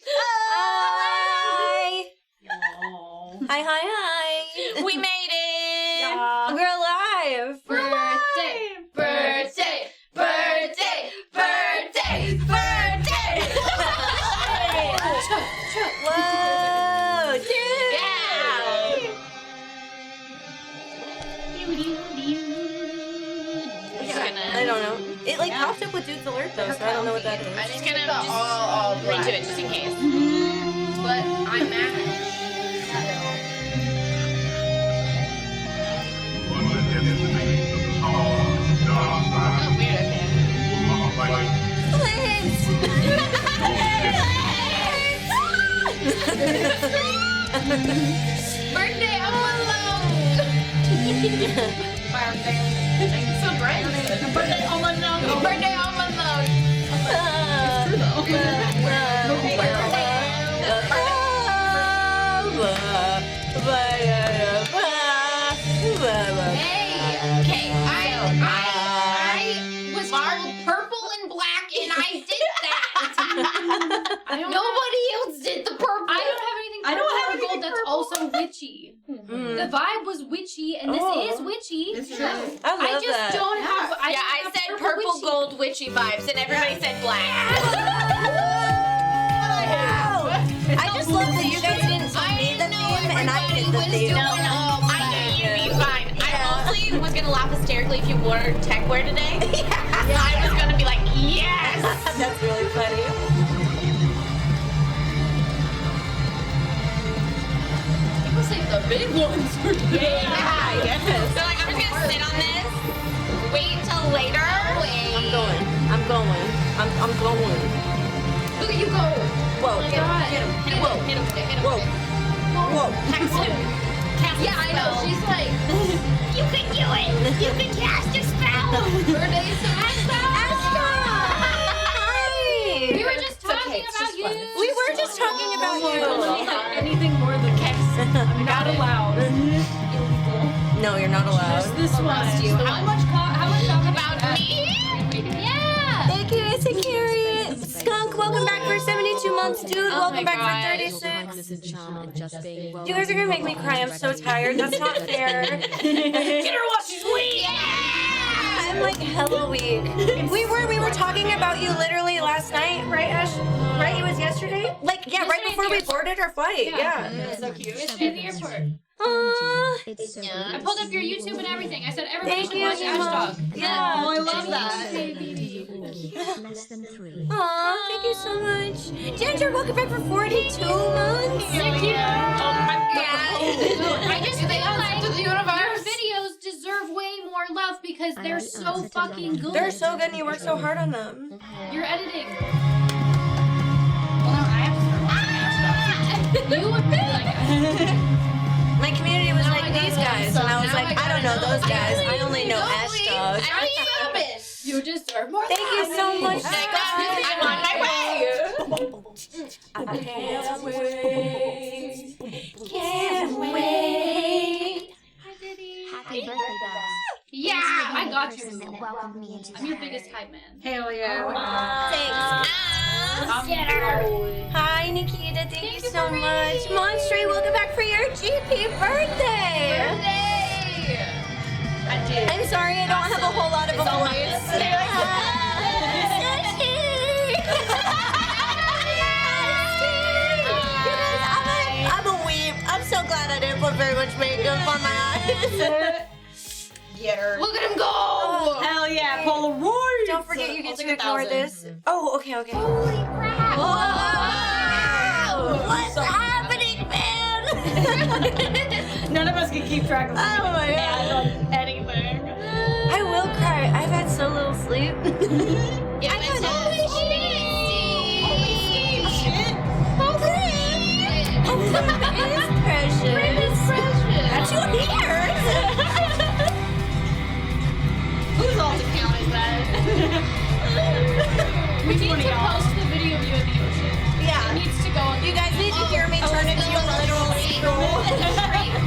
Hi. Hi, hi, hi. We made it. Yeah. We're alive. Birthday, birthday, birthday, birthday, birthday. Whoa, dude. Yeah. I don't know. It like popped up with Dude's Alert though, so I don't know what that is. I'm just gonna read to it just in case. But I'm mad. Oh, weird, okay. Birthday, I'm alone. So bright. Birthday, I'm alone. Birthday, I'm alone. Hey, okay, I was told purple and black, and I did that. Nobody else did the purple. I don't have anything purple or gold that's also witchy. The vibe was witchy, and this is witchy. It's true. I just that. don't have. I said purple, witchy. gold, witchy vibes, and everybody said black. I just love that you guys didn't see the theme and I did the theme. I knew you'd be fine. I honestly was gonna laugh hysterically if you wore tech wear today. I was gonna be like, yes. That's really funny. People say the big ones are Yeah, yes. So like, I'm just gonna sit on this. Wait till later. I'm going. Look at you go. Whoa. Oh my God. Hit him. Whoa. Whoa. Yeah, I know. She's like, You can do it. You can cast a spell. birthday Hi. We were just talking about you. We were just talking about you. Anything more than I'm not allowed. No, you're not allowed. This one. How much About me? Yeah. Thank you, Insecurity. Skunk, welcome back for 72 months. Dude, welcome back for 36. You guys are gonna make me cry. I'm so tired. That's not fair. Get her while she's weak. I'm like hella weak. We were talking about you literally last night, right, Ash? Right? It was yesterday? Like, yeah, right before we boarded our flight. Yeah. That's so cute. It's in the airport. Aww. I pulled up your YouTube and everything. I said everybody Thank should you, watch Ash Mom. Dog. Yeah. Oh, I love that. Less than 3. Aw, thank you so much. Ginger, welcome back for 42 months. Thank you. Oh my God. I just feel like your videos deserve way more love because they're so fucking good. They're so good and you work so hard on them. You're editing. Well, no, I have to start watching Ash Dog. You would be like. My community was like these guys, and I was like, I don't know those guys. I only know Ash Dog. You deserve more. Thank you so much, Scott. I'm on my way. I can't wait. Can't wait. Happy birthday, guys. Yeah, I got you. Welcome me into I'm your biggest hype man. Hell yeah. Thanks. Hi, Nikita. Thank you so much. Monstry, welcome back for your GP birthday. I'm sorry, I don't have a whole lot of a voice. I'm a weep. I'm so glad I didn't put very much makeup on my eyes. Get her. Look at him go! Hell yeah, Polaroid. Don't forget you get to ignore this. Oh, okay, okay. Holy crap! Whoa! What's happening, man? None of us can keep track of Oh my God. anything. I will cry. I've had so little sleep. Yeah, I've had holy shit. It is precious. That's your ears. Whose alt account is that? We need to post the video of you in the ocean. Yeah. It needs to go on. You guys need to hear me turn into a literal seagull.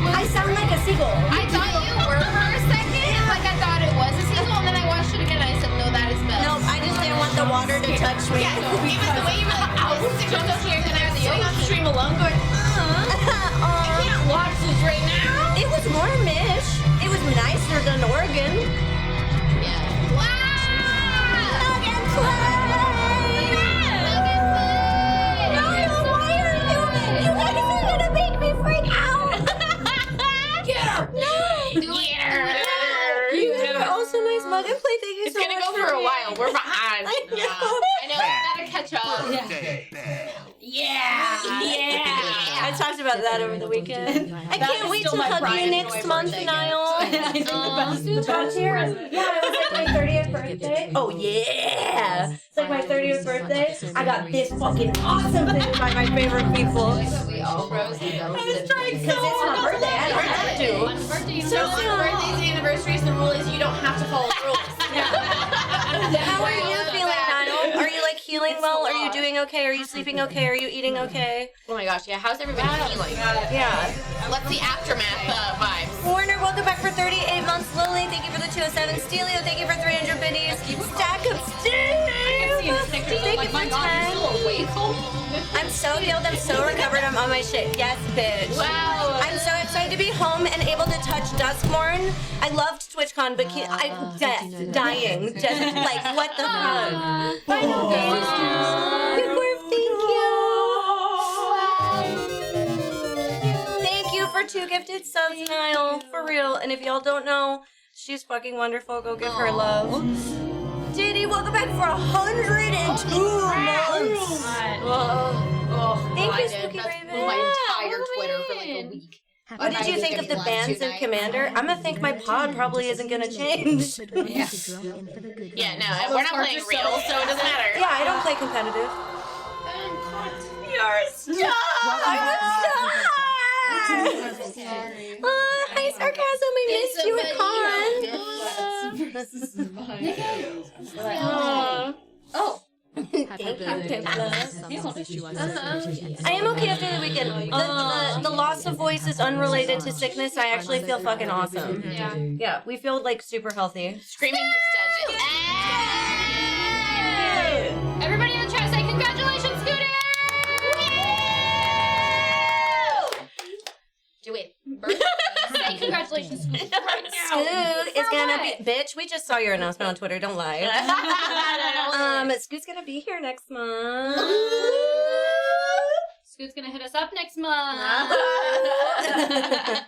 I sound like a seagull. I thought you were for a second. Like I thought it was a seagull, and then I watched it again and I said, no, that is Belle. No, I just Mug and Play, thank you It's so gonna much. go for a while. We're behind. I know. I know. Gotta catch up. Yeah. I talked about that over the weekend. I That can't is wait to still my hug you pride and next joy month, birthday Niall. I think the best present. Yeah, it was like my 30th birthday. Oh yeah, it's like my 30th birthday. I got this fucking awesome thing by my favorite people. We all froze. I was trying because it's my birthday. I don't have to. On birthday, So on birthdays and anniversaries, the rule is you don't have to follow the rules. How are you feeling, Niall? Are you like healing well? Are you doing okay? Are you sleeping okay? Are you eating okay? Oh my gosh, yeah. How's everybody feeling? Yeah. What's the aftermath vibes? Warner, welcome back for 38 months. Lily, thank you for the 207. Stelio, thank you for 300 biddies. Stack of Steve. Thank you for 10. I'm so healed. I'm so recovered. I'm on my shit. Yes, bitch. Wow. I'm so excited to be home and able to touch Duskmorn. I loved TwitchCon, but I'm dying. Just like, what the fuck? Thank you. Thank you for 2 gifted subs, Niall. For real. And if y'all don't know, she's fucking wonderful. Go give her love. Diddy, welcome back for 102 months. Thank you, Spooky Raven. My entire Twitter for like a week. What did you think of the bands in Commander? I'm gonna think my pod probably isn't gonna change. Yeah, no, we're not playing real, so it doesn't matter. Yeah, I don't play competitive. You're stuck! Hi, Sarcasm, I missed you at con. Oh. Thank you, Tim. I am okay after the weekend. The loss of voice is unrelated to sickness. I actually feel fucking awesome. Yeah, we feel like super healthy. Screaming just does it. Everybody in the chat say congratulations, Scooter! Do it. Say congratulations, Scooter. Scoot is gonna be. Bitch, we just saw your announcement on Twitter. Don't lie. Scoot's gonna be here next month. Scoot's gonna hit us up next month.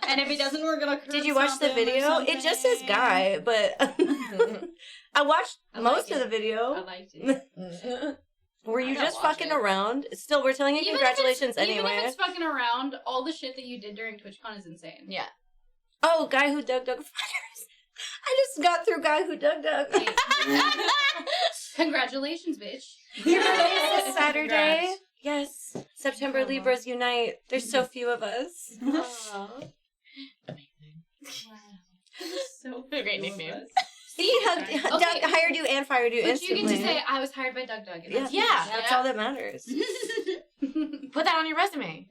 And if he doesn't, we're gonna. Did you watch the video? It just says guy, but I watched most of the I video. liked it. Were you just fucking around? Still, we're telling you Even if congratulations Even anyway. if it's fucking around, all the shit that you did during TwitchCon is insane. Yeah. Oh, guy who dug fires. I just got through guy who dug. Congratulations, bitch. Your birthday is this Saturday. Congrats. Yes. September Libras unite. There's so few of us. So great nickname. He Doug hired you and fired you But instantly. you get to say, I was hired by Doug. And Yeah, that's that's all that matters. Put that on your resume.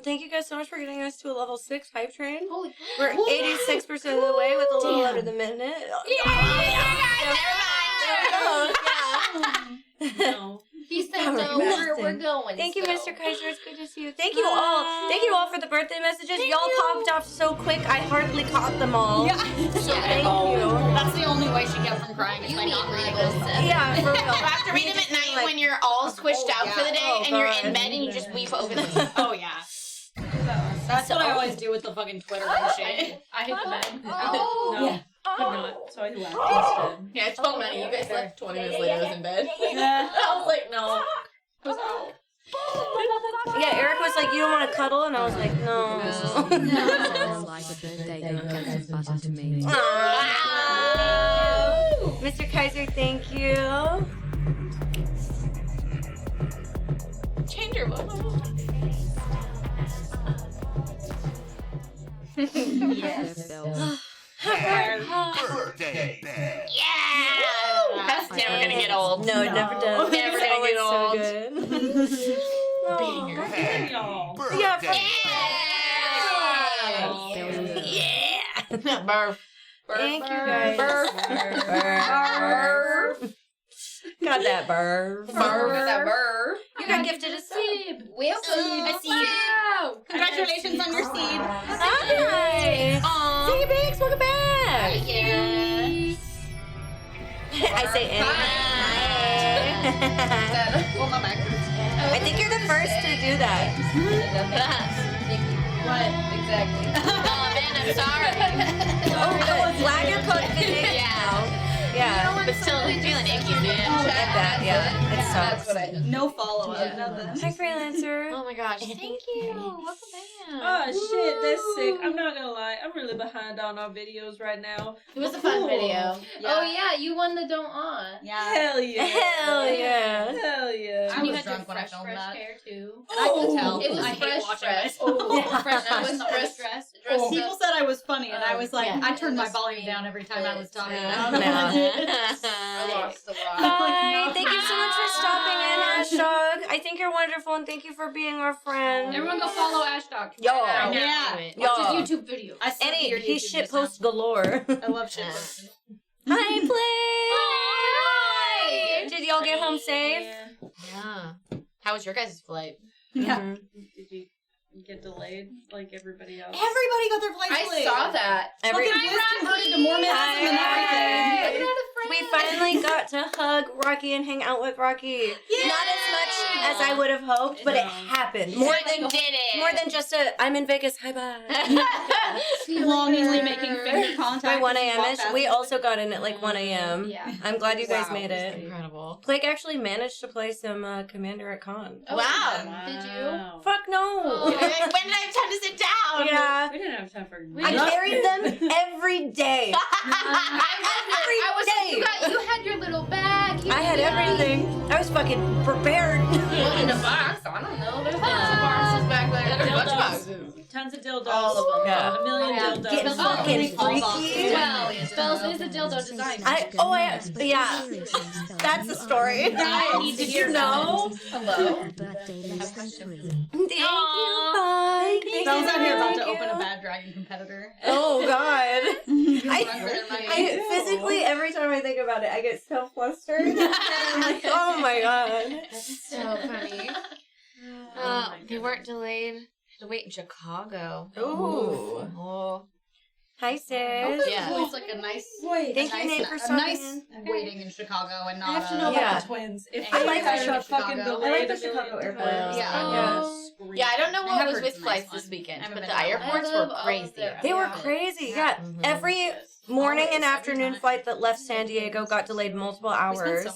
Thank you guys so much for getting us to a level 6 hype train. Holy We're 86% of the way with a little under the minute. No. He said, Yeah, no, we're going. Thank you, so. Mr. Kaiser. It's good to see you. Thank you all. Thank you all for the birthday messages. Y'all popped off so quick. I hardly caught them all. Yeah. So thank you. That's the only way she kept from crying is by not reading them. Yeah, for real. You have to read them at night when you're all switched out for the day and you're in bed and you just weep over them. Oh yeah. That's what I always do with the fucking Twitter and shit. I hit the bed. No, Yeah. I'm not. So I left instead. Yeah, I told Maddie, you guys left 20 minutes later. I was in bed. Yeah. I was like, no. I was out. Yeah, Eric was like, you don't want to cuddle? And I was like, no. Mr. Kaiser, thank you. Change your vote. Yes. Birthday bell. Yeah! That's never gonna get old. No, it never does. Never It's gonna get always old. so good. Banger. Birthday Yeah, Yeah! Burf. Thank you guys. Burf. Burf. Got that burf. Burf. You got gifted a seed. I see you. Congratulations on your seed. Hi. Ziggy Biggs, welcome back. I say anything. Well, my back hurts. I think you're the first to do that. What? Exactly. Oh, man, I'm sorry. Oh, good. Flag your code. Yeah. That's what I. No follow up. Yeah. Nothing. Hi, freelancer. Oh my gosh! Thank you. Welcome back. Oh shit, that's sick. I'm not gonna lie, I'm really behind on our videos right now. It was a fun video. Oh yeah, you won the don't on. Yeah. Hell yeah. Hell yeah. Hell yeah. I And you was had your drunk when I fresh filmed fresh that. hair too. I could tell. It was I hate fresh watching dress. myself. Fresh That was dress. fresh Dress. People said I was funny, and I was like, Yeah. I turned my volume down every time I was talking. Yeah. I lost the rock. Bye. Thank you so much for stopping in, Ashdog. I think you're wonderful, and thank you for being our friend. Everyone go follow Ashdog. Yo. Yeah. Watch Yo. his YouTube video. I still Any, your he YouTube shit just now. posts galore. I love shit posting. Hi, Play. Did y'all get home safe? Yeah. How was your guys' flight? Yeah. Mhm. Did you get delayed like everybody else? Everybody got their flights I delayed. saw that. Every- Fucking Bliss converted to Mormonism and everything. Hi. We finally got to hug Rocky and hang out with Rocky. Not as much as I would have hoped, but it happened. More than did it. more than just a I'm in Vegas, hi bye. Longingly making finger contact. By 1 as you a.m. walk ish. past We them. also got in at like 1 a.m. Yeah. I'm glad you guys Wow. made it. Incredible. Blake actually managed to play some Commander at Con. Oh, Wow. Did you? Fuck no. Oh. When did I have time to sit down? Yeah. We didn't have time for I carried them every day. I was day. you had your little bag. I had everything. I was fucking prepared. Well, in a box. I don't know. There's lots of boxes back there. There's Dildos. boxes. Tons of dildos. All of them. Yeah. A million Yeah. dildos. Get fucking freaky. Well, Spells is a dildo designer. Yeah. That's the story. I need to hear know. Hello. Birthday less than 3. Thank you. Bye. Someone's out here about to Thank open a you. Bad Dragon competitor. Oh God. I I physically every time I think about it, I get so flustered. And I'm like, oh my God. So funny. They weren't delayed. Had to wait in Chicago. Ooh. Oh. Hi sis. Yeah. It's like a nice, Thank you, Nate, for a stopping nice in. waiting in Chicago and I not have to know Yeah. about the twins. If I they like had the a Chicago. fucking I delayed like the a million Chicago airport. times, Yeah. I would scream. Yeah, I don't know I what have was heard with it's a flights nice this one. weekend, I haven't but been the there. airports I were love all of crazy. their- They were Yeah. crazy. Yeah. Every morning and afternoon flight that left San Diego got delayed multiple hours.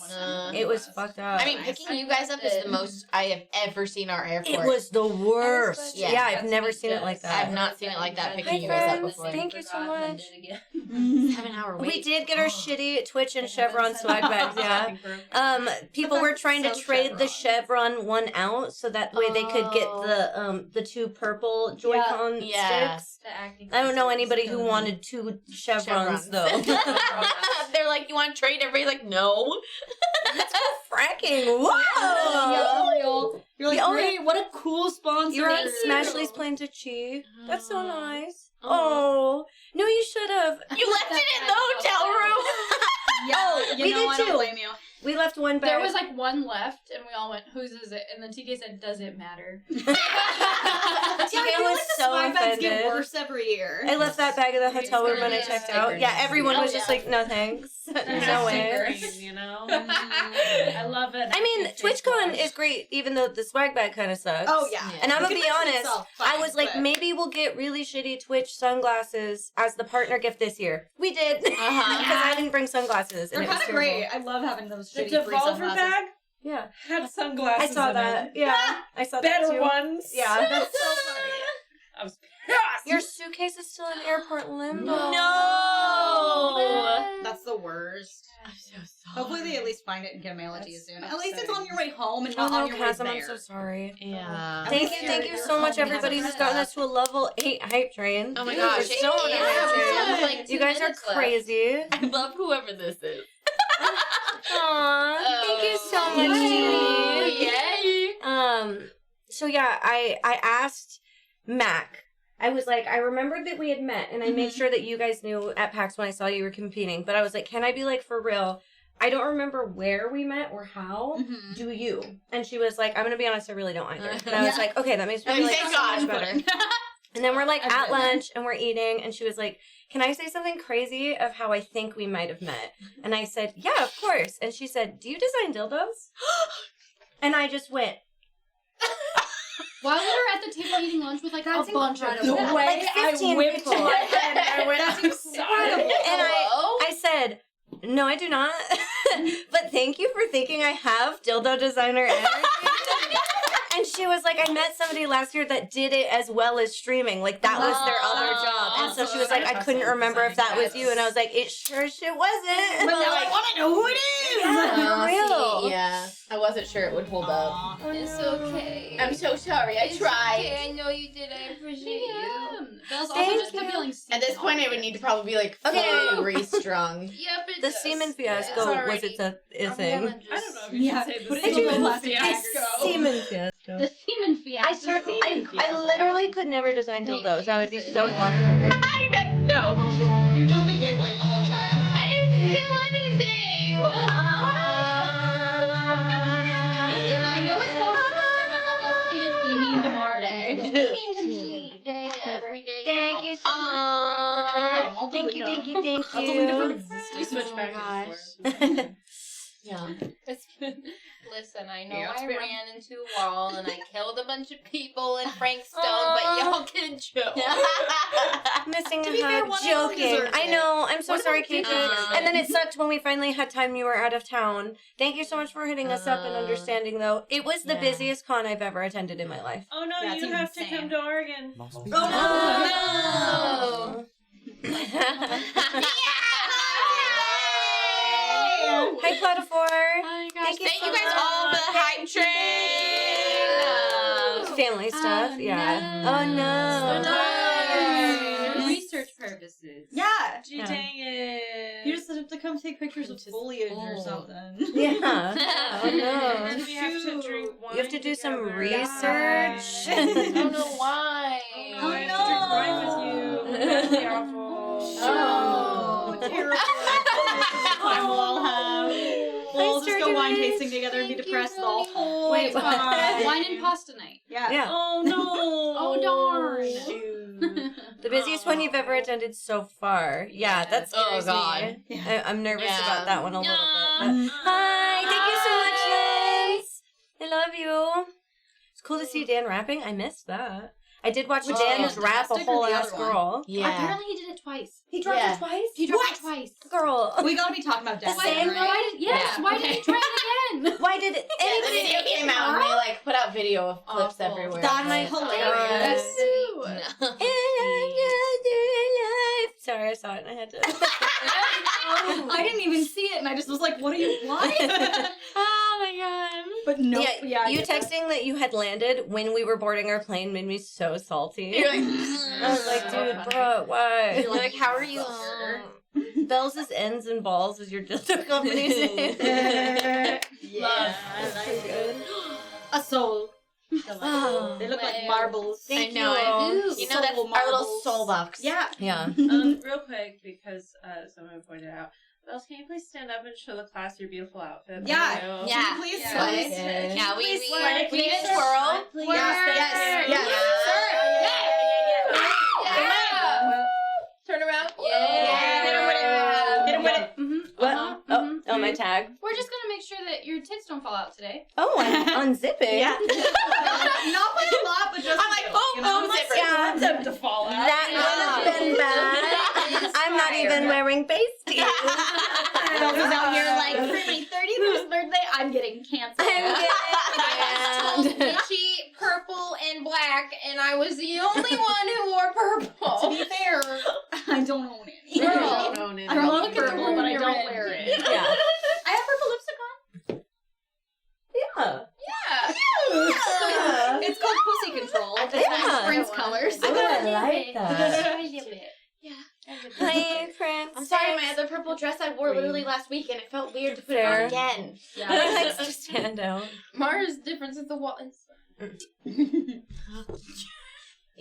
It was fucked up. I mean, picking you guys up is the most I have ever seen our airport. it was the worst. Yeah. Yeah, I've never seen it like I've that. not seen it like that picking Hi, you guys up friends. before. Thank you so much. 7-hour wait. We did get our shitty Twitch and Chevron swag bags, yeah. People were trying to trade the Chevron one out so that way they could get the two purple Joy-Con Yeah. sticks. I don't know anybody who wanted two Chevrons though. They're like, you want to trade? Everybody's like, no. Fracking! Whoa! You're like, Yeah, great, what a cool sponsor. You're on Smashley's playing to Chi. That's so nice. Oh, no, you should have. You left it in the hotel room. Yeah, we did I don't too. blame you. We left one bag. There was like one left, and we all went, "Whose is it?" And then TK said, "Does it matter?" TK I feel was like the so swag bags get offended. worse every year. I left that bag at the hotel room when I checked out. Yeah, everyone was just like, no thanks. No way. You know? I love it. I mean, TwitchCon is great, even though the swag bag kind of sucks. Oh, yeah. And I'm The gonna be convention honest, itself, I fine, was like, but- maybe we'll get really shitty Twitch sunglasses as the partner gift this year. We did. Because I didn't bring sunglasses. They're And it was kind of terrible. great. I love having those The shitty free Devolver sunglasses. bag Yeah. had sunglasses I saw in that. it. Yeah. I saw that Better too. ones. Yeah. That's so funny. I was pissed. Your suitcase is still in airport limbo. No. That's the worst. I'm so sorry. Hopefully they at least find it and can mail it to you soon. At least it's upsetting. on your way home and Oh not on no, your Chasm, way I'm there. so sorry. Yeah. Thank you so much, everybody who's gotten us to a level 8 hype train. Oh my We're gosh. still on a Yeah, hype we train. still have, like, 2 You guys are minutes left. crazy. I love whoever this is. Aw, thank you so much, Jeannie. Yay. So yeah, I asked Mac. I was like, I remembered that we had met, and I made sure that you guys knew at PAX when I saw you were competing. But I was like, can I be like, for real? I don't remember where we met or how. Mhm. Do you? And she was like, I'm gonna be honest, I really don't either. And I was like, okay, that makes me feel like Thank so God. much better. And then we're like I've at been there. lunch and we're eating, and she was like, can I say something crazy of how I think we might have met? And I said, yeah, of course. And she said, do you design dildos? And I just went, While we were at the table eating lunch with like a bunch of The people. way Like 15 I whipped people. my head, I went, That's I'm sorry. and Hello? I said, no, I do not. But thank you for thinking I have dildo designer energy. And she was like, I met somebody last year that did it as well as streaming. Like, that was their other job. And so she was like, I couldn't remember if that was you. And I was like, it sure shit wasn't. But now I want to know who it is. Yeah, for real. See, yeah, I wasn't sure it would hold up. It's okay. I'm so sorry. I It's tried. okay. I know you did. I appreciate you. Belle's also Thank just kept feeling sick At this point, I would need to probably be like fully re-strung. Yep, it The does. semen fiasco It's was already- it's a I'm thing. gonna just- I don't know if you Yeah, should say put the it in the semen plastic fiasco. Semen fiasco. The semen fiasco. I literally could never design dildos. I would be so No. I didn't do anything. You mean tomorrow day. Thank you so much. Thank you. We switch back and forth. Yeah. Listen, I know Yeah, I it's ran into a wall and I killed a bunch of people in Frankstone, but y'all can chill. Missing To a be fair, hug, one of them joking. deserved I it. know. I'm so One of sorry, them did Katie. deserve And then it. it sucked when we finally had time. You were out of town. Thank you so much for hitting us up and understanding, though. It was the Yeah. busiest con I've ever attended in my life. Oh no, That's you have to insane. come to Oregon. Oh, No. Hi, Platafor. Oh my gosh. Thank you guys all for the hype train. Family stuff, yeah. Oh no. Research purposes. Yeah. Gee, Yeah. dang it. You just have to come take pictures of foliage or something. Yeah. Oh And no. then we have to drink wine. You have to do some together. research. I don't know why. Oh, I have to drink wine with you. That'd be awful. Oh, terrible. Time we'll all have. We'll just go wine tasting together and be depressed the whole Wait, what? time. Wine and pasta night. Yeah. Yeah. Oh no. Oh, darn. The busiest one you've ever attended so far. Yeah, that Oh, scares God. me. I'm nervous Yeah. about that one a little bit. But... Mm. Hi, thank you so much, Liz. I love you. It's cool to see Dan rapping. I missed that. I did watch Which Dan Dan? rap a Domestic or whole the ass other one? girl. Yeah. Apparently he did it twice. He dropped Yeah. it twice? He dropped it twice. Girl. We gotta be talking about The death. same right? Why did, yes, Yeah. why did he try it again? Why did it? Yeah, the video came out and they like put out video of clips Awful. everywhere. That's Like, hilarious. No. Sorry, I saw it and I had to. I didn't even see it, and I just was like, "What are you? What?" Oh my god. But no, Yeah, I you get that. texting that you had landed when we were boarding our plane made me so salty. You're like, I was like, dude, bro, why? You're like, how are you? Bells is ends and balls is your dildo company's name. Yeah, I like it. A soul. Oh. They look like marbles. Thank I know you. it. You know, that's Soul our little marbles. soul box. Yeah. Yeah. Real quick, because someone pointed out. Bells, can you please stand up and show the class your beautiful outfit? Yeah. Thank you. Yeah. Please Yeah. sway. Okay. Yeah, we Please sway. we did Please twirl. Please. Yes, yes. Turn around. Yeah. Hit him with it. Hit him with it. What? Oh, mhm. oh, my tag. We're just gonna make sure that your tits don't fall out today. Oh, I'm unzipping. Yeah. Not by a lot, but just I'm like, boom, you know, boom, zipper. Yeah. them to fall out. That would have been bad. I'm not even wearing pasties. Bells is out here like, for my 31st birthday, I'm getting canceled. I'm getting Itchy, purple, and black, and I was the only one who wore To purple. be fair, I don't own it. Girl, I love Look at the purple, room but I you're don't in. wear it. Yeah. I have purple lipstick on. Yeah. Yeah. It's called Pussy Control. I It's just my like Prince that colors. I like that. Yeah. Hi, Prince. I'm sorry, my other purple dress I wore literally last week, and it felt weird to put it Fair. on again. It likes to stand out. Mars difference at the wall.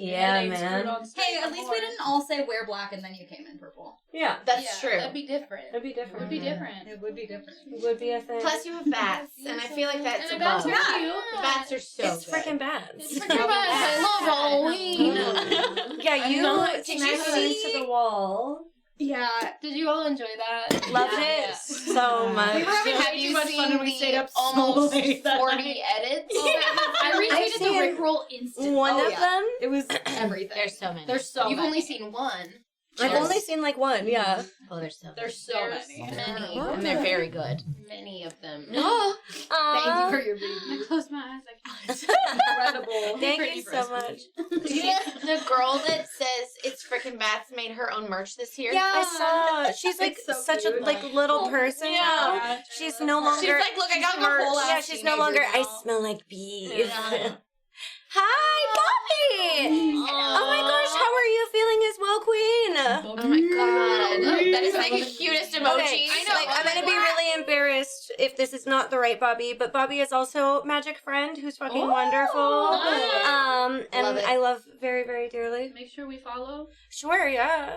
Yeah, man. Hey, at least we didn't all say wear black and then you came in purple. Yeah. That's true. That'd be different. It'd be different. It would be different. It would be different. It would be a thing. Plus, you have bats, and I feel like that's And the bats above. are cute. The bats are so It's good. freaking bad. It's freaking bad. I love Halloween. Yeah, you not did you messing see to the wall. Yeah. Did you all enjoy that? Loved Yeah. it so much. We were having Have way you too much fun and we seen stayed up so almost late that 40 night. edits? Yeah. I I've retweeted the seen Rickroll instant. One Oh, of yeah. them. It was everything. There's so many. There's so You've many. only seen one. I've only seen like one. Yeah. Oh, there's so There's so many. many, and they're very good. Many of them. Thank you for your I closed my eyes. Incredible. Thank Britney you so breastfeeding. much. The girl that says it's freaking bats made her own merch this year. I saw. She's like It's so such cute. a like little person now. Yeah. She's no longer. She's like, look, I got the whole Yeah, ass she's no teenager longer. I now." smell like bees. Yeah. Hi, Bobby. Oh my gosh, how are you feeling as well, Queen? Oh my god, that is like the cutest emoji. Okay, like, I'm gonna be really embarrassed if this is not the right Bobby, but Bobby is also Magic Friend, who's fucking wonderful. And Love it. I love very, very dearly. Make sure we follow. Sure, yeah.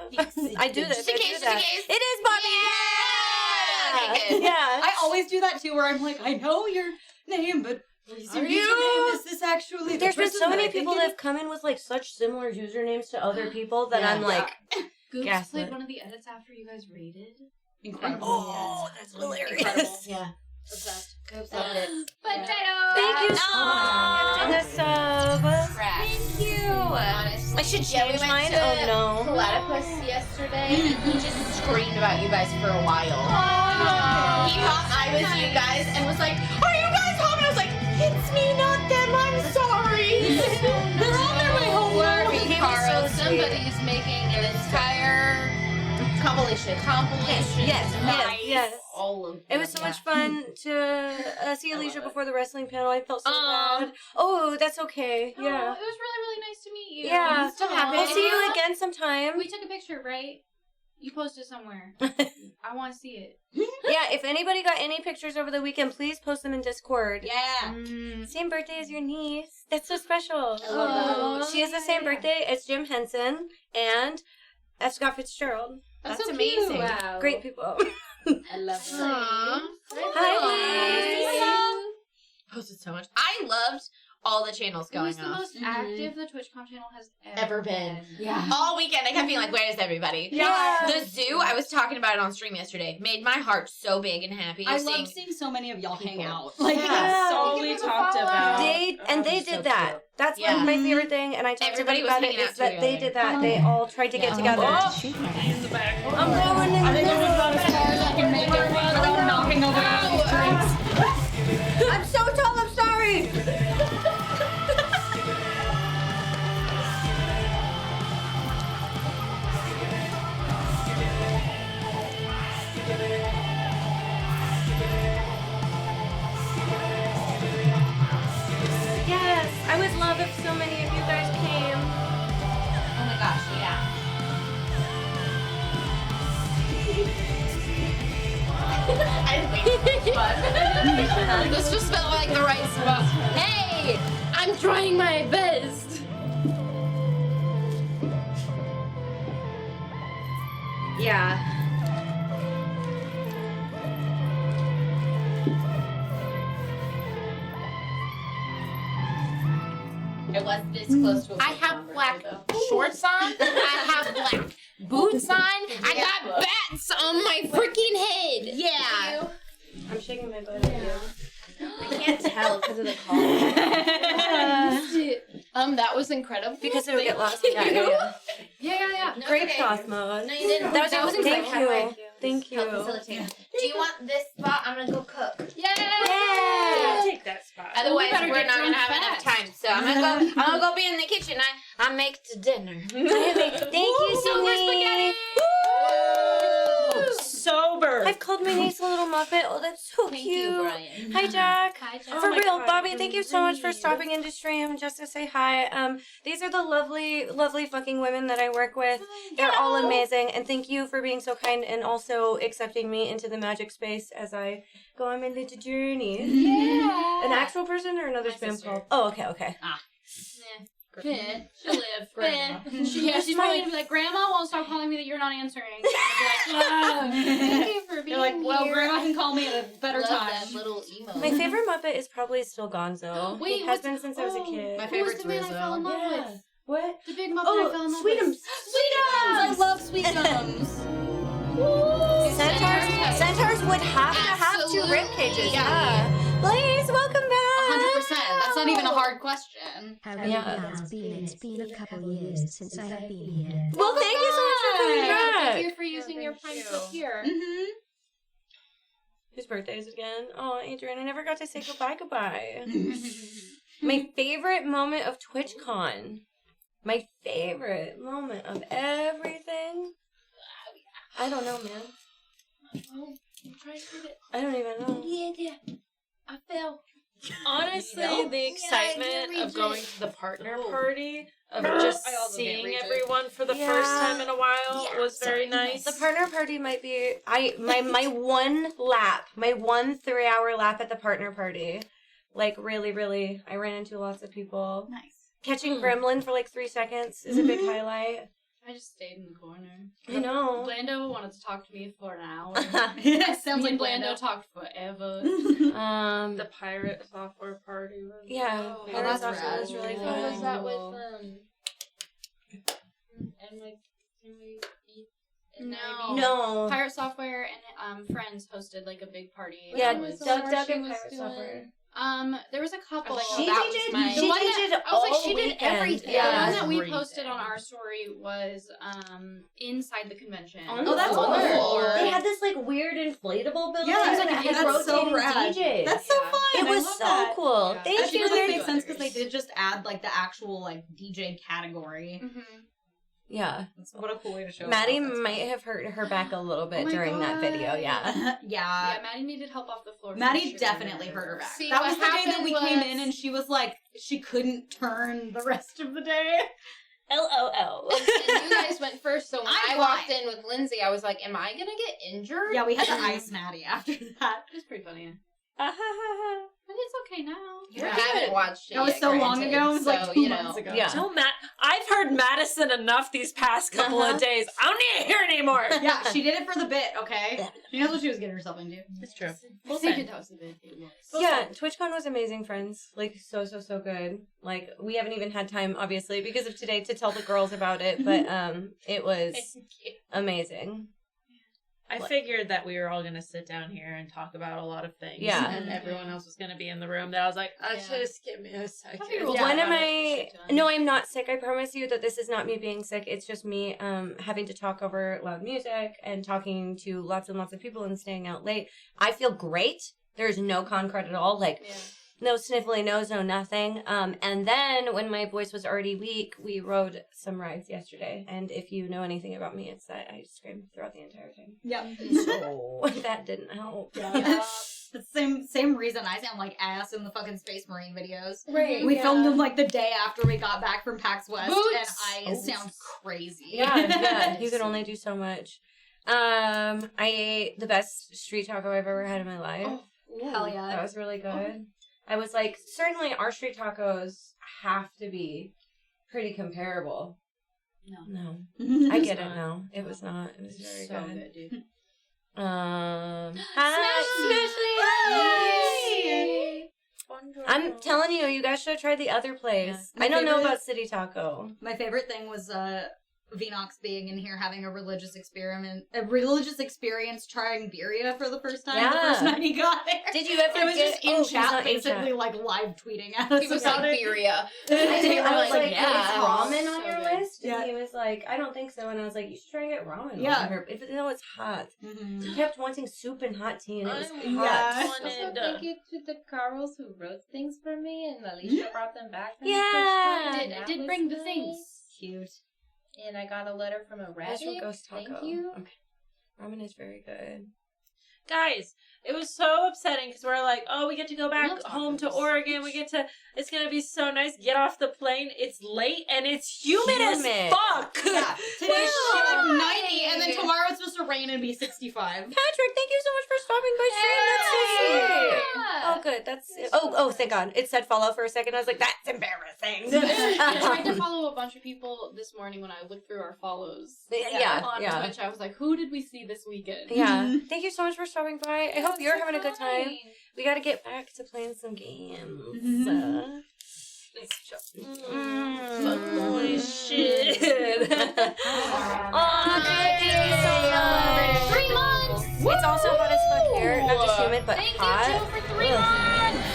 I do this. Just in I do case, just in that. case. It is Bobby. Yeah. Okay, good. Yeah. I always do that too, where I'm like, I know your name, but what is your username? Is this actually the There's been person so that many I think people it that is? have come in with like such similar usernames to other people that I'm like, Goops Gaslit. played one of the edits after you guys rated. Incredible. oh, that's hilarious. Incredible. Yeah. Obsessed. Love it. Potato. Thank you so Aw. much for the sub. Thank you. Honestly. I should Yeah, we change went mine. to Oh no. Platypus yesterday, and he just screamed about you guys for a while. He thought I was you guys and was like, "Are you guys home?" And I was like, "It's me, not them. I'm sorry." They're on their way home. He was so sweet. Somebody's making an entire Compilation. Yes. All of It was so much fun to see Alicia before the wrestling panel. I felt so Aw. bad. Oh, that's okay. Oh, Yeah. it was really, really nice to meet you. Yeah. I'm still happy. We'll happy. see you again sometime. We took a picture, right? You posted somewhere. I want to see it. Yeah, if anybody got any pictures over the weekend, please post them in Discord. Yeah. Same birthday as your niece. That's so special. I love that. She has the same birthday as Jim Henson and as Scott Fitzgerald. That's so amazing. Cute. Wow. Great people. I love Aww. Hi, Posted so much. I loved all the channels It was going the on. most active the TwitchCon channel has Ever been. Yeah. All weekend, I kept being like, "Where's everybody?" Yeah. The zoo. I was talking about it on stream yesterday. Made my heart so big and happy. I seeing- love seeing so many of y'all hang people. out. Like, Yeah. solely talked about. They so did that. cute. That's Yeah. my favorite thing, and I talked Everybody was about it. hanging out Is that they together. did that. They all tried to get together. In the back. I'm going in. I think I'm about as far as I can make it without knocking over these drinks. I'm so tall. I'm sorry. Yes, I would love if so many of you guys came. Oh my gosh, yeah. I think it's fun. This just felt like the right spot. Hey, I'm trying my best. Yeah. It was this close to a I have black shorts on. I have black boots on. I got bats on my freaking head. Yeah. I'm shaking my butt at you. I can't tell because of the call. That was incredible. Because it'll get lost. Yeah. No, Great okay. cross mode. No, you didn't. That was That awesome. Thank you. Thank Help you. facilitate. Do you want this spot? I'm gonna go cook. Yeah. Yeah. Take that spot. Otherwise, better we're get not gonna drunk have enough fast. time. So I'm gonna go be in the kitchen. I make the dinner. Thank you, Silver Sydney. spaghetti. Sober. I've called my niece a little Muppet. Oh, that's so Thank cute. you, Brian. Hi, Jack. Hi, Jack. For my real, God, Bobby, you're thank you so much for really- stopping into stream just to say hi. These are the lovely, lovely fucking women that I work with. They're all amazing, and thank you for being so kind and also accepting me into the magic space as I go on my little journey. Yeah. An actual person or another spam sister. call? Oh, okay. Yeah, she'll live. Yeah, she's probably gonna be like, Grandma won't stop calling me that you're not answering. I'll be like, thank you for being You're like, well, here. Grandma can call me at a better Love time. that little emo. My favorite Muppet is probably still Gonzo. Wait, it has what's- been since I was a oh, kid. My Who was favorite's the man I fell in Rizzo. love Yeah. with? What? The big Muppet I fell in love with. Sweetums. I love Sweetums. Centaurs would have to have two Absolutely. rib cages. Yeah. Yeah. Blaze, welcome back. 100%. That's not even a hard question. How really has been? It's been a couple years since I have been here. Well, thank you so much for coming back. Thank you for using your time to here. Mm-hmm. Whose birthday is it again? Oh, Adrian, I never got to say goodbye. My favorite moment of TwitchCon. My favorite moment of everything. I don't know, man. I don't even know. Yeah. I fell. Honestly, the excitement of going to the partner party, of I just also can't seeing reach it. everyone for the Yeah. first time in a while was very nice. The partner party might be my one 3-hour lap at the partner party. Like really, I ran into lots of people. Nice. Catching Gremlin for like 3 seconds is a big highlight. I just stayed in the corner. I know. Blando wanted to talk to me for an hour. Sounds like Blando talked forever. The pirate software party was Yeah, Oh, Pirate that's Software rad. was really What fun. was that with and like can we eat? No. Pirate Software and Friends hosted like a big party. Yeah, That was, Doug she and was Pirate doing- Software. there was a couple. She that did. was my- She The one did that- I was like, all she did weekend. everything. Yeah. The one that we Everything. posted on our story was inside the convention. Oh, that's cool. cool. They had this like weird inflatable building. Yeah, and it had that's so rotating rad. DJs. That's so Yeah. fun. It I was love so that. cool. Yeah. Thank Actually, you. really Very makes sense because they others. did just add like the actual like DJ category. Yeah. What a cool way to show. Maddie it off. That's might have hurt her back a little bit Oh my during that video. God. Yeah. fun. Yeah, Maddie needed help off the floor. for Maddie sure. definitely hurt her back. See, that what was the day that happened we came was- in and she was like, she couldn't turn the rest of the day. LOL. And you guys went first, so when I'm I walked fine. in with Lindsay, I was like, "Am I gonna get injured?" Yeah, we had to ice Maddie after that. It was pretty funny. But it's okay now. I haven't watched it. That was yet, so long granted, ago. It was like so, 2 you months know. ago. Yeah. Don't I've heard Madison enough these past couple of days. I don't need to hear it anymore. Yeah, she did it for the bit, okay? She knows what she was getting herself into. It's true. I figured that was the bit. It was. Yeah, TwitchCon was amazing, friends. Like, so good. Like, we haven't even had time, obviously, because of today to tell the girls about it, but it was amazing. I figured that we were all going to sit down here and talk about a lot of things. Yeah. And everyone else was going to be in the room. That I was like, just give me a second. Yeah. When am about I? it. Shit done. No, I'm not sick. I promise you that this is not me being sick. It's just me having to talk over loud music and talking to lots and lots of people and staying out late. I feel great. There's no concrete at all. Like, no sniffly nose, no nothing. And then when my voice was already weak, we rode some rides yesterday. And if you know anything about me, it's that I screamed throughout the entire time. Yeah. So that didn't help. It's the same reason I sound like ass in the fucking Space Marine videos. Right. We filmed them like the day after we got back from PAX West, Boots. and I sound crazy. Yeah. You can only do so much. I ate the best street taco I've ever had in my life. Hell yeah. That was really good. I was like, certainly our street tacos have to be pretty comparable. No. I get it now. It was not. It was very So good. good, dude. Hi. I'm telling you, you guys should have tried the other place. Yeah. I don't know My favorite- about City Taco. My favorite thing was Vinox being in here having a religious experience trying birria for the first time the Yeah. first night he got there. Did you ever It was get just in he's chat, not in basically chat. like live tweeting at us. He was about like, it. "Birria." I was like, yeah. is ramen on So your good. list? And Yeah. he was like, I don't think so. And I was like, you should try and get ramen. Yeah. On her. No, it's hot. Mhm. He kept wanting soup and hot tea, and it was hot. Yeah. Also, wanted, thank you to the Carls who wrote things for me, and Alicia brought them back. from Yeah. TwitchCon, and I that did was bring the nice. things. Cute. And I got a letter from a rabbit. Special ghost taco. Thank you. Okay. Ramen is very good. Guys, it was so upsetting because we're like, oh, we get to go back Real home to tacos. Oregon. It's going to be so nice. Get off the plane. It's late and it's humid as Humid. fuck. Yeah. Today's like 90, and then tomorrow it's supposed to rain and be 65. Patrick, thank you so much for stopping by stream. That's so sweet. Oh, good. That's it. Oh, thank God. It said follow for a second. I was like, that's embarrassing. I tried to follow a bunch of people this morning when I looked through our follows. Yeah, On yeah. Twitch, I was like, who did we see this weekend? Yeah. Thank you so much for stopping by. I hope you're having a good time. We got to get back to playing some games. Holy shit. Oh, thank you so much. 3 months. It's also hot as fuck here. Not just humid, but Thank hot. you, Jill, for 3 months.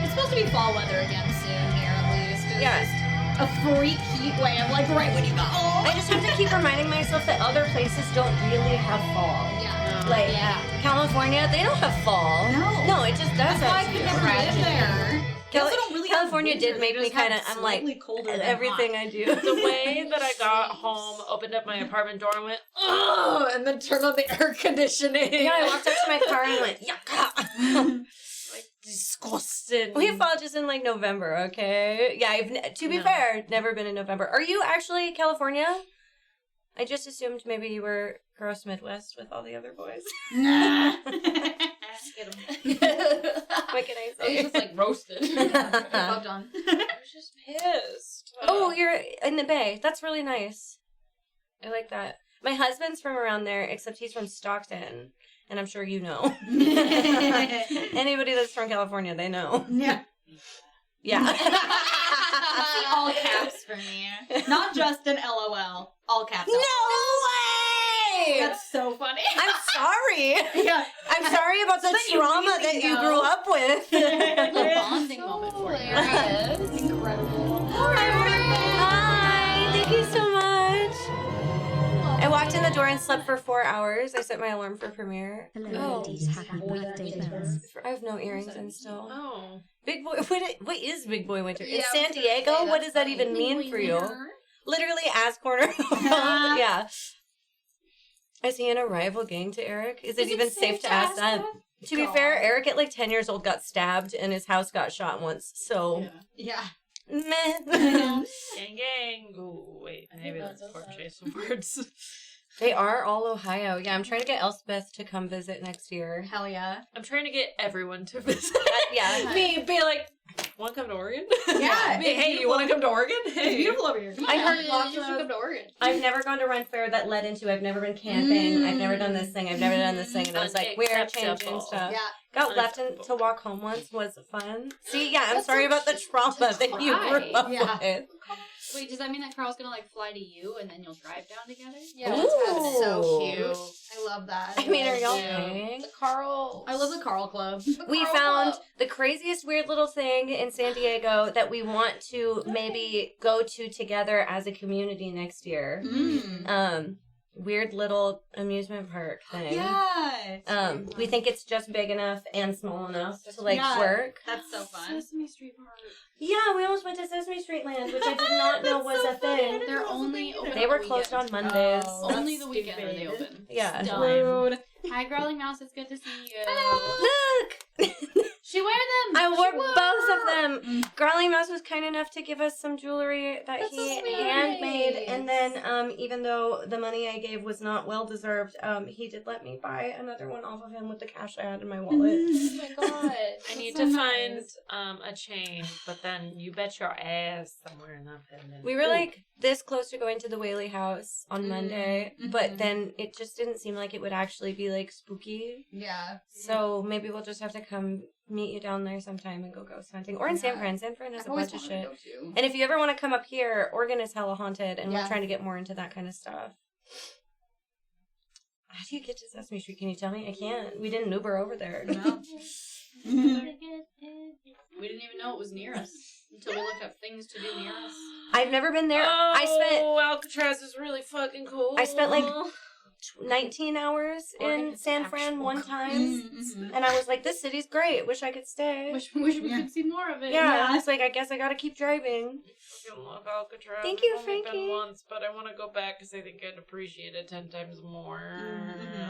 It's supposed to be fall weather again soon here, at least. It's Yeah. just a freak heat wave, like right when you go. I just have to keep reminding myself that other places don't really have fall. Yeah. Like Yeah. California, they don't have fall. No. It just That's doesn't. why I could never live there. They also don't really have California winter, did make they me just have kind of. I'm like slightly colder than everything hot. I do. The way that I got home, opened up my apartment door and went, oh, and then turned on the air conditioning. Yeah, I walked up to my car and went, yucca. Like, disgusting. We have fall just in like November, okay? Yeah, to be fair, never been in November. Are you actually California? I just assumed maybe you were gross Midwest with all the other boys. Nah. What can I It was say? just like roasted. Fucked on. I was just pissed. Oh, you're in the Bay. That's really nice. I like that. My husband's from around there, except he's from Stockton. And I'm sure you know. Anybody that's from California, they know. Yeah. Yeah. All caps for me. Not just an LOL. All caps. No way! That's so funny. I'm sorry. Yeah. I'm sorry about the So you trauma really that you know. grew up with. Little bonding moment for you. It's incredible. Hi, thank you so much. I walked in the door and slept for 4 hours. I set my alarm for premiere. Hello, ladies. Happy birthday, bells. I have no earrings in still. Oh. Big boy, what is Big Boy Winter? Yeah, In I San was gonna say, Diego? What that's does that funny. even mean for you? Literally ass corner. Yeah. Is he in a rival gang to Eric? Is it even safe to ask that? To be fair, Eric at like 10 years old got stabbed and his house got shot once. So, Yeah. meh. Gang, gang. Ooh, wait. Maybe that's poor choice of words. They are all Ohio. Yeah, I'm trying to get Elspeth to come visit next year. Hell yeah. I'm trying to get everyone to visit. Yeah. Me be like, want to come to Oregon? Yeah, Me, it's hey, you want to come to Oregon? It's Hey. beautiful over here. Come on. I heard You lots should of. come to Oregon. I've never gone to Run Fair that led into. I've never been camping. I've never done this thing. I've never done this thing. And I was like, we're changing Unacceptable. stuff. Yeah. Got left in, to walk home once. Was fun. See, yeah, I'm sorry about the trauma that you grew up Yeah. with. Wait, does that mean that Carl's gonna like fly to you and then you'll drive down together? Yeah, Ooh. that's So cute. I love that. I mean, are y'all Yeah. paying? The Carl. I love the Carl Club. We Carl found Club. the craziest weird little thing in San Diego that we want to maybe go to together as a community next year. Weird little amusement park thing. Yeah. We think it's just big enough and small enough to like Yeah. work. That's so fun. Sesame Street Park. Yeah, we almost went to Sesame Street Land, which I did not know was a thing. They're only open. They were closed on Mondays. Oh. Only That's the weekend are they stupid. open. Yeah. Dumb. Rude. Hi, Growling Mouse. It's good to see you. Look! She wear them. I wore She both of them. Growling Mouse was kind enough to give us some jewelry that That's he so sweet. handmade, and then even though the money I gave was not well deserved, he did let me buy another one off of him with the cash I had in my wallet. Oh my god. I need so to nice. find a chain, but then you bet your ass somewhere in that pendant. We were like this close to going to the Whaley house on Monday, but then it just didn't seem like it would actually be like spooky. Yeah. So maybe we'll just have to come meet you down there sometime and go ghost hunting. Or in San Fran. San Fran has a bunch of shit. And if you ever want to come up here, Oregon is hella haunted, and we're trying to get more into that kind of stuff. How do you get to Sesame Street? Can you tell me? I can't. We didn't Uber over there. No. We didn't even know it was near us until we looked up things to do near us. I've never been there. Oh, Alcatraz is really fucking cool. I spent like 19 hours in Oregon is San Fran actual one time, and I was like, this city's great. Wish I could stay. Wish we could see more of it. Yeah, I was like, I guess I gotta keep driving. I love Alcatraz. Thank you, I've only Frankie. been once, but I want to go back because I think I'd appreciate it 10 times more.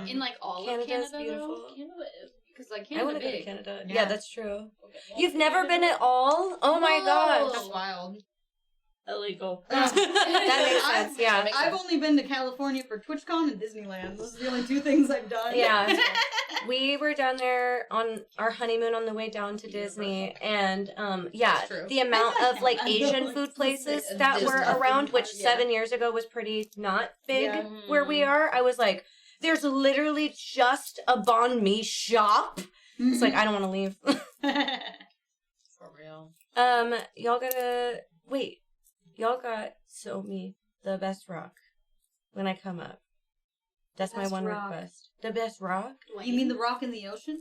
In like all Canada's of Canada, beautiful. though. Canada is because like I Canada want to go to big. Canada. Yeah. Yeah, that's true. Okay. You've never been at all? Oh my No. gosh. That's wild. Illegal. That makes sense, yeah. I've only been to California for TwitchCon and Disneyland. Those are the only two things I've done. Yeah. We were down there on our honeymoon on the way down to Disney, and yeah, True. the amount of like I Asian know, food it's places a that were Disney around, theme which park, yeah. 7 years ago was pretty not big Yeah. where we are. I was like, there's literally just a banh mi shop. It's like, I don't want to leave. For real. Y'all gotta wait. Y'all got show me the best rock when I come up. That's my Best one rock. request. The best rock? You mean the rock in the ocean?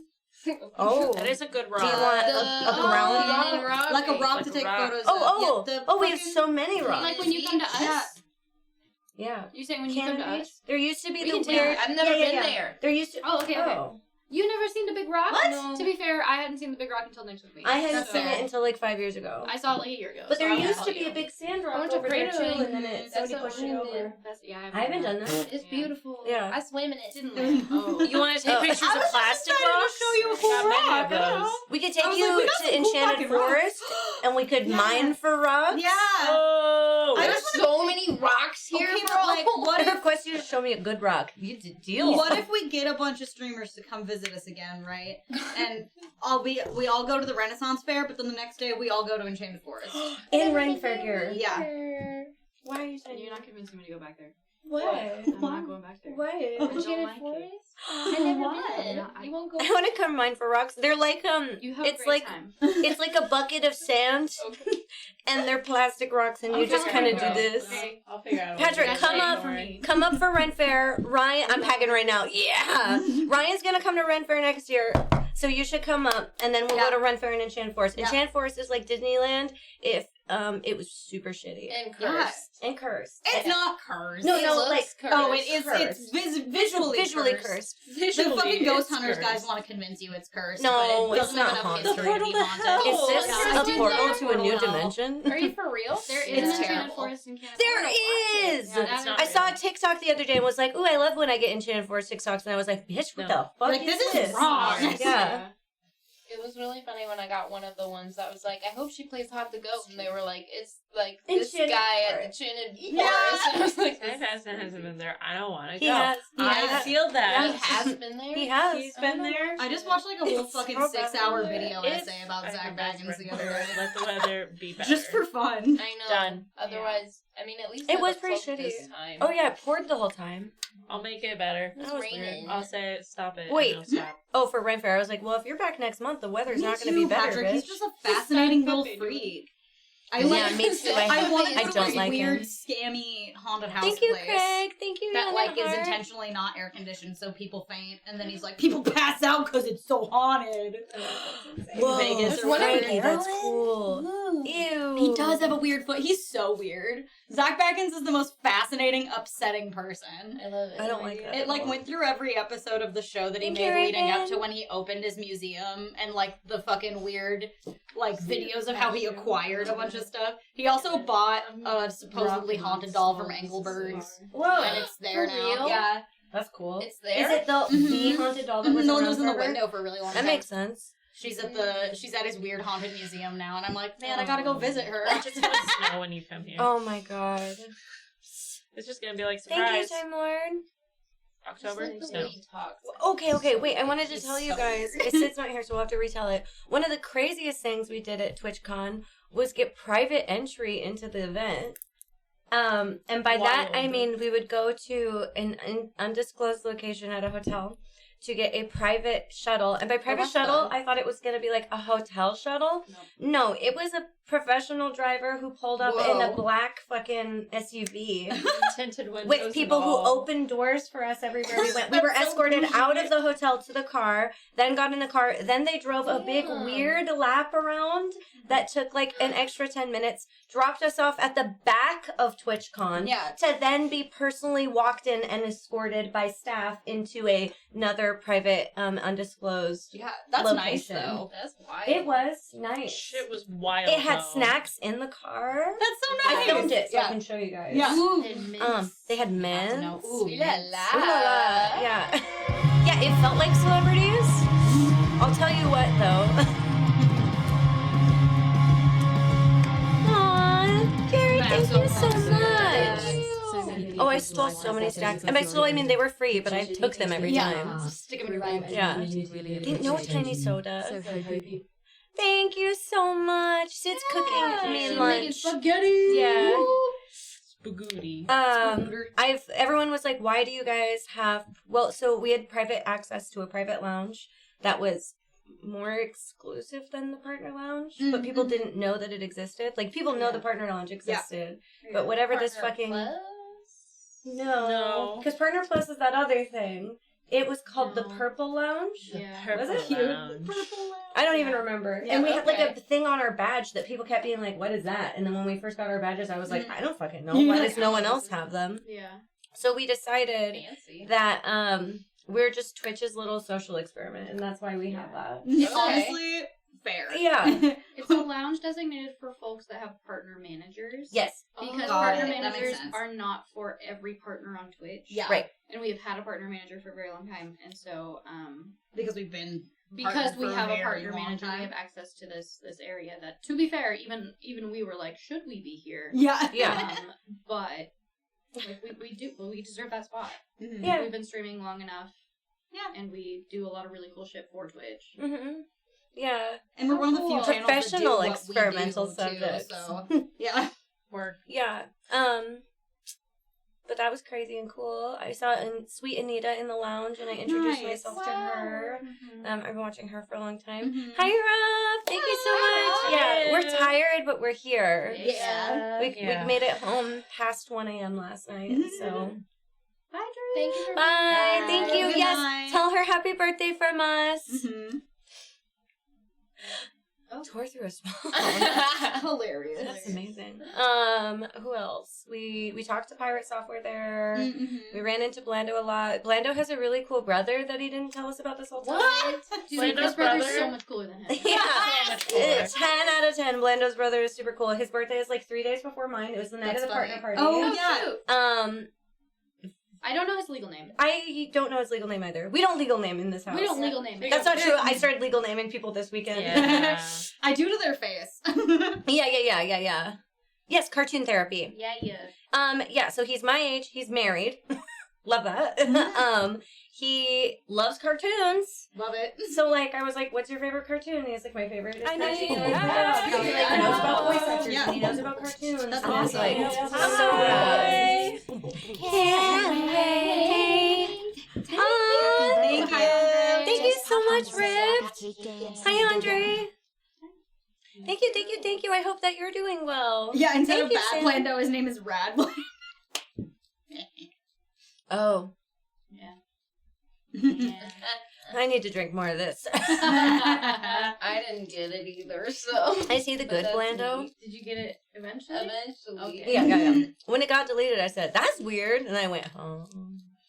Oh. That is a good rock. Do you want a ground rock? Like a rock Like to a take rock. photos Oh, of. Yeah, we have so many rocks. Like when you come to us? Yeah. Yeah. You saying when you come to Cannon us? Beach? There used to be We the can take weird. it. I've never been there. There used to. Oh, okay. You never seen the Big Rock? What? No. To be fair, I hadn't seen the Big Rock until next week. I hadn't So- seen it until like 5 years ago. I saw it like a year ago. But so there I won't used to tell be you. a big sand I rock went to over there too, Fredo and then That's somebody so pushed it cool. over. Yeah, I haven't done that. It's beautiful. Yeah. I swam in it. Didn't like. Oh. You want to take pictures of plastic rocks? show you a I cool got many rock, of those. We could take I was you like, we got to some cool Enchanted fucking rocks. Forest, and we could Yeah. mine for rocks. Yeah. Oh, I There's just so many rocks here, Okay, bro. but like, what I if request you to show me a good rock. You deal. What if we get a bunch of streamers to come visit us again, right? And we all go to the Renaissance Fair, but then the next day we all go to Enchanted Forest. in Renfair gear? Yeah. Why are you saying You're not convincing me to go back there. Why? I'm not going back there. Why? I don't like it. I never Why? been. Yeah, You won't go. I want to come mine for rocks. They're like You have it's a great like time. it's like a bucket of sand, and they're plastic rocks, and you just kind of do this. Okay, I'll figure out. Patrick, That's come right up, for me. come up for Ren Fair. Ryan, I'm packing right now. Yeah, Ryan's gonna come to Ren Fair next year, so you should come up, and then we'll go to Ren Fair in Enchanted Forest. Yeah. Enchanted Forest is like Disneyland if it was super shitty And Yeah. cursed. and cursed. It's not cursed. No, It no, looks like cursed. Oh, it is. cursed. It's visually cursed. The fucking ghost hunters guys want to convince you it's cursed. No, but it it's doesn't not have enough haunted. history to be haunted. Is this yeah. a portal to a new Portal. dimension? Are you for real? There is It's an Enchanted terrible. Forest in Canada. There is. Yeah, that's not I saw a real. TikTok the other day and was like, "Ooh, I love when I get Enchanted Forest TikToks," and I was like, "Bitch, what the fuck Like, this is wrong. Yeah. It was really funny when I got one of the ones that was like, I hope she plays Hot the Goat. And they were like, it's like this Enchanted guy at the Forest. Enchanted Yeah. Forest. And I was like, My husband hasn't been there. I don't want to He go. has. He I has. feel he that. has been there. He has. He's been there. I just watched like a whole It's fucking so 6-hour bad. video It's- essay about I Zach think that's Baggins the other right. day. Let the weather be better. Just for fun. I know. Done. Otherwise, I mean, at least It had was the pretty cloak shitty. this time. Oh yeah, it poured the whole time. I'll make it better. It was was raining. I'll say stop it. Wait. And it'll stop. Oh, for Ren Fair, I was like, "Well, if you're back next month, the weather's Me not going to too, be better." Patrick. Bitch. He's just a fascinating little freak. I Yeah, like. me too. I want to I go to don't this like weird, him. scammy haunted house Thank you, place. Craig. Thank you. That like is Leonard. intentionally not air conditioned, so people faint, and then he's like, people pass out because it's so haunted. Whoa, Vegas or one in Frankie, that's Maryland? cool. Ew. He does have a weird foot. He's so weird. Zach Baggins is the most fascinating, upsetting person. I love it. I don't like that. It like went through every episode of the show that he Thank made you, leading up Reagan. to when he opened his museum and like the fucking weird like videos of how he acquired a bunch of stuff. He also bought a supposedly haunted doll from Engelberg's Whoa. and it's there For now. real? Yeah. That's cool. It's there. Is it the Mhm. haunted doll that was No one around was in the forever? window for a really long That time. makes sense. She's at his weird haunted museum now, and I'm like, man, I gotta go visit her. It's just gonna snow when you come here. Oh my god. It's just gonna be like Thank you, surprise. Time Lord. October Just like the snow. way he talks. Okay, wait. I wanted to It's tell you so guys. Sid's not here, so we'll have to retell it. One of the craziest things we did at TwitchCon was get private entry into the event. And by that, I Wild. mean we would go to an undisclosed location at a hotel to get a private shuttle. And by private that's shuttle, fun. I thought it was going to be like a hotel shuttle. No, it was a professional driver who pulled up in a Whoa. black fucking SUV. Tinted windows With people and who all. opened doors for us everywhere we went. We were That's so escorted bougie. out of the hotel to the car, then got in the car, then they drove a big Damn. weird lap around that took like an extra 10 minutes, dropped us off at the back of TwitchCon Yeah. to then be personally walked in and escorted by staff into another private undisclosed. Yeah, that's nice Location. though. That's wild. It was nice. Shit was wild. It had though. snacks in the car. That's so nice. I filmed it so I Yeah. can show you guys. Yeah. They had Have to men. know. Ooh, Ooh la mints. la. Ooh la la. Yeah. Yeah, it felt like celebrities. I'll tell you what, though. Aw, Gary, thank you so much. Oh, I stole so many stacks. And by stole, I mean they were free, but I took them every time. Stick 'em in your bag. Yeah. No tiny soda. Thank you so much. Sid's cooking me lunch. spaghetti. Yeah. Spagooty. Everyone was like, why do you guys have, well, so we had private access to a private lounge that was more exclusive than the partner lounge, but people didn't know that it existed. Like, people know the partner lounge existed, but whatever this Partner fucking, Plus? no, No. because Partner Plus is that other thing. It was called the Purple Lounge. Yeah. Was it Purple Lounge. I don't even remember. Yeah, and we had like okay. a thing on our badge that people kept being like, what is that? And then when we first got our badges, I was like, I don't fucking know. You're Why like, does no one oh, else have them? Yeah. So we decided Fancy. that we're just Twitch's little social experiment, and that's why we have that. Honestly, fair. Yeah. It's a lounge designated for folks that have partner managers. Yes. Because Got partner it. That makes managers sense. are not for every partner on Twitch. Yeah. Right. And we have had a partner manager for a very long time. And so, Because we've been because partnered we for a have a very partner long manager, time. we have access to this area that, to be fair, even we were like, should we be here? Yeah. Yeah. But like, we deserve that spot. Mhm. Yeah. We've been streaming long enough. Yeah. And we do a lot of really cool shit for Twitch. Mm-hmm. Yeah. And we're one of the few channels that do Professional what we experimental do, subjects. Too, so yeah. Work. Yeah. But that was crazy and cool. I saw Sweet Anita in the lounge, and I introduced Nice. myself to her. Mm-hmm. I've been watching her for a long time. Mhm. Hi, Rob. Thank you so much. Yeah, we're tired, but we're here. Yeah. We made it home past 1 a.m. last night, so. Bye, Drew. Thank you for Bye. being Thank you. Good Yes. night. Tell her happy birthday from us. Mhm. Tore through a small. Hilarious. That's amazing. Who else? We talked to Pirate Software there. Mhm. We ran into Blando a lot. Blando has a really cool brother that he didn't tell us about this whole time. Dude, Blando's his brother's brother? so much cooler than him. Yeah. much cooler. 10 out of 10. Blando's brother is super cool. His birthday is like 3 days before mine. It was the night That's of the partner funny. party. Oh, yeah. Cute. I don't know his legal name. I don't know his legal name either. We don't legal name in this house. We don't legal name. That's not true. I started legal naming people this weekend. Yeah. I do to their face. Yeah. Yes, cartoon therapy. Yeah. Yeah, so he's my age. He's married. Love that. He loves cartoons. Love it. So, like, I was like, what's your favorite cartoon? And he's like, my favorite is I know Maddie. you And have. I was like, Yeah. he knows about voice actors. Yeah. And he knows about cartoons. That's and I was like, awesome. so rad. Can't wait. Thank you. Thank you so much, Rip. Hi, Andre. Thank you. I hope that you're doing well. Yeah, instead Thank of you, Bad Sam. Blando, his name is Rad. Oh, Yeah. I need to drink more of this. I didn't get it either, so. I see the But good that's Blando. neat. Did you get it eventually? Eventually. Okay. Yeah. When it got deleted, I said, that's weird. And I went, oh.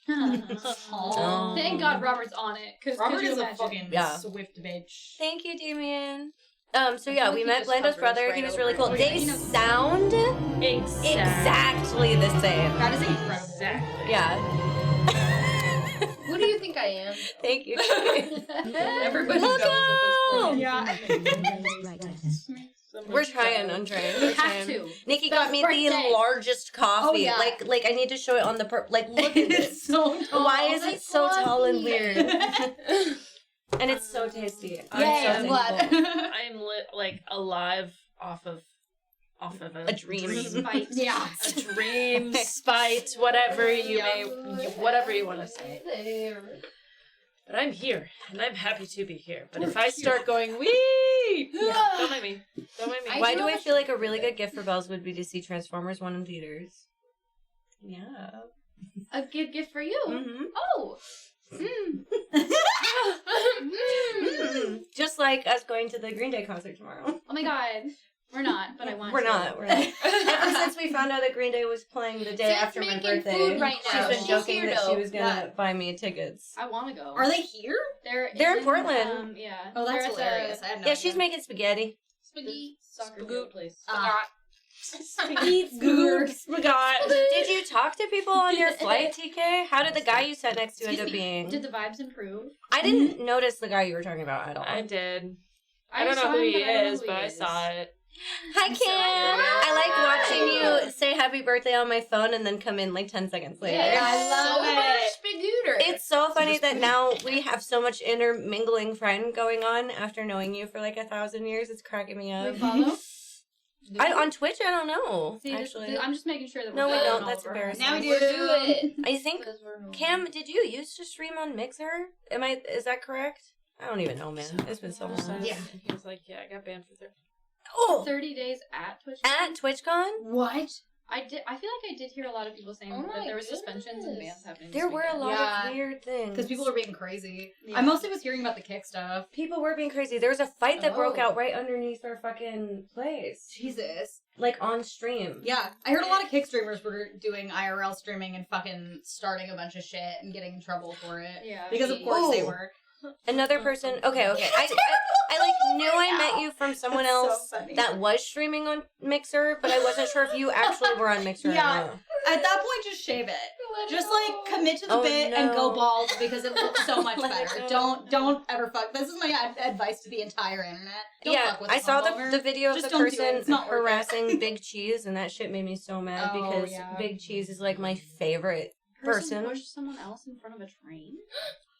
Aw. Thank God Robert's on it. Cause Robert could you is a imagine? fucking Yeah. swift bitch. Thank you, Damien. So yeah, feel we like met he just Blando's hovers brother. right He was over really it. cool. Oh, They yeah, he knows. sound exactly the same. That is incredible. Exactly. Yeah. Who do you think I am? Thank you. Everybody Look knows at this point. Yeah. We're trying, Andre. We We're have trying. to. Nikki got me birthday. the largest coffee. Oh, yeah. Like I need to show it on the like look at this. It's so tall. Why is it so tall and coffee. weird? And it's so tasty. I'm Yay, so I'm glad. thankful. I am like alive off of A dream. Spite. Yeah. a dream, spite, whatever you whatever you want to say. But I'm here, and I'm happy to be here. But if I start going, wee! Don't mind me. Don't mind me. Why do I feel like a really good gift for Bells would be to see Transformers 1 in theaters? Yeah. A good gift for you. Mm-hmm. Oh. Mm. Just like us going to the Green Day concert tomorrow. Oh my God. We're not, but I want We're to. not. Ever since we found out that Green Day was playing the day Sam's after my making birthday, food right she's now. been She's joking here, that she though. was gonna buy me tickets. I want to go. Are they here? They're in Portland. Yeah. Oh, that's They're at the hilarious. I had no Yeah, idea. she's making spaghetti. Spaghetti soccer Spagoot. place. Did you talk to people on your flight, TK? How did the guy you sat next to end up being? Did the vibes improve? I didn't notice the guy you were talking about at all. I did. I don't saw know who him, he but I don't know is, who but he I is. saw it. Hi, Cam. I like watching you say happy birthday on my phone and then come in like 10 seconds later. Yeah, I love so it. much bigooter. It's so funny that now we have so much intermingling friend going on after knowing you for like 1,000 years. It's cracking me up. We follow? On Twitch, I don't know. See, actually, I'm just making sure that No, we're we following don't. all That's of our embarrassing. Now we We're do. doing it. I think Because we're home. Cam, did you used to stream on Mixer? Is that correct? I don't even know, man. It's been so long. Yeah. He was like, yeah, I got banned for 30. Oh, 30 days at Twitch. at TwitchCon? What? I feel like I did hear a lot of people saying that there were suspensions and bans happening. There were a lot Yeah. of weird things. Because people were being crazy. Yeah. I mostly was hearing about the kick stuff. People were being crazy. There was a fight that broke Oh. out right underneath our fucking place. Jesus. Like, on stream. Yeah, I heard a lot of kick streamers were doing IRL streaming and fucking starting a bunch of shit and getting in trouble for it. Yeah. Because of course they Ooh. were. Another person... Okay. I like, knew I met you from someone That's so else funny. that was streaming on Mixer, but I wasn't sure if you actually were on Mixer Yeah. or not. At that point, just shave it. Just like commit to the Oh, bit no. and go bald because it looks so much Let it better. go. Don't ever fuck. This is my advice to the entire internet. Don't Yeah, fuck with I a saw comb-over. the video of Just the don't do it. person It's not worth it. harassing Big Cheese, and that shit made me so mad Oh, because yeah. Big Cheese is like my favorite person. pushed someone else in front of a train.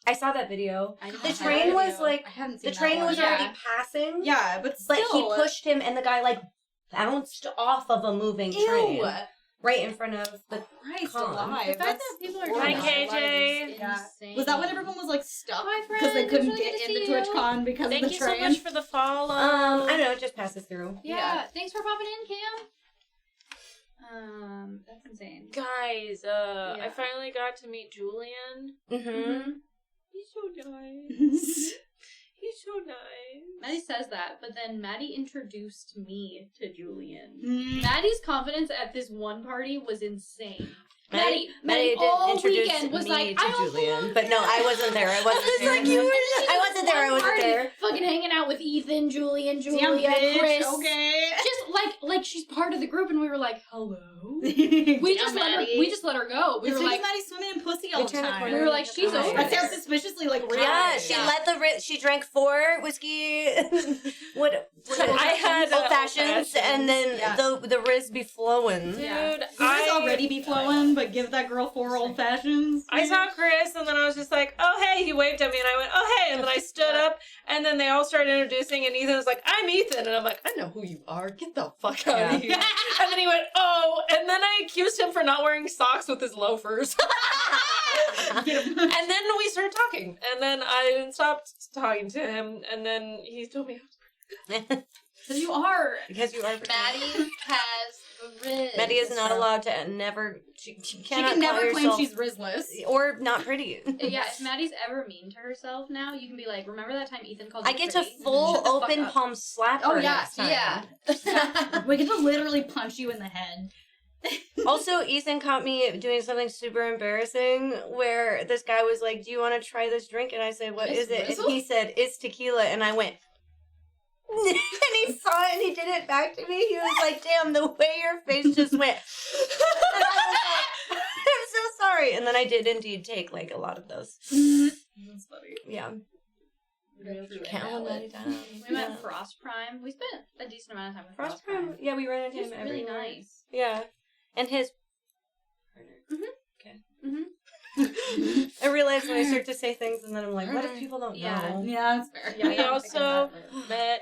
I saw that video. I The train was like I haven't seen the train that was one. already passing. Yeah, but still. But he pushed him, and the guy like bounced off of a moving train Ew. right in front of the. Christ Con. alive. The fact That's that people are horrible. doing Hi, that live KJ. is Yeah. insane. Was that when everyone was like stuck Hi, because they friend. couldn't It's really get good to into see you. TwitchCon because Thank of you the so train? much for the follow. I don't know, it just passes through. Yeah, Yeah. thanks for popping in, Cam. That's insane. Guys, I finally got to meet Julian. Mm-hmm. He's so nice. He's so nice. Maddie says that, but then Maddie introduced me to Julian. Mm. Maddie's confidence at this one party was insane. Maddie Maddie did all introduce weekend was me like, to I also Julian, want but no, I wasn't there. I wasn't there. like, you were I wasn't there. I wasn't party, there. Fucking hanging out with Ethan, Julian, Damn, Julia, bitch. Chris. Okay. Just like she's part of the group, and we were like, hello. we We just let her go. We were like, Maddie swimming in pussy all the turned the time. corner. we were like, she's That over. That there. sounds suspiciously like real. Yeah, she drank 4 whiskey, what I had old fashions, and then Yeah. the Riz be flowing. Dude, Yeah. I already be flowing, but give that girl 4 old fashions. I saw Chris, and then I was just like, oh, hey. He waved at me, and I went, oh, hey. And then I stood up, and then they all started introducing, and Ethan was like, I'm Ethan. And I'm like, I know who you are. Get the fuck out of here. And then he went, oh. And then I accused him for not wearing socks with his loafers. And then we started talking. And then I stopped talking to him, and then he told me So you are. Because you are Maddie has the Riz. Maddie is not allowed to never. She She cannot can never call claim herself- she's Rizless. or not pretty. Yeah, if Maddie's ever mean to herself now, you can be like, remember that time Ethan called I you get to pretty? full Shut the fuck open up. palm slap her Oh, yeah, next time. Yeah. We get to literally punch you in the head. Also, Ethan caught me doing something super embarrassing where this guy was like, do you want to try this drink? And I said, what is it? And he said, it's tequila. And I went, and he saw it and he did it back to me. He was like, damn, the way your face just went. And I was like, I'm so sorry. And then I did indeed take like a lot of those. That's funny. Yeah. Real true. Count Maddie down. We met Frost Prime. We spent a decent amount of time with Frost Frost Prime. Prime. Yeah, we ran into He was him really everywhere. nice. Yeah. And his Mm-hmm. I realized when I start to say things and then I'm like, what if people don't Yeah. know? Yeah, that's fair. Yeah, we I also think about met,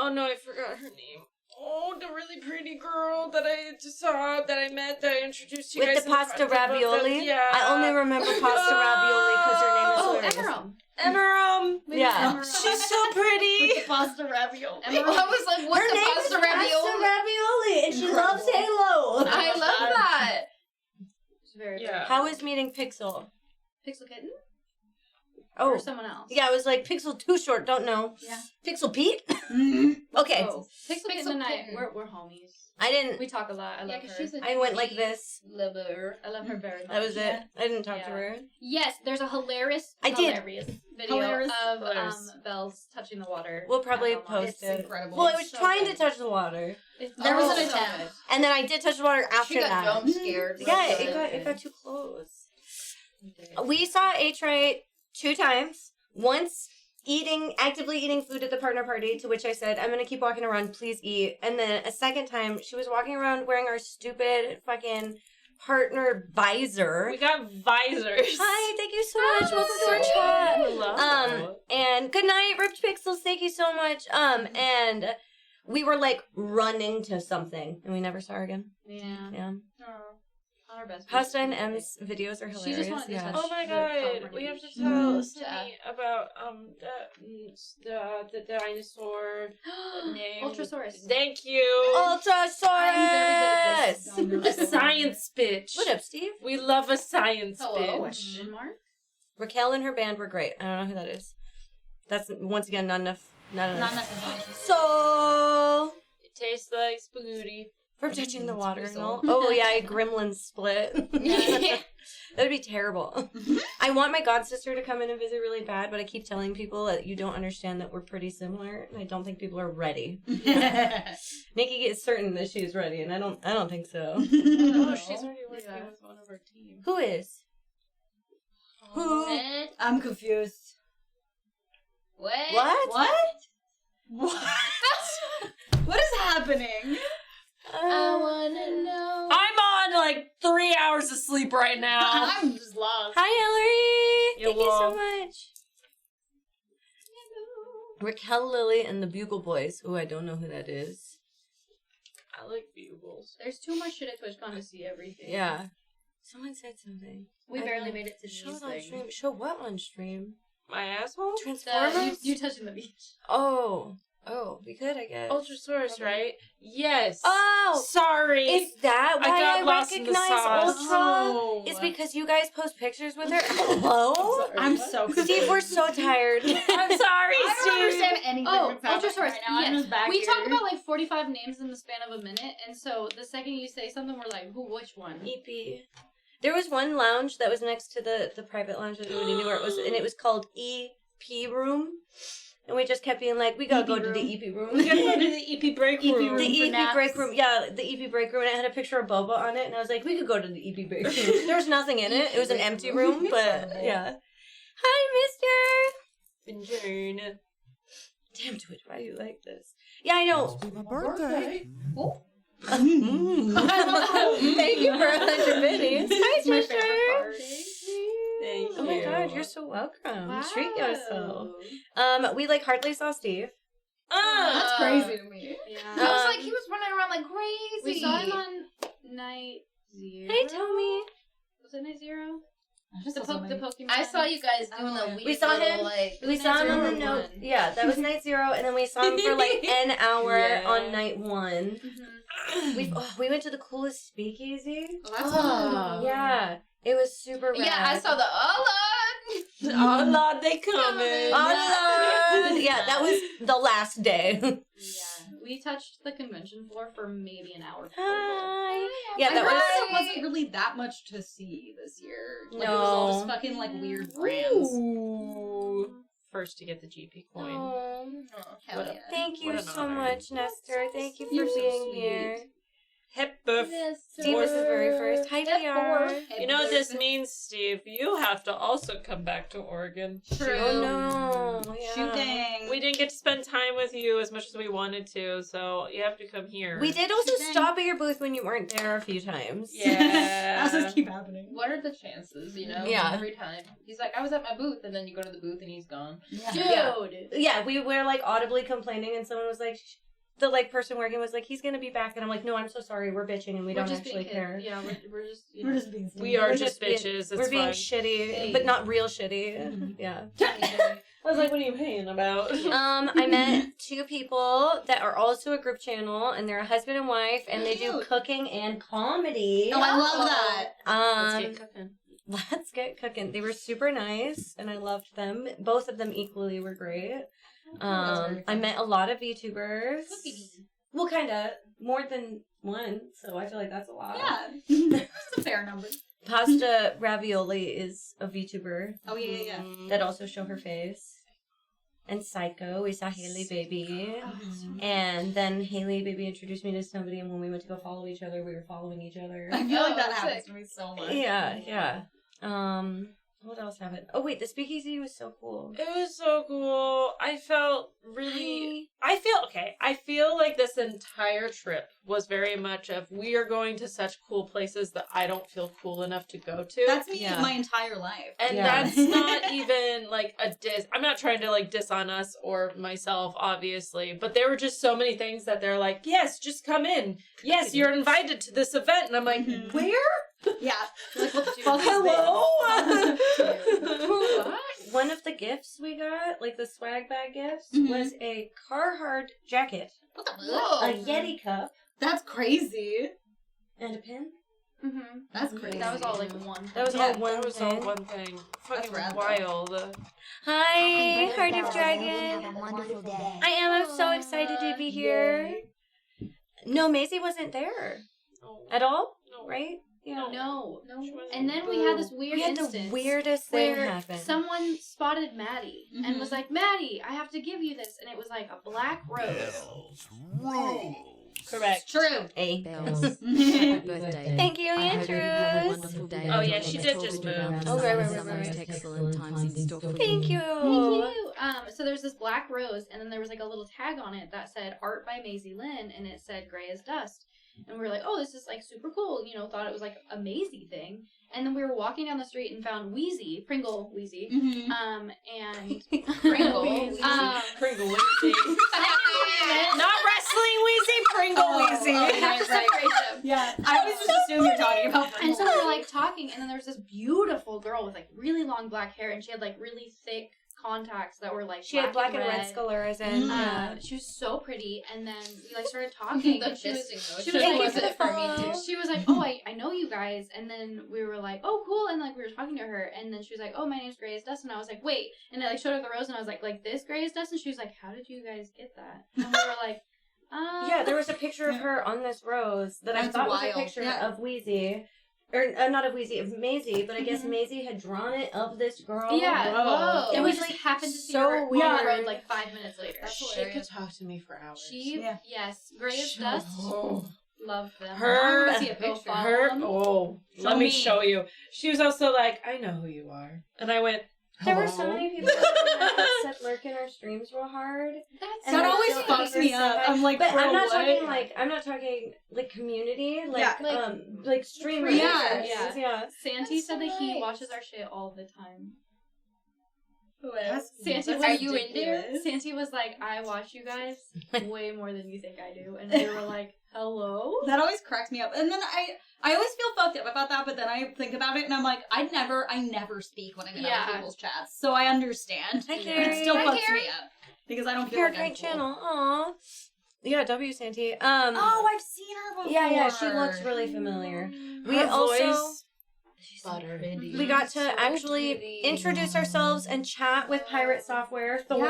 oh no, I forgot her name. Oh, the really pretty girl that I just saw, that I met, that I introduced you With guys the in pasta front of ravioli? yeah. I only remember pasta ravioli because her name is Oh, hilarious. Emerald. Emerald. Yeah. Emerald. She's so pretty. With the pasta ravioli. Emerald. I was like, what's Her the name is pasta ravioli? ravioli, and she loves Halo. I love that. It's very Yeah. How is meeting Pixel? Pixel Kitten? Oh, Or someone else? yeah, I was like, Pixel too short, don't know. Yeah. Pixel Pete? Mhm. Okay, Oh, Pixel Kitten and I, we're homies. I didn't, We talk a lot. I love her. I went like this. Lover. I love her very much. That was it. I didn't talk to Yeah. her. Yes, there's a hilarious I did. video Hilarious. of Hilarious. Bells touching the water. We'll probably At Belmont. post It's it. incredible. Well, I It's was so trying good. to touch the water. There was Oh, an so attempt. good. And then I did touch the water after She got that. jump scared. Yeah, So it got too close. We saw H-Ray 2 times. Once actively eating food at the partner party, to which I said, I'm gonna keep walking around, please eat. And then a second time, she was walking around wearing our stupid fucking partner visor. We got visors. Hi, thank you so much. Welcome to our chat. Hello. And good night, Ripped Pixels. Thank you so much. And we were like running to something, and we never saw her again. Yeah. Yeah. Our best. Pasta and M's videos are hilarious. She just wanted to yeah. touch Oh my the god, California we have to beach. tell Sydney about the dinosaur name. Ultrasaurus. Thank you. Ultrasaurus! I'm very good A science bitch. What up, Steve? We love a science Hello? bitch. Question mark? Raquel and her band were great. I don't know who that is. That's, once again, not enough. Not Not enough. enough. So... It tastes like spaghetti. From touching the water and all. Oh, yeah, a gremlin split. That would be terrible. I want my god sister to come in and visit really bad, but I keep telling people that you don't understand that we're pretty similar, and I don't think people are ready. Nikki is certain that she's ready, and I don't think so. Oh, she's already working with one of our team. Who is? Who? I'm confused. What? What? What? What is happening? I wanna know. I'm on like 3 hours of sleep right now. I'm just lost. Hi, Hillary. You're Thank you so welcome. much. Raquel, Lily, and the Bugle Boys. Oh, I don't know who that is. I like bugles. There's too much shit at TwitchCon to see everything. Yeah. Someone said something. We I barely don't- made it to Show these it on things. stream. Show what on stream? My asshole? Transformers? You touching the beach. Oh, we could, I guess. Ultrasaurus, right? Yes. Oh, Sorry. is that I why got I lost in the recognize sauce. Ultra? Oh. It's because you guys post pictures with her. Hello? I'm so confused. Steve, we're so tired. I'm sorry, I Steve. don't understand anything Oh, that's happening Ultrasaurus. right now. I'm Yes. just back We here. talk about like 45 names in the span of a minute, and so the second you say something, we're like, who, which one? EP. There was one lounge that was next to the private lounge that nobody knew where it was, and it was called EP Room. And we just kept being like, we gotta go to the EP room. We gotta go to the EP break room. The EP naps. break room. Yeah, the EP break room. And it had a picture of Boba on it. And I was like, we could go to the EP break room. There was nothing in it. It was an empty room, but yeah. Hi, mister. Bonjour. Damn, Twitch, why do you like this? Yeah, I know. My birthday. Thank you for 100 biddies. Hi, my sister. favorite part. Thank you. Oh my god, you're so welcome. Wow. Treat yourself. We like hardly saw Steve. That's crazy to me. Yeah. I was like, he was running around like crazy. We saw him on Night Zero. Hey, Tommy. Was it Night Zero? I just The, saw so many. the Pokemon. I saw you guys doing the Oh. weird We saw little, him. like... We saw him on the Zero note. one. Yeah, that was night 0, and then we saw him for like an hour Yeah. on night 1. Mhm. We went to the coolest speakeasy. Oh, that's Oh. Yeah, it was super rad. Yeah, I saw the Oh Lord, they coming. Oh, Lord. Yeah, that was the last day. Yeah. We touched the convention floor for maybe an hour. Hi. Yeah, I that heard was. there wasn't really that much to see this year. Like, it was No. all just fucking, like, weird brands. Ooh. First to get the GP coin. Oh, hell What a- yeah. thank you What an so honor. much, Nestor. Thank you for You're so being sweet. here. Hip buff. Steve was the very first. Hi, VR. You know what this means, Steve? You have to also come back to Oregon. True. Oh no. Yeah. Shooting. We didn't get to spend time with you as much as we wanted to, so you have to come here. We did also Shooting. stop at your booth when you weren't there a few times. Yeah. How's this keep happening? What are the chances, you know? Yeah. Every time. He's like, I was at my booth, and then you go to the booth and he's gone. Dude. Yeah. Yeah, we were like audibly complaining, and someone was like, the like person working was like, he's gonna be back, and I'm like, no, I'm so sorry, we're bitching, and we don't actually care. Yeah, we're just. You We're know. just being We are We're just being- bitches. It's we're being fine. shitty, but not real shitty. Mhm. Yeah. I was like, what are you paying about? I met 2 people that are also a group channel, and they're a husband and wife, and they do Cute. cooking and comedy. Oh, I love that. Let's Um, get cooking. let's get cooking. They were super nice, and I loved them. Both of them equally were great. I met a lot of VTubers. Well, kind of more than one, so I feel like that's a lot. Yeah. It's a fair number. Pasta Ravioli is a VTuber Oh, yeah. that also show her face. And Psycho, we saw Haley Baby. And then Haley Baby introduced me to somebody, and when we went to go follow each other, we were following each other. I feel like that Oh, happens sick. to me so much. Yeah. What else happened? Oh wait, the speakeasy was so cool. It was so cool. I felt really. I feel like this entire trip was very much of we are going to such cool places that I don't feel cool enough to go to. That's me Yeah. my entire life. And Yeah. that's not even like a diss. I'm not trying to like diss on us or myself, obviously, but there were just so many things that they're like, yes, just come in. Yes, you're invited to this event. And I'm like, Mhm. where? Yeah. Like, what the fuck is Hello. One of the gifts we got, like the swag bag gifts, was a Carhartt jacket, Whoa. a Yeti cup, That's crazy. and a pin. Mm-hmm. That's crazy. That was all like one. That was Yeah, all one that was thing. all one thing. Fucking rad, though. wild. Hi, Heart of Have Dragon. a wonderful day. I am. I'm so excited to be here. No, Maisie wasn't there No. at all, No. right? Yeah. No. She wasn't. And then we had this weird We had instance the weirdest thing where happen. someone spotted Maddie and was like, Maddie, I have to give you this. And it was like a black rose. Bells rolls. Correct. True. A. Bells. Happy birthday. Thank you, I hope you have a Andrews. wonderful day. Oh, yeah, she did just move. Oh, right, right, Some right, most right. excellent times in store for Thank you. Thank you. So there's this black rose, and then there was like a little tag on it that said "Art by Maisie Lynn," and it said "Gray as Dust." And we were like, "Oh, this is like super cool." You know, thought it was like a Maisie thing. And then we were walking down the street and found Wheezy, Pringle Wheezy, Mm-hmm. and Pringle. Pringle Wheezy. Not wrestling Wheezy, Pringle Wheezy. you have to separate them. Yeah. I always just assume you're talking about And so we were like talking, and then there was this beautiful girl with like really long black hair, and she had like really thick contacts that were like She had black and red red. scholars and She was so pretty, and then we like started talking. The and she was fisting she motion was like, Thank you for the for me follow. too. she was like, "Oh, I know you guys," and then we were like, "Oh, cool," and like we were talking to her, and then she was like, "Oh, my name's Gray as Dust," and I was like, "Wait," and I like showed her the rose, and I was like this Gray as Dust, and she was like, "How did you guys get that?" And we were like, yeah, there was a picture of her on this rose that I That's thought was wild. a picture Yeah. of Wheezy. Or not of Wheezy, of Maisie, but I guess Maisie had drawn it of this girl. Yeah, Whoa. and It we was just like happened to see so her on the weird. road like 5 minutes later. She could talk to me for hours. She, Yeah. yes, Gray as Dust, Oh. loved them. Her- I wanna see a picture. Her, oh, let me me. show you. She was also like, I know who you are. And I went, There were so "Hello?" many people that said lurk in our streams real hard. That's And That I always feel fucks me up. I'm like, But bro, I'm not what? talking like community, like Yeah. like streamers. Yeah. Yeah. Santi That's said so that he nice. watches our shit all the time. That's- Santi, that's are you in ridiculous. there? Santi was like, I watch you guys way more than you think I do. And we were like, hello? That always cracks me up. And then I always feel fucked up about that, but then I think about it and I'm like, I never speak when I'm in Yeah. other people's chats. So I understand. Hi, But Carrie. it still Hi, fucks Carrie. me up. Because I don't feel You're a like I'm great cool. channel. Aw. Yeah, W Santi. Oh, I've seen her before. Yeah, she looks really familiar. We Her also voice, butter. we got to actually introduce ourselves and chat with Pirate Software, Thor.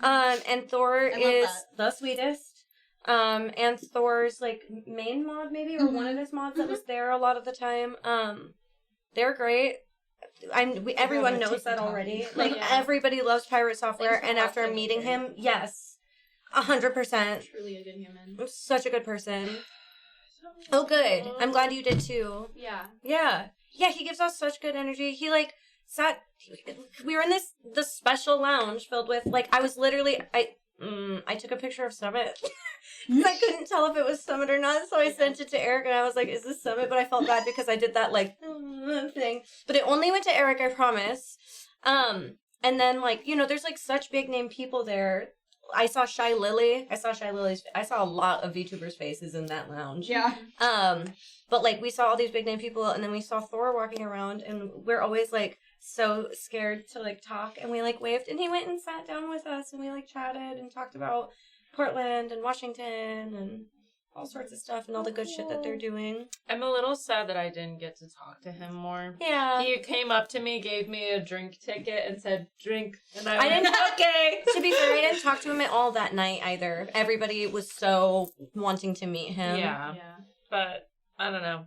Yeah. And Thor I love is that. the sweetest. And Thor's like main mod maybe, or one of his mods that was there a lot of the time. They're great. Everyone knows that already. Like Yeah. everybody loves Pirate Software, Thanks for and after watching, meeting Carrie. him, yes, 100%. Truly a good human. Such a good person. Oh, good. I'm glad you did too. Yeah. Yeah. Yeah, he gives us such good energy. He like sat. We were in this special lounge filled with like I was literally I took a picture of Summit. 'Cause I couldn't tell if it was Summit or not, so I sent it to Eric and I was like, "Is this Summit?" But I felt bad because I did that like thing. But it only went to Eric, I promise. And then like there's like such big name people there. I saw Shy Lily. I saw a lot of VTubers' faces in that lounge. Yeah. But like we saw all these big name people, and then we saw Thor walking around, and we're always like so scared to like talk, and we like waved, and he went and sat down with us, and we like chatted and talked about Portland and Washington and all sorts of stuff and all the good shit that they're doing. I'm a little sad that I didn't get to talk to him more. Yeah. He came up to me, gave me a drink ticket, and said, "Drink." And I I went, didn't- okay. To be fair, I didn't talk to him at all that night either. Everybody was so wanting to meet him. Yeah, Yeah. but I don't know.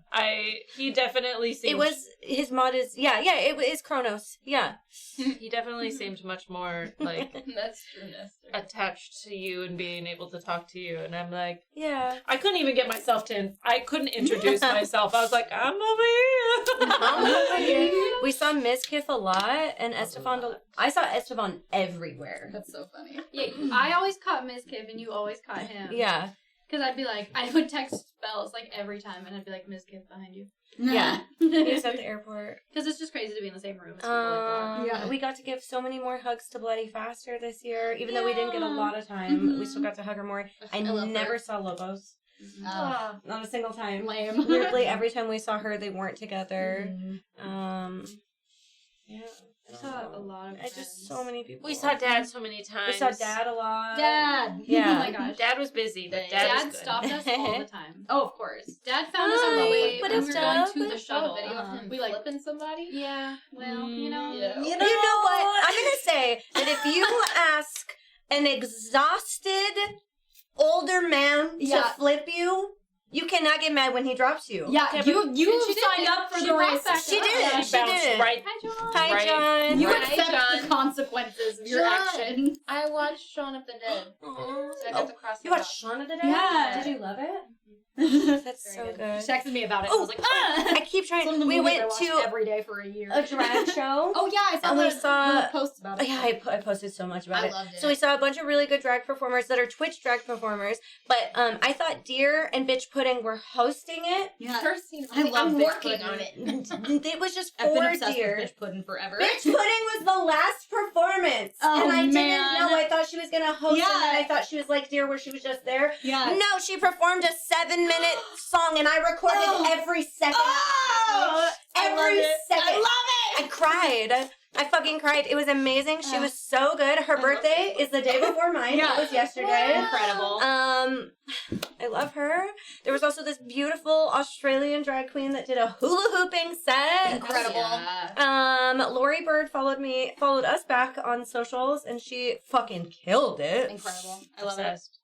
He definitely seemed. It was his mod is it is Kronos. Yeah. He definitely seemed much more like That's true, Nestor. attached to you and being able to talk to you. And I'm like, Yeah. I couldn't even get myself to. I couldn't introduce myself. I was like, I'm over here. We saw Mizkif a lot, and Esteban. I saw Esteban everywhere. That's so funny. Yeah, I always caught Ms. Kiv and you always caught him. Yeah. Because I'd be like, I would text spells like every time and I'd be like, Ms. Kiv behind you. Yeah. He was at the airport. Because it's just crazy to be in the same room as people like Yeah. We got to give so many more hugs to Bloody Faster this year, even though we didn't get a lot of time. We still got to hug her more. I love never her. saw Lobos. Not a single time. Lame. Weirdly, every time we saw her, they weren't together. Yeah. I saw a lot of Just so many people. We saw Dad so many times. We saw Dad a lot. Dad. Yeah. Oh my gosh. Dad was busy, but Dad was Dad good. stopped us all the time. Oh, of course. Dad found us on the way What when is we were going Dad? to the shuttle. Video of him We like flipping somebody. Yeah, well, you know. Yeah. You know what? I'm gonna say that if you ask an exhausted older man to flip you, you cannot get mad when he drops you. Yeah, you she did signed it. up for She the brought race. back She up. did. Yeah, She bounced did. right. Hi, John. Hi, Right. John. You Right, accept John. the consequences of your John. actions. I watched Shaun of the Dead. Aw. So I got to cross You the watched Shaun of the Dead? Yeah. Did you love it? That's so She good. texted me about it. I Oh, was like, I keep It's one trying. of the We movies I went watched to every day for a year. a drag show. Oh yeah, I saw And we the saw- little posts about it. Yeah, I posted so much about I it. loved it. So we saw a bunch of really good drag performers that are Twitch drag performers, but I thought Deer and Bitch Pudding were hosting it. Yeah. First scene. I love I'm Bitch working Pudding. on it. It was just I've been for obsessed Deer. with Bitch Pudding forever. Bitch Pudding was the last performance. Oh, and I man. didn't know. I thought she was going to host Yeah. and then I thought she was like Deer where she was just there. Yeah. No, she performed a 7-minute song and I recorded every second. Oh, I love Every it. second. I love I cried. I fucking cried. It was amazing. She was so good. Her birthday is the day before mine. Yeah. It was yesterday. Incredible. I love her. There was also this beautiful Australian drag queen that did a hula hooping set. Incredible. Yeah. Lori Bird followed us back on socials, and she fucking killed it. Incredible. I love it. Obsessed.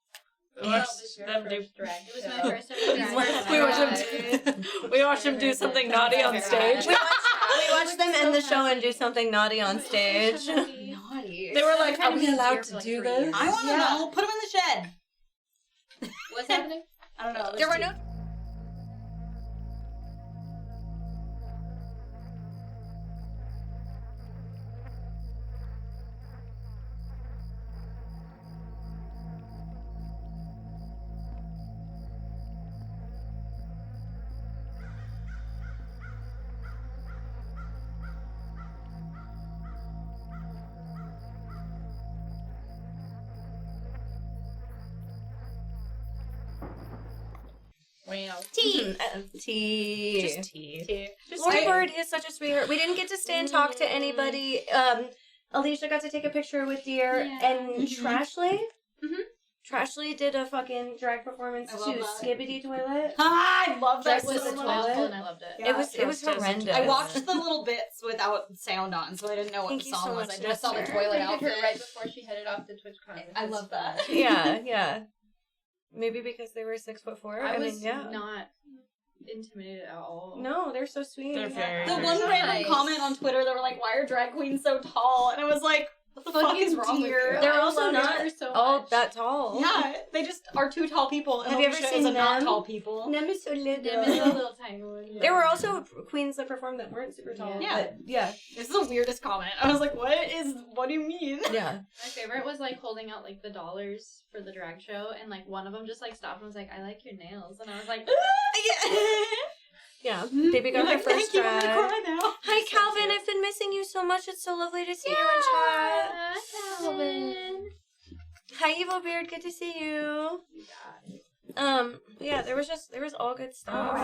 We watched them do. It was my first ever drag We watched show. them. We watched them do something naughty on stage. We watched them end the show and do something naughty on stage. Naughty. They were like, Kind "Are of we been allowed here to for like do 3 this?" years. I want to know. Put them in the shed. What's happening? I don't know. There were no. Wow. Tea. Tea. Just tea. Lori Bird is such a sweetheart. We didn't get to stay and talk to anybody. Alicia got to take a picture with Deer and Trashly. Mhm. Trashly did a fucking drag performance I love to that. Skibbity Toilet. I love that Dressed as so a much. toilet. Awful, and I loved it. Yeah. It was horrendous. I watched the little bits without sound on, so I didn't know what Thank the you song so was. much, I just saw the Esther. toilet I did outfit. her right before she headed off to TwitchCon. I love that. Yeah. Maybe because they were 6'4". I mean, was yeah. not intimidated at all. No, they're so sweet. They're very. The very one nice. random comment on Twitter, they were like, "Why are drag queens so tall?" And I was like, "What the fuck is wrong with you?" They're I also love not her so all much. that tall. Yeah, they just are two tall people. And Have you ever Alicia seen is a not them? tall people. Nem is so Dim is a little. little tiny one. There were also queens that performed that weren't super tall. Yeah. But yeah. This is the weirdest comment. I was like, what do you mean? Yeah. My favorite was like holding out like the dollars for the drag show, and like one of them just like stopped and was like, "I like your nails," and I was like, Yeah. Baby got You're her like, first thank you, I'm drag. gonna cry now. Hi, Calvin. I've been missing you so much. It's so lovely to see you in chat. Calvin. Hi, Evil Beard. Good to see you. Yeah, there was all good stuff.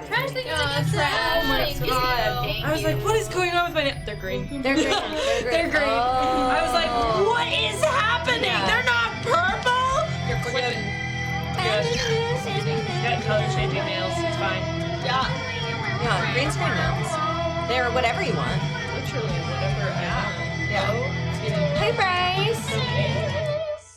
Trash thing. Oh my god. I was like, "What is going on with my nails?" They're green. They're great. They're great. They're green. I was like, "What is happening? Yeah. They're not purple." You're clipping. Got color changing nails. It's fine. Yeah, green screen nails. They're whatever you want. Literally, whatever. Yeah. Hi, Bryce.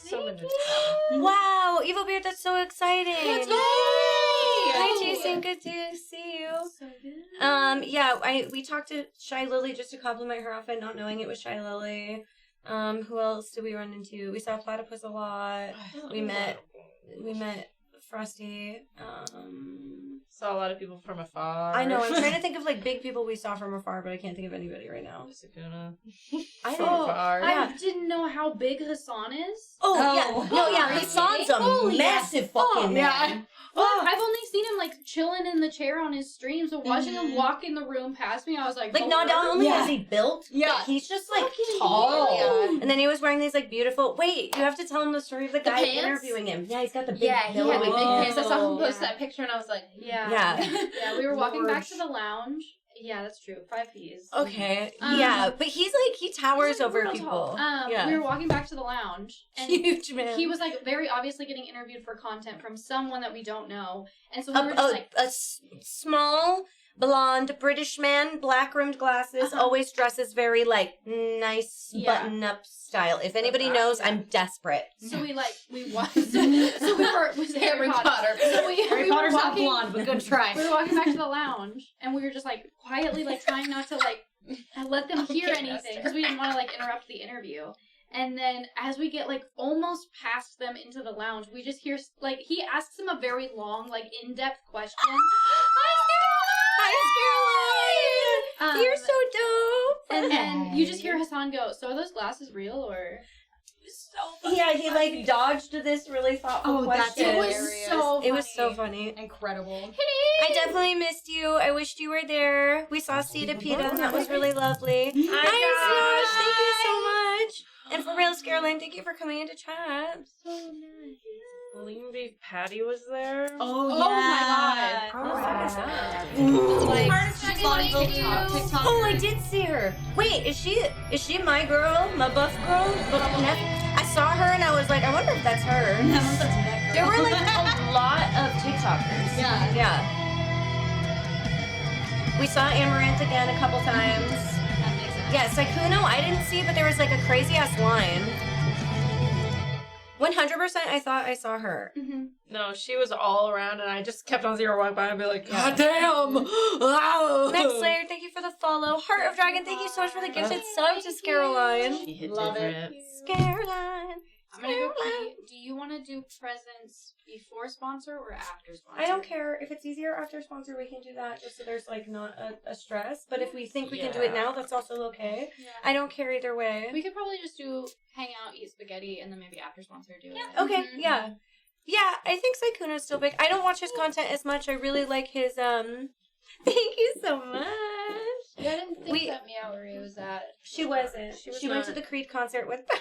So many. Wow, Evil Beard, that's so exciting. Hi, Yay! Jason. Good to see you. So good. Yeah, we talked to Shy Lily just to compliment her outfit, not knowing it was Shy Lily. Who else did we run into? We saw Platypus a lot. We met Frosty. Saw a lot of people from afar. I know. I'm trying to think of like big people we saw from afar, but I can't think of anybody right now. Sakuna. I From don't. afar. I didn't know how big Hassan is. Oh, Oh. yeah, no, yeah. Hassan's a Holy massive fuck. fucking man. Well, I've only seen him like chilling in the chair on his stream, so watching him walk in the room past me, I was like, Like, not only Yeah. is he built, Yeah. but he's just like Fucking tall. huge. And then he was wearing these like beautiful. Wait, you have to tell him the story of the guy pants? interviewing him. Yeah, he's got the big. Yeah, he had the big pillow. pants. I saw him post Yeah. that picture and I was like, Yeah. Yeah. Yeah, we were walking back Large. to the lounge. Yeah, that's true. 5 P's. Okay. Um, yeah, but he towers he's, like, over real people. tall. Yeah. We were walking back to the lounge, and Huge man. he was like very obviously getting interviewed for content from someone that we don't know, and so we were just like, a small, blonde British man, black rimmed glasses, always dresses very like nice Yeah. button up style. If anybody knows, I'm desperate. so we watched, so we were was Harry Potter. So we Harry were Potter's not walking, blonde, but good try. we were walking back to the lounge, and we were just like quietly like trying not to like let them hear anything because we didn't want to like interrupt the interview. And then as we get like almost past them into the lounge, we just hear like he asks him a very long, like in-depth question. Hi, Caroline! You're so dope! And then you just hear Hassan go, "So are those glasses real or?" Yeah, he like dodged this really thoughtful that's question. hilarious. It was so funny. Incredible. I definitely missed you. I wished you were there. We saw Sita Pita, and that was really lovely. Hi, Josh. Thank you so much. And for real, Caroline, thank you for coming into chat. So nice. Lean Beef Patty was there. Oh, my Oh, fuck is that? She's on TikTok. Oh, I did see her. Wait, is she my girl? My buff girl? I saw her and I was like, I wonder if that's her. There were like a lot of TikTokers. Yeah. Yeah. We saw Amaranth again a couple times. That makes sense. Yeah, Saikuno, I didn't see, but there was like a crazy ass line. 100% I thought I saw her. No, she was all around, and I just kept on seeing her walk by and be like, Yeah. God damn! Wow! Next Slayer, thank you for the follow. Heart of Dragon, thank you so much for the gifted sub to Scaroline. She hit Love it. different. Scaroline. I'm gonna go pee. Do you want to do presents before sponsor or after sponsor? I don't care. If it's easier after sponsor, we can do that just so there's like not a stress. But if we think we can do it now, that's also okay. Yeah. I don't care either way. We could probably just do hang out, eat spaghetti, and then maybe after sponsor do it. Okay, yeah. Yeah, I think Saikuno's still big. I don't watch his content as much. I really like his Thank you so much. Yeah, I didn't think We- that Meowery was that. She wasn't. She was She went not. to the Creed concert with us.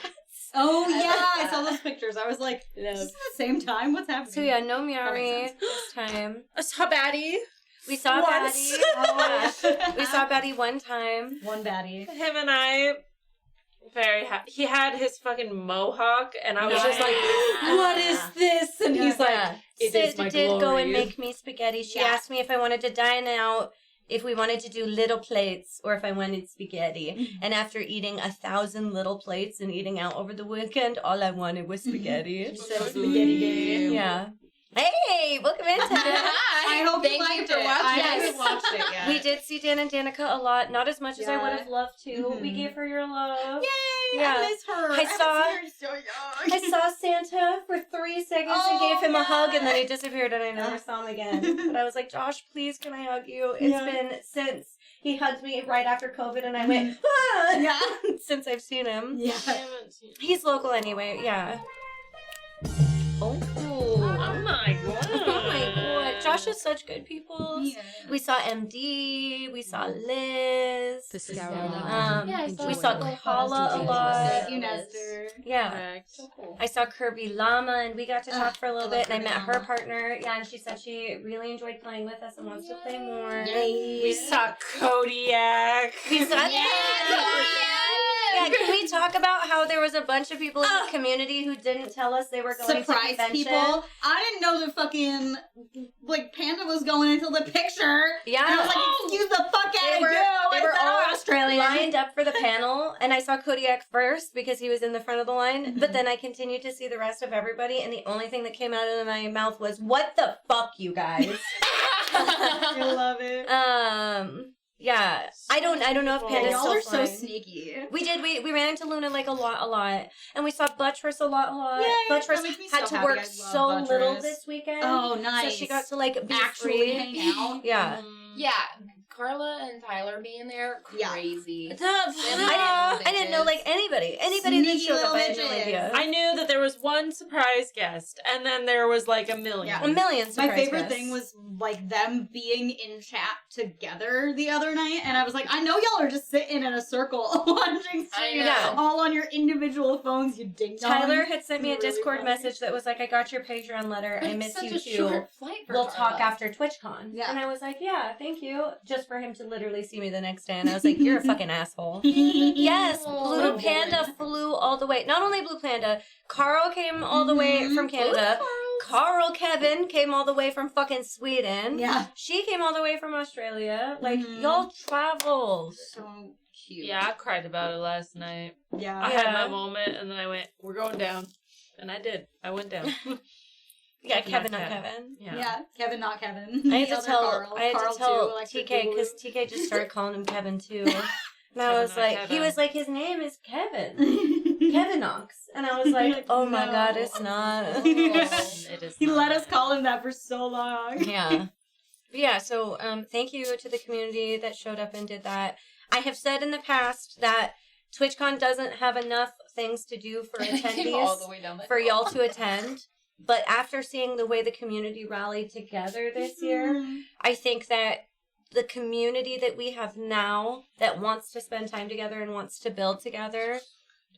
Oh yeah, I saw those pictures. I was like, is this at the same time? What's happening? So yeah, no That Miari makes this time. I saw Batty. We saw Once. Batty. We saw Batty one time. One baddie. Him and I, very happy. He had his fucking mohawk, and I was just like, what is this? And he's like, it is Sid my did go glory. and make me spaghetti. She Yeah. asked me if I wanted to dine out, if we wanted to do little plates, or if I wanted spaghetti. And after eating 1,000 little plates and eating out over the weekend, all I wanted was spaghetti. So spaghetti game. Yeah. Hey, welcome in, Ted. I hope Thank you you liked for it. watching. I Yes. haven't watched it yet. We did see Dan and Danica a lot. Not as much as I Yeah. would have loved to. We gave her your love. Yay! Yeah. I miss her. I saw- haven't seen her in so young. I saw Santa for 3 seconds and gave him a hug, and then he disappeared, and I never saw him again. But I was like, Josh, please, can I hug you? It's been since he hugged me right after COVID, and I went, ah! Yeah. since I've seen him. Yeah. I haven't seen- He's local anyway, yeah. Oh, Oh my god. oh my god. Josh is such good people. Yeah. We saw MD, we saw Liz. Yeah, I saw We her. saw Kala a lot. Thank you, Nestor. Yeah. Correct. So cool. I saw Kirby Llama and we got to talk for a little I love bit, and I met Kirby her Llama. partner. Yeah, and she said she really enjoyed playing with us and wants to play more. We saw Kodiak. We saw Yeah, can we talk about how there was a bunch of people in the community who didn't tell us they were going Surprise to convention? people. I didn't know the fucking like Panda was going until the picture. Yeah. And I was like, excuse the fuck out They of were- you. they were It's not all Australian. lined up for the panel, and I saw Kodiak first because he was in the front of the line, Mm-hmm. but then I continued to see the rest of everybody, and the only thing that came out of my mouth was, what the fuck, you guys? I love it. Yeah, I don't know if Panda's Y'all still are so flying. sneaky. We did. We ran into Luna like a lot, and we saw Buttress a lot. Yay, Buttress that makes me had so to happy. work I love so Buttress. little this weekend. Oh, nice. So she got to like be actually free. hang out. Yeah. Yeah, Carla and Tyler being there, Yeah. crazy. I didn't know like anybody that Sneaky showed up. little I had no bitches. idea. I knew that there was one surprise guest, and then there was like a million. Yeah. A million. My surprise favorite guests. thing was like them being in chat together the other night, and I was like, I know y'all are just sitting in a circle watching I stream, know. all on your individual phones. You ding dong. Tyler had sent me a Really Discord funny. message that was like, I got your Patreon letter. I It's miss such you a too. short flight for We'll Carla. talk after TwitchCon. Yeah. And I was like, yeah, thank you. Just for him to literally see me the next day. And I was like, you're a fucking asshole. Yes, Blue Oh, Panda boy. flew all the way. Not only Blue Panda, Carl came all the way from Canada. Carl Kevin came all the way from fucking Sweden. Yeah. She came all the way from Australia. Like, Mhm. y'all traveled. So cute. Yeah, I cried about it last night. Yeah. I Yeah. had my moment, and then I went, "We're going down," and I did. I went down. Yeah, Kevin, Kevin, not not Kevin. Kevin. Yeah. Kevin, not Kevin. I had The to other tell Carl. Carl too, Electric TK Boogaloo. because TK just started calling him Kevin too. And I Kevin, was not like, he Kevin. was like, his name is Kevin. Kevin Knox. And I was like, oh my No. god, it's not. It is. He not. let us call him that for so long. Yeah. But yeah, so thank you to the community that showed up and did that. I have said in the past that TwitchCon doesn't have enough things to do for Came all the attendees way down the for hill. y'all to attend. But after seeing the way the community rallied together this year, I think that the community that we have now that wants to spend time together and wants to build together,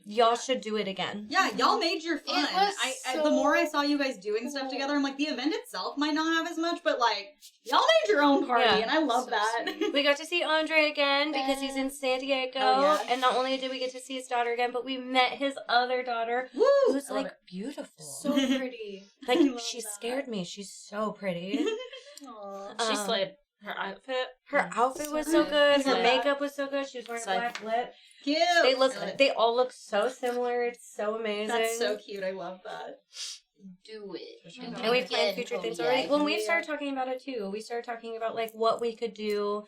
y'all should do it again. Yeah, y'all made your fun. It was The so more I saw you guys doing stuff together, I'm like, the event itself might not have as much, but like, y'all made your own party, Yeah. and I love So that. We got to see Andre again because he's in San Diego. Oh, yeah. And not only did we get to see his daughter again, but we met his other daughter, Woo! who's I love like beautiful. So pretty. like, I love she that. scared me. She's so pretty. Aw. She Um, slayed her outfit. Her outfit was so good. Her Yeah. makeup was so good. She was wearing a Like- black lip. Cute. They all look so similar. It's so amazing. That's so cute. I love that. Do it. And we planned future things already. When we Yeah. started talking about it too, we started talking about like what we could do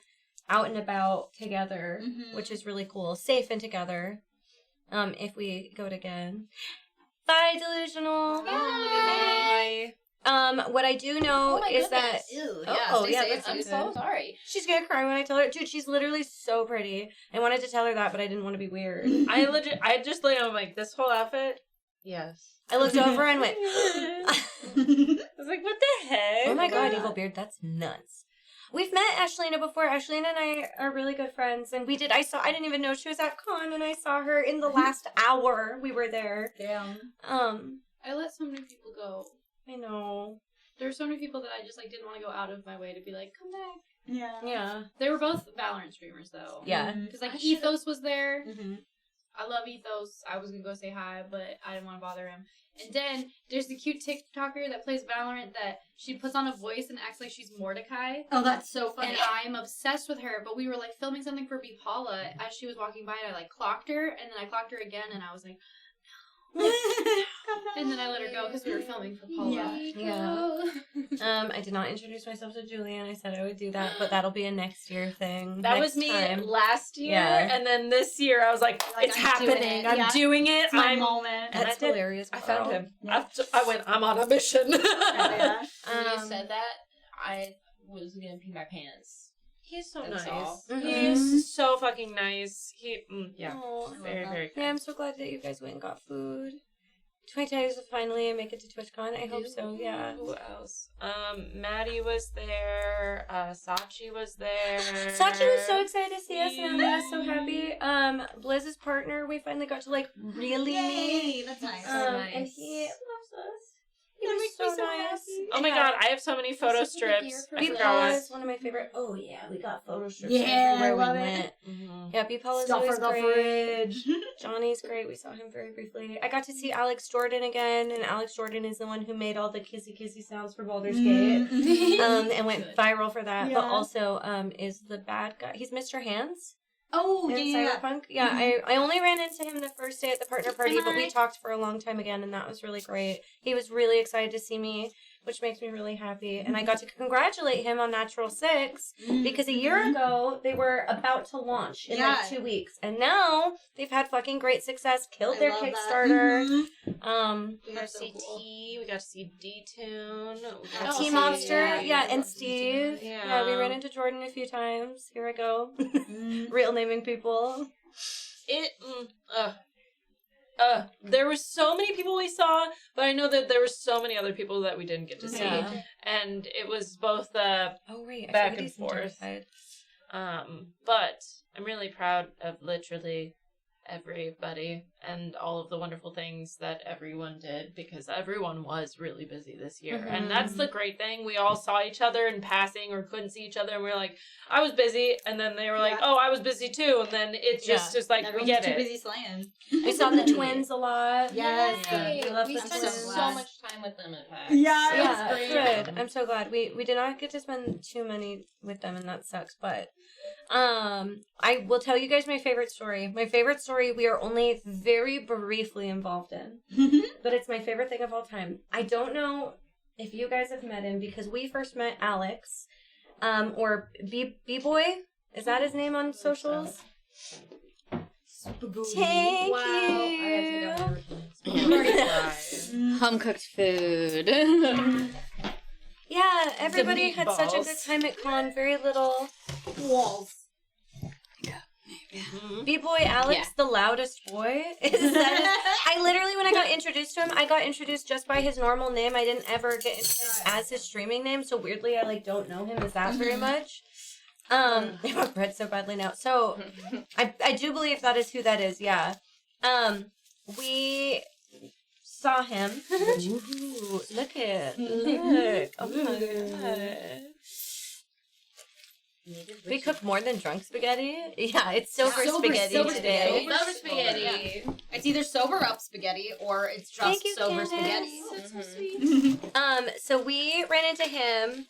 out and about together, Mhm. which is really cool. Safe and together. If we go it again. Bye, Delusional. Bye. What I do know Oh my is goodness. that Ew, Oh, stay yeah, safe, that's I'm dude. so sorry. she's gonna cry when I tell her. Dude, she's literally so pretty. I wanted to tell her that, but I didn't want to be weird. I just laid on like this whole outfit. Yes. I looked over and went, I was like, what the heck? oh my god, Evil Beard, that's nuts. We've met Ashleyna before. Ashleyna and I are really good friends, and I didn't even know she was at con, and I saw her in the last hour we were there. Damn. I let so many people go. I know. There were so many people that I just like didn't want to go out of my way to be like, come back. Yeah. Yeah. They were both Valorant streamers though. Yeah. Because like I should've- Ethos was there. Mm-hmm. I love Ethos. I was gonna go say hi, but I didn't want to bother him. And then there's the cute TikToker that plays Valorant that she puts on a voice and acts like she's Mordecai. Oh, that's so funny. And I'm obsessed with her, but we were like filming something for B Paula as she was walking by, and I like clocked her, and then I clocked her again, and I was like, and then I let her go because we were filming for Paula. Yeah. I did not introduce myself to Julian. I said I would do that, but that'll be a next year thing. That next was me time. last year, Yeah. and then this year I was like, Like, it's I'm doing happening. it. I'm Yeah. doing it. It's my I'm. moment. And That's I did. hilarious. I found girl. him. Yeah. I went. I'm on a mission. Yeah. When you Um, said that, I was gonna pee my pants. He's so That's nice. all. Mhm. He's so fucking nice. Yeah, Aw. very very good. Yeah, I'm so glad that you guys went and got food. 20 times to finally make it to TwitchCon. I hope so, yeah. Who else? Maddie was there. Sachi was there. Sachi was so excited to see us, and I was so happy. Blizz's partner, we finally got to like really meet. Yay, that's nice. And he loves us. He That was makes so me so nice. happy. Oh my god, I have so many photo This is the gear strips. for I B forgot Paula what. is one of my favorite. Oh yeah, we got photo strips Yeah, everywhere I love we it. went. Mhm. Yeah, B Paula's Stuff always for the great. fridge. Johnny's great. We saw him very briefly. I got to see Alex Jordan again, and Alex Jordan is the one who made all the kissy sounds for Baldur's Gate. And went viral for that. But Yeah. also is the bad guy. He's Mr. Hands Oh, in yeah. Cyberpunk. Yeah, I only ran into him the first day at the partner party, but we Hi. talked for a long time again, and that was really great. He was really excited to see me. which makes me really happy. And I got to congratulate him on Natural 6 because a year ago they were about to launch in like 2 weeks, and now they've had fucking great success. Killed their Kickstarter. We got to see T. We got to see D-Tune. T Monster, and Steve. Yeah, we ran into Jordan a few times. Here I go, real naming people. There were so many people we saw, but I know that there were so many other people that we didn't get to see, and it was both back and forth. But I'm really proud of literally everybody and all of the wonderful things that everyone did, because everyone was really busy this year. And that's the great thing. We all saw each other in passing or couldn't see each other, and we were like, I was busy, and then they were like, oh, I was busy too, and then it's just like, Everyone's we get too it. busy slaying. We saw the twins a lot. Yes. We love We the spent twins. so much time with them at PAX. Yeah, good. I'm so glad. We did not get to spend too many with them, and that sucks. But I will tell you guys my favorite story. My favorite story we are only very briefly involved in, but it's my favorite thing of all time. I don't know if you guys have met him, because we first met Alex, or B-Boy. Is that his name on socials? Thank you. Home cooked food. Yeah, everybody had such a meatballs. good time at con. Very little Walls. B-Boy Alex, the loudest boy. I literally, when I got introduced to him, I got introduced just by his normal name. I didn't ever get introduced as his streaming name, so weirdly, I don't know him as that very much. I want bread so badly now. So I do believe that is who that is. Yeah. We saw him. Ooh, look. Oh my god. We cooked more than drunk spaghetti. Yeah, it's sober spaghetti today. Sober spaghetti. It's either sober up spaghetti or it's just Thank you, sober Candace. spaghetti. So we ran into him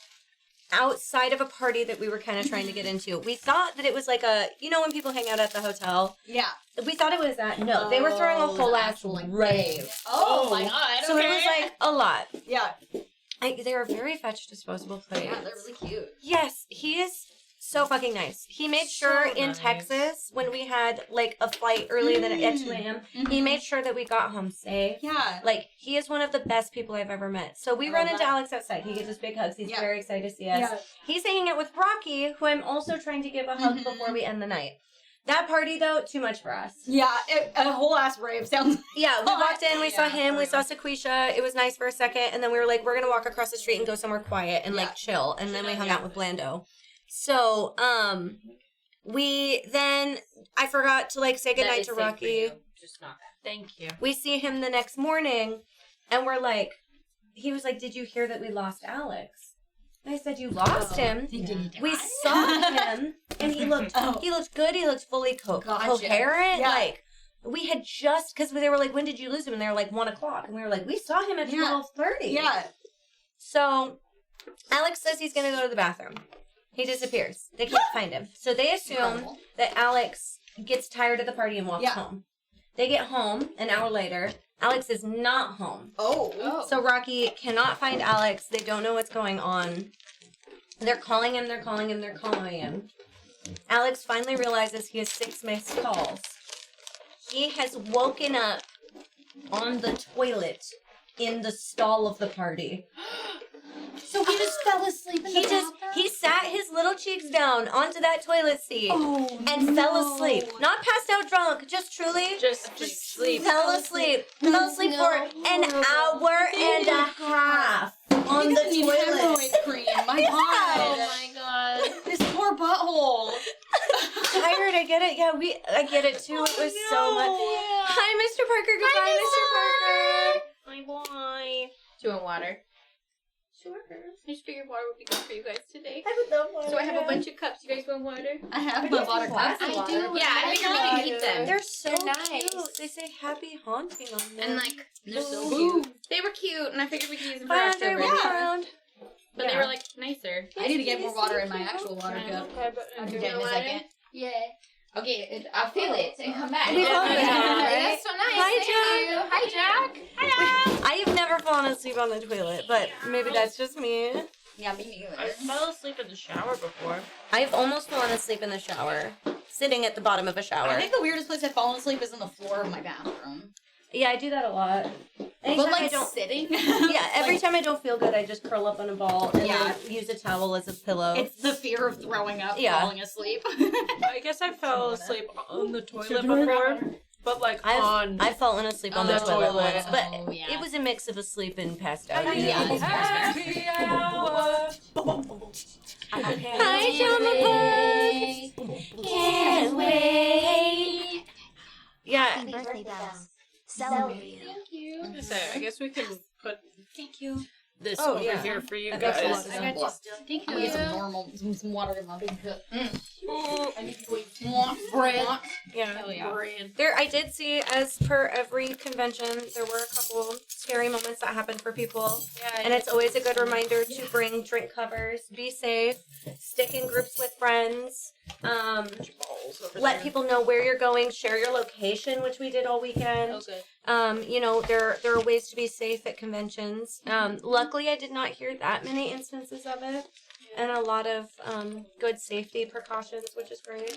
outside of a party that we were kind of trying to get into. We thought that it was like a, when people hang out at the hotel. Yeah. We thought it was that. No, they were throwing a whole ass rave. Oh my god. So it was like a lot. Yeah. They were very fetch disposable plates. Yeah, they're really cute. Yes, he is so fucking nice. He made sure in Texas, when we had like a flight earlier than at 2 a.m., he made sure that we got home safe. Yeah. Like, he is one of the best people I've ever met. So we run into Alex outside. He gives us big hugs. He's very excited to see us. Yeah. He's hanging out with Rocky, who I'm also trying to give a hug before we end the night. That party, though, too much for us. Yeah, a whole ass rave sounds. Yeah, we walked in, we saw him, we saw Sequisha. It was nice for a second, and then we were like, we're gonna walk across the street and go somewhere quiet and like chill. And then we hung out with Blando. So, I forgot to like say goodnight to Rocky. Just not that. Thank you. We see him the next morning, and we're like, he was like, did you hear that we lost Alex? And I said, you lost him? We saw him, and he looked good. He looked fully coherent. Yeah. Like, we had just, because they were like, when did you lose him? And they were like, 1 o'clock. And we were like, we saw him at 12:30. Yeah. So, Alex says he's going to go to the bathroom. He disappears. They can't find him. So they assume that Alex gets tired of the party and walks home. They get home an hour later. Alex is not home. Oh. So Rocky cannot find Alex. They don't know what's going on. They're calling him. Alex finally realizes he has 6 missed calls. He has woken up on the toilet in the stall of the party. So he just fell asleep in the bathroom? He sat his little cheeks down onto that toilet seat and fell asleep. Not passed out drunk, just truly Just sleep. fell asleep. Fell asleep for an hour and a half on the toilet. Hemorrhoid cream. My god. Oh my god. This poor butthole. Tired, I get it. Yeah, I get it too. It was so much. Hi, Mr. Parker. Goodbye, Mr. Parker. My boy. Do you want water? Sure. I just figured water would be good for you guys today. I would love water. So I have a bunch of cups. You guys want water? I have my water cup. I do. Yeah, I figured we can keep them. They're so nice. cute. They say happy haunting on them. And like, they're so cute. They were cute, and I figured we could use them for Bye, after. Andre, walk around. But they were like nicer. I need to get more water in my actual water cup. I'll do that in a second. Yeah. Okay, I'll fill it and come back. We love it. That's so nice. Hi, Thank Jack. you. Hi, Jack. Hi. I have never fallen want to sleep on the toilet, but maybe that's just me. Yeah, me neither. I fell asleep in the shower before. I've almost fallen asleep in the shower, sitting at the bottom of a shower. I think the weirdest place I've fallen asleep is in the floor of my bathroom. Yeah, I do that a lot. Anytime But like I don't, sitting. yeah, every time I don't feel good, I just curl up on a ball and Yeah. then use a towel as a pillow. It's the fear of throwing up, Yeah. falling asleep. I guess I fell asleep on the toilet before, but like on. I've fallen asleep on the Oh, toilet toilet. once, but Oh, yeah. it was a mix of asleep and passed out. Happy hour. Hi, Drama Can't wait. Yeah. Happy birthday bells. Celebrate. So I guess we can put Thank you. this Oh, over yeah. here for you I got guys. a lot of I got you still. Thank I'm you. gonna get some normal, some water in my big cup. Bread. Yeah. Hell yeah. There, I did see, as per every convention, there were a couple scary moments that happened for people. And it's always a good reminder to bring drink covers, be safe, stick in groups with friends, let people know where you're going, share your location, which we did all weekend. You know, there are ways to be safe at conventions. Luckily, I did not hear that many instances of it. And a lot of good safety precautions, which is great.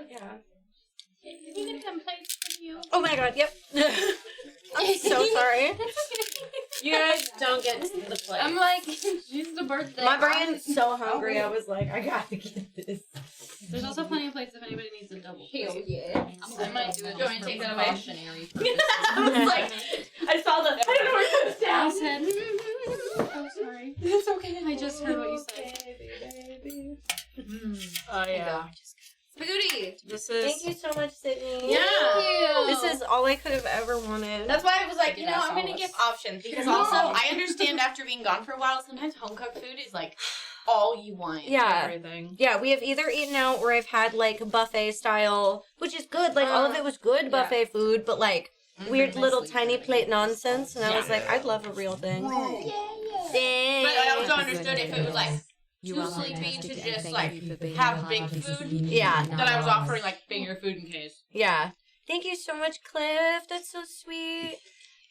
Yeah. You can come play with you. Oh my god, yep. I'm so sorry. You guys don't get the play. I'm like, she's the birthday. My brain's so hungry, I was like, I gotta get this. There's also plenty of plates if anybody needs a double plate. Hell yeah. I might do it. Go ahead and take that away. Cautionary. I was like, I saw the. I don't know where it goes I down. said, oh, sorry. It's okay. I just heard what you said. Oh yeah. Spaghetti. This is. Thank you so much, Sydney. Yeah. This is all I could have ever wanted. That's why I was like, you know, Yes, I'm gonna Alice. give options because also I understand after being gone for a while, sometimes home cooked food is like all you want. Yeah. Everything. Yeah, we have either eaten out or I've had like buffet style, which is good. Like all of it was good buffet food, but like weird little tiny plate nonsense. And I was like, I'd love a real thing. Dang. But I also understood if it was like too sleepy to just like have big food. Yeah. Then I was offering like bigger food in case. Yeah. Thank you so much, Cliff. That's so sweet.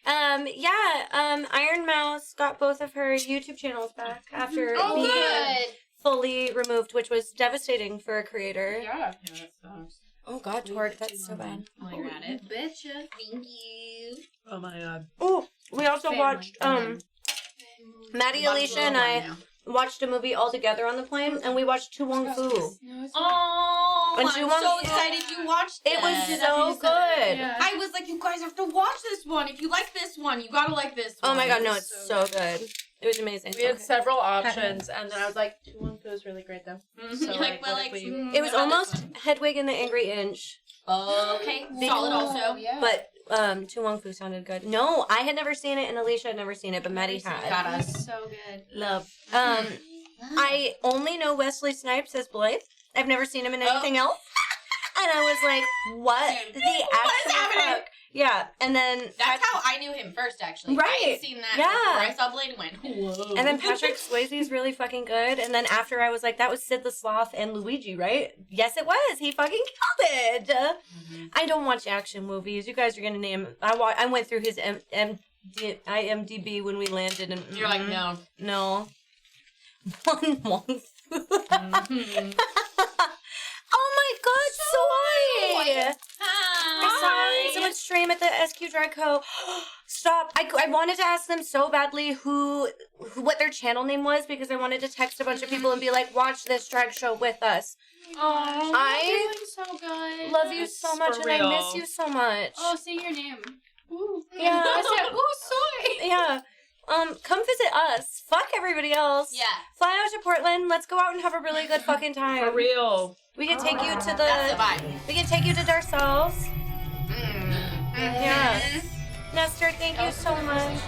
Iron Mouse got both of her YouTube channels back after being fully removed, which was devastating for a creator. Yeah, that sucks. Oh god, Torque, that's so bad. While you're at it. Betcha. Thank you. Oh my god. Oh, we also watched Maddie, Alicia, and I watched a movie all together on the plane, and we watched Tu Wong Fu. Oh, And I'm you want- so excited you watched It was this. so good. Yeah. I was like, you guys have to watch this one. If you like this one, you gotta like this one. Oh my god, no, it's so good. It was amazing. We had several options, and then I was like, 2 1 is really great though. So You're like, well, what if like, we- It was almost Hedwig and the Angry Inch, okay, solid also. Yeah. but Tu Wong Fu sounded good. No, I had never seen it, and Alicia had never seen it, but Maddie had. Got us. So good. Love. I only know Wesley Snipes as Blythe. I've never seen him in anything else. And I was like, what the What is happening? fuck? Yeah, and then That's how I knew him first, actually. I Right. had seen that Yeah. before I saw Blade and went, whoa. and then Patrick Swayze's really fucking good. And then after I was like, that was Sid the Sloth and Luigi, right? Yes, it was. He fucking killed it. I don't watch action movies. You guys are gonna name. I went through his IMDb when we landed, and You're like, no. no. One Wong Fu. Oh my god, soy! I saw someone stream at the SQ Drag Co. Stop! I wanted to ask them so badly who what their channel name was because I wanted to text a bunch of people and be like, watch this drag show with us. Oh, I you're doing so good. Love you so much for and I miss real. you so much. Oh, say your name. Ooh. Yeah. I said, ooh, soy. Yeah. Come visit us. Fuck everybody else. Yeah. Fly out to Portland. Let's go out and have a really good fucking time. For real. We can take you to That's the the. vibe. We can take you to Darcel's. Yeah. Nestor, thank you so much.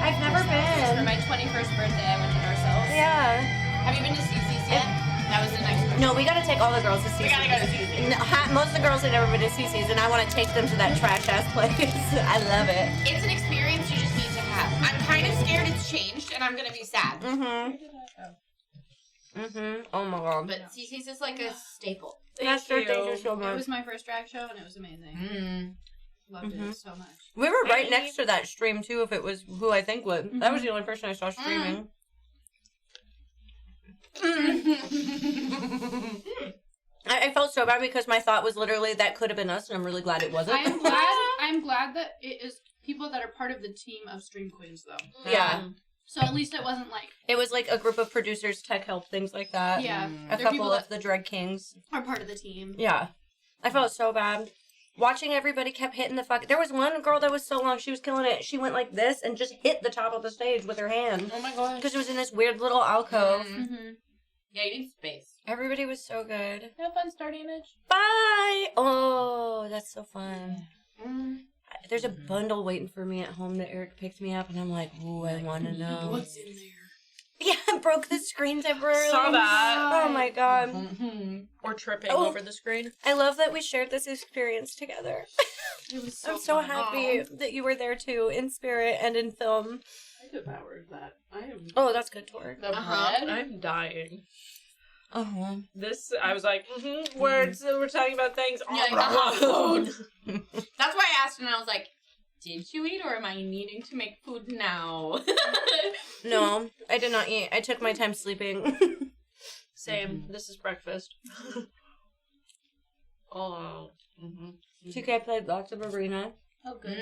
I've never For been. my 21st birthday, I went to Darcel's. Yeah. Have you been to Cece's yet? That was the next one. No, we gotta take all the girls to We gotta go to Cece's. Cece's. Most of the girls have never been to Cece's, and I want to take them to that trash ass place. I love it. It's an experience you just need to have. I'm kind of scared it's changed, and I'm gonna be sad. Oh my god. But Cece's is like a staple. Nestor, thank you you. so It much. was my first drag show and it was amazing. Loved Mhm. it so much. We were right Hey. next to that stream too. If it was who I think would, that was the only person I saw streaming. I felt so bad because my thought was literally that could have been us, and I'm really glad it wasn't. I'm glad that it is people that are part of the team of Stream Queens, though. Yeah, So at least it wasn't like, it was like a group of producers, tech help, things like that. yeah, A they're people couple of that the drag kings. are part of the team. Yeah, I felt so bad. Watching everybody kept hitting the fuck. There was one girl that was so long, she was killing it. She went like this and just hit the top of the stage with her hand Oh my god. because it was in this weird little alcove. Mm-hmm. Yeah, you need space. Everybody was so good. Have fun starting image. Bye. Oh, that's so fun. There's a bundle waiting for me at home that Eric picked me up, and I'm like, ooh, I want to know. What's in there? Yeah, I broke the screen temporarily. Saw that. Oh my god. Or tripping Oh. over the screen. I love that we shared this experience together. It was I'm so fun. happy that you were there too, in spirit and in film. I devoured that. I am. Oh, that's good, Tor. The Uh-huh. bread. I'm dying. Uh-huh. This, I was like, we're talking about things on Yeah, the like, road. That's why I asked, and I was like, "Did you eat, or am I needing to make food now?" No, I did not eat. I took my time sleeping. Same. This is breakfast. Oh. Mm-hmm. TK played lots of arena. Oh, good.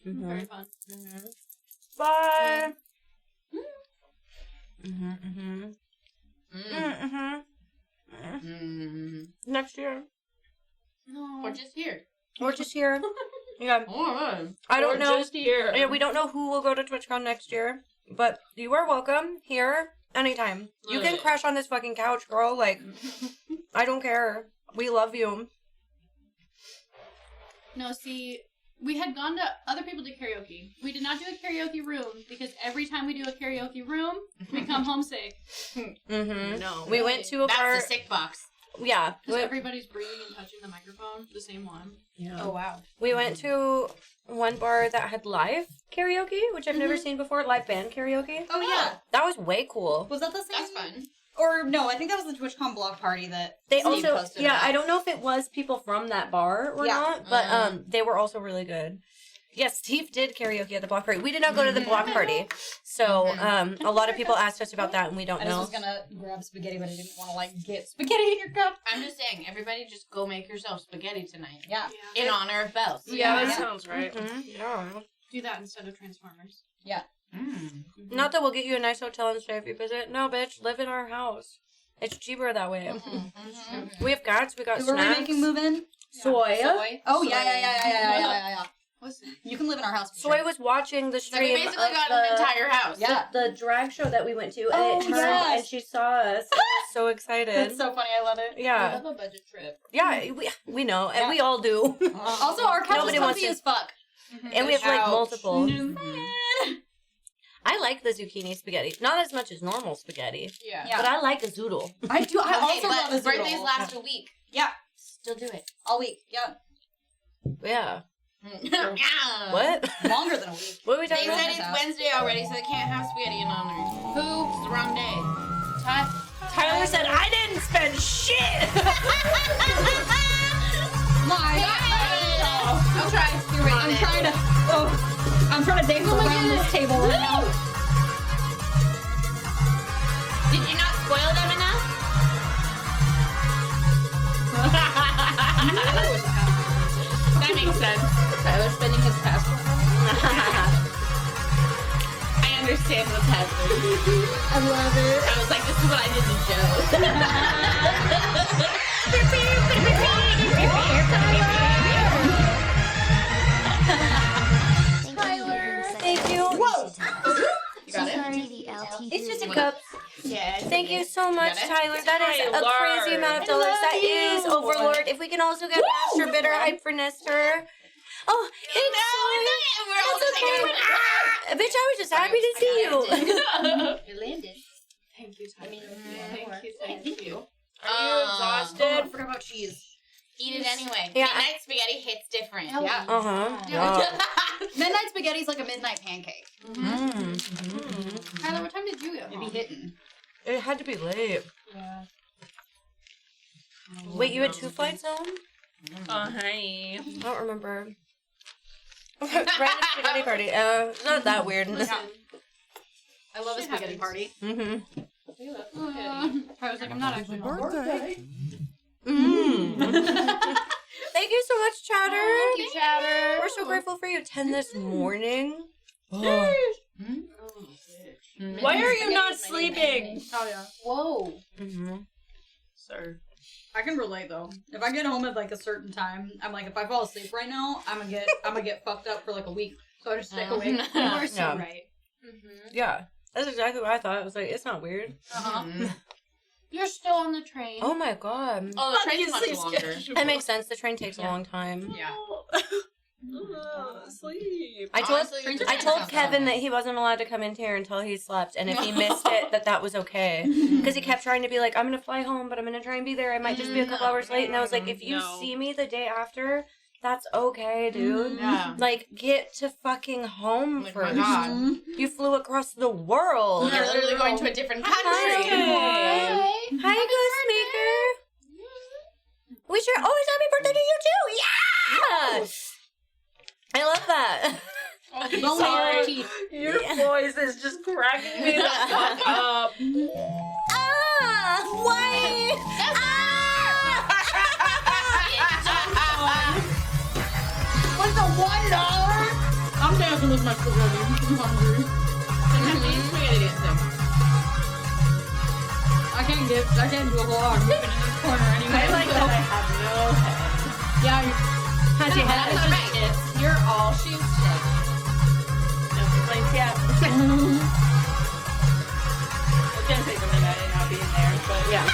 Mm-hmm. Very fun. Bye. Mm-hmm, mm-hmm. Mm. Mm-hmm. Mm. Next year. No. Or just here. We're just here. Yeah. Oh, I don't Or know. Just here. Yeah, we don't know who will go to TwitchCon next year, but you are welcome here anytime. You can Right. crash on this fucking couch, girl. Like, I don't care. We love you. No, see, we had gone to other people to karaoke. We did not do a karaoke room because every time we do a karaoke room, we come homesick. Mm-hmm. No. We went to a bar. that's the sick box. Yeah. Because everybody's breathing and touching the microphone, the same one. Oh wow. We went to one bar that had live karaoke, which I've never seen before. Live band karaoke. Oh yeah. That was way cool. Was that the same? That's fun. Or no, I think that was the TwitchCon block party that They Steve also, posted yeah, about. I don't know if it was people from that bar or Yeah. not, but they were also really good. Yes, Steve did karaoke at the block party. We did not go to the block party, so a lot of people asked us about that, and we don't I just know. was gonna grab spaghetti, but I didn't want to like get spaghetti in your cup. I'm just saying, everybody just go make yourself spaghetti tonight. Yeah. In honor of Bells. Yeah, that Yeah. sounds right. Mhm. Yeah. Do that instead of Transformers. Mm. Not that we'll get you a nice hotel and stay if you visit. No, bitch, live in our house. It's cheaper that way. We have guts. We got Who are we snacks. making move in? Soy. Oh yeah. Listen. You can live in our house. for Soy sure. was watching the So we stream basically of got the, an entire house. Yeah. the drag show that we went to, and Oh, it turned, yes. and she saw us. And I was so excited. That's so funny. I love it. Yeah. a budget trip. Yeah, we know, and Yeah. we all do. Also, our couch Nobody is wants comfy to- as fuck. And we have like Ouch. multiple. Mm-hmm. I like the zucchini spaghetti. Not as much as normal spaghetti, Yeah. Yeah. but I like a zoodle. I do. I Okay, also but love a zoodle. birthdays last a week. Yeah. Still do it. All week. Yeah. Yeah. Yeah. What? Longer than a week. What are we They talking said about? it's out. Wednesday already, so they can't have spaghetti in honor. Who? It's the wrong day. Tyler said I didn't spend shit. I'll try. You're right. I'm trying to. Oh, I'm trying to dance around this table right now. Did you not spoil them enough? That makes sense. Tyler spending his passport. I understand what's happening. I love it. I was like, this is what I did to Joe. Thank you. Whoa! You got it? It's just a cup. Yeah. Thank you so much, Got it? Tyler. That is a Tyler. crazy amount of dollars. That is Overlord. If we can also get Master Bidder hype for Nestor. Oh, thanks. We're all That's okay. Bitch, I was just happy to see you. It landed. Thank you, Tyler. Thank you. Are you exhausted? I forgot about cheese. Eat it anyway. Yeah, Midnight spaghetti hits different. Yeah. Uh-huh. Midnight spaghetti's like a midnight pancake. Tyler, what time did you get It'd be home? hitting. It had to be late. Yeah. Wait, you had 2 flights home? Oh, honey. I don't remember. Random spaghetti party. It's not that weird. I love a spaghetti party. Mm-hmm. I was like, I'm not actually home. Thank you so much, Chowder. Thank you, Chowder. We're so grateful for you. 10 this morning. Why are you not sleeping? Oh yeah. Whoa. Mm-hmm. Sir. I can relate though. If I get home at like a certain time, I'm like, if I fall asleep right now, I'm gonna get fucked up for like a week. So I just stick awake. You are so Yeah. right. Yeah. That's exactly what I thought. I was like, it's not weird. You're still on the train. Oh my god. Oh, the train's much longer. That makes sense. The train takes a long time. Yeah. Sleep. I told Honestly, trains I are told tough. Kevin that he wasn't allowed to come in here until he slept, and if he missed it, that was okay. Because he kept trying to be like, I'm gonna fly home, but I'm gonna try and be there. I might just be a couple hours late. And I was like, if you No. see me the day after, that's okay, dude. Yeah. Like, get to fucking home Like, my first. God. You flew across the world. You're literally going to a different country. Hi, Ghostmaker. We sure. Oh, it's happy birthday to you too. Yeah. I love that. Sorry. Your voice is just cracking me the fuck up. Ah, why? What's the $1? I'm dancing with my spaghetti. I'm hungry. Spaghetti dancing. I can't do a whole lot. I'm moving in this corner anyway. I like that I have no head. Yeah. How'd you have That's it? right. You're all she's shit. No complaints yet. It's gonna take a minute and not being there, but yeah.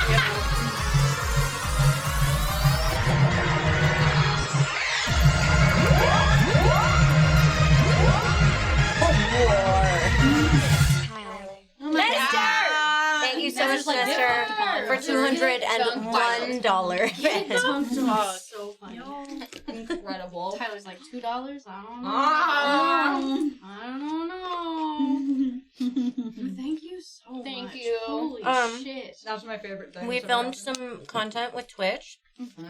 Thank you so much, Nestor, for $201. Oh, So funny. Incredible. Tyler's like $2. I don't know. I don't know. Thank you so much. Thank you. Holy shit. That's my favorite thing. We so filmed far. some content with Twitch.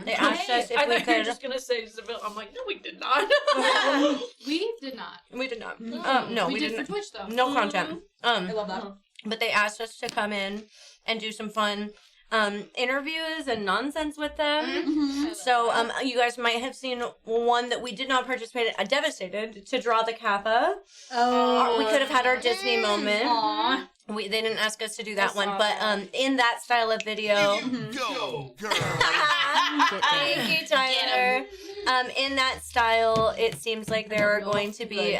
They asked us if I we thought you were could. just gonna say Isabel. I'm like, no, we did not. We did not. We did not. No, we did didn't. for Twitch though. No content. I love that. But they asked us to come in and do some fun interviews and nonsense with them. So you guys might have seen one that we did not participate in. Devastated to draw the Kappa. Oh. We could have had our Disney moment. Aw. They didn't ask us to do that one, but in that style of video. Go, girl. Thank you, Tyler. In that style, it seems like there are going to be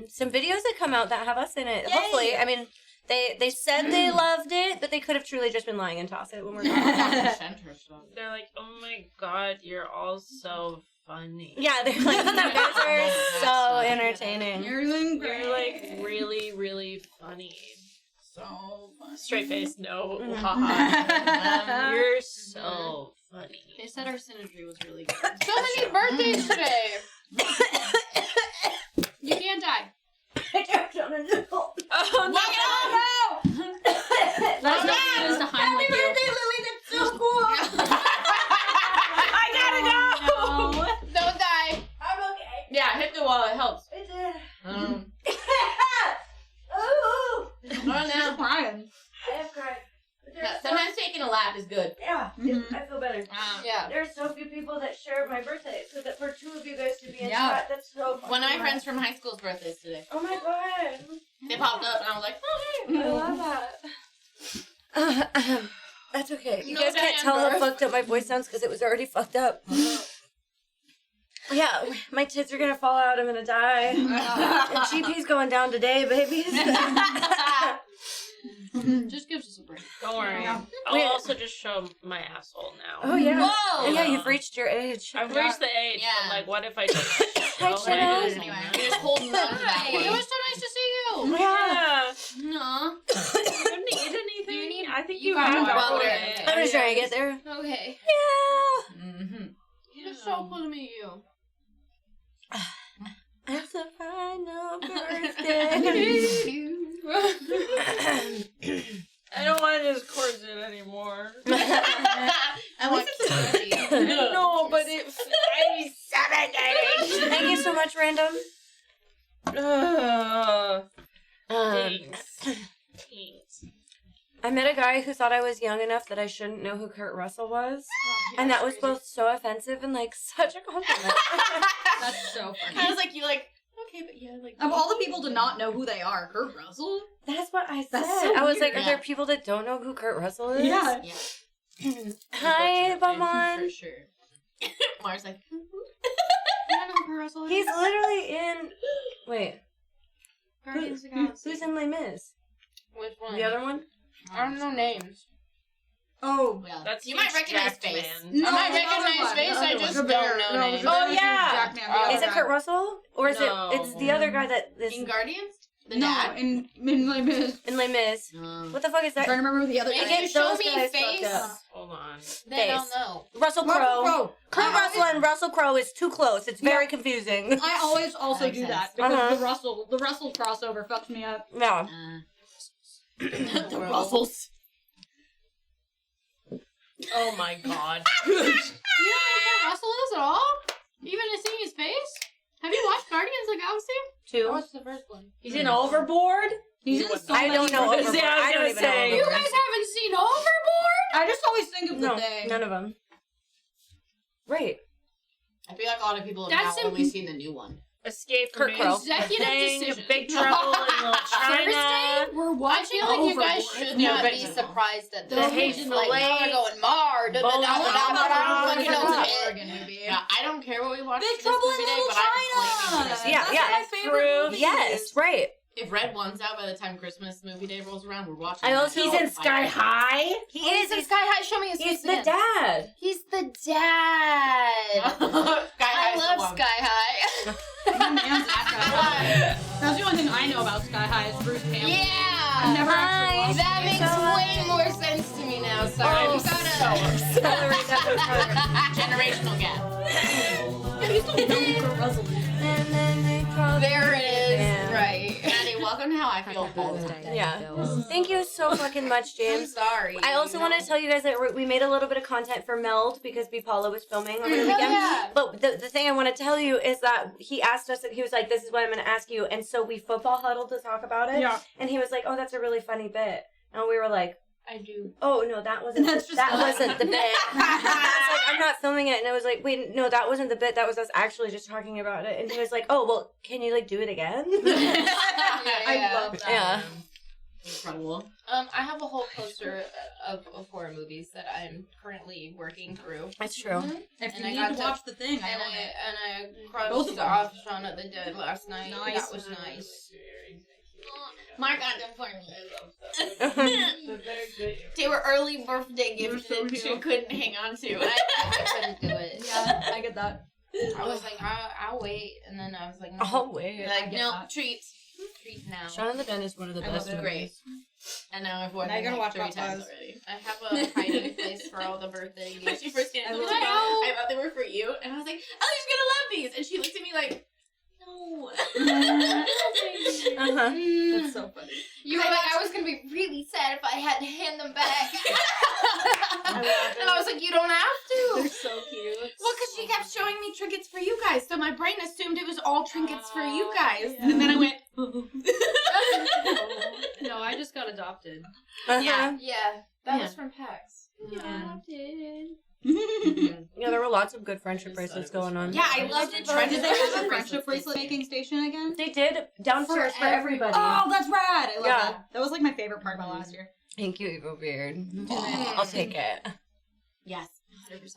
some videos that come out that have us in it. Hopefully, I mean, they said they loved it, but they could have truly just been lying and tossed it when we're not. They're like, oh my god, you're all so funny. Yeah, they're like, you guys are so entertaining. You're doing You're like really, really funny. so fun. Straight face, no. Haha. You're so funny. They said our synergy was really good. So many birthdays today. You can't die. Oh no! That's not good as to Heimlich you. Lily, that's so cool. I gotta go! Don't die. I'm okay. Yeah, hit the wall. It helps. It did. Ooh. Ooh. Oh, no. Crying. I have cried. Sometimes taking a lap is good. Yeah, I feel better. Yeah. There's so few people that share my birthday, so that for two of you guys to be in Yeah. chat, that's so fun. One of my friends from high school's birthdays today. Oh my god. They popped up and I was like, oh, hey. I love that. That's okay. You No guys can't tell how Amber. fucked up my voice sounds because it was already fucked up. Yeah, my tits are gonna fall out. I'm gonna die. The GP's going down today, babies. Just gives us a break. Don't worry. Yeah. I'll also just show my asshole now. Oh yeah. Whoa! Yeah, you've reached your age. I've reached the age, Yeah. but like, what if I just Hi, show Chanel. it? Anyway, you're just holding on to that It one. was so nice to see you. Yeah. No. You don't need anything. I think you got have water. water. I'm just trying to get there. Okay. Yeah. Mm-hmm. It's so cool to meet you. It's a final birthday. I don't want to just corset anymore. I want No, but it's suffocating. Thank you so much, Random. I met a guy who thought I was young enough that I shouldn't know who Kurt Russell was. And that was both so offensive and, like, such a compliment. That's so funny. I was like, okay, but yeah, like. Of all the people to not know who they are, Kurt Russell? That's what I said. That's so I was like, weird. are there people that don't know who Kurt Russell is? Yeah. Hi, Bamon. For sure. Mars like, I don't know who Kurt Russell is. He's literally in... Wait. Guardians of the Galaxy. Who's in Les Mis? Which one? The other one? I don't know names. Oh, well, That's you might recognize Jacked face. Man. no, I might the recognize other one. face, The I other just one. don't know No, names. the Oh, other yeah. Jack Man, the Is other it guy. Kurt Russell? Or is No. it's the other guy that is In Guardians? The No, dad? in Les Mis. in Les Mis? What the fuck is I'm that? trying to remember who the other guy If is. you show those me guys face, fucked up. Hold on. then I'll Face. know. Russell Russell Crowe. Crowe. Kurt Russell and Russell Crowe is too close. It's very confusing. I always also Makes do sense. that because Uh-huh. the Russell crossover fucks me up. Yeah. The Russells. Oh my god. You don't know who Kurt Russell is at all? Even seeing his face? Have you watched Guardians of the Galaxy? Two. What's the first one? He's in Overboard? He's in so I don't know. many- Overboard. Yeah, I was I don't gonna even say. know. You Overboard. guys haven't seen Overboard? I just always think of the No, thing. none of them. Right. I feel like a lot of people have That's now im- only seen the new one. Escape Kurt from Crowe. Executive Thing, decision. Big Trouble in Little China. Thursday, we're I watching feel like you guys Overboard. should Yeah, not but- be surprised at The this. Hateful Like, Eight. now we're going Mar. Bones of Fucking know it. Oregon movie. Yeah, I don't care what we watch. Big this Trouble movie in day, Little but I'm China. claiming Christmas. Yeah, That's yeah. my favorite True. movie. Yes, right. If Red One's out by the time Christmas movie day rolls around, we're watching. I that. also- He's in Sky High? He Oh, he's in Sky High. Show me his He's face the again. dad. He's the dad. Sky I High's love the one. Sky High. My man's at Sky High. That's the only thing I know about Sky High is Bruce Campbell. I've Yeah. never actually watched That it. makes way more sense to me now. Sorry. Oh, We gotta. Generational gap. I used to know who Kurt Russell is. And then they called There it is. Yeah. Right. Maddie, welcome to How I Feel Full. Yeah. Thank you so fucking much, I'm James. sorry. I also want to tell you guys that we made a little bit of content for Meld because B. Paula was filming over the Hell weekend. yeah. But the thing I want to tell you is that he asked us, he was like, this is what I'm going to ask you. And so we football huddled to talk about it. Yeah. And he was like, oh, that's a really funny bit. And we were like, I do. oh, no, that wasn't, That's just that not- wasn't the bit. I was like, I'm not filming it. And I was like, wait, no, that wasn't the bit. That was us actually just talking about it. And he was like, oh, well, can you, like, do it again? I love that. Yeah. Incredible. I have a whole poster of horror movies that I'm currently working through. That's true. If And you I need got to to- watch the thing, I And own it. I Both crossed of them. off Shaun of the Dead last night. Nice. That was nice. Mark got them for me. They were early birthday gifts that she couldn't hang on to. I couldn't do it. Yeah, I get that. I was like, I'll wait, and then I was like, no, Oh, wait. Like, get no, that. treats. treat now. Shaun of the Dead is one of the I best love it. Great. And now I've watched Now it you're gonna like watch 3 Hot times Fuzz. already. I have a hiding place for all the birthday When gifts. she first came I to love me, it. I thought they were for you, and I was like, Ellie's gonna love these, and she looked at me like, no. Uh-huh. That's so funny. You were like, I was gonna be really sad if I had to hand them back. And I was like, you don't have They're to. so cute. Well, because she kept showing me trinkets for you guys, so my brain assumed it was all trinkets for you guys, Yeah. and then I went, No, I just got adopted. Uh-huh. Yeah. Yeah, that Yeah. was from PAX. Adopted. Yeah, there were lots of good friendship bracelets going on. yeah, I loved it. Did they have a friendship bracelet making station again? They did downstairs for everybody. Oh, that's rad! I love Yeah. that. That was like my favorite part about last year. Thank you, Evil Beard. I'll take it. Yes, 100%.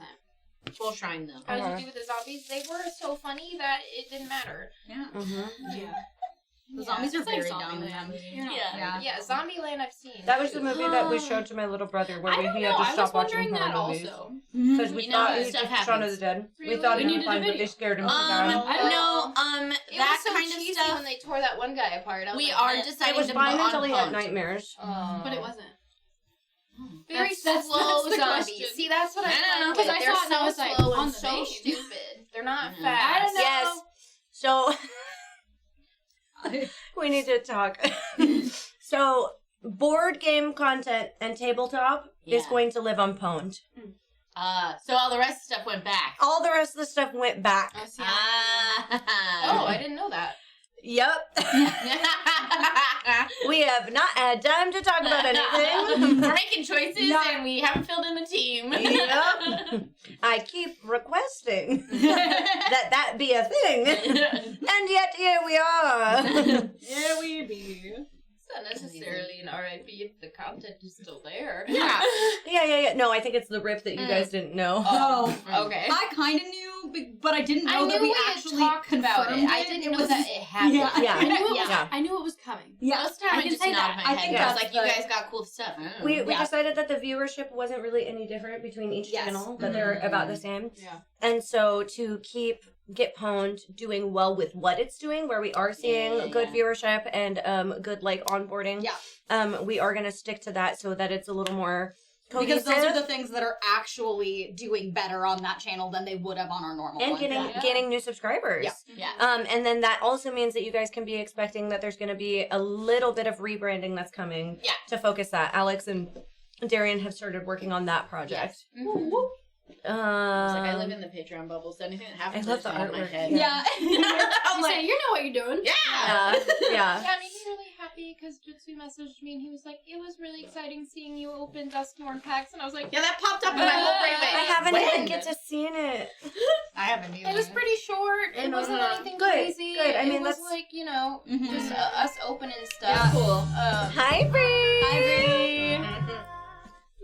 Full shrine, though. How did you do with the zombies? They were so funny that it didn't matter. Yeah. Mm-hmm. Yeah. The zombies are it's like very dumb in Zombieland. that movie. You're not Yeah. funny. Yeah, Zombieland I've seen. That was the movie that we showed to my little brother where I don't he know. had to I was stop watching wondering that horror movies. also. Because we You know, thought it was stuff just Shaun of happens. the Dead. We Really? thought We it was needed a fine, but they video. scared him to die. I No, It that was so kind of cheesy stuff. when they tore that one guy apart. I was We like, are eh. It deciding was to fine put until on he had punk. nightmares. Oh. But it wasn't. Very That's slow the zombies. question. See, that's what I No, find. 'cause I They're saw it and I so was like, slow on and the so vein. stupid. They're not Mhm. fast. I don't know. Yes. So we need to talk. So board game content and tabletop is Yeah. going to live on Pwned. So all the rest of the stuff went back. All the rest of the stuff went back. Oh, I didn't know that. Yep. We have not had time to talk about anything. We're making choices and we haven't filled in the team. Yep. I keep requesting that be a thing. And yet here we are. Yeah, we be. It's not necessarily an RIP if the content is still there. Yeah. Yeah. No, I think it's the rip that you guys didn't know. Oh, okay. I kind of knew, but I didn't know that we actually talked about it. I didn't know that it happened. Yeah. I knew it was coming. Yeah. Most time I just say nod that. my I head. think I was that's like, you guys got cool stuff. I don't know. We decided that the viewership wasn't really any different between each channel, that they're about the same. Yeah. And so to keep Get Pwned doing well with what it's doing, where we are seeing good viewership and good like onboarding, we are going to stick to that so that it's a little more cohesive. Because those are the things that are actually doing better on that channel than they would have on our normal and one. gaining new subscribers. Yeah. And then that also means that you guys can be expecting that there's going to be a little bit of rebranding that's coming to focus that. Alex and Darian have started working on that project. I live in the Patreon bubble, so anything that happens I love the in my artwork. head. Yeah. I'm like, you know what you're doing. Yeah. Yeah, I mean, he's really happy because Jutsu messaged me and he was like, it was really exciting seeing you open Dustborn packs. And I was like, Yeah, that popped up in my whole brain. I haven't even get to see it. I haven't either. it was pretty short. It wasn't anything Good, crazy. good. I mean, it was that's- like, you know, just us opening stuff. Yeah, cool. Hi, Bree. Hi, Bree.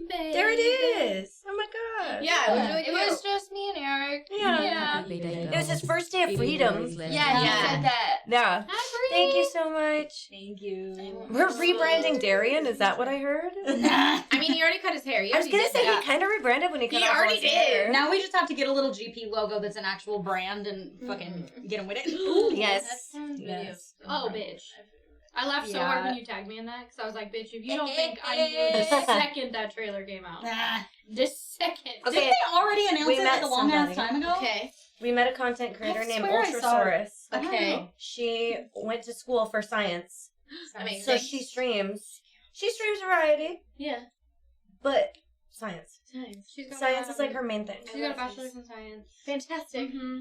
Babe. There it is. Oh my god. Yeah, it was really It cute. was just me and Eric. Yeah. It was his first day of freedom. Yeah, he said that. Yeah. Hi, Bree. Thank you so much. Thank you. We're rebranding Darian. Is that what I heard? I mean, he already cut his hair. I was gonna say he kind of rebranded when he cut He off all already his hair. did. Now we just have to get a little GP logo that's an actual brand and fucking get him with it. Yes. Yes. Oh, bitch. I laughed so Yeah. hard when you tagged me in that because I was like, bitch, if you don't think I knew the second that trailer came out. The second. Okay. Didn't they already announce We it met like a long ass somebody. time ago? Okay. We met a content creator I named swear I saw it. Ultrasaurus. Okay. She went to school for science. Amazing. So she streams. She streams variety, Yeah. but science. She's got Science is like her main thing. She got a bachelor's in science. Fantastic. Mm-hmm.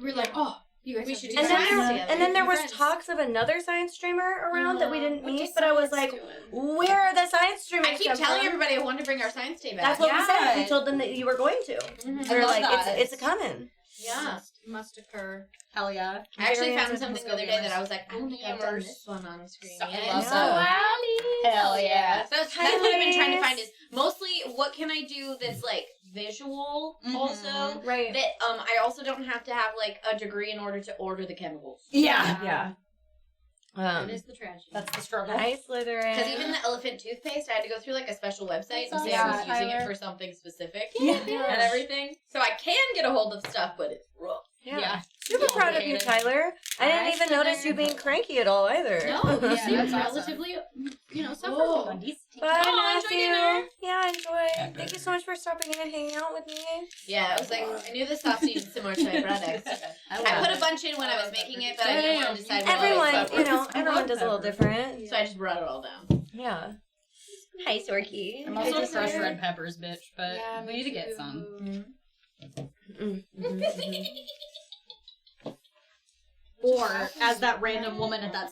We were like, oh, you guys We have should to do And do then, science there, together. and then there was Friends. talks of another science streamer around that we didn't What meet, does but I was science like, doing? where are the science streamers? I keep come telling from? everybody I want to bring our science day back. That's what we said. We Yeah. told them that you were going to. Mhm. We were love like, that. it's a coming. Yeah. Must occur. Hell yeah. I actually Darian's found with something the other day that I was like, I don't think I've done this one on screen yet. love So, that. hell yeah. So that's what I've been trying to Hi. find is mostly what can I do that's like visual also. Right. That I also don't have to have like a degree in order to order the chemicals. Yeah. Yeah. That is the tragedy. That's the struggle. Hi, Slytherin. Because even the elephant toothpaste, I had to go through like a special website and say Yeah, I was using Tyler. it for something specific Yeah. and everything. So I can get a hold of stuff, but it's rough. Yeah. Super proud of you, Tyler. I didn't even notice you being cranky at all either. No, you Yeah, seem that's awesome. relatively, sufferful. Whoa. Bye, Oh, enjoy Matthew. dinner. Yeah, enjoy. Thank you so much for stopping in and hanging out with me. Yeah, I was like, I knew this sauce needed similar to my products. I put a bunch in when I was making it, but I didn't want to decide what Everyone, all you know, everyone does a little different. So I just brought it all down. Yeah. Hi, Sorky. I'm also a crushed red peppers, bitch, but Yeah, we need to get some. Or, as that random woman at that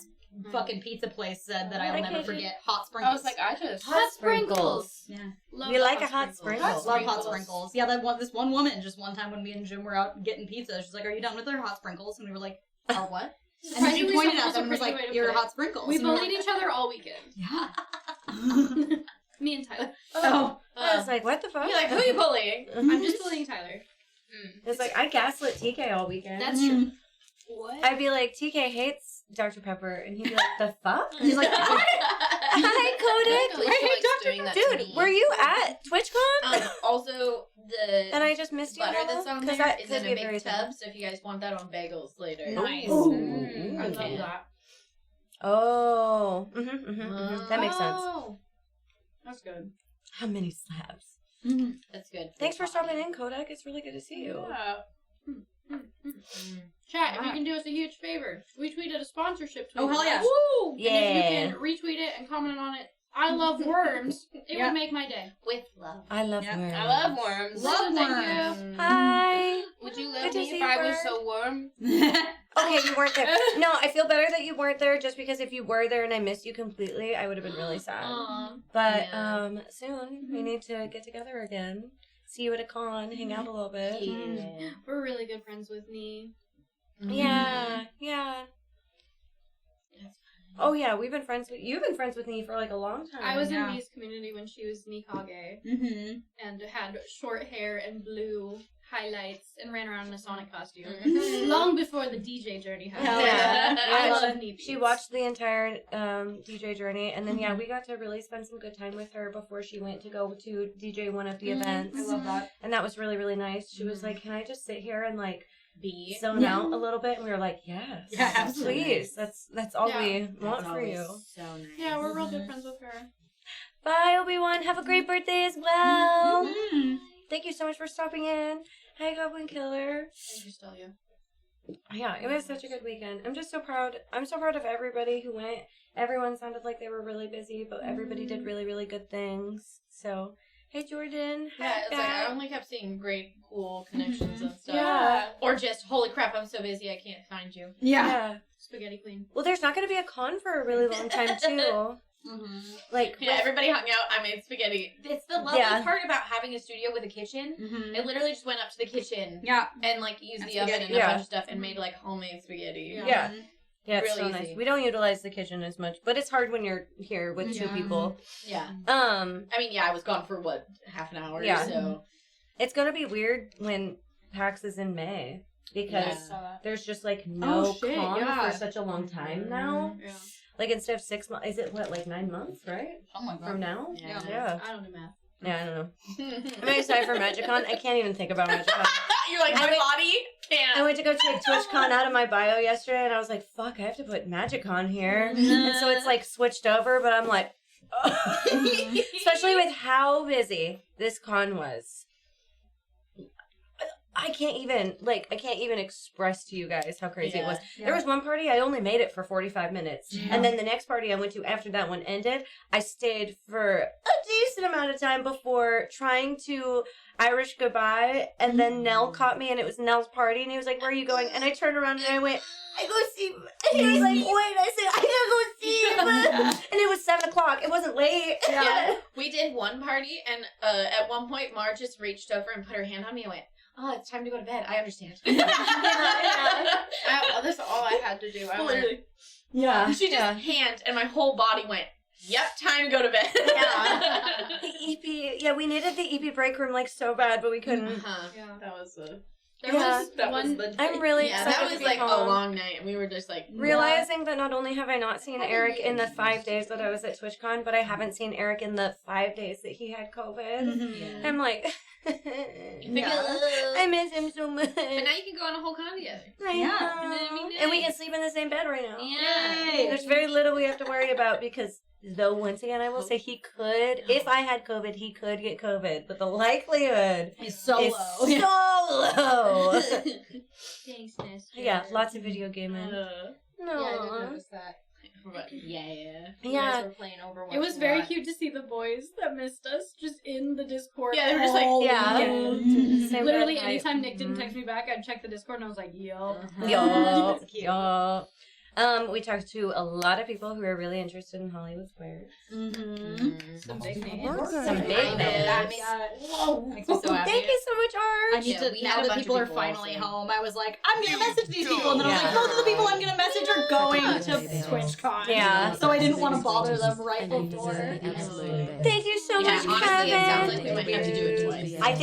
fucking pizza place said that I'll never forget, hot sprinkles. I was like, I just. Hot sprinkles. Yeah. Love We the like a hot sprinkle. Love hot sprinkles. Yeah, this one woman, just one time when me and Jim were out getting pizza, she's like, are you done with our hot sprinkles? And we were like, Or what? and then she Surprisingly, pointed at that's a them and was pretty like, way to your put it. hot sprinkles. We And we were bullied each other all weekend. like, yeah. Me and Tyler. Oh. I was like, what the fuck? You're like, who are you bullying? I'm just bullying Tyler. It's like, I gaslit TK all weekend. That's true. What? I'd be like, TK hates Dr. Pepper. And he'd be like, the fuck? He's like, I hi, feel like Kodak. Alicia likes doing that to Dude, me. were you at TwitchCon? Also, the And I just missed you. butter that's on Because there that is could in be a a big very tub, so if you guys want that on bagels later. Nice. Ooh. I love Okay. that. Oh. That makes sense. Oh. That's good. How many slabs? That's good. Thanks for stopping in, Kodak. It's really good to see you. Yeah. Chat, if you can do us a huge favor, we tweeted a sponsorship tweet. Oh, hell yeah. Woo! Yeah. And if you can retweet it and comment on it, I I love worms. It Yeah. would make my day. With love. I love Yeah. worms. I love worms. Love Thank worms. Hi. Would you Good love to me see if you, I was Bert. so warm? Okay, you weren't there. No, I feel better that you weren't there just because if you were there and I missed you completely, I would have been really sad. But Yeah. soon we need to get together again. See you at a con, hang out a little bit. Yeah. We're really good friends with Nee. Yeah, yeah. Oh yeah, we've been friends with you've been friends with me for like a long time. I was Yeah. in Nee's community when she was Nikage Mm-hmm. and had short hair and blue highlights and ran around in a Sonic costume. Mhm. Long before the DJ journey happened. Yeah. I Yeah, love Nee. She watched the entire DJ journey, and then we got to really spend some good time with her before she went to go to DJ one of the events. I love that. And that was really, really nice. She was like, "Can I just sit here and like B. zone out a little bit?" And we were like, "Yes, Yeah, absolutely. please. That's all Yeah. we want for you." So nice. Yeah, we're real good friends with her. Bye, Obi-Wan. Have a great birthday as well. Mm-hmm. Thank you so much for stopping in. Hi, Goblin Killer. Thank you, Stelia. Yeah, it was such a good weekend. I'm just so proud. I'm so proud of everybody who went. Everyone sounded like they were really busy, but everybody did really, really good things. So, hey, Jordan. Yeah, Hi, it's like I Kat. only kept seeing great, cool connections and stuff. Yeah. Or just, holy crap, I'm so busy, I can't find you. Yeah. Spaghetti Queen. Well, there's not going to be a con for a really long time, too. Mm-hmm. Like, Yeah, everybody hung out. I made spaghetti. It's the lovely Yeah. part about having a studio with a kitchen. Mm-hmm. I literally just went up to the kitchen Yeah. and like used And the oven spaghetti. and a Yeah. bunch of stuff and made like homemade spaghetti. yeah. Yeah, it's Real so easy. nice. We don't utilize the kitchen as much, but it's hard when you're here with two Yeah. people. Yeah. I mean, yeah, I was gone for what, half an hour? Yeah. So It's going to be weird when PAX is in May because there's just like no Oh, shit, con yeah. for such a long time now. Yeah. Like instead of 6 months, is it what, like 9 months, right? Oh my god. From now? Yeah. Yeah. I don't do math. Yeah, I don't know. I'm excited for MagicCon. I can't even think about MagicCon. you're like, I my went- body I can't. went to go take TwitchCon out of my bio yesterday, and I was like, fuck, I have to put MagicCon here. And so it's like switched over, but I'm like, especially with how busy this con was. I can't even express to you guys how crazy it was. Yeah. There was one party I only made it for 45 minutes. And then the next party I went to after that one ended, I stayed for a decent amount of time before trying to Irish goodbye. And then Nell caught me and it was Nell's party and he was like, "Where are you going?" And I turned around and I went, "I go see him." And he was like, "Wait." I said, "I gotta go see him." And it was 7 o'clock. It wasn't late. Yeah. We did one party and at one point Mar just reached over and put her hand on me and went, "Oh, it's time to go to bed. I understand." That's all I had to do. I went, Literally. Yeah. She just hand and my whole body went, "Yep, time to go to bed." Yeah. The EP, we needed the EP break room like so bad, but we couldn't. Uh-huh. Yeah. That was the There Yeah. was that one. was the I'm really yeah, excited that to was be like home. a long night and we were just like Realizing that not only have I not seen Eric in the 5 days that I was at TwitchCon, but I haven't seen Eric in the 5 days that he had COVID. Yeah. I'm like, I miss him so much. But now you can go on a whole con together. I Yeah. know. That'd be And we nice. can sleep in the same bed right now. Yeah. There's very little we have to worry about because, though, once again, I will say he could, if I had COVID, he could get COVID, but the likelihood It's so is low. so low. Thanks, Ness. Yeah, lots of video gaming. Yeah, No. I did notice that. But yeah. You Yeah. guys were playing Overwatch. It was a very lot. cute to see the boys that missed us just in the Discord. Yeah, they were just like, all yeah. weekend. Same Literally, bed height. anytime Nick didn't text me back, I'd check the Discord and I was like, yo. Yo, yo. We talked to a lot of people who are really interested in Hollywood Squares. Mm-hmm. Some big names. Some big names. Makes me so happy. Thank you so much, I Arch. need Yeah, to, we now had a that bunch people of are people finally also. home, I was like, I'm gonna message these people, and then I was Yeah. like, most of the people I'm gonna message are going to TwitchCon. Yeah. So I didn't want to bother them right And you before. deserve the absolute best. Thank you so Yeah, much, honestly, it sounds like Kevin. we might have to do it twice. I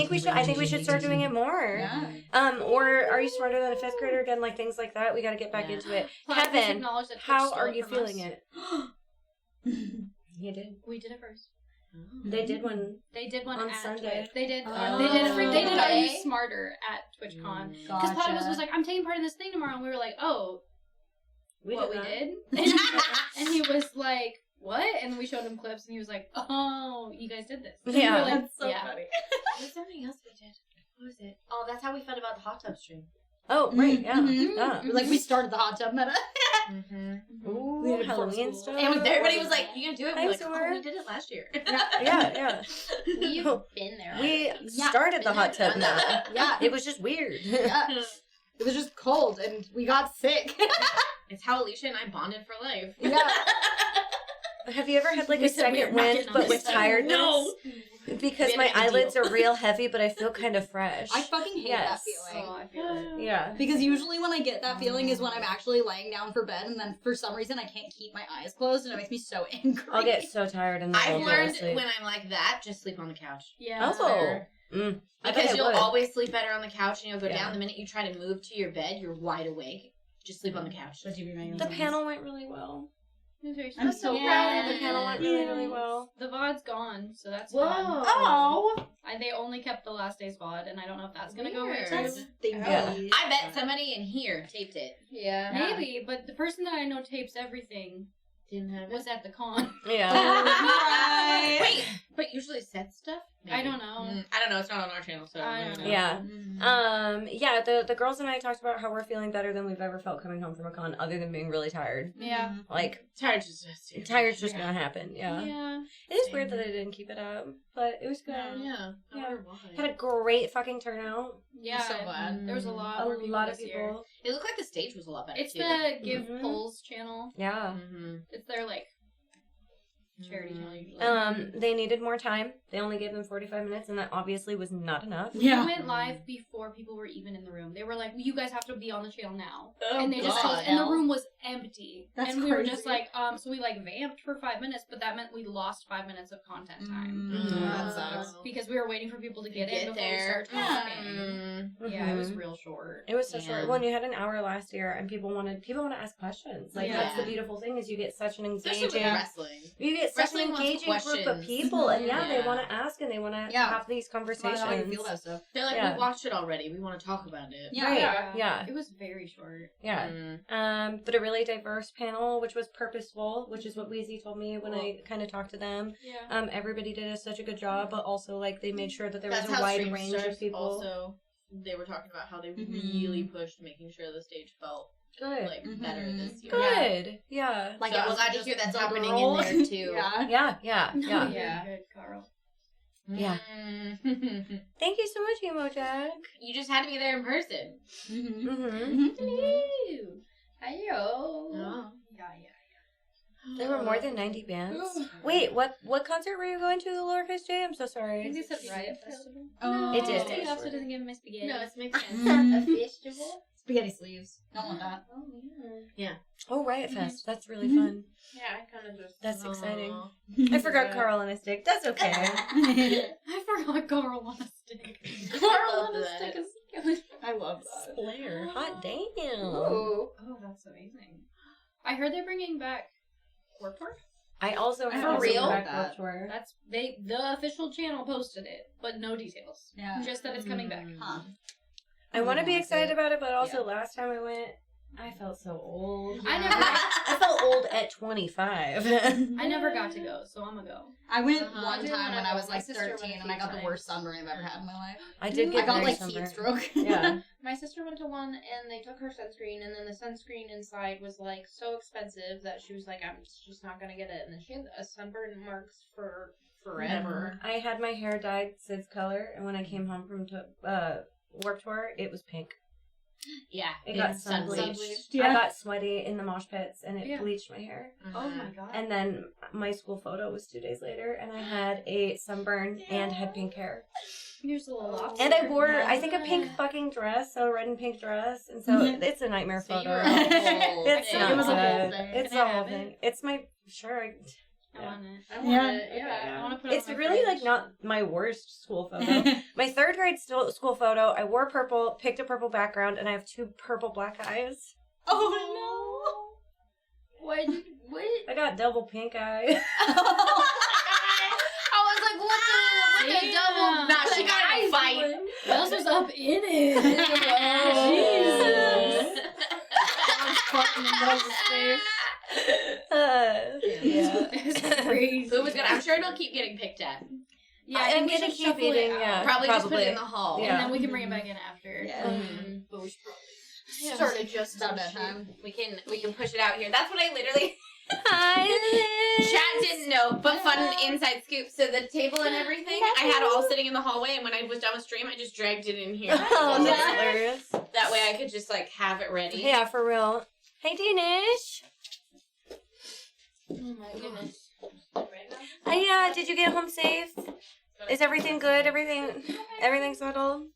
think we should start doing it more. Yeah. Or Are You Smarter Than a Fifth Grader again? Like things like that. We got to get back Yeah. into it. Plus, we Kevin, acknowledge that Twitch how stole are you from feeling us. it? You did. We did it first. They did one. They did one On at Sunday. Twitch. They did. Oh. They did. They did. Are you Okay. smarter at TwitchCon? Mm, Because Platypus was like, "I'm taking part in this thing tomorrow," and we were like, "Oh, what we not. did?" And he was like, "What?" And then we showed him clips, and he was like, "Oh, you guys did this." And we Yeah. were like, That's so yeah. funny. There's something else we did. What was it? Oh, that's how we found about the hot tub stream. Oh, right, yeah. Mhm. Yeah. Like, we started the hot tub meta. Ooh, We did it before Halloween school. stuff. And everybody was like, "You gonna do it?" We're like, Thanks, "Oh, Laura. we did it last year." yeah. You've been there. We already. started the hot tub now. Yeah. It was just weird. Yeah. It was just cold, and we got sick. It's how Alicia and I bonded for life. Yeah. Have you ever had like We a said we were second not wind getting on but this with stuff. tiredness? No. Because We my had to make a eyelids deal. are real heavy, but I feel kind of fresh. I fucking hate Yes. that feeling. Oh, I feel it. Yeah. Because usually when I get that feeling is when I'm actually laying down for bed, and then for some reason I can't keep my eyes closed, and it makes me so angry. I'll get so tired and then I've I'll go learned to sleep. when I'm like that, just sleep on the couch. Yeah. Oh. I bet Because I you'll would. always sleep better on the couch, and you'll go Yeah. down. The minute you try to move to your bed, you're wide awake. Just sleep on the couch. The panel went really well. It was very I'm sweet. so proud. The panel went really, really well. The VOD's gone, so that's Whoa. fun. Oh! They only kept the last day's VOD, and I don't know if that's gonna go Weird. right That's too. Yeah. I bet somebody in here taped it. Yeah. Maybe, but the person that I know tapes everything Didn't have was at the con. Yeah. Right. Wait, but usually said stuff? I don't know. I don't know. It's not on our channel, so I don't know. Yeah. Yeah, the girls and I talked about how we're feeling better than we've ever felt coming home from a con, other than being really tired. Yeah. Like, Tired's just tired's just gonna happen, yeah. Yeah. It is weird that I didn't keep it up, but it was good. Yeah. I Yeah. wonder why. Had a great fucking turnout. Yeah. so glad. There was a lot A more people lot of this year. people. It looked like the stage was a lot better. It's too. the Give Mhm. Polls channel. Yeah. Mm-hmm. It's their like charity channel usually. They needed more time. They only gave them 45 minutes, and that obviously was not enough. We Yeah. went live before people were even in the room. They were like, "You guys have to be on the channel now," Oh, and they just told us, God. and the room was empty. That's and we were just crazy. like, so we like vamped for 5 minutes, but that meant we lost 5 minutes of content time That sucks. because we were waiting for people to get in before we there. started talking. Mm. Yeah, it was Mhm. real short. It was so Yeah. short. Well, and you had an hour last year, and people want to ask questions. Like Yeah. that's the beautiful thing is you get such an Especially engaging, with wrestling. you get such Wrestling an wants engaging group of questions. people, and yeah, they Yeah. want to ask and they want to Yeah. have these I don't know conversations. how you feel about stuff. They're like, Yeah. we watched it already. We want to talk about it. Yeah. Right. Yeah. It was very short. Yeah. Mm. But a really diverse panel, which was purposeful, which is what Wheezy told me when I kind of talked to them. Yeah. Everybody did such a good job, but also like they made sure that there That's was a how wide Stream range Stars of people. Also, they were talking about how they really pushed making sure the stage felt Good. like better this year. Good. Yeah. Like So it I'm was glad to just hear that's the happening roll. in there too. Yeah. Yeah. Yeah. Yeah. Yeah. Good, Carl. Yeah. Mm. Thank you so much, Emo Jack. You just had to be there in person. Mm-hmm. Mm-hmm. Hello. Hello. Oh. Yeah. There were more than 90 bands. Wait, what concert were you going to, the Lowercase J? I'm so I sorry. think they said Riot Festival. Oh. It did. It also doesn't give me spaghetti. No, it's makes sense. A festival? Spaghetti sleeves. Don't want that. Oh yeah. Oh, Riot Fest. That's really fun. Yeah, I kind of just. That's exciting. Aw. I forgot Carl on a stick. That's okay. I forgot Carl on a stick. Carl on a stick is. I love that. Blair, hot damn. Oh, that's amazing. I heard they're bringing back Warped Tour. I also For have real? back Warped Tour. That's the official channel posted it, but no details. Yeah. Just that it's coming back. Huh. I want to be wanna excited see it. about it, but also last time I went, I felt so old. I never, I felt old at 25. I never got to go, so I'm gonna go. I went Uh-huh. one I did time when when I I was was my like sister went 13 a and I few got the times. worst sunburn I've ever had in my life. I did I get got very like sunburned. heat stroke. Yeah. My sister went to one and they took her sunscreen, and then the sunscreen inside was like so expensive that she was like, I'm just not gonna get it. And then she had a sunburn marks for forever. I had my hair dyed Sid's color, and when I came home from Warped Tour, it was pink. Yeah, It got it's sun bleached. Yeah. I got sweaty in the mosh pits, and it Yeah. bleached my hair. Oh my god. And then my school photo was 2 days later, and I had a sunburn and had pink hair. Here's a little lobster. And I wore, I think, a pink fucking dress, so a red and pink dress, and so it's a nightmare So you photo. were a whole It's thing. not It was a whole good. thing. It's Can the I whole have thing. it? It's my sure. I want it. I want Yeah. it. Yeah. I want to put it It's on my really fridge. like not my worst school photo. My third grade school photo, I wore purple, picked a purple background, and I have 2 purple black eyes. Oh What? What? I got double pink eye. I was like, what the double? Nah, she got in a fight. What else was up in it? Yeah. It's crazy. So it was good. I'm sure it'll keep getting picked at. Yeah, I'm I think we gonna should keep shuffle it eating. out. Yeah, Probably just put it in the hall. Yeah. And then we can bring it back in after. Yeah. But we should probably started just About that time. We can push it out here. That's what I literally. Hi, Liz. Chat didn't know, but fun inside scoop. So the table and everything, I had all sitting in the hallway, and when I was done with stream, I just dragged it in here. Oh, that's hilarious. That way I could just like have it ready. Yeah, for real. Hey, Danish. Oh my goodness. Hi, did you get home safe? Is everything good? Everything settled?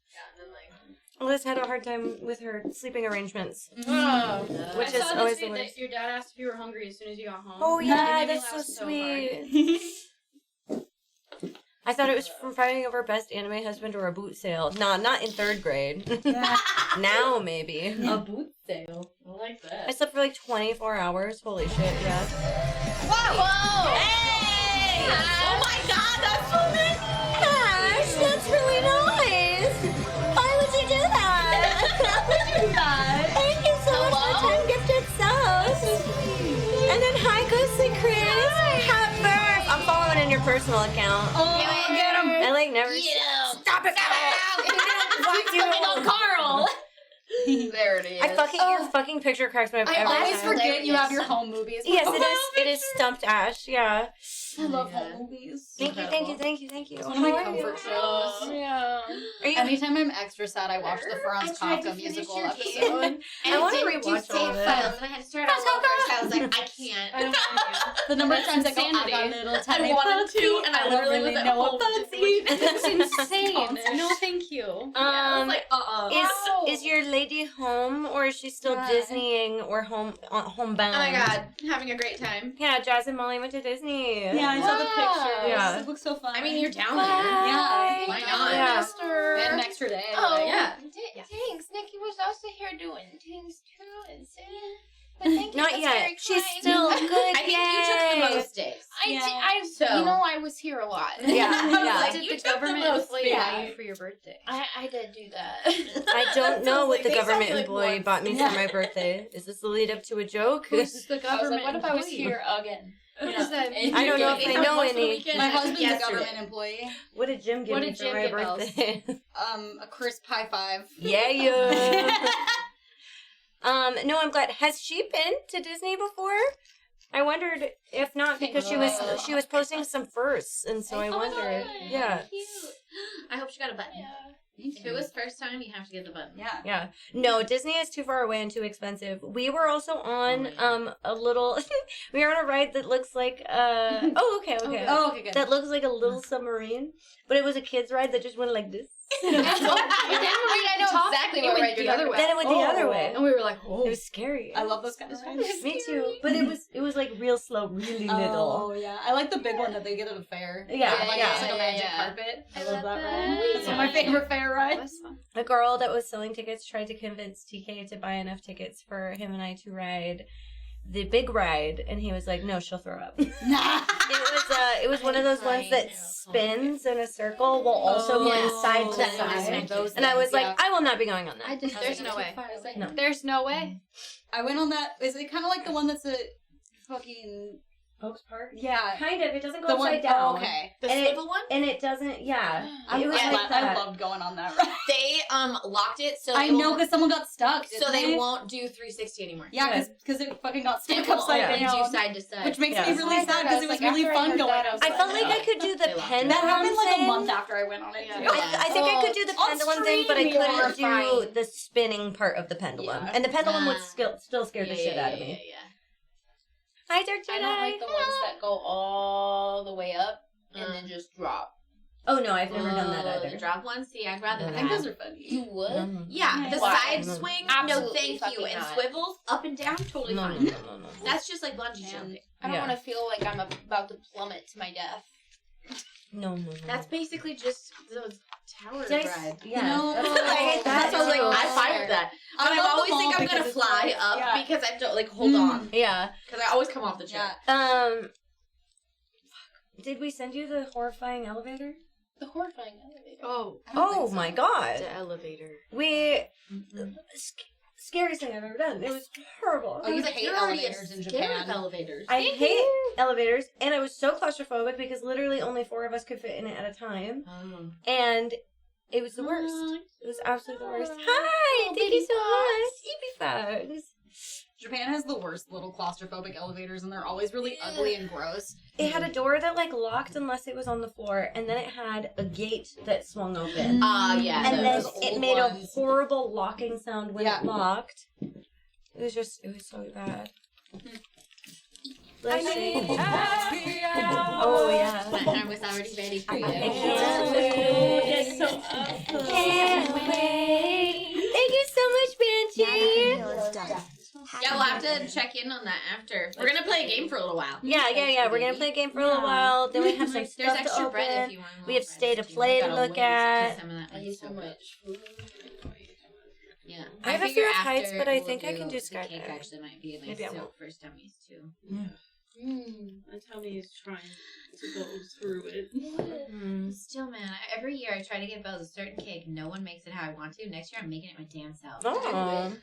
Liz had a hard time with her sleeping arrangements, which I is saw always this the tweet worst. that your dad asked if you were hungry as soon as you got home. Oh It yeah, made me that's so laugh hard. sweet. I thought it was from fighting over best anime husband or a boot sale. Nah, not in 3rd grade. Now maybe. A boot sale. I like that. I slept for like 24 hours. Holy shit, yeah. Whoa! Hey! Oh my god, that's so nice! Gosh, that's really nice. Why would you do that? Thank you so much for the 10 gifted subs. And then hi, Ghostly Chris. Have birth. I'm following in your personal account. Oh, get him. I like never. Stop it! Fuck you. Carl! There it is. Your fucking picture cracks me up I every always time. forget you have your home movies. Yes, it is. It is Stumped Ash. Yeah. I love home movies. Thank you. It's one of How my are comfort you? shows. Yeah. Are you? Anytime I'm extra sad, I watch the Franz Kafka musical episode. I want to rewatch all of it. Files, and I had to start all over, so I was like, I can't. I don't want The number of times I go, I insanity. got little I tiny wanted to, and I don't literally really was at know home what just bugs looking eat. That's insane. No, thank you. I was like, Is your lady home or is she still Disneying or homebound? Oh my god, having a great time. Yeah, Jazz and Molly went to Disney. Yeah, I saw the pictures. Yeah. It looks so fun. I mean, you're down Bye. here. Yeah. Why not? Yeah. I had an extra day. Oh, like, yeah. Thanks. Nikki was also here doing things too, and saying. But thank you. Not that's yet. very She's kind. still good. I think you took the most days. You know, I was here a lot. Yeah, yeah. Did Did the the government employee yeah. buy you for your birthday? I did do that. I don't know what the they government sound like employee one. bought me for my birthday. Is this the lead up to a joke? Who's the I was government like, what if I was employee? here again? What is that? I don't know if I know any. My husband's a Yesterday. government employee. What did Jim give What me did for Jim my give us? birthday? A crisp high five. Yeah. No, I'm glad. Has she been to Disney before? I wondered if not because she was posting some firsts, and so I wondered. Yeah. Cute. I hope she got a button. If it was first time, you have to get the button. Yeah. Yeah. No, Disney is too far away and too expensive. We were also on a little we were on a ride that looks like okay. Oh, okay, good. That looks like a little submarine, but it was a kids ride that just went like this. I know exactly what ride you're talking about. Then it went the other way. And we were like, oh. It was scary. I love those kind of rides. Me too. But it was like real slow, really little. Oh, yeah. I like the big one that they get at a fair. Yeah, Like, yeah. It's like a magic Yeah. carpet. I I love love that that. ride. That's one of my favorite fair rides. A girl that was selling tickets tried to convince TK to buy enough tickets for him and I to ride the big ride, and he was like, "No, she'll throw up." It was one of those ones that spins in a circle while also going side to side. And I was like, I will not be going on that. There's no way. No. There's no way. I went on that. Is it kind of like the one that's a fucking. Oaks Park? Yeah. Kind of. It doesn't go The upside one. down. Oh, okay. The And swivel one? And it doesn't, yeah. I, It was I, like I that. loved going on that ride. They locked it so I they know won't- because someone got stuck. so didn't they won't do 360 anymore. Yeah, because it fucking got They stuck will upside only down. do side to side. Which makes Yeah. me really sad because it was Like, really after I fun heard going that, I was I felt like I could do the They locked it. pendulum That happened like a thing. month after I went on it too. I think I could do the On pendulum thing, but I stream, couldn't do horrifying. the spinning part of the pendulum. Yeah. And the pendulum would still scare the shit out of me. Hi, Dark I Jedi. don't like the ones that go all the way up and then just drop. Oh no, I've never done that The either. drop one? See, I'd rather I I that. think those are fun. You would? No. Yeah, the Why? side No. swing, Absolutely no thank you. fucking And not. swivels up and down, totally No, fine. no. That's just like bungee jumping. I don't Yeah. want to feel like I'm about to plummet to my death. No. That's basically just those tower Did I rides. yeah. No. That's what I hate That's what I was too. like, I'm fine with that. But I love them always think all I'm gonna because it's fly like- up yeah. because I have to like hold on. Yeah. Because I always come off the chair. Yeah. Did we send you the horrifying elevator? The horrifying elevator. Oh my god. The elevator. We scariest thing I've ever done. It was horrible. Oh, you like, hate you're already elevators in scared Japan. of elevators. I hate elevators, and I was so claustrophobic because literally only 4 of us could fit in it at a time. And It was the worst. It was absolutely the worst. Hi! Thank you so much. Sleepy Fox. Japan has the worst little claustrophobic elevators, and they're always really ugly and gross. It had a door that like locked unless it was on the floor, and then it had a gate that swung open. Yeah. And then those it old made ones. a horrible locking sound when Yeah. it locked. It was so bad. Let's see. Oh yeah. I was already ready for you. Can't wait. Thank you so much, Banshee. Yeah, we'll have to check in on that after. We're gonna play a game for a little while. Yeah. We're gonna play a game for a little while. Then we have some There's stuff to extra bread if open. you want. We have State of Play to look at. Yeah. I have a figure fear of heights, after but I we'll think I can do the cake skydiving. actually might be a nice Maybe I soak won't. for tummies too. My tummy is trying to go through it. Still, man, every year I try to get Bells a certain cake. No one makes it how I want to. Next year I'm making it my damn self. Oh.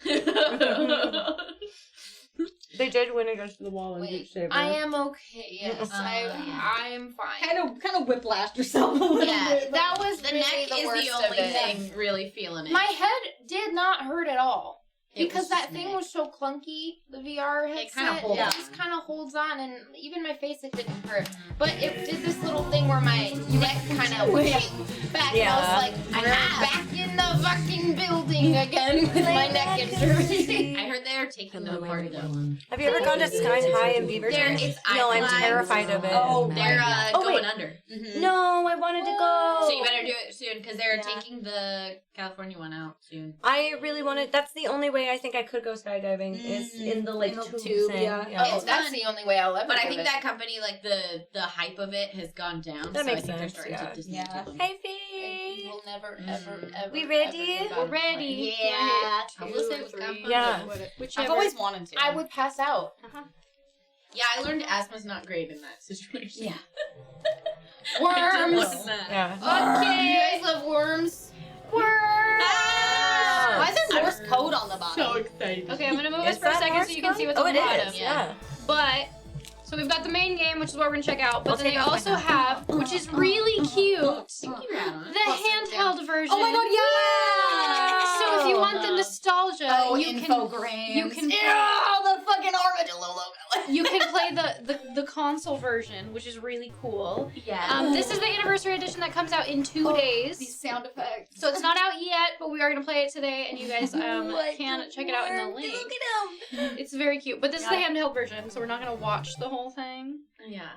They did win against the wall in Deep Saber. I am okay. Yes, I'm fine. Kind of whiplashed yourself a little Yeah, bit. That was the really neck the is worst the of only it. thing really feeling it. My head did not hurt at all. It Because was that just thing neck. was so clunky, the VR headset. It kinda holds on. just kind of holds on, and even my face, it didn't hurt. But it did this little thing where my neck kind of went back, and I was like, I'm back in the fucking building again with my neck injury. I heard they're taking them apart though. Have you ever gone to Sky High in Beaverton? No, I'm terrified of it. Oh, they're going wait. under. No, I wanted to go. So you better do it soon because they're taking the California one out soon. I really wanted. That's the only way I think I could go skydiving is in the like tube thing. Oh, that's the only way I'll ever But I do think it. that company, like the hype of it has gone down. That so makes I think sense, they're starting to dismantle them. Hi, It Fee. will never, ever, ever. We ready? ever go We're down. ready. Yeah. Two I will say or it was three. kind of fun. Yeah. Whichever. I've always wanted to. I would pass out. Yeah, I learned asthma's not great in that situation. Yeah. Worms. Yeah. Okay. You guys love worms? Worms. Why is there Morse code on the bottom? So excited. Okay, I'm gonna move Is us for a that second Morse so you can code? see what's Oh, on the it bottom. is. Yeah. But so we've got the main game, which is what we're gonna check out. But I'll then take they off my also hat. have, which is really cute, the handheld version. Oh my god, yeah! So if you want the nostalgia, you infograms. you can the fucking armadillo logo. you can play the console version, which is really cool. Yeah. This is the anniversary edition that comes out in 2 days. These sound effects. So it's not out yet, but we are gonna play it today, and you guys can check it out in the link. Look at him. It's very cute, but this is the handheld version, so we're not gonna watch the whole thing. Yeah.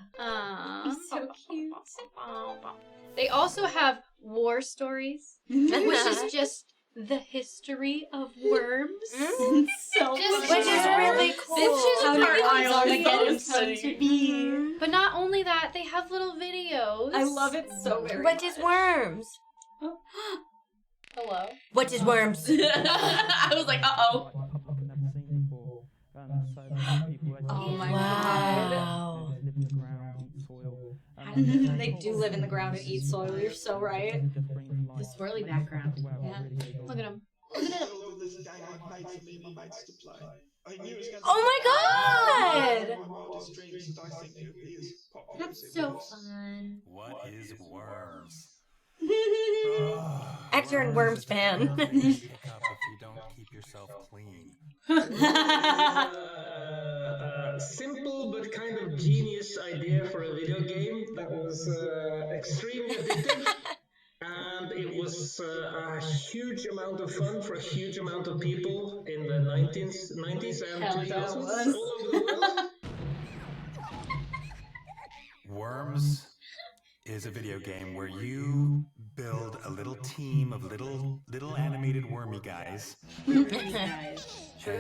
He's so cute. They also have war stories, which is just the history of worms. So Which Which is really cool. But not only that, they have little videos. I love it so very What is worms? Hello. What is worms? I was like, uh-oh. Oh my Wow. They do live in the ground and eat soil. You're so right. The swirly background. Yeah. Look at him. Oh my god! That's so fun. What is worms? Actor and Worms fan. Pick up if you don't keep yourself clean. Simple but kind of genius idea for a video game that was extremely addictive. And it was a huge amount of fun for a huge amount of people in the 90s and 2000s all over the world. Worms is a video game where you build a little team of little animated wormy guys. And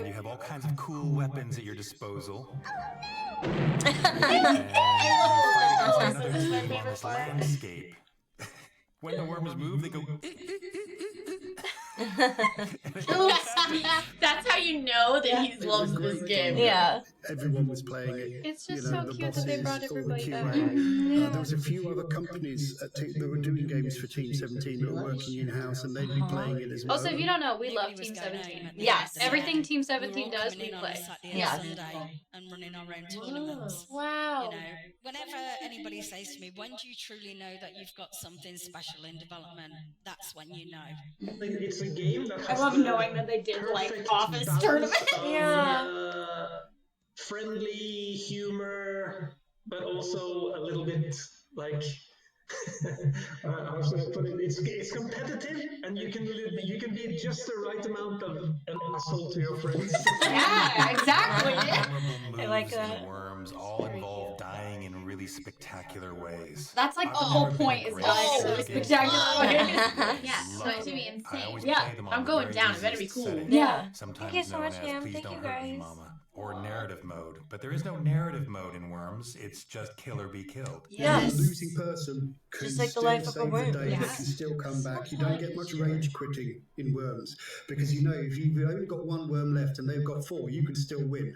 you have all kinds of cool weapons at your disposal. And you fight against another team on this landscape. When the worms move, they go. That's how you know that he loves this game. Yeah. Everyone was playing it. It's just You know, so the cute that they brought bosses, all the everybody back. QA. There was a few other companies that were doing games for Team 17 that were working in-house, and they'd be playing it as well. Also, if you don't know, we love Team 17. Yes. Everything Team 17 does, we play. Yeah. And running our own tournaments. Wow. You know, whenever any anybody says to me, when do you truly know that you've got something special in development? That's when you know. It's a game that I has love the knowing that they did like perfect office balance tournament. of, friendly humor, but also a little bit like how should I put it? It's competitive, and you can be just the right amount of an asshole to your friends. Yeah, exactly. Memorable moves like that. in Worms all involve dying in really spectacular ways. That's like the I've whole never been a point is great dying in video really game spectacular player. ways. Yeah, so Love it should be them. insane. I always Yeah. play them on I'm the going very down. It better be easiest cool. setting, Yeah. sometimes Thank you so known much, as Cam. Please Thank Don't you, Hurt Me, guys. Mama, or narrative mode. But there is no narrative mode in Worms. It's just kill or be killed. Yeah. The losing person can Just like the still life of a save the worm. day. They Yeah. can still come back. You don't get much rage quitting in Worms because you know if you've only got one worm left and they've got 4, you can still win.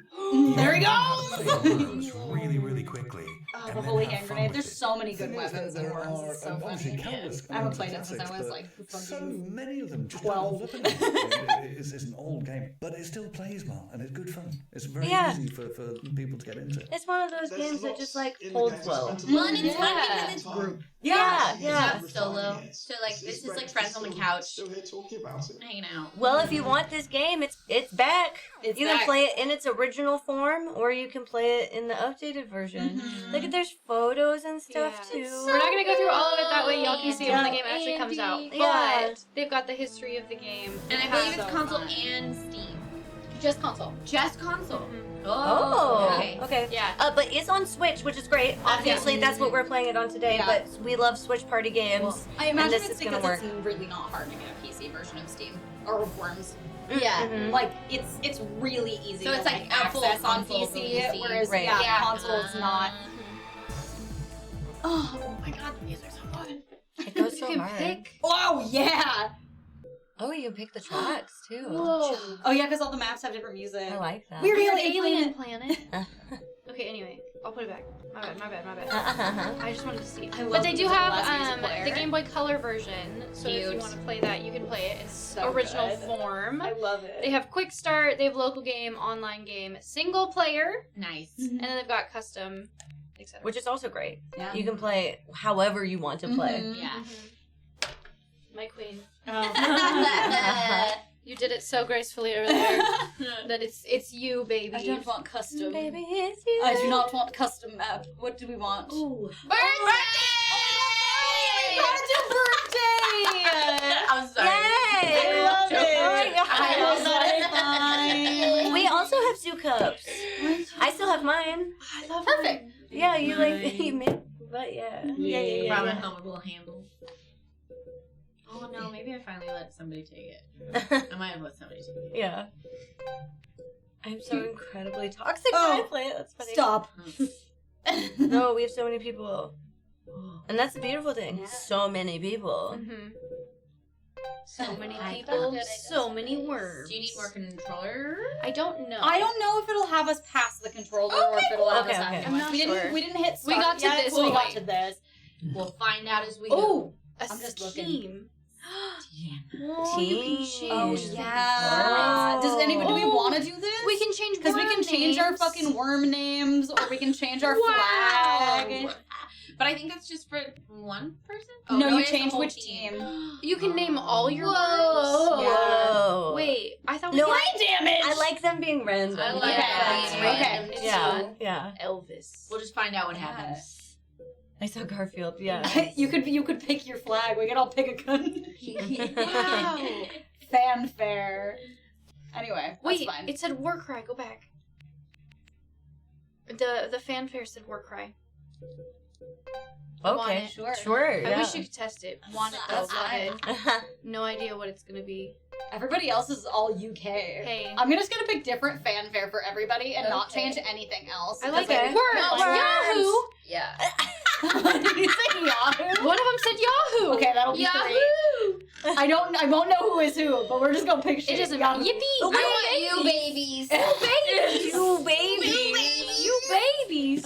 There he You have to goes! play Worms really, really quickly. Oh, and the then holy have hand fun grenade. with There's it. so many good Thing is that weapons in there Worms. are It's so obviously fun. countless. I haven't amount of played it since I classics, was but like so fucking many of them just 12. don't hold up anymore. It's an old game, but it still plays well and it's good fun. It's very Yeah. easy for people to get into. It's one of those games that just like holds well. Well, and it's fun because it's Group. Yeah, It's yeah. not solo. So like this is like friends on the couch Still here talking about it. hanging out. Well, if you want this game, it's back. It's You back. can play it in its original form, or you can play it in the updated version. Look at there's photos and stuff Yeah. too. We're not gonna go through all of it that way. Y'all can see it when the game actually comes out. Andy. Yeah. But they've got the history of the game. And I believe it's console and Steam. Just console. Just console. Oh, Okay. okay. Yeah. But it's on Switch, which is great. Obviously, that's what we're playing it on today. Yeah. But we love Switch party games. I imagine this it's is gonna because work. it's really not hard to get a PC version of Steam or of Worms. Yeah. Mhm. Like it's really easy So to it's like a full access on console PC, PC. whereas Right. yeah, console it's not. Oh my god, the music so good. It goes You so can hard. pick. Oh yeah! Oh, you can pick the tracks too. Whoa. Oh yeah, because all the maps have different music. I like that. We're Weird really alien planet. Okay, anyway, I'll put it back. My bad. I just wanted to see. I love But they do the have last music player. the Game Boy Color version, so if you Cute. want to play that, you can play it in So original good. form. I love it. They have quick start, they have local game, online game, single player, Nice. and then they've got custom, etc. Which is also great. Yeah. You can play however you want to play. Mhm. Yeah. My queen. Oh. You did it so gracefully over there that it's you, baby. I don't want custom. Baby, it's you. I do not want custom map. What do we want? Ooh. Birthday! I'm sorry. Yay! I love it. I Fine. We also have 2 cups. I still have mine. I love Perfect. Yeah, you like you made, but yeah. Yeah. Ramen home with a little handle. Oh no, maybe I finally let somebody take it. I might have let somebody take it. Yeah. I'm so incredibly toxic Oh, when I play it. That's funny. Stop. No, we have so many people. And that's the beautiful thing. So many people. Mm-hmm. So many I people, thought- so many worms. Do you need more controller? I don't know. I don't know if it'll have us past the controller or if it'll have Okay, us okay. after I'm one. not We sure. didn't hit We start got to yet, this so we got point. to this. We'll find out as we go. Oh, A I'm just looking. scheme. Oh, you can choose. Oh yeah. Does anybody? Do we want to do this? We can change because we can worm change our names. fucking worm names, or we can change our Wow. flag. But I think that's just for one person? No, you it's the change whole which team. You can name all your worms. Whoa. Wait, I thought we No, could damage. I like them being random. I like that. that. Okay. It's Yeah, so yeah. Elvis. We'll just find out what happens. I saw Garfield, yeah. You could pick your flag. We could all pick a gun. Wow. Fanfare. Anyway, Wait, that's fine. it said war cry. Go back. The fanfare said war cry. Okay, Want it. sure, yeah. I wish you could test it. Want it though. That's Love fine. it. No idea what it's gonna be. Everybody else is all UK. Hey. I'm just gonna pick different fanfare for everybody and not Okay. change anything else. I like Because it. Worms. Yahoo. Yeah. Did you say Yahoo? One of them said Yahoo. Okay, that'll be Yahoo. 3. I won't know who is who, but we're just gonna pick shit. It doesn't Yahoo. matter. Yippee! I want you babies. You baby. You babies!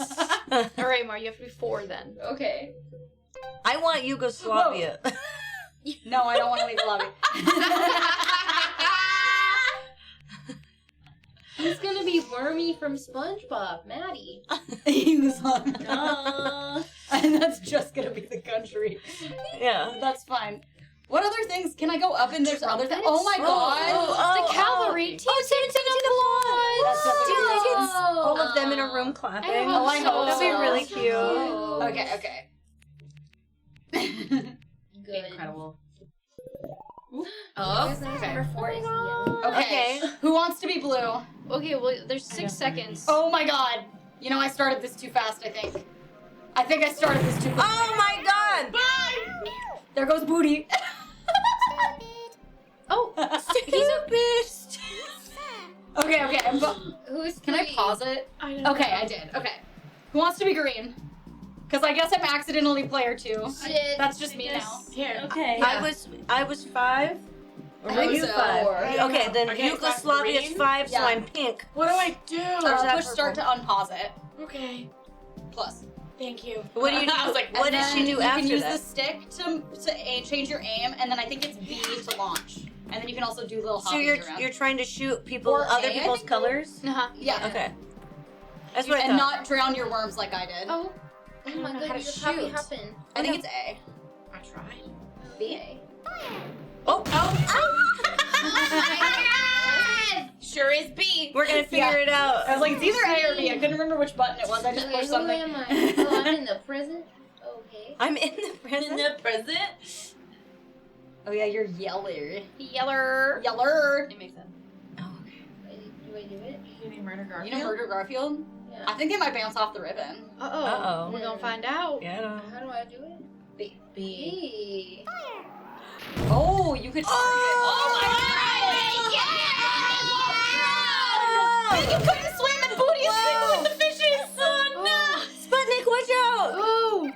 All right, Mar, you have to be 4 then. Okay. I want Yugoslavia. No, I don't want to leave the lobby. Who's gonna be Wormy from SpongeBob? Maddie. He was on. Duh. Yeah. That's fine. What other things? Can I go up and there's other things? Oh my The god. cavalry. Team 17 That's Do you think it's Oh. all of them in a room clapping? I hope I hope That'd be so. really cute. Okay. Good. Incredible. Oh, number 4 is yellow. Okay. Who wants to be blue? Okay, well, there's 6 seconds. Oh my god. You know, I started this too fast, I think. I started this too fast. Oh my god! There goes Booty. Oh, He's a bitch! Okay. Who's Can I three? pause it? Okay, I did. Okay. Who wants to be green? Because I guess I'm accidentally player 2. Shit. That's just me now. Here. Okay. I was 5. Or I were think you so. 5? Okay, then Okay, so I'm Yugoslavia's green? 5, so Yeah. I'm pink. What do I do? Push start to unpause it. Okay. Plus. Thank you. What do you do? I was like, What did she do You after can use that? the stick to change your aim, and then I think it's B to launch. And then you can also do little So hobbies around. you're trying to shoot people, Or other A, I people's think. colors? Uh-huh. Yeah. Okay. That's what I And thought. not drown your worms like I did. Oh my know how god, to you're probably shoot. hopping. I think it's A. I tried. B. Oh! Sure is B. We're gonna figure it out. I was like, it's either A or B. I couldn't remember which button it was. I just Okay, pushed who something. am I? Oh, I'm in the present. Okay. I'm in the present. In the present. Oh yeah, you're yeller. Yeller. Yeller. It makes sense. Do I do it? You need Murder Garfield. You know Murder Garfield? Yeah. I think they might bounce off the ribbon. Uh-oh. Uh-oh. We're gonna find out. Yeah, I don't know. How do I do it? B. B. Oh, you could. Oh my god! You couldn't swim and Booty is swimming with the fishes. Oh no! Sputnik, watch out! Oh!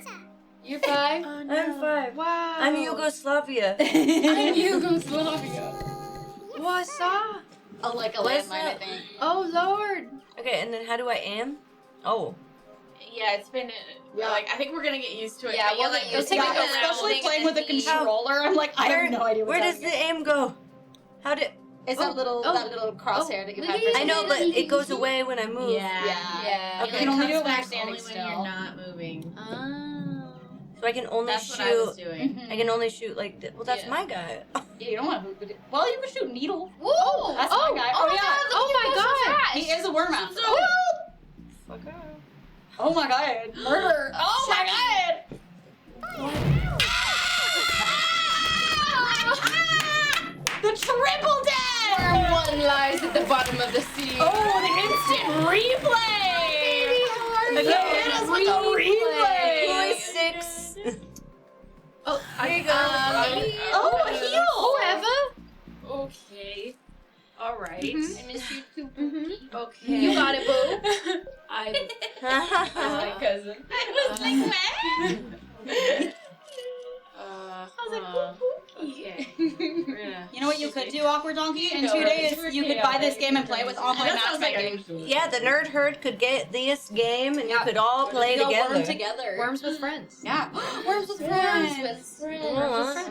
You're 5? I'm 5. Wow. I'm Yugoslavia. I'm Yugoslavia. What's up? Oh, like a What's landmine, I up? think. Oh, Lord. Okay, and then how do I aim? Oh. Yeah, it's been like I think we're gonna get used to it. Yeah, But we'll like, get used to it's it. like Yeah, a Especially thing playing and with a then E. controller, I'm like, I have no idea Where what's does the aim go? How did... It's that little crosshair that you have. I know, but it goes away when I move. Yeah. Yeah. You can only do it when you're back standing only when still. you're not moving. Oh. So I can only That's shoot... what I was doing. I can only shoot like... Well, that's Yeah. my guy. Yeah, you don't want to. Well, you can shoot needle. Whoa! That's my guy. Oh, yeah. Oh, my God. He is a worm after So- all. Fuck off. Oh my god. Murder. Oh my god. The triple death. Where one lies at the bottom of the sea. Oh, the instant replay. Look at us with the replay. Boy 6. Oh, Here you go. Oh, a heel. Whoever. Okay. All right. I miss you too. Okay. You got it, boo. I My cousin. I was like, what? Okay. You know what you could do, Awkward Donkey? In 2 days, you could buy this game and play with online That sounds like matchmaking. Yeah, the Nerd Herd could get this game and you Yeah. could all play Go together. worm together. Worms with friends. Yeah. Worms with Worms friends. with friends. Aw.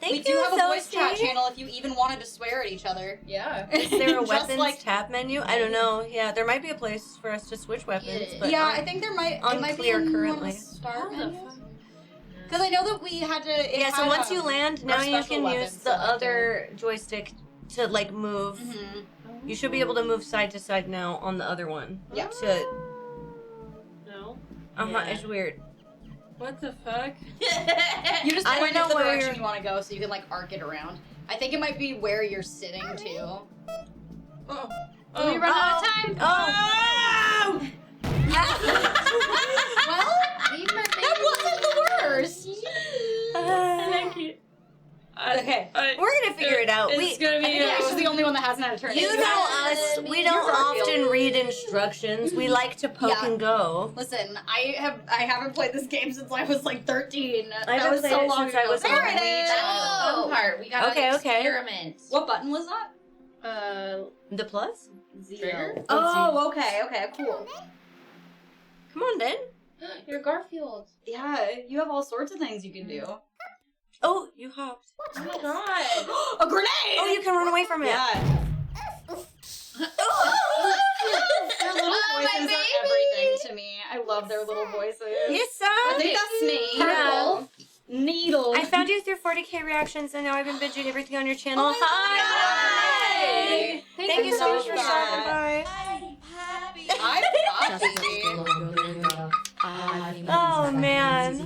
Thank We you, do have a so voice chat sweet. channel if you even wanted to swear at each other. Yeah. Is there a Just weapons like- tab menu? I don't know. Yeah, there might be a place for us to switch weapons, but Yeah, I think there might. It might be unclear in currently. Start menu. Because I know that we had to. It yeah. So had, once you land, now you special can use weapons the selected. other joystick to like move. Mhm. You should be able to move side to side now on the other one. Yep. To No. Yeah. It's weird. What the fuck? You just I don't point know it the where direction you're- you want to go, so you can like arc it around. I think it might be where you're sitting too. Oh. Are we running out of time? Oh. Well, Leave my baby. that wasn't the worst. Thank you. Okay. We're gonna figure it out. It's We, gonna I be. think Alicia's the only one that hasn't had a turn. you know us. We don't often read instructions. We like to poke Yeah. and go. Listen, I haven't played this game since I was like 13. I That haven't was played so it long since I ago. was There a it wee is. Fun part. We got Okay, to okay. experiment. What button was that? The plus? Zero. Oh, okay, cool. Come on, then. You're Garfield. Yeah, you have all sorts of things you can do. Oh, you hopped. Oh my god. A grenade! Oh, you can run away from it. Yeah. Their little Oh, my voices are baby. everything to me. I love their little voices. Yes, I son. think that's me. Yeah. Needle. I found you through 40K reactions, and now I've been binging everything on your channel. Oh my Hi! God. Thank you so much for stopping by. I'm Oh man!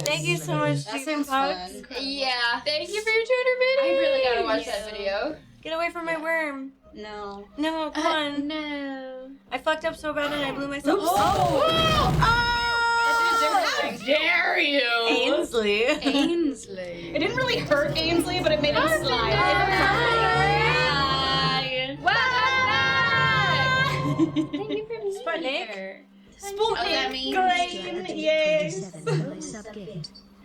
Thank you so much, That Chief sounds Pucks. fun. Yeah. Thank you for your Twitter video. I really gotta watch that video. Get away from my worm. No. No, come on. No. I fucked up so bad and I blew myself. Oops. How dare you? Ainsley. Ainsley. It didn't really hurt Ainsley, but it made him slide. Thank you for being Sputnik. here. Sputnik. Green. Yes.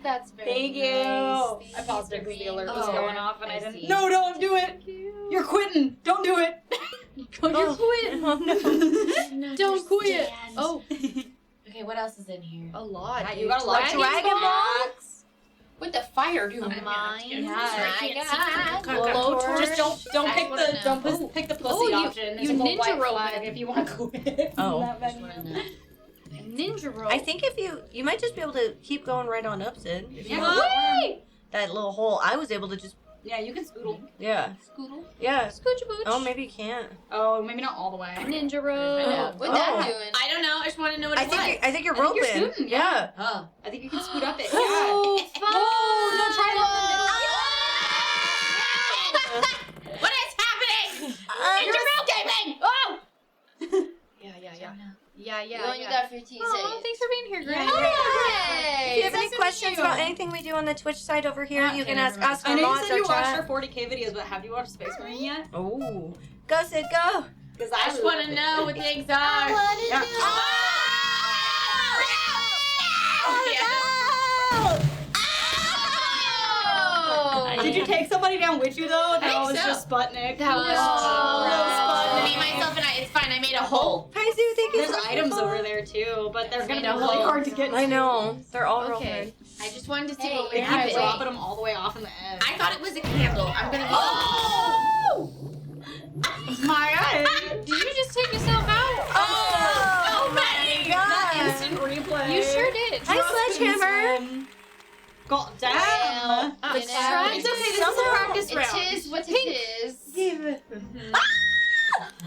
That's very Thank you. nice. I paused it because the alert was Oh, going off and I didn't. see. No, don't do it. You're quitting. Don't do it. You're quitting. Oh no. Don't quit. Oh. Okay, what else is in here? A lot. You got a lot. Dragon Balls. With the fire doing A mine. Yeah. Blowtorch. Just don't pick wanna the know. pick the pussy Oh, you- option. you There's a little ninja white rope flag it. if you want to quit. Oh. That menu. Ninja rope. I think if you might just be able to keep going right on up, Sid. If you Yeah. want Wait. that little hole, I was able to just Yeah, you can scoodle. yeah. Scoodle. Yeah. Scooch booch. Oh, maybe you can't. Oh, maybe not all the way. Ninja rope. What's Oh. that doing? I don't know. I just want to know what I it think was. I think you're I think you're roping. scooting, Yeah. Oh, I think you can scoot up it. Oh, Yeah. fun. No, try What is happening? You're escaping. Oh. Yeah. You only got 15 Oh, seconds. thanks for being here, Grace. If you have any questions about anything we do on the Twitch side over here, you can ask us I or know you mods said or you watched our chat. 40K videos, but have you watched Space Marine yet? Oh. Go, Sid, go. Because I just want to know what things are. Yeah. Did you take somebody down with you though? think That was so. just Sputnik. That was Me, myself, and I. It's fine. I made a hole. Hi, Sue. Thank you There's so much. items over there too, but they're gonna be Made a really hole. hard to get. I know. They're all real Okay. hard. I just wanted to see Hey, what would If you happen. dropping them all the way off in the edge. I thought it was a candle. I'm gonna be. My eye. Did you just take yourself out? Oh my God. Instant replay. You sure did. Hi, Sledgehammer. God damn. Well, Let's you know, try it's this. okay. This is Somehow. a practice round. It is what it is.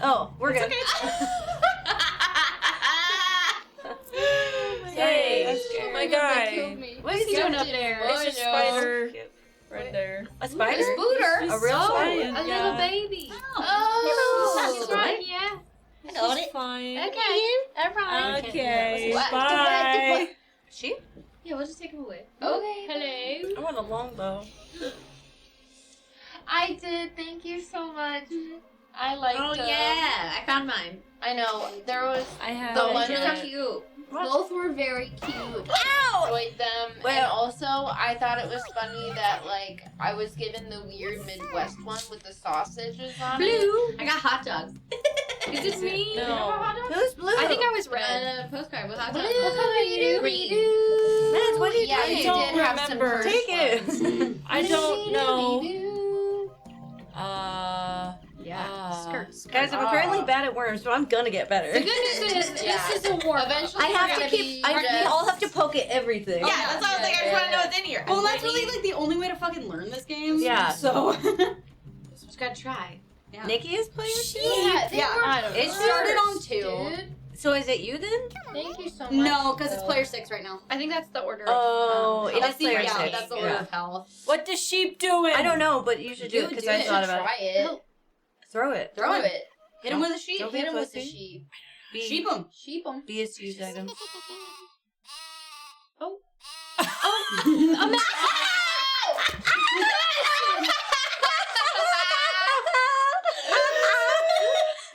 Oh, we're good. Hey, oh my god. What is he doing up there? It's a spider right there. A spider? There's Booter. A real Oh, spider? a little baby. Oh. That's right, yeah. It's fine. Okay. All right. Okay, What? bye. She? Yeah, we'll just take him away. Okay. Hello. I want a longbow. I did. Thank you so much. I liked Oh, yeah. I found mine. I know. There was I have the it. ones Really that cute. both were very cute. Ow! Enjoyed them. And Well- also, I thought it was funny that, like, I was given the weird Midwest one with the sausages on it. Blue. I got hot dogs. Is this me? No. Who's blue? I think I was red. Postcard with hot dogs. Blue. What color are you? Green. Mads, what are you Yeah, doing? you don't did have some remember. first Take it. ones. I don't know. Yeah. Skirts. Guys, I'm apparently bad at worms, but I'm gonna get better. The good news is Yeah. this is a warm. Eventually, I you're have gonna to be keep. We all have to poke at everything. Oh, Yeah, that's what I was like. I just want to know what's in here. Well, that's really like the only way to fucking learn this game. Yeah. So. Just gotta try. Yeah. Nikki is playing with you? Yeah, they Yeah. were I don't know. It started on first, 2. dude. So is it you then? Thank you so much. No, because it's player 6 right now. I think that's the order. Oh, it is That's the, player yeah, 6. that's the order of hell. What does sheep doing? I don't know, but you should do it because I thought about Try it. it. Throw it. Throw it. Hit him with a sheep. Don't be Hit him with the pussy. sheep. Sheep him. Sheep him. Be his used item.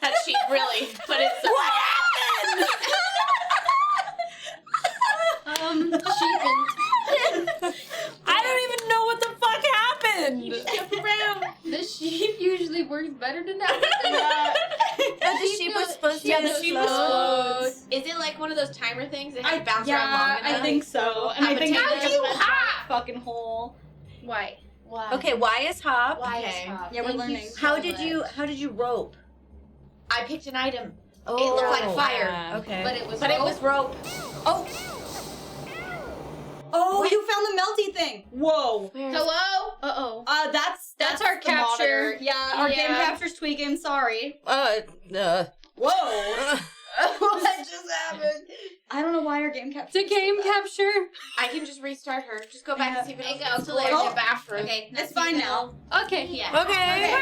That sheep really put it. What happened? I don't even know what the fuck happened. The sheep usually works better than that. No, the sheep was supposed to Yeah, be the the sheep was slow. Is it like one of those timer things that you bounce around Yeah, long enough? I think so. And I think How it's do you like a hop? fucking hole. Why? Why? Okay, Y is hop. Why Okay. is hop? Yeah, we're Thank you learning. so How much. did you rope? I picked an item, Oh, It looked like fire. Okay. But it was. but it rope. was rope. Oh, you found the melty thing. Whoa. Hello? Uh-oh. That's our the capture. monitor. Yeah, our game Yeah. capture's tweaking. Sorry. Whoa. What just happened? I don't know why our game capture. The game capture. I can just restart her. Just go back and see if it Go opens. to the bathroom. Okay, It's fine now. Okay. Yeah. Okay.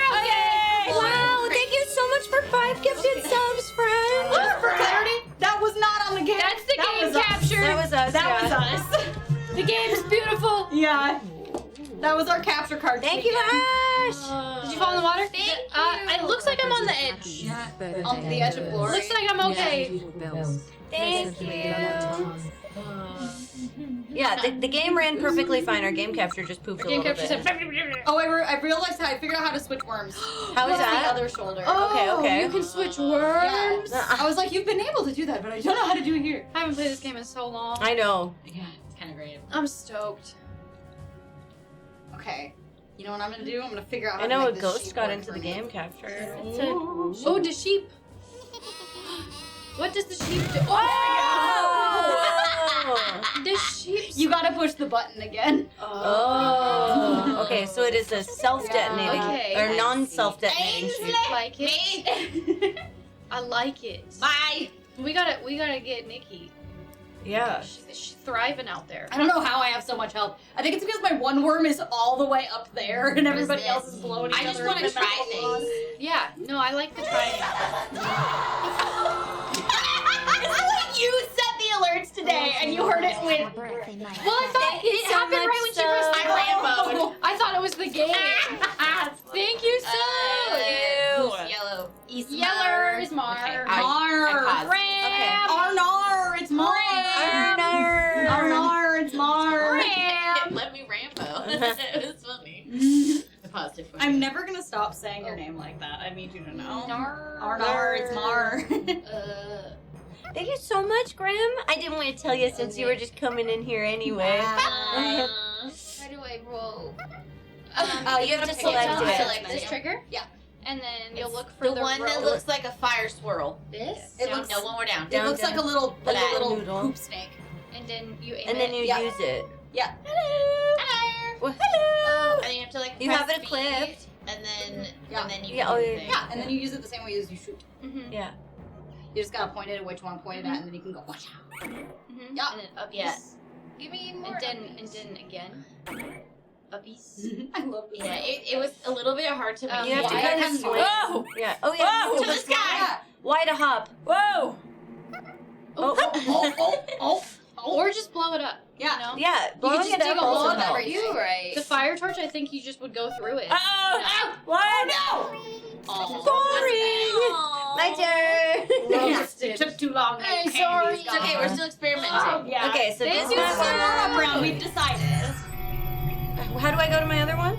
Wow, thank you so much for 5 gifted subs, friend. Just for clarity, that was not on the game. That's the That game was us. capture. That was us. That was yeah. us. The game's beautiful. Yeah. That was our capture card. Thank you, Ash. Did you fall in the water? Thank It looks like I'm on the edge. On the edge of glory. Looks like I'm okay. Thank you. Yeah, the game ran perfectly fine. Our game capture just pooped a Game little capture bit. said. Oh, I realized I figured out how to switch worms. How is That's that? the other shoulder. Oh, Okay. You can switch worms. I was like, you've been able to do that, but I don't know how to do it here. I haven't played this game in so long. I know. Yeah, it's kind of great. I'm stoked. Okay. You know what I'm gonna do? I'm gonna figure out how I know to a make this ghost sheep got work into for the me. game capture. Oh, the sheep. What does the sheep do? Oh! The sheep. You gotta push the button again. Oh. Okay, so it is a self-detonating Okay. or non-self-detonating sheep. Like it. I like it. Bye. We gotta get Nikki. Yeah. She's thriving out there. I don't know how I have so much help. I think it's because my one worm is all the way up there and everybody else is blowing each I just other want in to the try mouth. things. Yeah. No, I like the trying. You set the alerts today and you heard it with. Well, I thought it happened right when she pressed I Rambo'd. I thought it was the game. Thank you so much. Yellow. Yeller is Mar. Okay, Mar. Ram. Arnar, it's Mar. Arnar, it's Mar. Ram. Let me Rambo. It was funny. I paused it for I'm never gonna stop saying your name like that. I need you to know. Arnar, it's Mar. Thank you so much, Grim. I didn't want to tell you since you were just coming in here anyway. How do I roll? You have to select it. Select This it. trigger? Yeah. And then you'll look for The one that row. looks like a fire swirl. This? It looks- No, one more down. It looks like a little noodle. poop snake. And then you aim And then it. you Yeah. use it. Yeah. Hello. Well, hello. And you have to like You press have it B, equipped. and then Yeah. and then you Yeah, can oh, do yeah, the thing. Yeah, and then you use it the same way as you shoot. Mm-hmm. Yeah. You just gotta point it at which one pointed at, and then you can go watch out. Mm-hmm. Yeah. And then up. Yeah. Give me more. And then again. Uppies. I love this. Yeah, it was a little bit hard to make. You have to Why? kind of swing. Whoa! Yeah. Oh yeah. Whoa! To the sky. sky. Why to hop? Whoa! Oh. Or just blow it up. Yeah. You know? Yeah. Blowing just it dig up a hole also in helps. everything. You right. The fire torch, I think you just would go through it. Oh! What? Boring. My turn. It took too long. I'm sorry. It's okay, we're still experimenting. Yeah. Okay, so Thank this you is so Warm up round. We've decided. How do I go to my other one?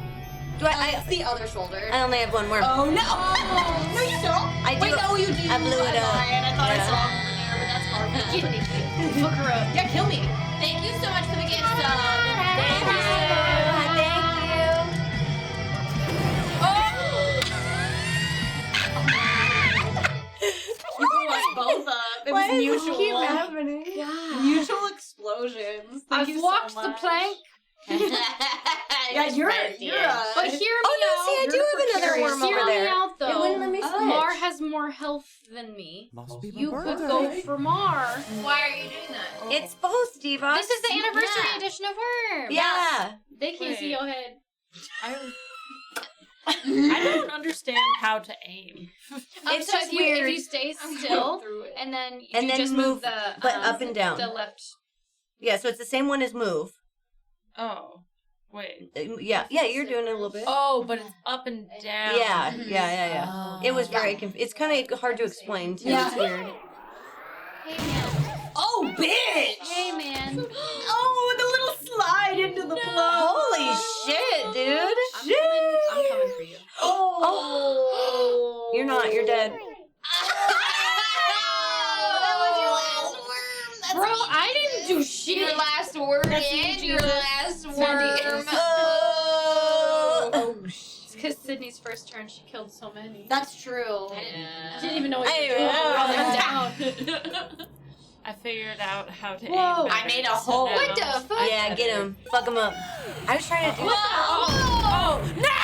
Do It's the other shoulder. I only have one more. Oh no! No, you don't. I do. Wait, no, you do. I blew it up. I thought I Yeah. saw it over there, but that's hard. Fuck her up. Yeah, kill me. Thank you so much for the gift sub. Thank you. Thank you. You blew us both up. It Why was does mutual. this keep happening? Mutual explosions. Thank I've you walked so the much. plank. Yeah, you're But hear me Oh no! See, I out. do have another worm Hear over me there. out, though. It wouldn't let me switch. Mar has more health than me. Must be my You could birthday. go for Mar. Why are you doing that? It's both, Diva. This is the anniversary edition of Worm. Yeah. They can't see your head. I don't understand how to aim. It's So just if you, weird. if you stay still and then you And then just move, the but up and down. the left. Yeah, so it's the same one as move. Oh, wait. Yeah, you're doing it a little bit. Oh, but it's up and down. Yeah. Oh. It was very it's kind of hard to explain too. Yeah. It's weird. Hey man. Oh, bitch! Hey man. Oh, the little slide into the flow. Holy shit, dude! I'm coming for you. Oh. You're not. You're dead. Bro, I didn't do shit. Your last word and your last worm. Oh. It's because Sydney's first turn, she killed so many. That's true. I didn't even know what I you were doing. know. Rolling down. I figured out how to Whoa. aim. I made a hole. What the fuck? Yeah, Yeah, get him. Fuck him up. I was trying to do Oh, no!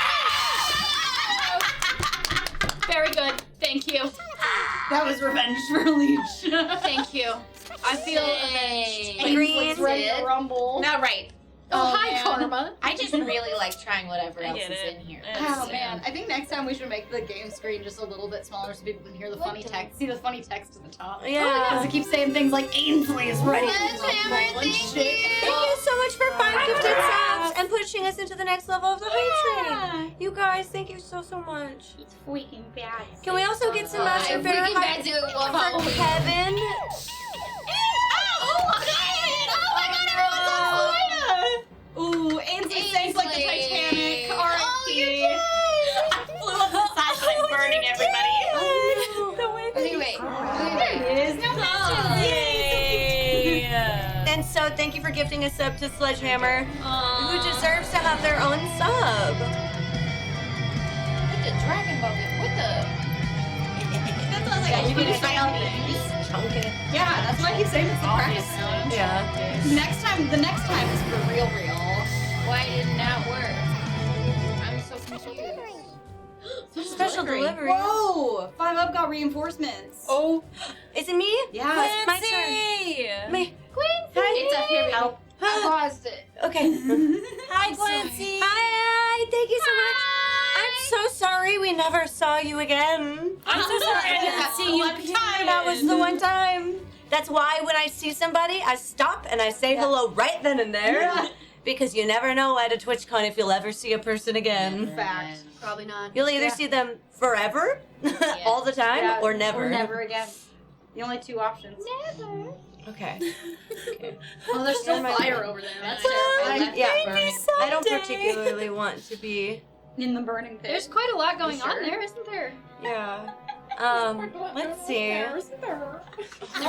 Very good. Thank you. That was revenge for Leech. Thank you. I feel avenged. Green. Ready to rumble. Not right. Oh, hi, man. Karma. I just really like trying whatever I else get is it. in here. Oh man, I think next time we should make the game screen just a little bit smaller so people can hear the funny text. See the funny text at the top. Yeah. Because it keeps saying things like Ainsley is ready. Thank you so much for 5 gifted subs and pushing us into the next level of the hype train. You guys, thank you so much. It's freaking bad. Can we also get some Master I Bear freaking hype bad to love for Halloween. Kevin? Ooh, Ainsley sank like the Titanic. R.I.P. Flew up the side like burning everybody. Anyway, And so thank you for gifting a sub to Sledgehammer, who deserves to have their own sub. what the Dragon Ball? What the? That sounds like a Swedish violin. Yeah, that's why I keep saying it's the practice. Yeah. The next time is for real. Why didn't that work? I'm so confused. Special delivery. Whoa! 5 Up got reinforcements. Oh, is it me? Yeah. It's my turn. Me. It's up here. Help. I paused it. Okay. Hi, Clancy. Hi. Thank you so much. I'm so sorry we never saw you again. I'm so sorry I didn't see you. That was the one time. That's why when I see somebody, I stop and I say hello right then and there. Because you never know at a TwitchCon if you'll ever see a person again. Fact. Probably not. You'll either see them forever, all the time, or never. Or never again. The only 2 options. Never. Okay. Oh, there's still fire over there. That's terrifying. Yeah. I don't particularly want to be. In the burning pit. There's quite a lot going on there, isn't there? Yeah. Let's see. Never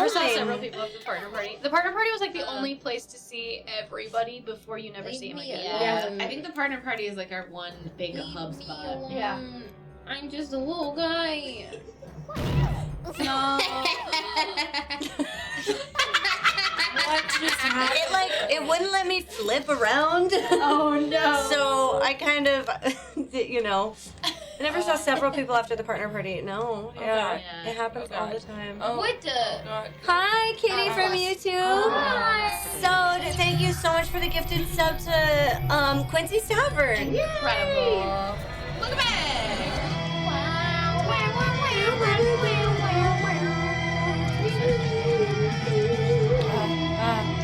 saw several people at the partner party. The partner party was like the only place to see everybody before you never see them again. Yeah. I think the partner party is like our one big hub spot. Yeah. I'm just a little guy. No. It wouldn't let me flip around. Oh no. So I kind of, I never saw several people after the partner party. No, yeah, it happens all the time. What the? Hi, Kitty from YouTube. Hi. So thank you so much for the gifted sub to Quincy's Tavern. Incredible. Look at that.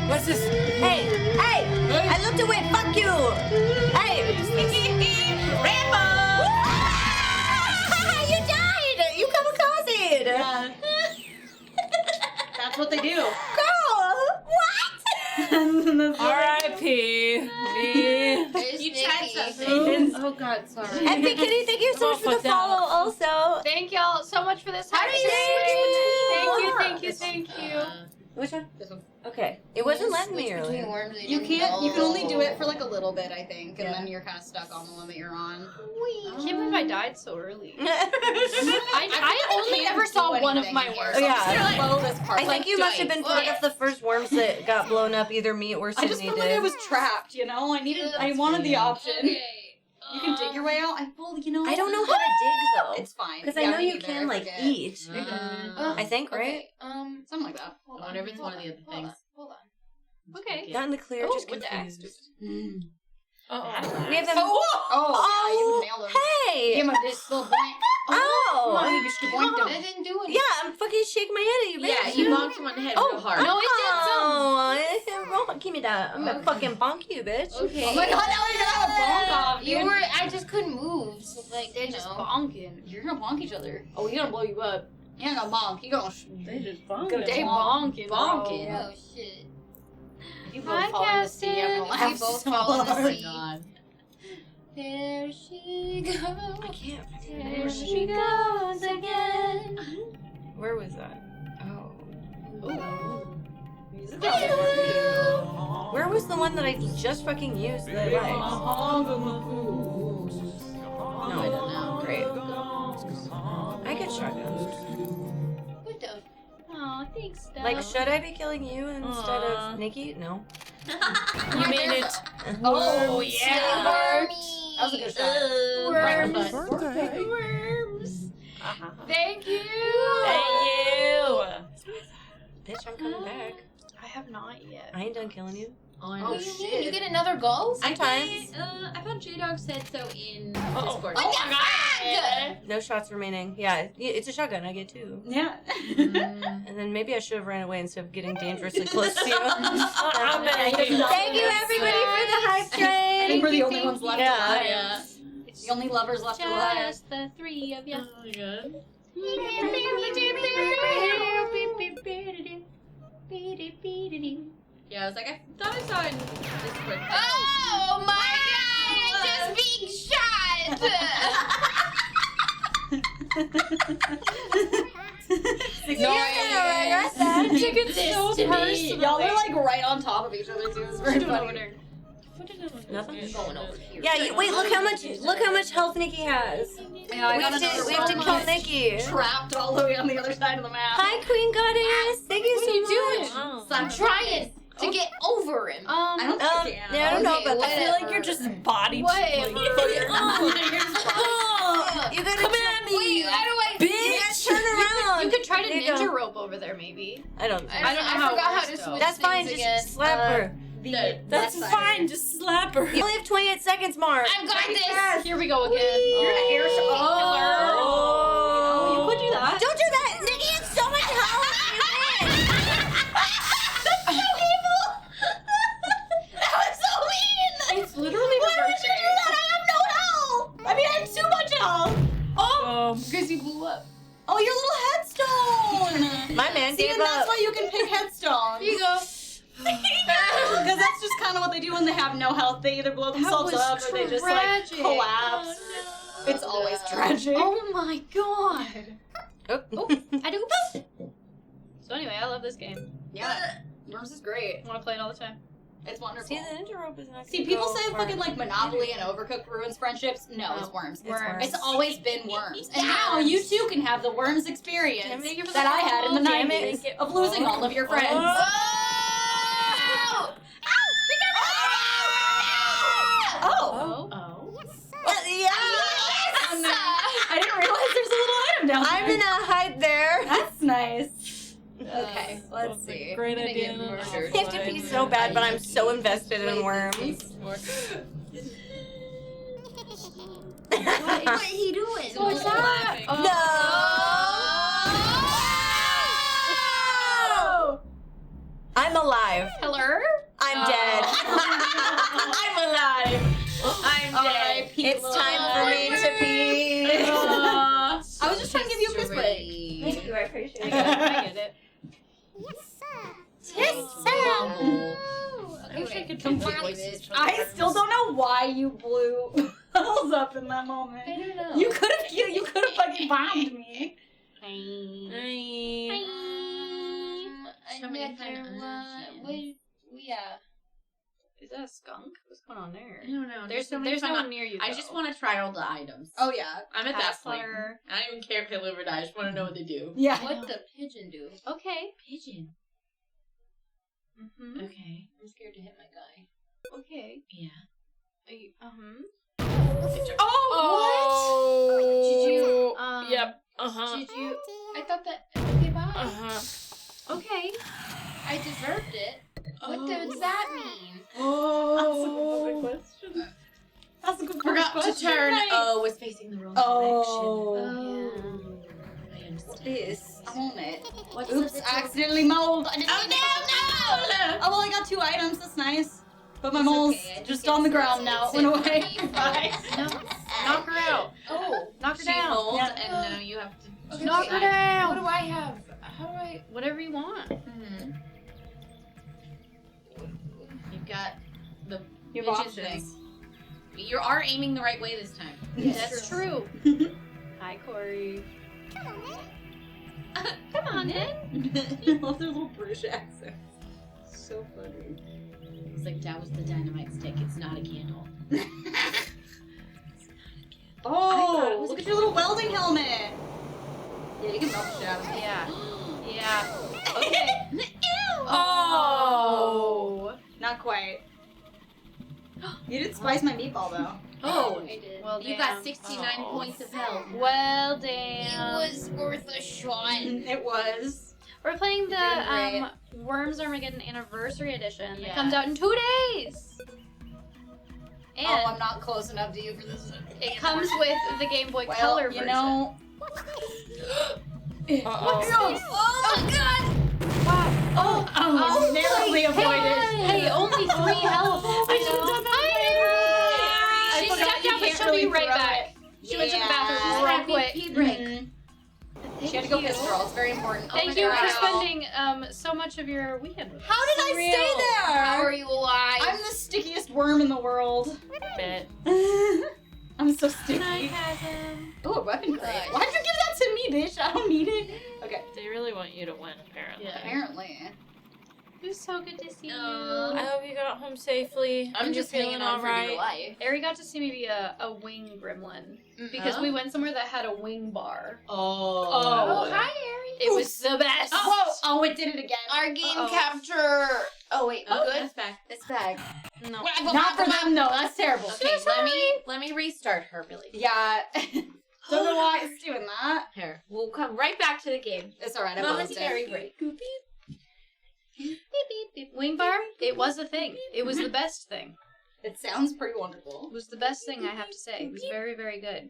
What's this? Hey! I looked away. Fuck you! Hey! Rambo! You died! You kamikazed! Yeah. That's what they do. Girl! What? R.I.P. There's You tried Niki. something. Oh god, sorry. And Big Kitty, thank you so much for the follow also. Thank y'all so much for this. How do you say Thank you. Which one? This one. Okay. It wasn't Just letting me switch between earlier. worms and You can dolls. only do it for like a little bit, I think, and then you're kind of stuck on the one that you're on. I can't believe I died so early. I I only ever saw one of my worms. Yeah. Blow this part. I think you must have been part of the first worms that got blown up, either me or I Sydney just felt did. like I was trapped, I wanted the option. Okay. You can dig your way out. I don't know how to dig though. It's fine. Because I know you can like eat. I think, right? Okay. Something like that. I wonder if it's one of the other things. Hold on. Okay. Not in the clear, just with the confused. Oh. We have them. Oh, yeah, you nailed him. Hey! Give him this little blank. Oh! Come on, you just blanked him. I didn't do it. Yeah, I'm fucking shaking my head at you, bitch. Yeah, you bonked him on the head real hard. No, it Oh, give me that. I'm gonna fucking bonk you, bitch. Okay. Oh my god, now you're gonna have a bonk off, dude. I just couldn't move. So like, They're just bonking. You're gonna bonk each other. Oh, we're gonna blow you up. You're gonna bonk. You're gonna. They just They bonking. Bonking. bro. Oh shit. You Hi, both fall in the sea. I'm gonna We laugh both so fall in the hard. sea. God. There she goes. I can't. There she goes again. Where was that? Oh. Where was the one that I just fucking used that I liked? No, I don't know. Great. I get shotgun. What the? Oh, thanks, Steph. Like, should I be killing you instead of Nikki? No. You made it. Oh, yeah. Wormy. That was a good shot. Right in the butt. Worms. Thank you. Thank you. Bitch, I'm coming back. I have not yet. I ain't done killing you. Oh shit! You get another go? Sometimes. I thought J-Dog said so in Oh, Discord. Oh my god! No shots remaining. Yeah, it's a shotgun. I get 2. Yeah. And then maybe I should have ran away instead of getting dangerously close to you. Thank you. Thank you, everybody, for the hype train. I think we're the only ones left alive. Yeah. The only lovers left alive. Just the 3 of you. Oh my god. Yeah, I was like, I thought I saw it in Discord. Oh my god! I just being shot! Y'all were like right on top of each other too. It's very funny. Nothing. Going over here. Yeah, wait, look how much health Nikki has. Yeah, we have to kill Nikki. Trapped all the way on the other side of the map. Hi, Queen Goddess. Thank you so much. Oh. I'm trying to get over him. I don't think you can. Yeah, I don't know Okay, about I that. feel like you're just body. What? You gotta Come at me. Wait, how do I? You gotta turn around. You could try to There you ninja go. rope over there, maybe. I don't. I don't know I how it forgot how works, to though. switch That's fine. things Just again. slap her. That's fine. Just slap her. You only have 28 seconds, Mark. I've got this. Here we go again. You're an air Oh. you could do that. Don't do that, Nikki. It's so much health. So evil. That was so mean. It's literally Why would you do that? I have no health. I mean, I have too much health. Oh, because you blew up. oh, your little headstone. My man See, gave and that's up. why you can pick headstones. Here you go. Because that's just kind of what they do when they have no health. They either blow themselves was up or they just like tragic. collapse. Oh, It's always tragic. Oh my god. Oh. I do. So anyway, I love this game. Yeah, Worms is great. I want to play it all the time. It's wonderful. See, the ninja rope is not. See, people say fucking like Monopoly and Overcooked ruins friendships. No, it's Worms. Worms. It's always been Worms. And now you too can have the Worms experience Damn it, you're that I had in the Damn 90s it. of losing all of your friends. Oh! I didn't realize there's a little item down there. I'm gonna hide there. That's nice. Okay, let's see. Great I'm gonna idea. get murdered. I have to pee so bad, but I'm so invested in worms. What is he doing? So what's that? No! I'm alive. Hello? I'm dead. I'm alive. I'm dead. It's time for me to pee. I was just trying to give you a piss break. Thank you, I appreciate it. I get it. Yes, sir. I wish I could Come do on. voices. I still don't know why you blew Puddles up in that moment. I don't know. You could have fucking bombed me. Yeah. Is that a skunk? What's going on there? I don't know. There's no one near you. I just want to try all the items. Oh yeah. I'm at that point. Hassler. I don't even care if they live or die. I just want to know what they do. Yeah. What the pigeon do? Okay. Pigeon. Mm-hmm. Okay. I'm scared to hit my guy. Okay. Yeah. Are you, Oh, Did you? Yep. Uh-huh. Did you? I thought that. Okay, bye. Uh-huh. Okay. I deserved it. What does that mean? Oh. That's a good Forgot question. to turn. Oh, was facing the wrong Oh. direction. I understand. This. Own it. What's Oops, the- I accidentally mold. I didn't Oh, mean to- no! Oh, well, I got 2 items. That's nice. But my It's mole's okay, I just get on the it. ground now. It Sit went away. on me Bye. No. Knock her out. Oh. Knock her She down. holds, Yeah. and now you have to. Okay. Knock her What down. do I have? How do I? Whatever you want. You've got the You have pigeon options. thing. You are aiming the right way this time. That's true. Hi, Corey. Come on, then. I love their little British accents. So funny. It's like that was the dynamite stick. It's not a candle. Oh, look at your little welding helmet. Yeah, you can melt the shit out of it. Yeah. Yeah. Okay. Oh. Now Not quite. You did spice my meatball though. Oh, I did. well, you got 69 points of health. Well, It damn. was worth a shot. It was. We're playing Doing the great. Worms Armageddon Anniversary Edition. It Yeah. comes out in 2 days. And Oh, I'm not close enough to you for this. it comes with the Game Boy Color version. You know. Oh God! Oh, narrowly avoided. Hey, only 3 health. I know. She forgot stepped you out, but can't she'll really be right throw back. She went to the bathroom real quick. Pee break. She had to go piss girl. It's very important. Thank you for spending so much of your weekend with us. How did I stay there? How are you alive? I'm the stickiest worm in the world. Bit. I'm so sticky. Oh, a weapon crate. Why'd you give that to me, bitch? I don't need it. Okay. They really want you to win, apparently. Apparently. It was so good to see you. I hope you got home safely. I'm and just you're hanging feeling on for dear alright. life. Ari got to see me be a wing gremlin because we went somewhere that had a wing bar. Oh, hi, Ari. It was the best. Oh, it did it again. Our game capture. Oh wait, we good? It's back. It's back. No. Not for them, though. That's terrible. Okay, let me restart her really. Yeah. Don't know why it's doing that. Here, we'll come right back to the game. It's alright. I Momentary break. Beep, beep, beep. Wing bar? It was a thing. It was the best thing. It sounds pretty wonderful. It was the best thing, I have to say. It was very, very good.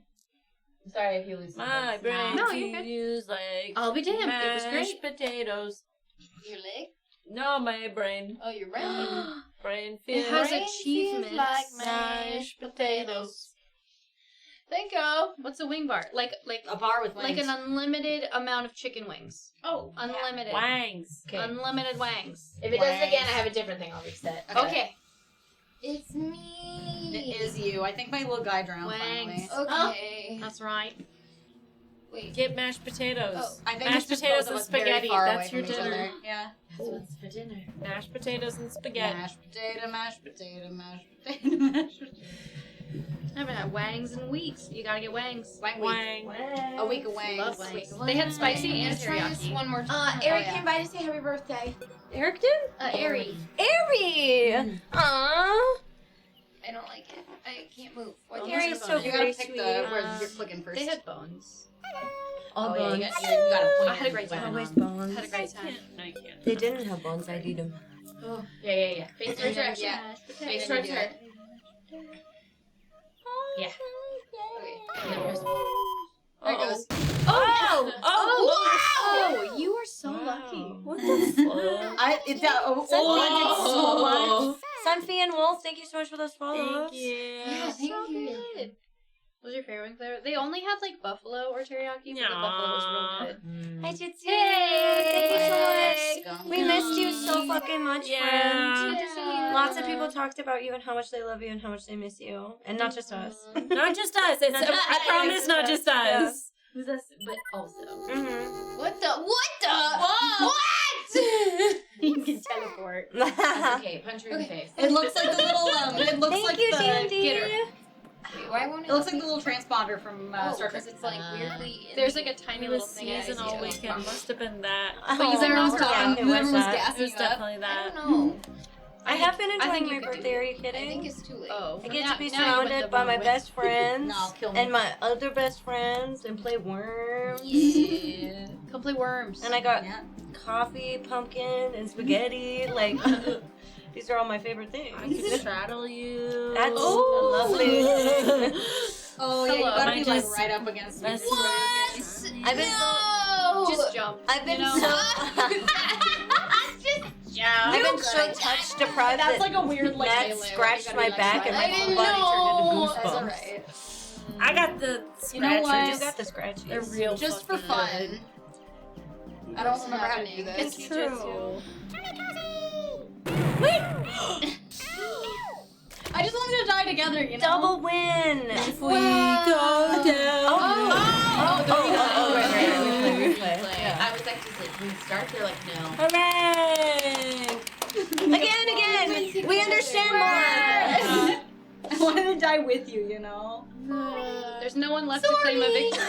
I'm sorry if you lose. My brain No, you're good. feels like I'll be damned. It was mashed great. potatoes. Your leg? No, my brain. Oh, your brain. Brain It feels has Brain achievements. feels like mashed potatoes. Thank you. What's a wing bar? Like A bar with wings. like an unlimited amount of chicken wings. Oh, Unlimited. Wangs. Okay. Unlimited wangs. If it does it again, I have a different thing. I'll reset. Okay. It's me. It is you. I think my little guy drowned Wangs. finally. Okay. That's right. Wait. Get mashed potatoes. Oh, I think Mashed it's just potatoes both of and us very spaghetti. far That's away your from each dinner. other. Yeah. That's what's for dinner. Mashed potatoes and spaghetti. Mashed potato, mashed potato, mashed potato, mashed potato. I haven't had wangs in weeks. You gotta get wangs. Wang Wang. A week of wangs. Love wangs. They had spicy and Let's try this teriyaki. one more time. Eric yeah. came by to say happy birthday. Eric did? Ari. Airy! Aww. I don't like it. I can't move. Why can't I Aries move? so You gotta very pick sweet. the where you're clicking first. They had bones. All Oh, yeah, bones. you gotta point I had a it. great time. Always bones. Had a great time. No, you can't. They didn't have bones, I'd eat them. Yeah. Face towards her. Yeah. Face towards her. Yeah. There it goes. Oh! Oh! Oh! You are so lucky. What the fuck? It's so much. Sunfee and Wolf, thank you so much for those follows. Thank you. Yeah, thank you. Good. What was your favorite wing flavor? They only had like buffalo or teriyaki, but the Aw. buffalo was real good. Hi, Jitsu. Hey! Thank you so much. Skunk. We missed you so fucking much, friend. Yeah. Lots of people talked about you and how much they love you and how much they miss you. And not just us. Not just us. It's, Not just I us. promise, not just us. Who's us? But also. Mm-hmm. What the? Whoa! What? You can teleport. That's okay. Punch her in the face. It looks like the little. It looks Thank like you, the. D&D. Get her. Wait, why won't It looks like the little transponder from Star Trek. because it's like weirdly. There's like a tiny It little was thing. I season see all it. weekend. Must have been that. Oh, you never was yeah, talking. it was Whoever was that. gassing It was you up. definitely I that. don't know. I have been I enjoying think my you could birthday. Are you I kidding? think it's too late. Oh, I get now- to be now you went surrounded the by wrong my way. best friends No, kill me. and my other best friends and play worms. Yeah. Come play worms. And I got Yeah. coffee, pumpkin, and spaghetti. Like, these are all my favorite things. I can straddle you. That's lovely. Oh yeah, you Hello. gotta I be just- like right up against me. That's I've been No! Just jump. I've been you know? I've been so touch deprived That's that like a weird like. Matt melee, scratched you my gotta be, back like, and right. my I whole didn't body turned know. into That's goosebumps. alright. I got the You know what? You got the scratches. They're real. Just for fucking fun. I don't remember how to do this. It's true. I just wanted to die together, you know. Double win. If we go down. Replay. I was like, just like, can we start? They're like, no. Hooray! Again. We understand more. I wanted to die with you, you know. There's no one left to claim a victory.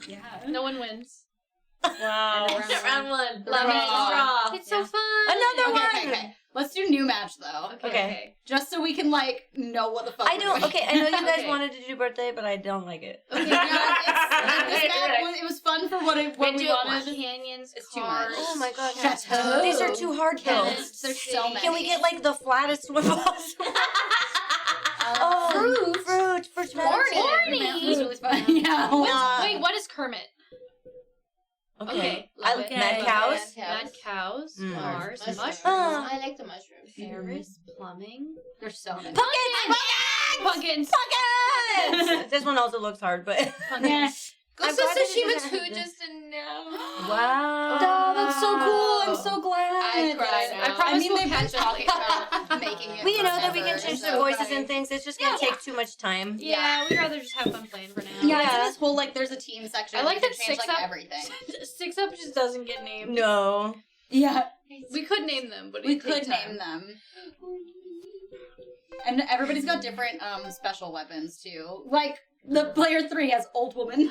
Yeah. No one wins. Wow. Round one. Love it. Draw. It's so fun. Another one. Okay. Let's do new match though. Okay. Just so we can like know what the fuck. I don't. Okay, I know you guys Okay. wanted to do birthday, but I don't like it. Okay, this map it was fun for what we wanted. Canyons, It's too cars. much. Oh my god, Chateau. these are too hard though. Tenants, there's so many. Can we get like the flattest one possible? Fruit. Morning. That was really fun. Yeah. Wait, what is Kermit? Okay. I love it. Mad cows. Mad cows. Mm. Mars. Mushrooms. I like the mushrooms. Ferris. Plumbing. There's so many. Pumpkins. This one also looks hard, but Pumpkins. Ghost glad of that it Tsushima doesn't 2 have just announced. wow. Oh, that's so cool. I'm so glad. I cried. I promise we'll they've been catch up talking later. about making it. Well, you know that we can forever, change so the voices bye. and things. It's just gonna take too much time. Yeah, we'd rather just have fun playing for now. Yeah, it's in this whole like there's a team section. I like you can that change 6 like Up. everything. 6 Up just doesn't get named. No. Yeah, We could name them, but we it'd take could time. name them. And everybody's got different special weapons too. Like the player 3 has old woman.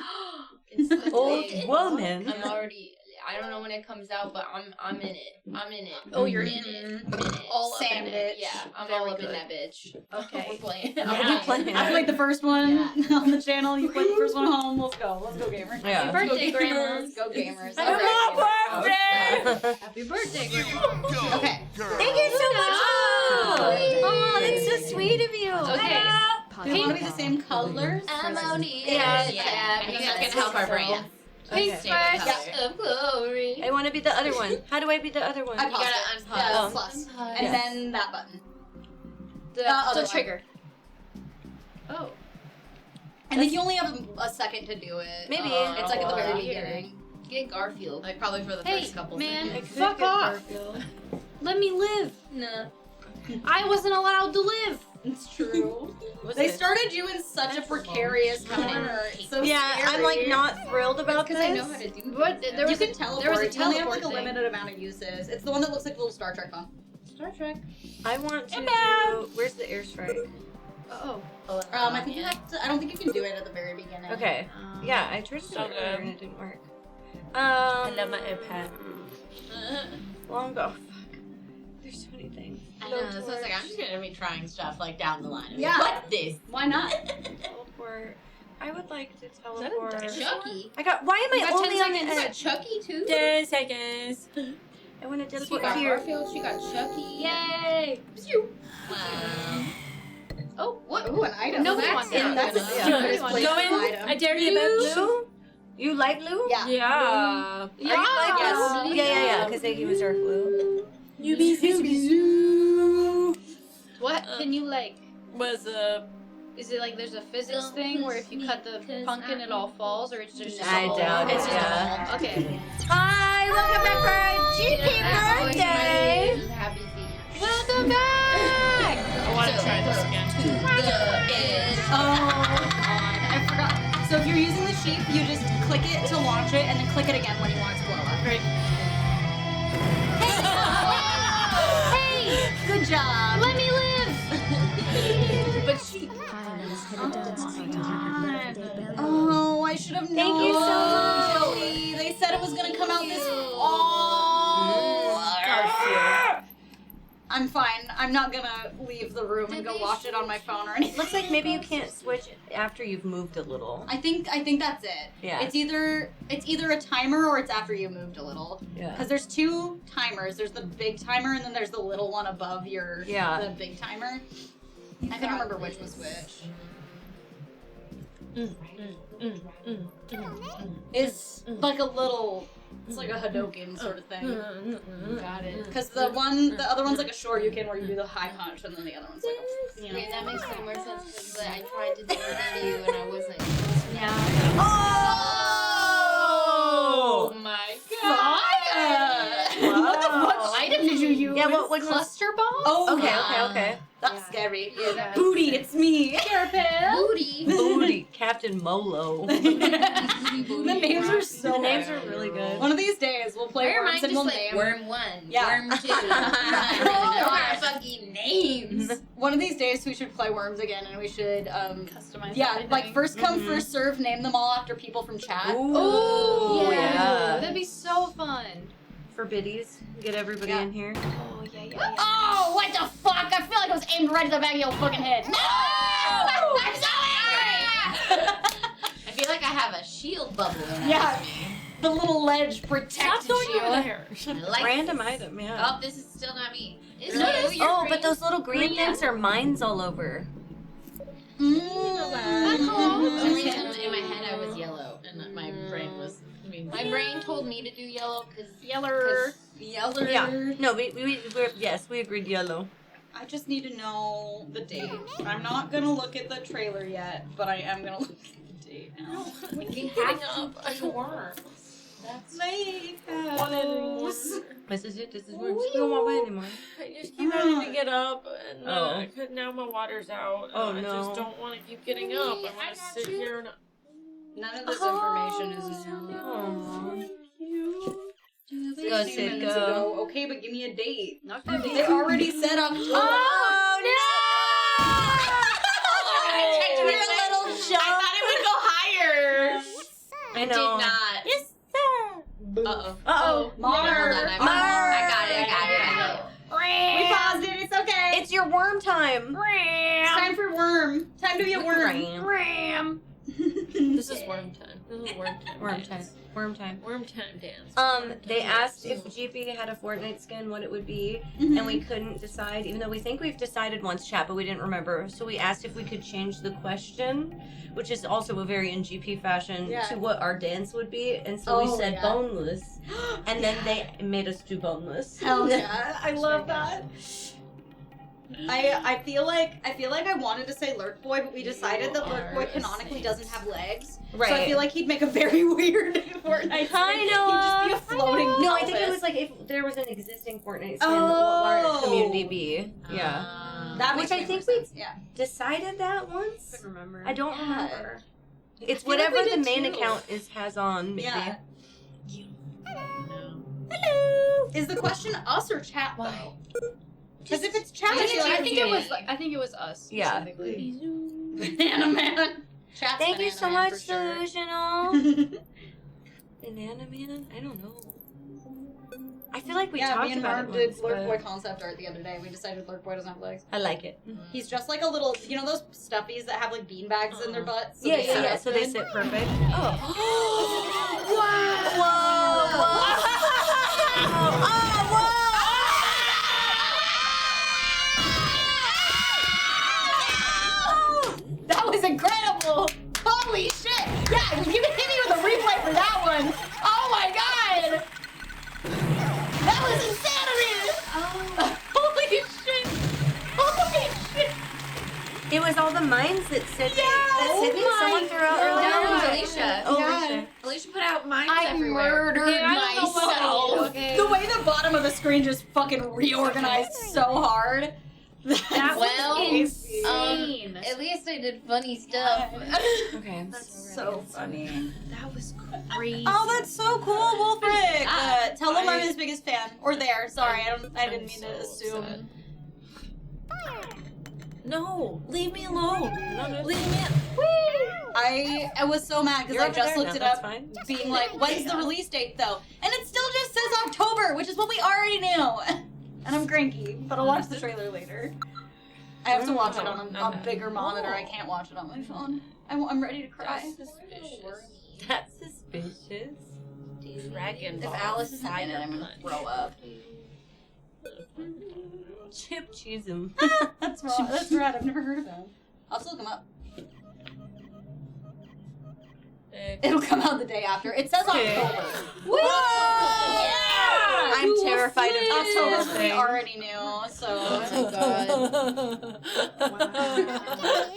It's Old big. woman. I'm already. I don't know when it comes out, but I'm in it. I'm in it. Oh, you're in it. Mm-hmm. I'm in it. All up Sand in it. bitch. Yeah, I'm Very all up good. in that bitch. Okay. We're playing. Yeah. Playing. I played the first one on the channel. You played the first one at home. Let's go, gamers. Yeah. Happy birthday, Grandma. Let's go, gamers. Happy birthday, Grandma. Okay. Thank you so much. Oh, that's so sweet of you. Okay. Do you want to be the same colors? I'm out here. Yeah. I think that's gonna help our brain. Pink Okay. splash. Of glory. I want to be the other one. How do I be the other one? I You gotta paused it. unpause. Yeah, Oh. plus. Unpause. And then that button. The other one. trigger. Oh. I think you only have a second to do it. Maybe. It's like at the very Here. beginning. Get Garfield. Like probably for the Hey, first couple man, seconds. fuck off. Let me live. Nah. I wasn't allowed to live. It's true. They started you in such a precarious corner. It's so Yeah, scary. I'm like not thrilled about Because this. I know how to do But there You was can teleport. There was a You only have teleport like a thing. limited amount of uses. It's the one that looks like a little Star Trek phone. Star Trek. I want to do. Where's the airstrike? Oh. I think you have to. I don't think you can do it at the very beginning. Okay. Yeah, I tried to do it earlier and it didn't work. I love my iPad. Longbow. Fuck. There's so many things. I know, so it's like I'm just gonna be trying stuff like down the line. Yeah. What this? Why not? Teleport. I would like to teleport. Chucky. I got. Why am You I got only 10 on the seconds. You got edge? Chucky too. 10 seconds. I want to She teleport got here. Garfield. She got Chucky. Yay! Wow. Oh, what? Ooh, an item. No one That's wants it. that. That's a Yeah. stupidest Go place Go for in. an item. I dare you, blue. You like blue? Yeah. Yeah. Are you like Yes. blue? Yeah. Because he was dark blue. You be zoo. What can you like? Was Is it like there's a physics thing where if you cut the pumpkin it all falls, or it's just I all- doubt it, It's just yeah. all. Okay. Hi, welcome back for our GP birthday. Happy feet. Welcome back. I want to try this again. I forgot. So if you're using the sheep, you just click it to launch it, and then click it again when you want it to blow up. Great. Hey! Good job. Let me live. But she. Ireland's hidden destiny to have birthday bell. Oh, I should have known. Thank you so much. Joey. They said it was gonna come out this fall. I'm fine. I'm not gonna leave the room and go watch it on my phone or anything. Looks like maybe you can't switch after you've moved a little. I think that's it. Yeah. It's either a timer or it's after you moved a little. Yeah. Because there's two timers. There's the big timer and then there's the little one above your the big timer. I can't remember which was which. It's like a little. It's like a Hadoken sort of thing. Got it. Because the other one's like a Shoryuken where you do the high punch, and then the other one's like a, you know. Okay, that makes way more sense because I tried to do it with you and I wasn't. Yeah. Oh my god! What item did you use? Yeah, what would Cluster bomb? Oh, Okay, yeah. okay. That's scary. Yeah. Booty, it's me. Booty. Booty, Captain Molo. The names are so The names are really good. One of these days we'll play Where am I Worms just and we'll like name Worm 1, Yeah. Worm 2? I don't know our fucking names. One of these days we should play Worms again and we should Customize. yeah, everything. like first come first serve, name them all after people from chat. Ooh, Yeah. yeah. That'd be so fun. for biddies. Get everybody in here. Oh, yeah. Oh, what the fuck? I feel like I was aimed right at the back of your fucking head. No! I'm so angry! I feel like I have a shield bubble in Yeah. The little ledge protected you. Like Random item, yeah. Oh, this is still not me. Oh, but those little green things are mines all over. For some reason, in my head, I was yellow, and my brain was. My brain told me to do yellow because Yeller. Yeah. No, we agreed yellow. I just need to know the date. I'm not gonna look at the trailer yet, but I am gonna look at the date now. We keep getting up. I work. That's This is it. This is where we don't want to wait anymore. I just keep having to get up, and now my water's out. Oh, and I no. just don't want to keep getting up. I want to sit here and. None of this information is new. Go, 15 Sid, minutes go. ago. Okay, but give me a date. Not gonna be. They already said October. Oh, no! Your little jump. I thought it would go higher. I know. Did not. Yes, sir. Uh-oh. Uh-oh. Mar. I got it. We paused it. It's okay. It's your worm time. It's time for worm. Time to be a worm. Ram. This is worm time. This is worm time. Worm time. Worm time. Worm time dance. They asked if GP had a Fortnite skin, what it would be, and we couldn't decide, even though we think we've decided once, chat, but we didn't remember. So we asked if we could change the question, which is also a very in GP fashion, to what our dance would be, and so we said boneless, and then they made us do boneless. Hell yeah! I love that. I feel like I wanted to say Lurk Boy, but we decided that Lurk Boy canonically doesn't have legs. Right. So I feel like he'd make a very weird Fortnite. I know. He'd just be a floating. No, I think it pelvis. was like if there was an existing Fortnite skin, what would our community be? Yeah. That Which makes I think sense. we decided that once. I remember. I don't remember. It's feel like whatever we the did main too. account has on, maybe. Yeah. Hello. Is the question us or chat though? Because if it's chat, I think it was us. Yeah. Specifically. Banana Man. Chat's Thank you Banana so Man much, for sure. Delusional. Banana Man? I don't know. I feel like we Yeah, talked me and about Marv it did once, Lurk but Boy concept art the other day. We decided Lurk Boy doesn't have legs. I like it. He's just like a little, you know those stuffies that have like bean bags in their butts? So Yeah, they sit yeah. up So they good? sit perfect. Oh. That was incredible! Holy shit! Yeah, you hit me with a replay for that one! Oh my god! That was insanity! Holy shit! Holy shit! It was all the mines that Sydney, someone threw out earlier. No, it was Alicia. Oh, Yeah. Alicia. Alicia put out mines I everywhere. murdered Okay, I don't know what that myself. is, okay? The way the bottom of the screen just fucking reorganized so hard. That Well, was insane. At least I did funny stuff. Okay. So funny. That was crazy. Oh, that's so cool, Wolfric. Tell them I'm his biggest fan. Or there. Sorry, I didn't mean to assume. No, leave me alone. Leave me. I was so mad because You're I over just there looked now, it that's up, fine. being like, when's the release date though? And it still just says October, which is what we already knew. And I'm cranky, but I'll watch the trailer later. I have to watch it on a bigger monitor. I can't watch it on my phone. I'm ready to cry. That's suspicious. Dragon. If Alice isn't in it, I'm gonna throw up. Chip Cheesem. That's wrong. That's rad. I've never heard of him. I'll have to look him up. It'll come out the day after. It says October. Whoa! Yeah! I'm terrified of October. this We thing. already knew, so. Oh god.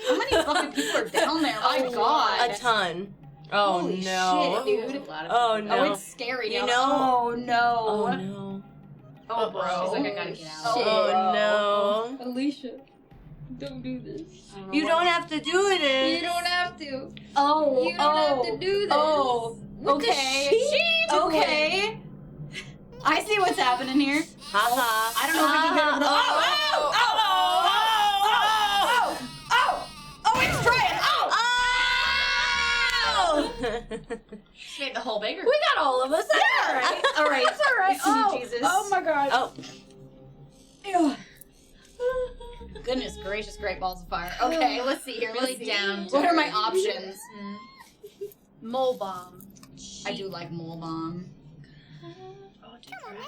How many fucking people are down there? My god. A ton. Oh Holy no. shit, dude. Oh no. Oh, it's scary. You now. know- Oh no. Oh no. Oh, bro. She's like, I gotta get out. Oh no. Alicia, don't do this. You don't have to do it. You don't have to. Oh. You don't have to do this. Oh. Okay. Okay. I see what's happening here. Haha. I don't know if we can get over the. Oh, it's trying. She made the whole bigger. We got all of us. All right. All right. It's all right. Oh, Jesus. Oh my god. Oh. Ew. Goodness gracious, great balls of fire. Okay, let's see here. Really Let's see. down to What are my earth. options? Mole bomb. I do like mole bomb.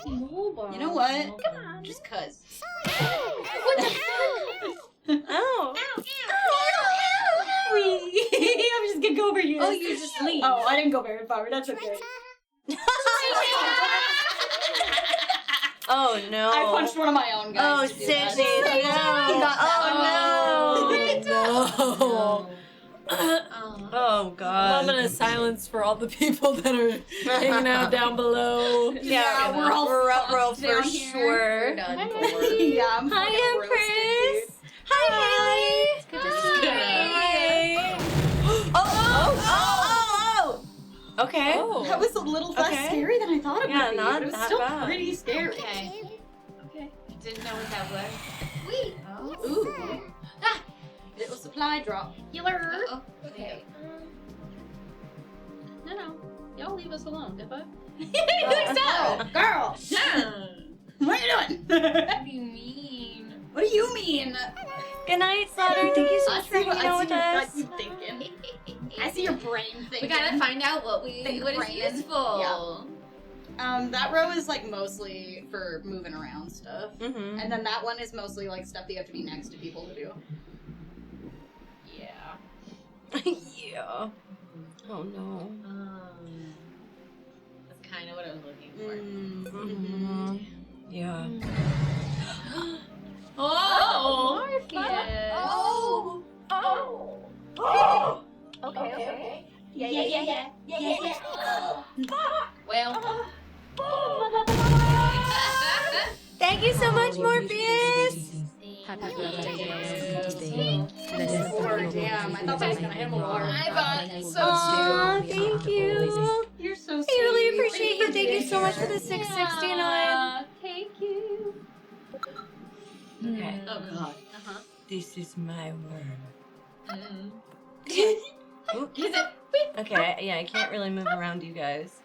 Mole bomb. You know what? Come on. Just cuz. What the fuck? Oh. I'm just gonna go over here. Oh, you just leave. Oh, I didn't go very far. That's okay. Oh no. I punched one of my own guys. Oh, to do that. Sydney. He got that Oh no. Oh god. Moment of silence for all the people that are hanging out down below. Yeah, we're all we're up fucked for down here. sure. Yeah, I'm Hi, fucking Empress. roasted, Hi, Haley. Good to see you. Hi. Oh. Okay. dude. That was a little less Okay. scary than I thought it Yeah, would be. not But it was that still bad. pretty scary. Okay. Okay. Didn't know what that was. Wait. Ooh. Ah! Little supply drop. Healer. Oh, okay. No. Y'all leave us alone, did I? Girl. What are you doing? What do you mean? What do you mean? Good night, Slaughter. Thank you so much for hanging out with us. I see what you're thinking. I see your brain thinking. We gotta find out what Think it's brain. useful. That row is like mostly for moving around stuff. Mm-hmm. And then that one is mostly like stuff that you have to be next to people to do. Yeah. Yeah. Oh no. That's kind of what I was looking for. Mm-hmm. Yeah. Oh! Morpheus. Oh! Okay. Yeah. Well. Thank you so much, Morpheus. Happy birthday, Damn, I thought I was gonna hit him a lot. I thought so Aw, thank you. You're so I sweet. really appreciate you. Thank you so much for the 669. Thank you. Okay. Oh god. This is my worm. Is it? Okay, yeah, I can't really move around you guys.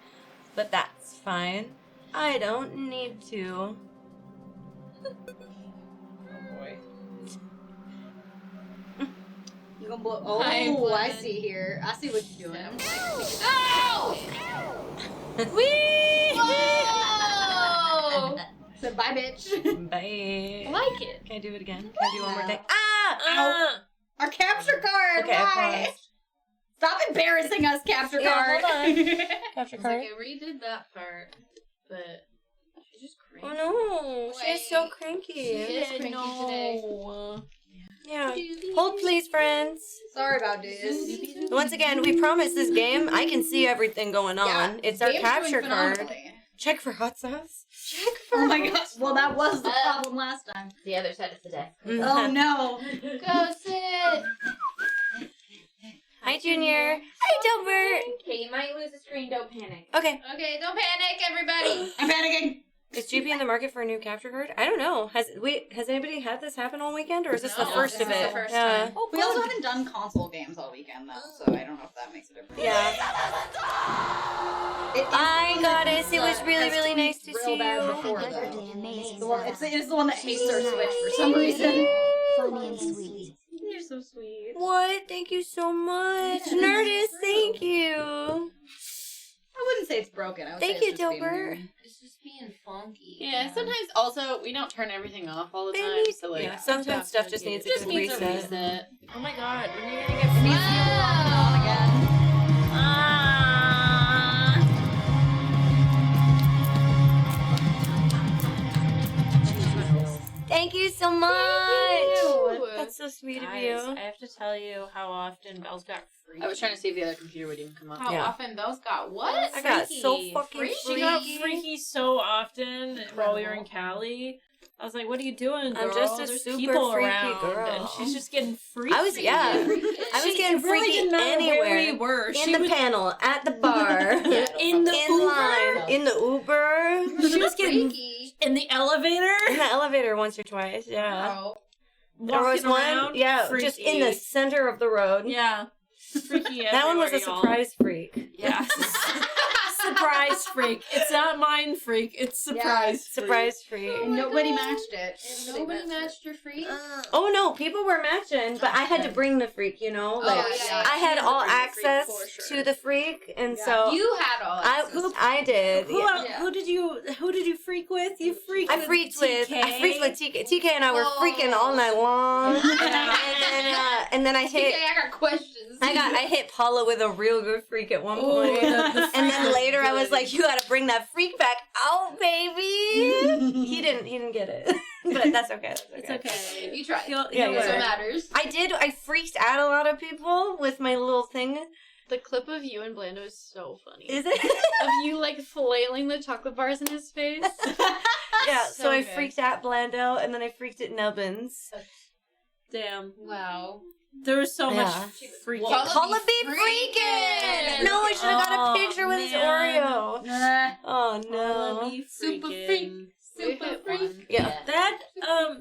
But that's fine. I don't need to. You gonna blow? Oh, I see here. I see what you're doing. Oh! Whee! Whoa! So bye, bitch. Bye. I like it. Can I do it again? Can I do one more thing? Ah! Our capture card. Okay, I Why? paused. Stop embarrassing us, capture Yeah, card. hold on. Capture It's card. like I redid that part, but she's just crazy. Oh no, she's so cranky. She is cranky today. Yeah. Hold please, friends. Sorry about this. Once again, we promise this game, I can see everything going on. Yeah, It's our game's capture doing card. phenomenally. Check for hot sauce. Check for Oh my gosh. Well, that was the problem last time. The other side of the desk. Oh no. Go sit! Hi, Junior. Hi, Delbert. Okay, you might lose the screen, don't panic. Okay. Okay, don't panic, everybody! I'm panicking. Is GP in the market for a new capture card? I don't know. Has anybody had this happen all weekend, or is this the No, first this of is it? the first Yeah. time. We also haven't done console games all weekend though, so I don't know if that makes a difference. Yeah. Hi, Goddess. It was really, really nice to see you. Before, Birthday, though. amazing. The one, it's the one that hates our Switch for some reason. Funny and sweet. You're so sweet. What? Thank you so much. Nerdist, thank you. I wouldn't say it's broken. I would Thank say you, it's just being Dilbert. weird. It's just being funky. Yeah, sometimes also we don't turn everything off all the time, Maybe- so like yeah, sometimes stuff just needs a just good needs a reset. reset. Oh my god, when are you gonna It get needs to be on again. Thank you so much. you. That's so sweet of Guys, you. I have to tell you how often Belle's got freaky. I was trying to see if the other computer would even come up. How Yeah. often Belle's got what? I got so Freaky. fucking Freaky. She got freaky. freaky so often while we were in Cali. I was like, "What are you doing, girl? I'm just a There's super people freaky around," girl. and she's just getting freaky. I was getting She really freaky didn't know anywhere. where we were. In She the was panel, at the bar, in the in Uber, line, in the Uber, She was getting Freaky. in the elevator. in the elevator once or twice. Yeah, Oh. there was Walking one. around, Yeah, freaky. just in the center of of the road. Yeah, freaky. That one was a everywhere, y'all. surprise freak. Yeah. surprise freak. It's not mind freak. It's surprise freak. Surprise freak. And nobody matched it. Nobody matched your freak? Oh no, people were matching, but I had to bring the freak, you know? Like I had all access to the freak, and so You had all access. I did. Who did you freak with? You freaked I freaked with TK. TK and I were freaking all night long. and then I hit I got questions. I hit Paula with a real good freak at one point. And then later I was like, you gotta bring that freak back out, baby. He didn't get it. But that's okay. It's okay. You tried. Yeah, That's what matters. I freaked out a lot of people with my little thing. The clip of you and Blando is so funny. Is it? Of you like flailing the chocolate bars in his face. Yeah, so I good. freaked out Blando, and then I freaked at Nubbins. Damn. Wow. There was so much freaking. Paula be freaking! No, I should have got a picture with his Oreo. Oh no. Super freak. Super freak. Yeah. That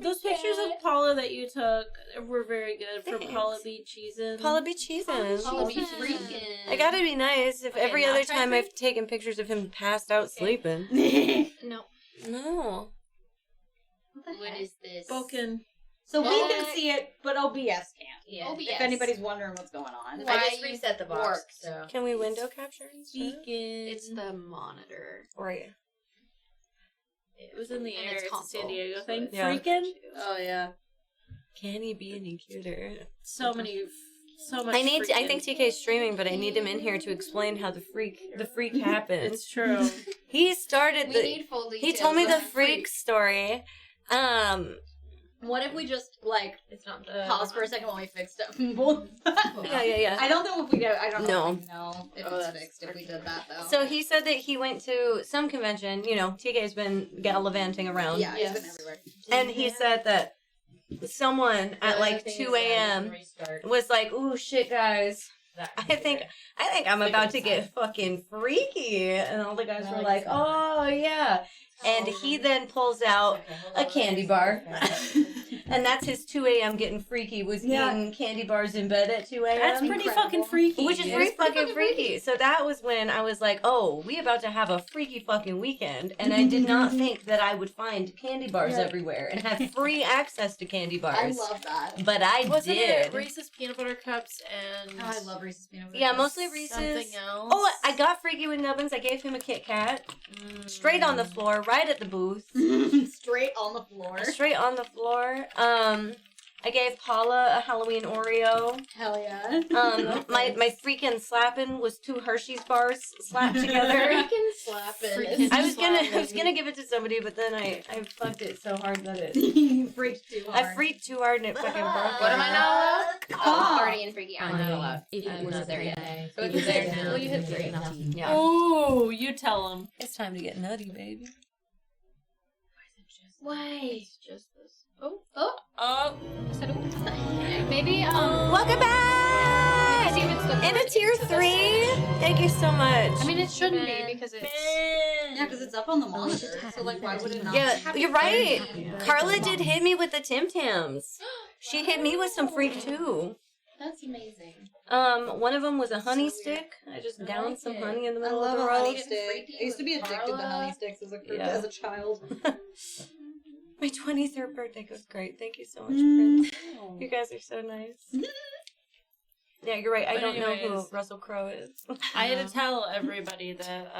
those pictures of Paula that you took were very good for Thanks. Paula be cheesing. Paula be cheesing. Paula be freaking. I gotta be nice if every now other try time freak. I've taken pictures of him passed out sleeping. No. No. What is this? Spoken. So we can see it, but OBS can't. Yeah. If anybody's wondering what's going on. Why I just you reset the box. work. So Can we window capture? It's the monitor. Oreo. It was in the And air. it's It's a console. San Diego thing. Yeah. Freaking. Oh yeah. Can he be any cuter? So much. I think TK is streaming, but I need him in here to explain how the freak happened. It's true. He started We the. need full He details told me on the freak story. What if we just like it's not pause for a second while we fix it? Yeah. I don't know if we do. I don't know. No. If we know if it's fixed if we did that though. So he said that he went to some convention. You know, TK's been gallivanting around. Yeah, he's been everywhere. And he said that someone at like 2 a.m. was like, "Ooh, shit, guys. I think I'm about to get fucking freaky." And all the guys were like, "Oh, yeah." And he then pulls out a candy bar. And that's his 2 a.m. getting freaky, was eating candy bars in bed at 2 a.m. That's pretty fucking freaky. Which is pretty fucking freaky. So that was when I was like, oh, we about to have a freaky fucking weekend. And I did not think that I would find candy bars everywhere and have free access to candy bars. I love that. But I Wasn't did. it Reese's peanut butter cups and I love Reese's peanut butter. Yeah, mostly Reese's. something else? Oh, I got freaky with Nubbins. I gave him a Kit Kat. Straight on the floor, right at the booth. Straight on the floor. Straight on the floor. I gave Paula a Halloween Oreo. Hell yeah. My freaking slapping was 2 Hershey's bars slapped together. Freaking slapping. I was gonna give it to somebody, but then I fucked it so hard that it You freaked too hard. I freaked too hard and it fucking broke. What am I not allowed? Oh. Party and freaky. I'm not allowed. I'm not there yet. So it's there now. Well, you hit 3. Yeah. Oh, you tell him. It's time to get nutty, baby. Why? It's just this. Maybe, Welcome back! see if it's the In a tier 3. Thank you so much. I mean, it shouldn't be because it's. Yeah, because it's up on the monitor. So like, why would it not? Yeah, you're right. Carla did hit me with the Tim Tams. She hit me with some freak too. That's amazing. One of them was a honey stick. I just downed some honey in the I middle love of the a road. honey stick. I used to be addicted to honey sticks as a child. My 23rd birthday goes great. Thank you so much, Prince. You guys are so nice. Yeah, you're right. I But don't know who anyways. Russell Crowe is. I had to tell everybody that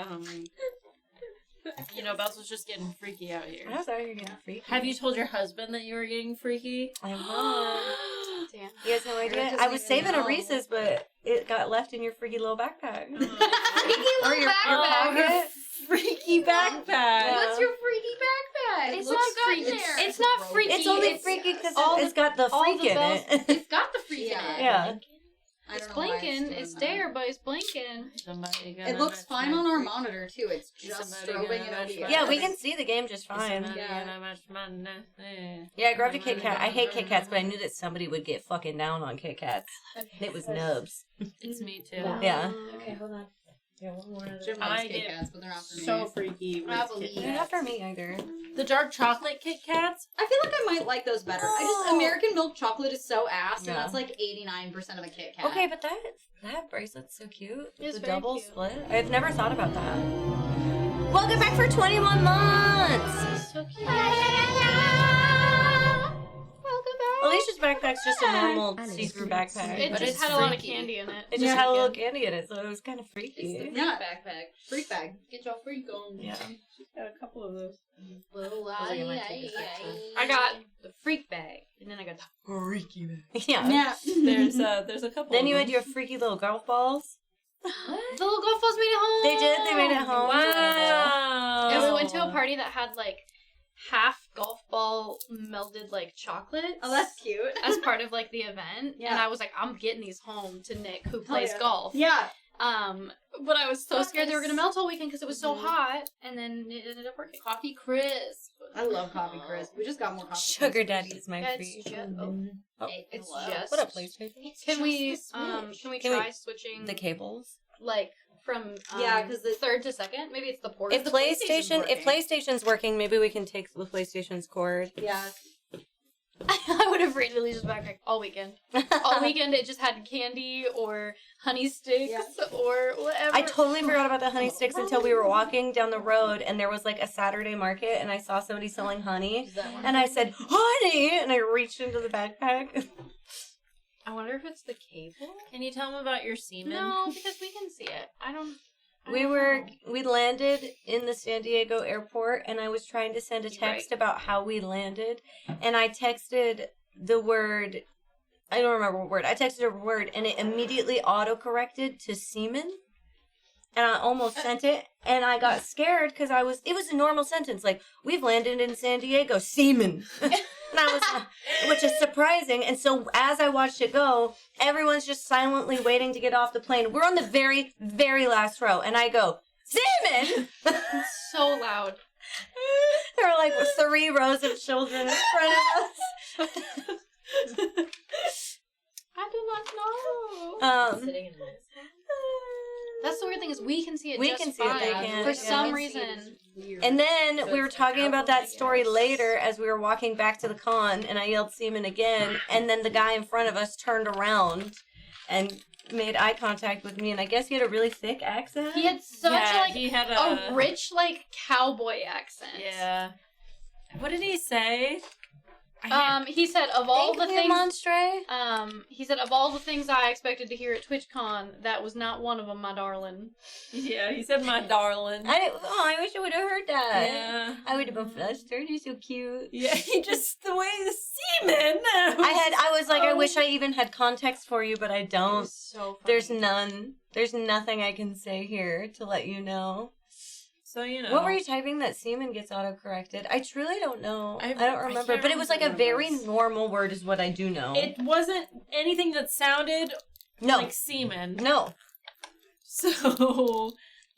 Bells was just getting freaky out here. I was out here getting freaky. Have you told your husband that you were getting freaky? I have. Damn. He has no idea. I was saving a Reese's, but it got left in your freaky little backpack. Freaky Or little your backpack. Freaky backpack. What's your freaky backpack? It's What's not got freaky. in there? It's not freaky. It's only freaky because all it's got the all freak the in bells- it. It's got the freak in it. Yeah. It's blinking. It's there, but it's blinking. It looks fine on our monitor too. It's just strobing and OBS. Yeah, we can see the game just fine. Yeah, I grabbed a Kit Kat. I hate Kit Kats, but I knew that somebody would get fucking down on Kit Kats. It was Nubs. It's me too. Yeah. Okay, hold on. Yeah, one more. Jim I loves Kit get Kats, but they're not for me. so freaky with I Kit believe. Kats. They're not for me either. The dark chocolate Kit Kats? I feel like I might like those better. American milk chocolate is so ass, and Yeah. that's like 89% of a Kit Kat. Okay, but that bracelet's so cute. It's the very double cute. split. I've never thought about that. Welcome back for 21 months. So cute. Alicia's backpack's just a normal see-through backpack. It but just it's had a lot of freaky. candy in it. It just had a little candy in it, so it was kind of freaky. It's the backpack. Freak bag. Get your freak on. Yeah. She's got a couple of those. Little I got the freak bag, and then I got the freaky bag. Yeah. There's a couple. Then of you them. had your freaky little golf balls. The little golf balls made it home. They did. They made it home. Wow. And we went to a party that had like half golf ball melded like chocolate. Oh, that's cute. as part of like the event. And Yeah. I was like, I'm getting these home to Nick who plays yeah. golf. Yeah. But I was so scared they were gonna melt all weekend because it was so hot, and then it ended up working. Coffee crisp. I love coffee crisp. We just got more coffee. Sugar crisp. daddy is my It's freak. just, it's Hello. just. What up, PlayStation? Can we Can we- try switching The cables. like from Yeah, 'cause the third to second? Maybe it's the port. If PlayStation's working, maybe we can take the PlayStation's cord. Yeah. I would have raided Alicia's backpack all weekend. All weekend it just had candy or honey sticks or whatever. I totally forgot about the honey sticks until we were walking down the road and there was like a Saturday market and I saw somebody selling honey and I said, honey! And I reached into the backpack. I wonder if it's the cable. Can you tell them about your semen? No, because we can see it. I don't We landed in the San Diego airport and I was trying to send a text about how we landed and I texted the word, I don't remember what word, I texted a word and it immediately auto-corrected to semen and I almost sent it and I got scared because it was a normal sentence like, we've landed in San Diego, semen. And I was, which is surprising. And so as I watched it go, everyone's just silently waiting to get off the plane. We're on the very, very last row. And I go, semen! It's so loud. There were like 3 rows of children in front of us. I do not know. Sitting in That's the weird thing is we can see it We just can see fine. it, they can't. For Yeah. some reason. And then we were talking about that story later as we were walking back to the con, and I yelled semen again, and then the guy in front of us turned around and made eye contact with me, and I guess he had a really thick accent. He had such he had a rich like cowboy accent. Yeah. What did he say? He said of all the things Monstre. He said of all the things I expected to hear at TwitchCon, that was not one of them, my darling. Yeah, he said my darling. I wish I would have heard that. Yeah. I would have been flustered. He's so cute. Yeah, he just the way the semen. I was like, I wish I even had context for you, but I don't. So funny. There's none. There's nothing I can say here to let you know. So, you know. What were you typing that semen gets autocorrected? I truly don't know. I I don't remember. can't But it was like a remember what very it was. normal word is what I do know. It wasn't anything that sounded like semen. No. So,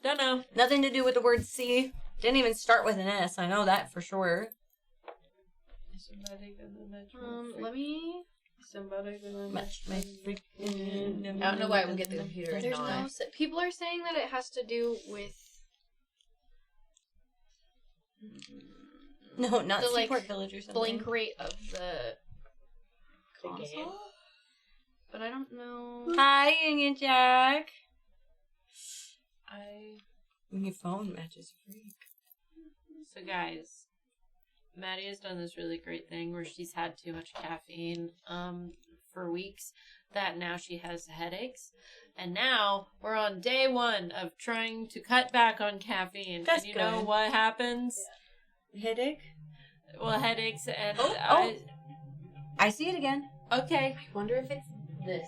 don't know. Nothing to do with the word C. Didn't even start with an S. I know that for sure. Let me. Somebody gonna match my freaking. I don't know why I would get the computer and There's not. no. People are saying that it has to do with No, not the Seaport Village or something. blink rate of the game. console. But I don't know. Hi, Union Jack. Your phone matches freak. So, guys, Maddie has done this really great thing where she's had too much caffeine for weeks that now she has headaches. And now we're on day 1 of trying to cut back on caffeine. That's and you know good. what happens? Headache? Well, headaches and... I see it again. Okay. I wonder if it's this.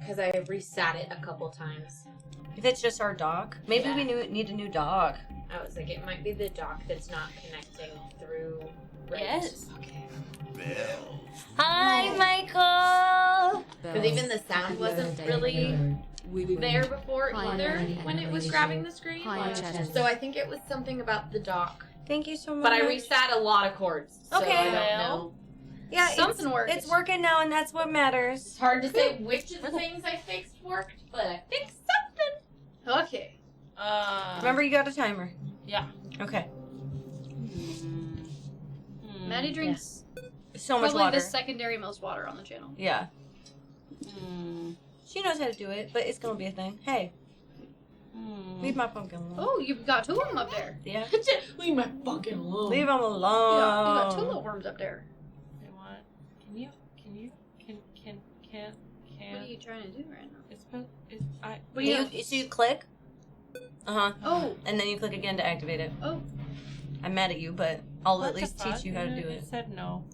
Because I resat it a couple times. If it's just our dock. Maybe we need a new dock. I was like, it might be the dock that's not connecting through. Right. Yes. Okay. Hi, Michael. Because even the sound wasn't really there before either when it was grabbing the screen. So I think it was something about the dock. Thank you so much. But I resat a lot of chords. So Okay. I don't know. Yeah, Something worked. It's working now, and that's what matters. It's hard to say which of the things I fixed worked, but I fixed something. Okay. Remember, you got a timer. Yeah. Okay. Maddie drinks So much probably water. the secondary most water on the channel. Yeah. She knows how to do it, but it's gonna be a thing. Hey. Leave my pumpkin alone. Oh, you've got two of them up there. Yeah. Leave my fucking alone. Leave them alone. Yeah, you got two little worms up there. Wait, what? Can What are you trying to do right now? What do you? So you click. Oh. And then you click again to activate it. Oh. I'm mad at you, but I'll What at the least fuck? teach you how to do It it. said no.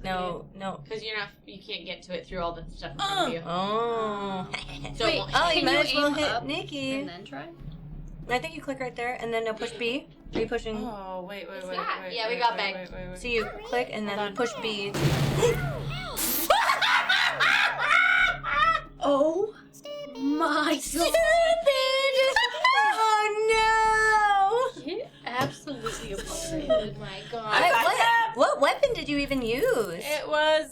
No. Because you can't get to it through all the stuff in front of you. Oh. So Wait, Oh, you can might as well aim hit up Nikki. and then try? I think you click right there, and then now push B. Are you pushing? Oh, wait. Yeah, we got back. So you click and then push B. Oh my god. Oh no! It absolutely obliterated. Oh my god. What weapon did you even use? It was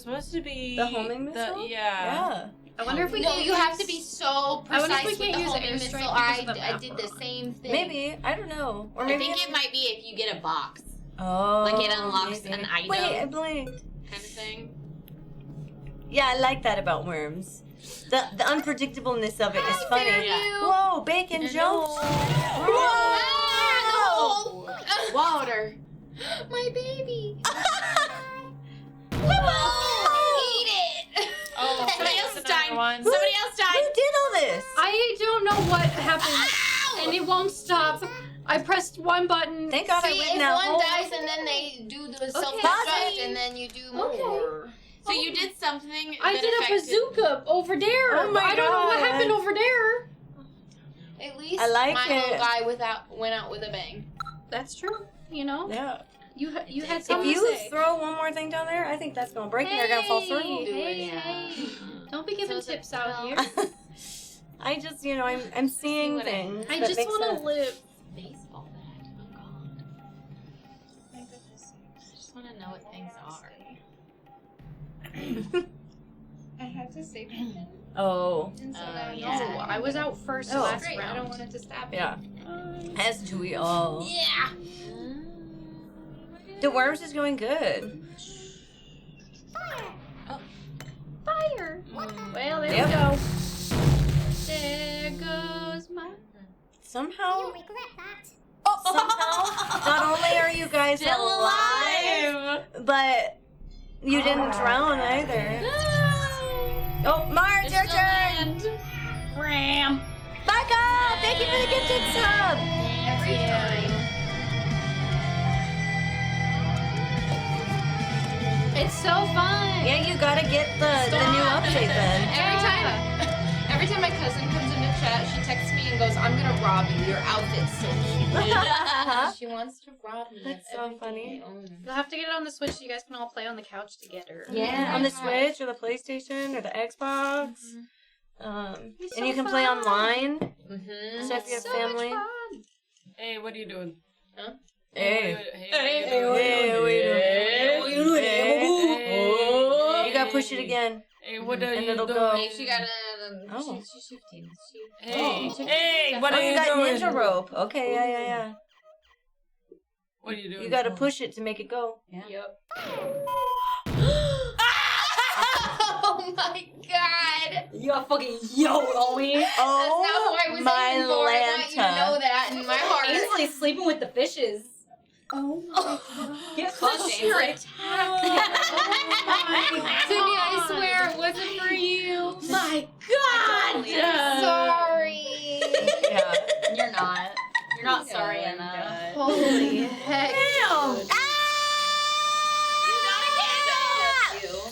supposed to be The homing missile? Yeah. I wonder if we No, can't you use... have to be so I wonder precise if we with can't the use homing airstrike missile. because of the I map did the same thing. Maybe. I don't know. Or I maybe think it's- it might be if you get a box. Oh. Like it unlocks maybe. an item. Wait, I blinked. Kind of thing. Yeah, I like that about worms. The unpredictableness of it is funny. you. Whoa, bacon jumps. Whoa! Water. My baby. Eat it. Oh, Somebody else died. one. Somebody else Who died. did all this? I don't know what happened, and it won't stop. I pressed one button. Thank God I See, went if now. one dies and then they do the self-destruct and then you do more. So you did something I that did a affected- bazooka over there. Oh my I don't know what God. happened over there. At least I like my it. little guy went out with a bang. That's true. You know, Yeah. you had If something you to say. throw one more thing down there, I think that's gonna break and they're gonna fall through. Hey. Don't be giving So tips out here. I just, I'm seeing what I- things. I that just make want to sense. live. Baseball bat. Oh god. My goodness. I just want to know what things are. I had to save it. Oh, And so now No, I was out first Oh. last great. I round. don't want it to stab me. yeah. As do we all. Yeah. The worms is going good. Fire. Well, there Yep. we go. There goes my. Somehow, not only are you guys Still alive, but you didn't drown either. Oh, Mars, There's your no turn. land. Ram. Becca, thank you for the gifted sub. Every time. It's so fun. Yeah, you gotta get the new update then. Every time my cousin comes into chat, she texts me and goes, "I'm gonna rob you. Your outfit's so cute." She wants to rob me. That's so funny. You'll have to get it on the Switch so you guys can all play on the couch together. Yeah, on the Switch or the PlayStation or the Xbox. And you can play online. So if you have family. Hey, what are you doing? Huh? Hey. Hey, You gotta push it again. Hey, what are And you it'll doing? go. Hey, she got a. Oh. She's shifting. Hey, hey, what Oh, are you you got doing? ninja rope. Okay, yeah. What are you doing? You gotta push it to make it go. Yep. Oh my god! You got fucking yelled on me. That's not what I was my aiming for. I want you to Lanta. know that in my heart. Ainsley's sleeping with the fishes. Oh my god. Get pushed, Ainsley. Sydney, I swear it wasn't for you. My god! Sorry. Yeah, you're not. You're not sorry, Anna. Holy heck. Damn!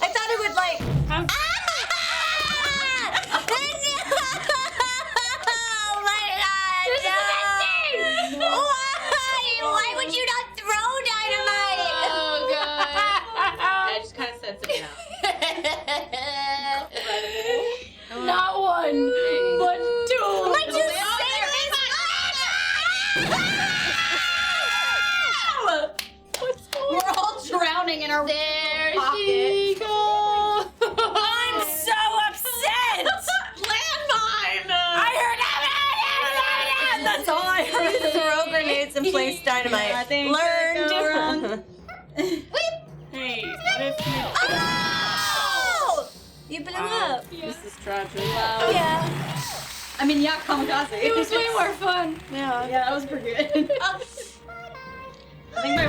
I thought it would like. Oh my god! No! Why would you not throw dynamite? Oh god. I just kind of said something else. Not one, but two. Why'd you say this? Dynamite. I think Learned. go wrong. Hey, what if you... Oh! You blew up. This is tragic. Oh yeah. I mean, yeah, kamikaze. It was way more fun. Yeah. Yeah, that was pretty good. I think my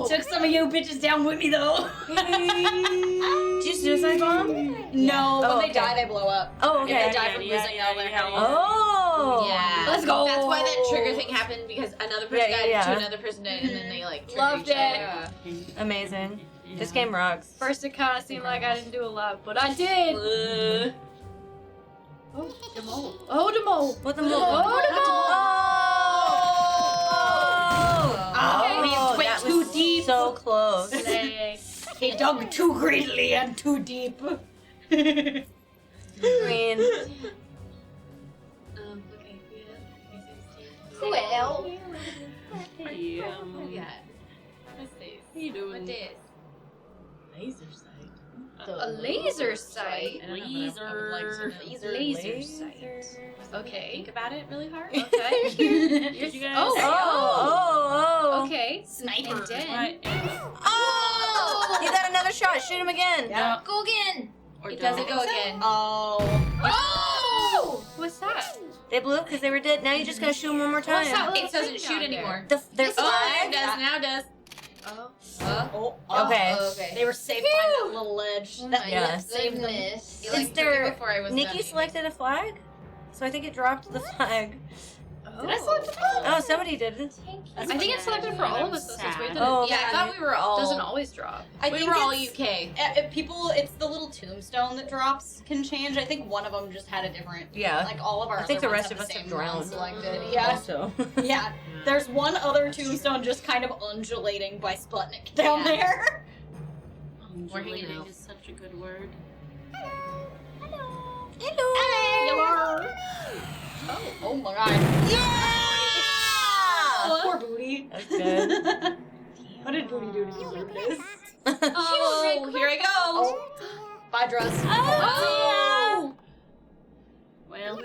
took some of you bitches down with me though. Did you suicide bomb? No, when Oh, they okay. die, they blow up. Oh, okay. If they die from losing all their health. Oh. Yeah. Let's go. That's why that trigger thing happened, because another person died to another person died, and then they like triggered Loved each it. other. Amazing. This game rocks. First, it kind of seemed like I didn't do a lot, but I did. Oh, the mole. Oh, the mole. What the mole? Oh, the mole. Oh, he went that too was deep. So close. He dug too greedily and too deep. Green. Okay, Well. What do you got? What's this? What you doing? What this? Laser sight. A laser sight. Laser sight. Okay. Think about it really hard. Okay. Did you guys? Oh. Okay. Sniper. And then. Right. Oh! You got another shot. Shoot him again. Yeah. Go again. Or It doesn't go again. Oh. Oh! What's that? They blew because they were dead. Now you just gotta shoot them one more time. What's that It little doesn't thing shoot down there? anymore. Their Oh, flag? it does. Now it does. Okay. Okay. They were safe behind that little ledge. That Yeah. saved them. Goodness. You, like, Is took there... it before I was Nikki done. selected a flag? So I think it dropped the flag. Did I select the flag? Oh, somebody did it. I think it's selected for all of us, though, since we didn't. Oh, Yeah, I thought we were all. Doesn't always drop. I we think were all it's- UK. If people, it's the little tombstone that drops can change. I think one of them just had a different. Yeah. Like all of our. I think the other rest ones of us have have the same one drowned. selected. Yeah. Also. Yeah. There's one other tombstone just kind of undulating by Sputnik down Yeah. there. Undulating is such a good word. Hello. Oh my god. Yeah! Poor Booty. That's good. What did Booty do to deserve this? Oh, here I go. Oh. Bye, dress. Oh! Well,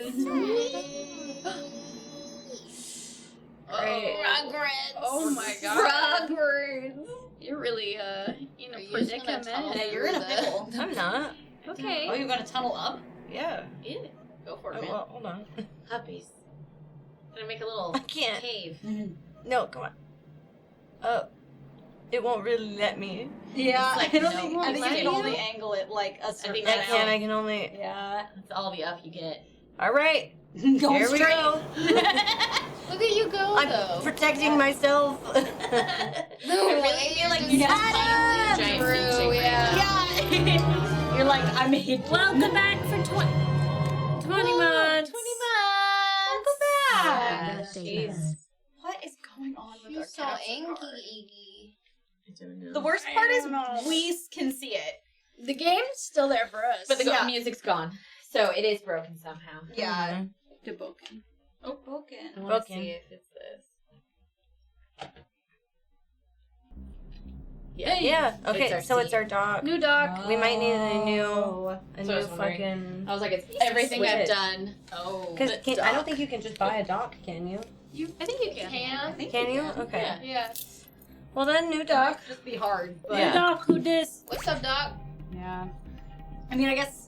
Great. Regrets. Oh my god. Regrets. You're really, in Are a you just gonna predicament. tunnel Yeah, you're in a pickle. I'm not. Okay. Oh, you're gonna tunnel up? Yeah. Go for Oh, it, man. well, hold on. Puppies. Gonna make a little I can't. cave. No, come on. Oh. It won't really let me. Yeah, It's like, I don't no, think, won't I think let you can you? only angle it like a certain think I that's can't. it. I can only. Yeah. That's all the up you get. All right. Go Here we straight. go. Look at you go, I'm though. protecting myself. I really feel like you just got finally giant feet through, shape yeah. Yeah. You're like, I'm hidden. welcome back for 20 months. 20 months. Happy birthday, Buzz. What is going on with You our so capture angry, card? Iggy. I don't know. The worst part is we can see it. The game's still there for us. But the Yeah. music's gone. So it is broken somehow. Yeah. the broken. Oh, broken. I want to Broken. see if it's this. Yeah. Okay. It's our So it's seat. our dog. New dog. We might need a new So I was wondering. fucking. I was like, it's everything I've Switch. done. Oh, Because the I don't dock. think you can just buy a dock, can you? I think you can. Can you? Okay. Yeah. Yeah. Well then, new Doc dock. just be hard, but Yeah. Doc, who dis? What's up, Doc? yeah. I mean, I guess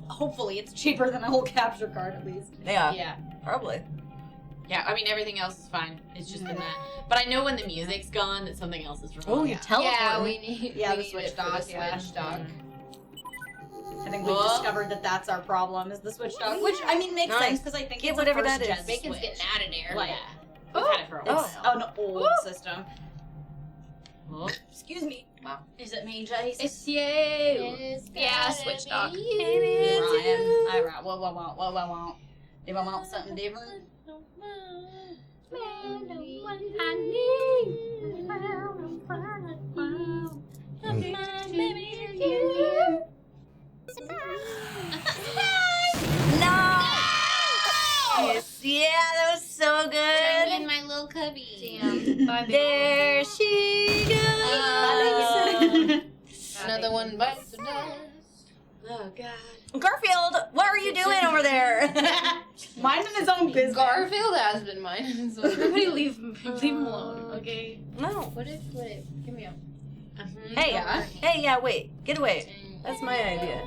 hopefully it's cheaper than a whole capture card at least. Yeah. Yeah. Probably. Yeah, I mean, everything else is fine. It's just been that. But I know when the music's gone that something else is wrong. Oh, you teleport. Yeah, we need. Yeah, we the need switch it for dock, the yeah. switch dock. I think we've discovered that that's our problem is the switch dock, which I mean makes Nice. sense because I think Get it's whatever a first that is. gen Bacon's switch. getting out of there. Like, We've had it for a while. it's an old system. Oh. Excuse me. Is it me, Jace? It's you. It's Yeah, gotta switch be dock. you. Ryan. Alright, what I want, what I want. If I want something different. Nice. Yeah, that was so I'm good. in my little cubby. Damn. Bye, baby. There she goes. Another one bites the dust. Oh God. Garfield, what are you doing over there? Minding his own business. Garfield has been mine. So Everybody leave him alone, okay? No. What if? Give me up. Hey, Yeah. hey, yeah, wait. Get away. That's my idea.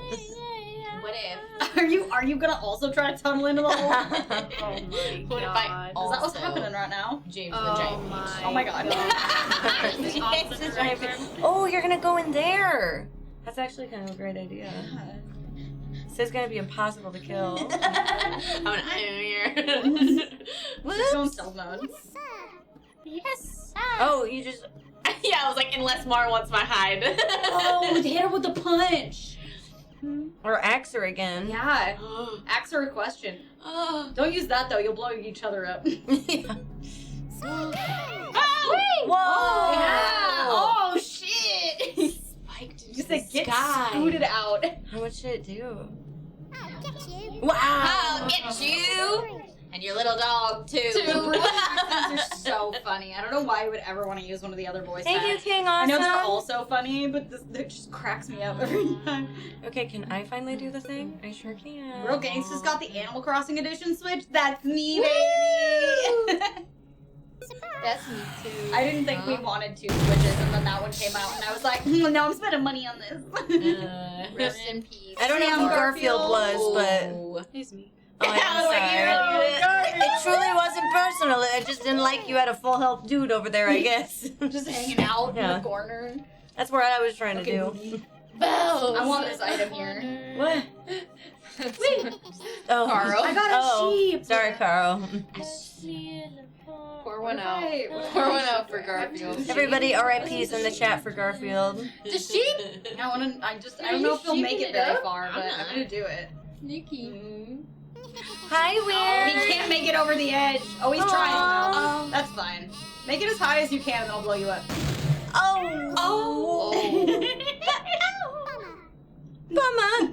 What if? Are you gonna also try to tunnel into the hole? Oh my What if I Is that what's happening right now? James the Oh Giant my. Oh my god. It's just giant fish. Oh, you're gonna go in there. That's actually kind of a great idea. So it's gonna be impossible to kill. I'm an iron here. Just go in stealth mode. Yes. Oh, you just. Yeah, I was like, unless Mar wants my hide. Oh, hit her with the punch. Or axe her again. Yeah. Ask her a question. Don't use that though, you'll blow each other up. Yeah. Oh! Whoa! Yeah! Oh shit! Spiked You said get sky. scooted out. How much did it do? I'll get you. Wow! I'll get you! And your little dog, too. They're so funny. I don't know why I would ever want to use one of the other voice Thank you, acts. King I Awesome. know they're also funny, but it just cracks me up every time. Okay, can I finally do the thing? I sure can. Real Gangsta's got the Animal Crossing edition Switch. That's me, baby! That's me too. I didn't think we wanted two Switches, and then that one came out, and I was like, no, I'm spending money on this. Rest in peace. I don't know who Garfield was, but. He's me. Oh, I'm sorry. It truly wasn't personal. I just didn't like you had a full health dude over there, I guess. Just hanging out in Yeah. the corner. That's what I was trying to do. I want this item here. What? Oh, Carl. I got a sheep. Sorry, Carl. Pour one out. Right. Pour one out for Garfield. Everybody, RIPs in the chat for Garfield. The sheep. I don't know if he'll make it very far, but I'm gonna do it. Niki. Hi, Weird. He can't make it over the edge. Oh, he's trying. That's fine. Make it as high as you can, and I'll blow you up. Oh. Oh. Bummer.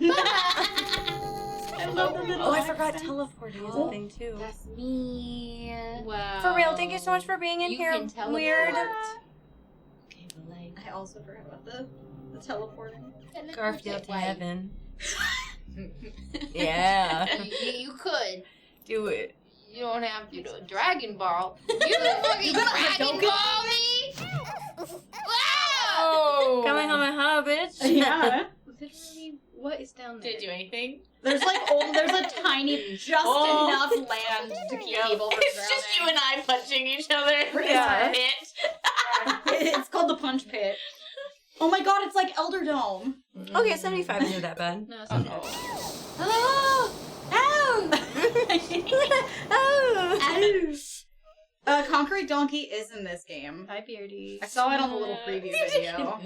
I love the little. Oh, I forgot teleporting is a thing too. That's me. Wow. For real, thank you so much for being in You here. can teleport. Weird. Okay, but like. I also forgot about the teleporting. Garfield to heaven. Yeah. You could. Do it. You don't have to do a Dragon Ball. You can fucking Dragon Ball me. Wow. Kamehameha, bitch. Yeah. Literally, what is down there? Did you do anything? There's a tiny, just enough land to keep people from It's just you and I punching each other. Yeah. Pit. It's called the Punch Pit. Oh my god, it's like Elder Dome. Okay, 75 isn't that bad. No, it's not. Oh! Ow! Oh. Concrete Donkey is in this game. Hi, Beardy. I saw it on the little preview video.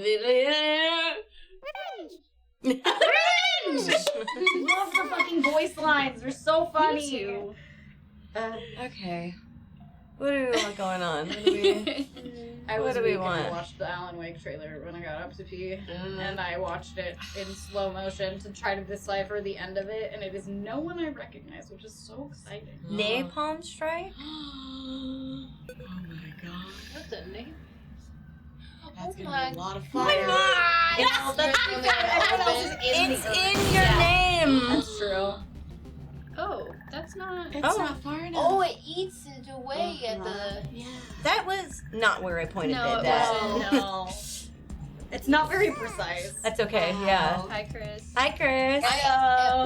Love the fucking voice lines. They're so funny. Me too. Okay. What do we want going on? What do we... I What was do we weak and I want? watched the Alan Wake trailer when I got up to pee, and I watched it in slow motion to try to decipher the end of it, and it is no one I recognize, which is so exciting. Napalm Strike? Oh my god. What's the name? That's gonna my be a lot of God. fire. It's in your name. That's true. Oh, that's not. It's Oh. not far enough. Oh, it eats it away at the. Yeah. That was not where I pointed No, it it at. wasn't. No. It's not very precise. That's okay, yeah. Hi, Chris. Hi, Chris.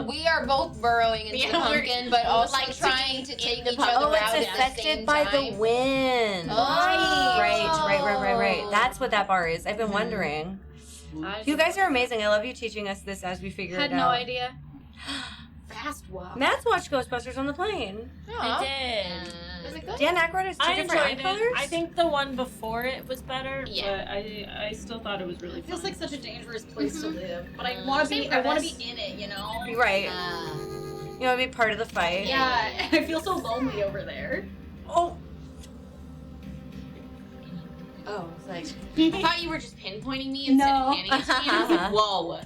We are both burrowing into the pumpkin, but also like trying to take each Oh, other out it's at the affected same by time. the wind. Oh. Right. That's what that bar is. I've been wondering. I You guys are amazing. I love you teaching us this as we figure had it no out. idea. Fast walk. Matt's watched Ghostbusters on the plane. I did. Is it good? Dan Aykroyd has two I different eye enjoyed colors. it. I think the one before it was better, Yeah. but I still thought it was really It feels fun. like such a dangerous place to live, but I want to be. Same I want to premise. be in it, you know. Right. You know, be part of the fight. Yeah, I feel so lonely over there. Oh. Oh, it's like I thought you were just pinpointing me instead of handing it to me. And I was like, whoa.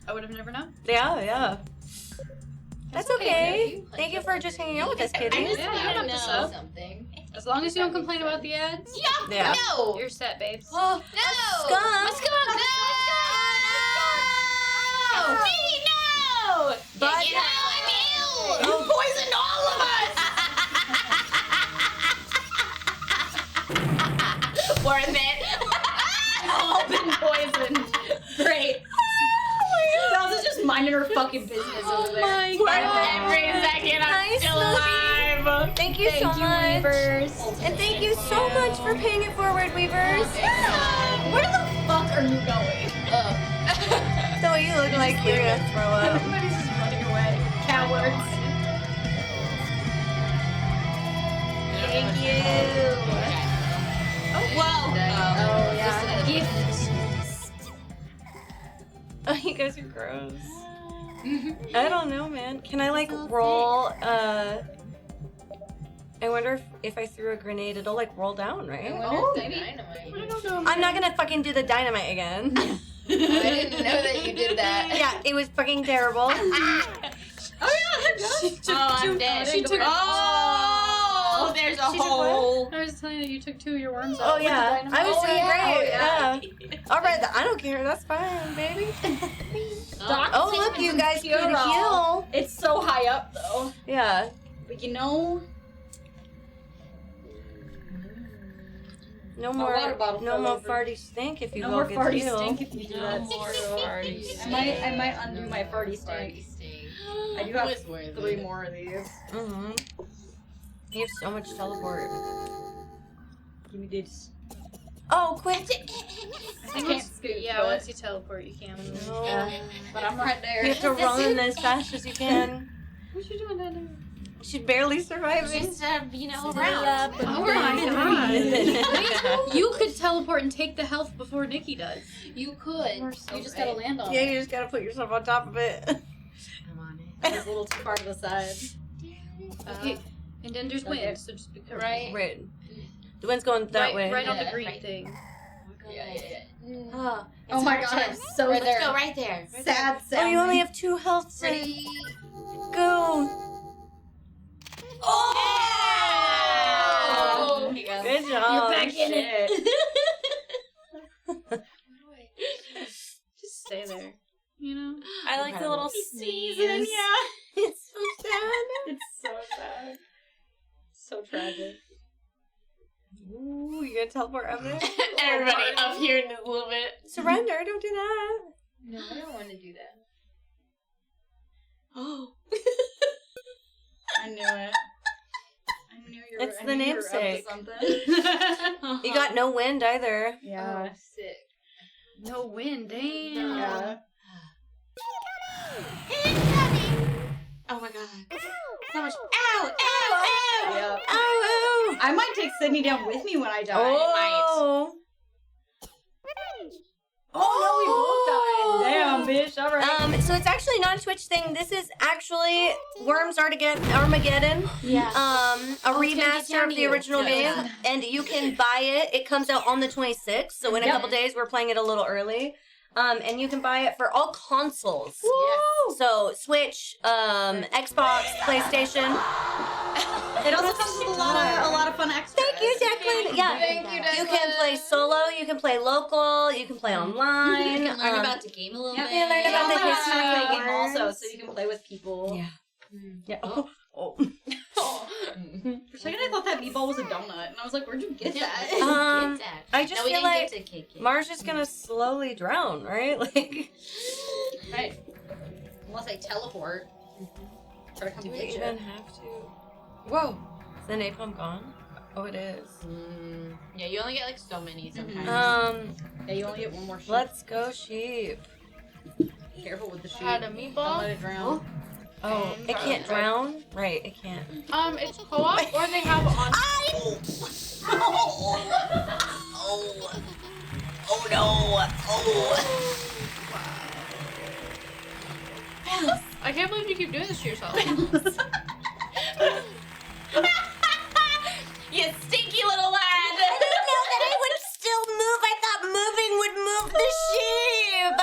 I would have never known. Yeah. That's okay. Like Thank you for just hanging out with us, I kitty. just Yeah, want you to don't have to know. sub. Something. As long as you don't complain about the ads, Yeah. No. you're set, babes. No. skunk. A skunk. No. No! But you know I'm ill. You poisoned all of us! Worth it. All been poisoned. Great. Elsa's just minding her fucking business over there. Every second I'm still alive. Thank you so much. Weavers. And thank you so much for paying it forward, Weavers. Where the fuck are you going? So you look like you're gonna throw up. Everybody's just running away. Cowards. Thank you. Oh, whoa. Oh, yeah. Gift. Oh, you guys are gross. I don't know, man. Can I like roll? I wonder if I threw a grenade, it'll like roll down, right? Oh, maybe. Dynamite. I don't know. I'm not gonna fucking do the dynamite again. I didn't know that you did that. Yeah, it was fucking terrible. Oh, I'm dead. She took. Oh, there's a hole. I was telling you that you took 2 of your worms out. Oh yeah, I was doing great. yeah. Yeah. All right, I don't care. That's fine, baby. Doc Oh look, you guys could heal. It's so high up though. Yeah. But you know, No water more, bottle no fell more over. farty stink if you no go more get farty healed. stink if you do that. I might undo my farty stink. I do have 3 more of these. Mm-hmm. You have so much teleport. Give me this. Oh, quit! I can't scoot. Yeah, once you teleport, you can't move. No. But I'm right there. You have to run as fast as you can. What you doing down there? She's barely surviving. Just, around. Oh my god. You could teleport and take the health before Nikki does. You could. We're so You just gotta land on Yeah, it. you just gotta put yourself on top of it. I'm on it. It's a little too far to the side. Okay. And then there's wind, so just be careful. Right. The wind's going that way. Right on the Yeah, green right. thing. Oh, Oh my god, I'm so Let's there. go right there. Sad oh, sound. you only have 2 health. Ready? Go. Oh! Good job. You're back in it. Just stay there. You know? I like the little Sneezing, sneeze. yeah. It's so sad. It's so sad. So tragic. Ooh, you gonna teleport up there? Everybody up here in a little bit. Surrender, don't do that. No, I don't want to do that. Oh. I knew it. I knew you were. It's I the knew you were up to namesake. something. You got no wind either. Yeah. Sick. No wind, damn. Yeah. Oh my god. So much. Ow! Ow! Ow! Yeah. Oh, I might take Sydney down with me when I die. oh. Oh no, we both died. Damn, bitch. All right. So it's actually not a Twitch thing. This is actually Worms Armageddon. Yeah. A remaster of the original game, and you can buy it. It comes out on the 26th, so in a couple days we're playing it a little early. And you can buy it for all consoles. Yes. So Switch, Xbox, PlayStation. It also comes with a lot of fun extras. Thank you, Jacqueline. Yeah. Thank you, You can play solo, you can play local, you can play online. You can learn about the game a little you bit. can learn about the Play history. game also, so you can play with people. Yeah. Yeah. Oh. For a second, I thought that meatball was a donut, and I was like, "Where'd you get that?" I just No, we feel didn't like get to cake it. Mars is gonna slowly drown, right? Like, Right. Unless I teleport. Try to come do we get even you. have to? Whoa. Is the napalm gone? Oh, it is. Yeah, you only get like so many sometimes. Yeah, you only get one more sheep. Let's go sheep. Careful with the sheep. Had a Don't meatball. let it drown. Oh, it can't drown? Right, it can't. It's co-op, or they have on. Oh no! Oh! I can't believe you keep doing this to yourself. You stinky little lad! I didn't know that I would still move. I thought moving would move the sheep.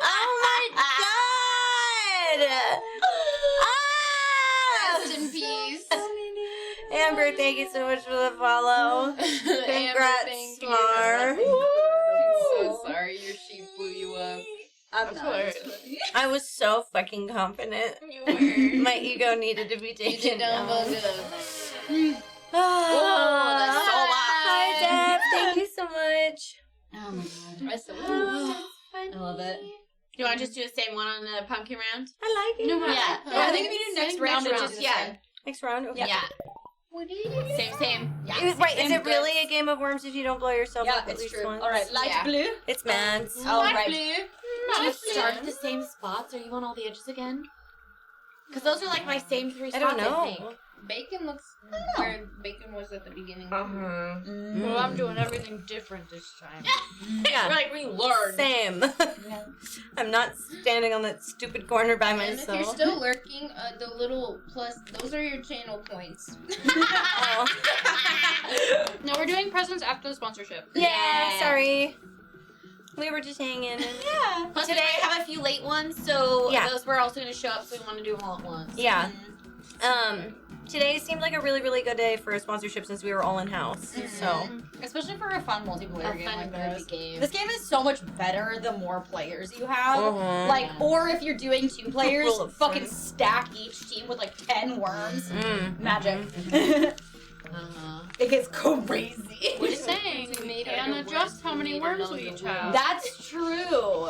Oh my god! Rest in peace. Amber, thank you so much for the follow. Congrats, thank you. Smar. I'm so sorry your sheep blew you up. I'm not. I was so fucking confident. You were. My ego needed to be taken down. Oh, that's so loud. Hi, Deb. Thank you so much. Oh my god. I love it. Do you want to just do the same one on the pumpkin round? I like it. No, Yeah. I think if you do next round, it's just yeah. Next round? Okay. Yeah. Same. Right, is it really a game of worms if you don't blow yourself Yeah, up at it's least true. once? Alright, light Yeah. blue. It's Mads. All right. Do you start at the same spots, or you want all the edges again? Because those are like my same 3 I spots, don't know. I think. Bacon looks where bacon was at the beginning. Well, I'm doing everything different this time. Yeah. Like we learned. Same. I'm not standing on that stupid corner by And if you're myself. still lurking, the little plus, those are your channel points. Oh. No, we're doing presents after the sponsorship. Yeah, sorry. We were just hanging. And Plus today I have a few late ones, so Yeah. those were also going to show up, so we want to do them all at once. Yeah. Today seemed like a really, really good day for a sponsorship since we were all in house. So Especially for a fun multiplayer game like this. game. This game is so much better the more players you have. Mhm. Like, or if you're doing 2 players, Rule of fucking thumb. stack each team with like 10 worms. Magic. Uh-huh. It gets crazy. We're saying we can adjust how many worms we each have. That's true.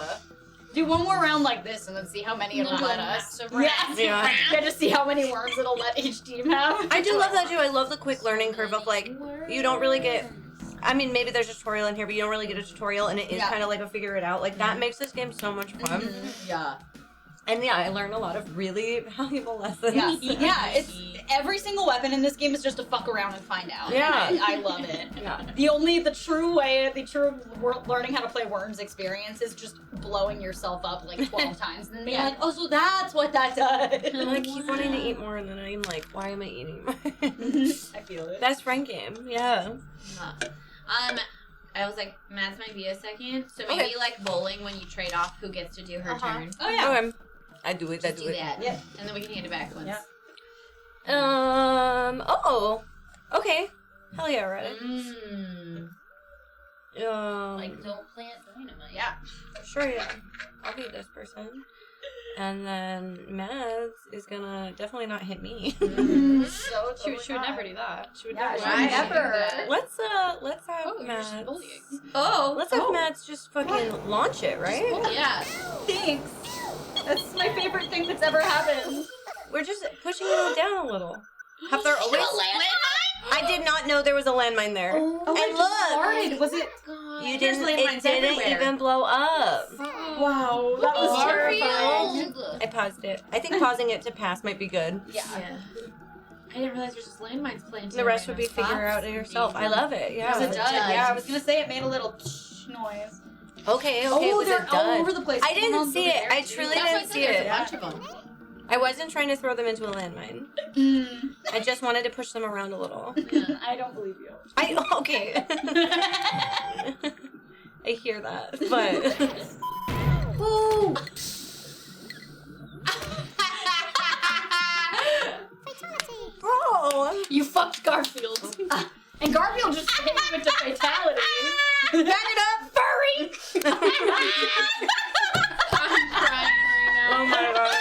Do one more round like this and then see how many it'll let us. Yeah. Yeah, just see how many worms it'll let each team have. I do love that too. I love the quick learning curve of like, you don't really get, I mean, maybe there's a tutorial in here, but you don't really get a tutorial and it is kind of like a figure it out. Like that makes this game so much fun. Yeah. And yeah, I learned a lot of really valuable lessons. Yeah. Yeah, it's every single weapon in this game is just to fuck around and find out. Yeah. And I love it. Yeah. The true way, the true learning how to play worms experience is just blowing yourself up like 12 times and then being like, oh, so that's what that does. And I keep wanting to eat more and then I'm like, why am I eating more? I feel it. Best friend game, yeah. I was like, Mads might be a second, so maybe like bowling when you trade off who gets to do her turn. Oh, yeah. Okay. I do it, I do it. that. Yeah. And then we can hand it back once. Yeah. Oh. Okay. Hell yeah, Reddit. Like, don't plant dynamite. Yeah. Sure, yeah. I'll be this person. And then Mads is gonna definitely not hit me. So She would never do that. She would Yeah, never. Let's have Oh, you're Mads. just bullying. Let's have Mads just fucking launch it, right? Yeah. Thanks. That's my favorite thing that's ever happened. We're just pushing it down a little. Have there always I did not know there was a landmine there. Oh, and look, was it? you didn't. It didn't even blow up. Wow, that was terrifying. I paused it. I think pausing it to pass might be good. Yeah. I didn't realize there's just landmines planted. The rest would be figure out it yourself. I love it. Yeah. It was a dud. Yeah, I was gonna say it made a little noise. Okay. Oh, it was they're a all dud. over the place. I didn't see it. I truly didn't see it. There's a bunch of them. I wasn't trying to throw them into a landmine. I just wanted to push them around a little. I don't believe you. Okay. I hear that, but. Woo! Bro! You fucked Garfield. And Garfield just hit me with the fatality. Back it up, furry! I'm crying right now. Oh my god.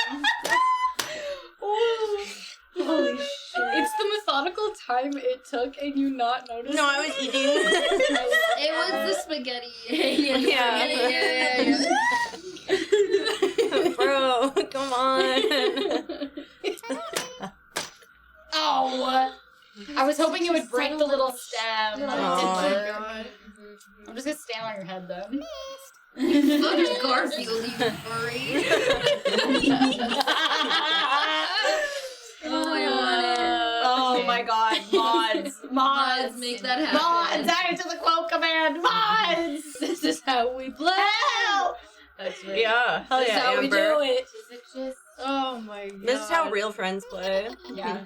Holy shit. It's the methodical time it took and you not noticed. No, I was eating. It was the spaghetti. Yeah. Bro, come on. Oh! I was hoping it would break the little stem. Oh my God. I'm just gonna stand on your head then. Fuck Garfield, you furry. Oh, I want it. Oh my god, mods, make that happen. Mods, add it to the quote command, mods! This is how we play. Help! That's right. Yeah, hell This is yeah, how we Amber. do it. Is it just... Oh my god. This is how real friends play. Yeah.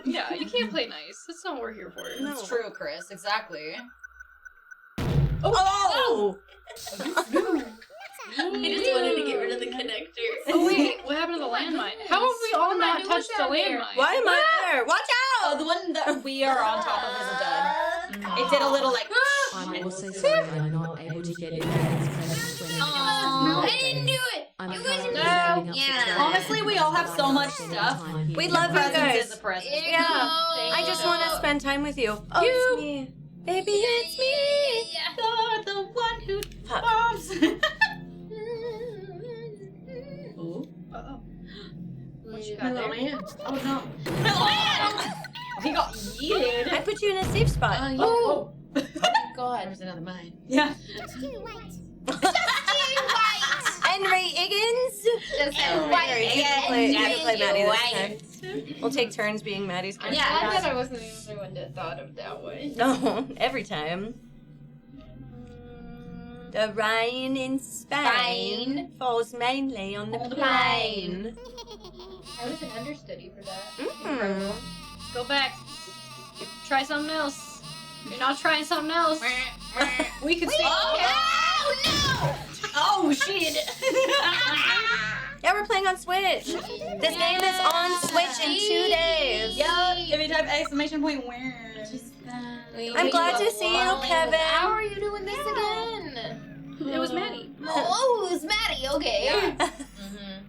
Yeah, you can't play nice. That's not what we're here for. No. It's true, Chris, exactly. Oh! I just wanted to get rid of the connector. Oh wait, what happened to the landmine? How have we all not touched the landmine? Why am I there? Watch Oh, out! the one that we are on top of is a dud. It did a little like. I'm also sorry I'm not able to get in Dad's presents when it comes to I my didn't do birthday. it. I'm It currently wasn't saving up Yeah. for Honestly, we all have so much stuff. We love you Presents guys. is a present. Yeah. I just want to spend time with you. Oh, it's me. Baby, it's me. You're the one who Fuck. bombs. What you got there? Oh no. He got yeeted. I put you in a safe spot. Oh God. There's another mine. Yeah. Henry Higgins. Just Alright, you can play Maddie this white. time. We'll take turns being Maddie's character. Yeah, I thought I wasn't the only one that thought of that way. No, every time. The rain in Spain falls mainly on the plain. I was an understudy for that. Mm. Go back. Try something else. You're not trying something else. We could see. Oh no! Oh shit. Yeah, we're playing on Switch. This game is on Switch in 2 days. Yup. If you type exclamation point where. I'm glad to see you, Kevin. How are you doing this again? It was Maddie. Oh, it's Maddie. Okay.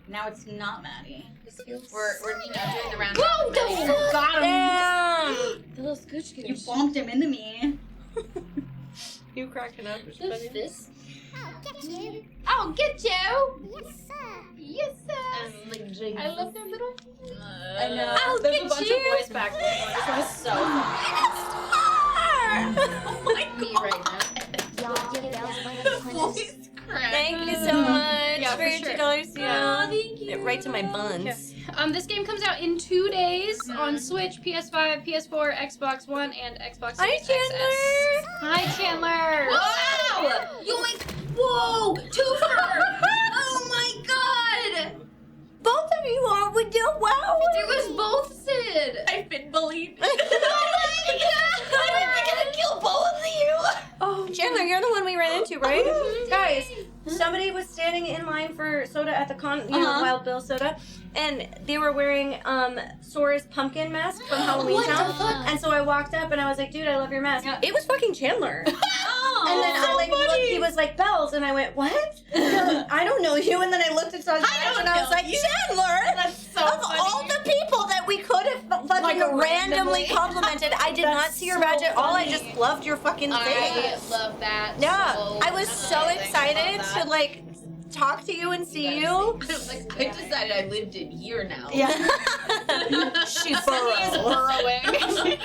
Now it's not Maddie. We're doing the round. Whoa, got him. Damn. Little scooch. You bonked him into me. You cracking up. It's Who's funny. this? I'll get you. Yes, sir. I love their little. I know. I'll There's get a bunch you. of boys back there. This one is so fun. Me right now. voice crack. Thank you so much Yeah, for for your sure. $2, Yeah, thank you. Right to my buns. This game comes out in 2 days on Switch, PS5, PS4, Xbox One, and Xbox Hi, Series XS. Chandler. Hi, Chandler. Wow! Yoink! Whoa! Twofer! Oh my god! Both of you are with your wow. It was both Sid. I've been bullied. Oh my god! We're gonna kill both of you. Oh, Chandler, you're the one we ran into, right? Guys, somebody was standing in line for soda at the Wild Bill soda, and they were wearing Sora's pumpkin mask from Halloween What the Town. fuck? And so I walked up and I was like, dude, I love your mask. Yeah. It was fucking Chandler. Oh, And then I like looked, he was like Bells, and I went, what? I don't know you. And then I looked and saw his badge, and I was like, Chandler. That's so Of funny. all the people that we could have fucking Like, randomly randomly. complimented, I did not see your badge at all. I just loved your fucking I face. love that. Yeah, so I was so much. excited to like talk to you and see you. I was like, I decided I lived in here now. Yeah, she burrowed. burrowing.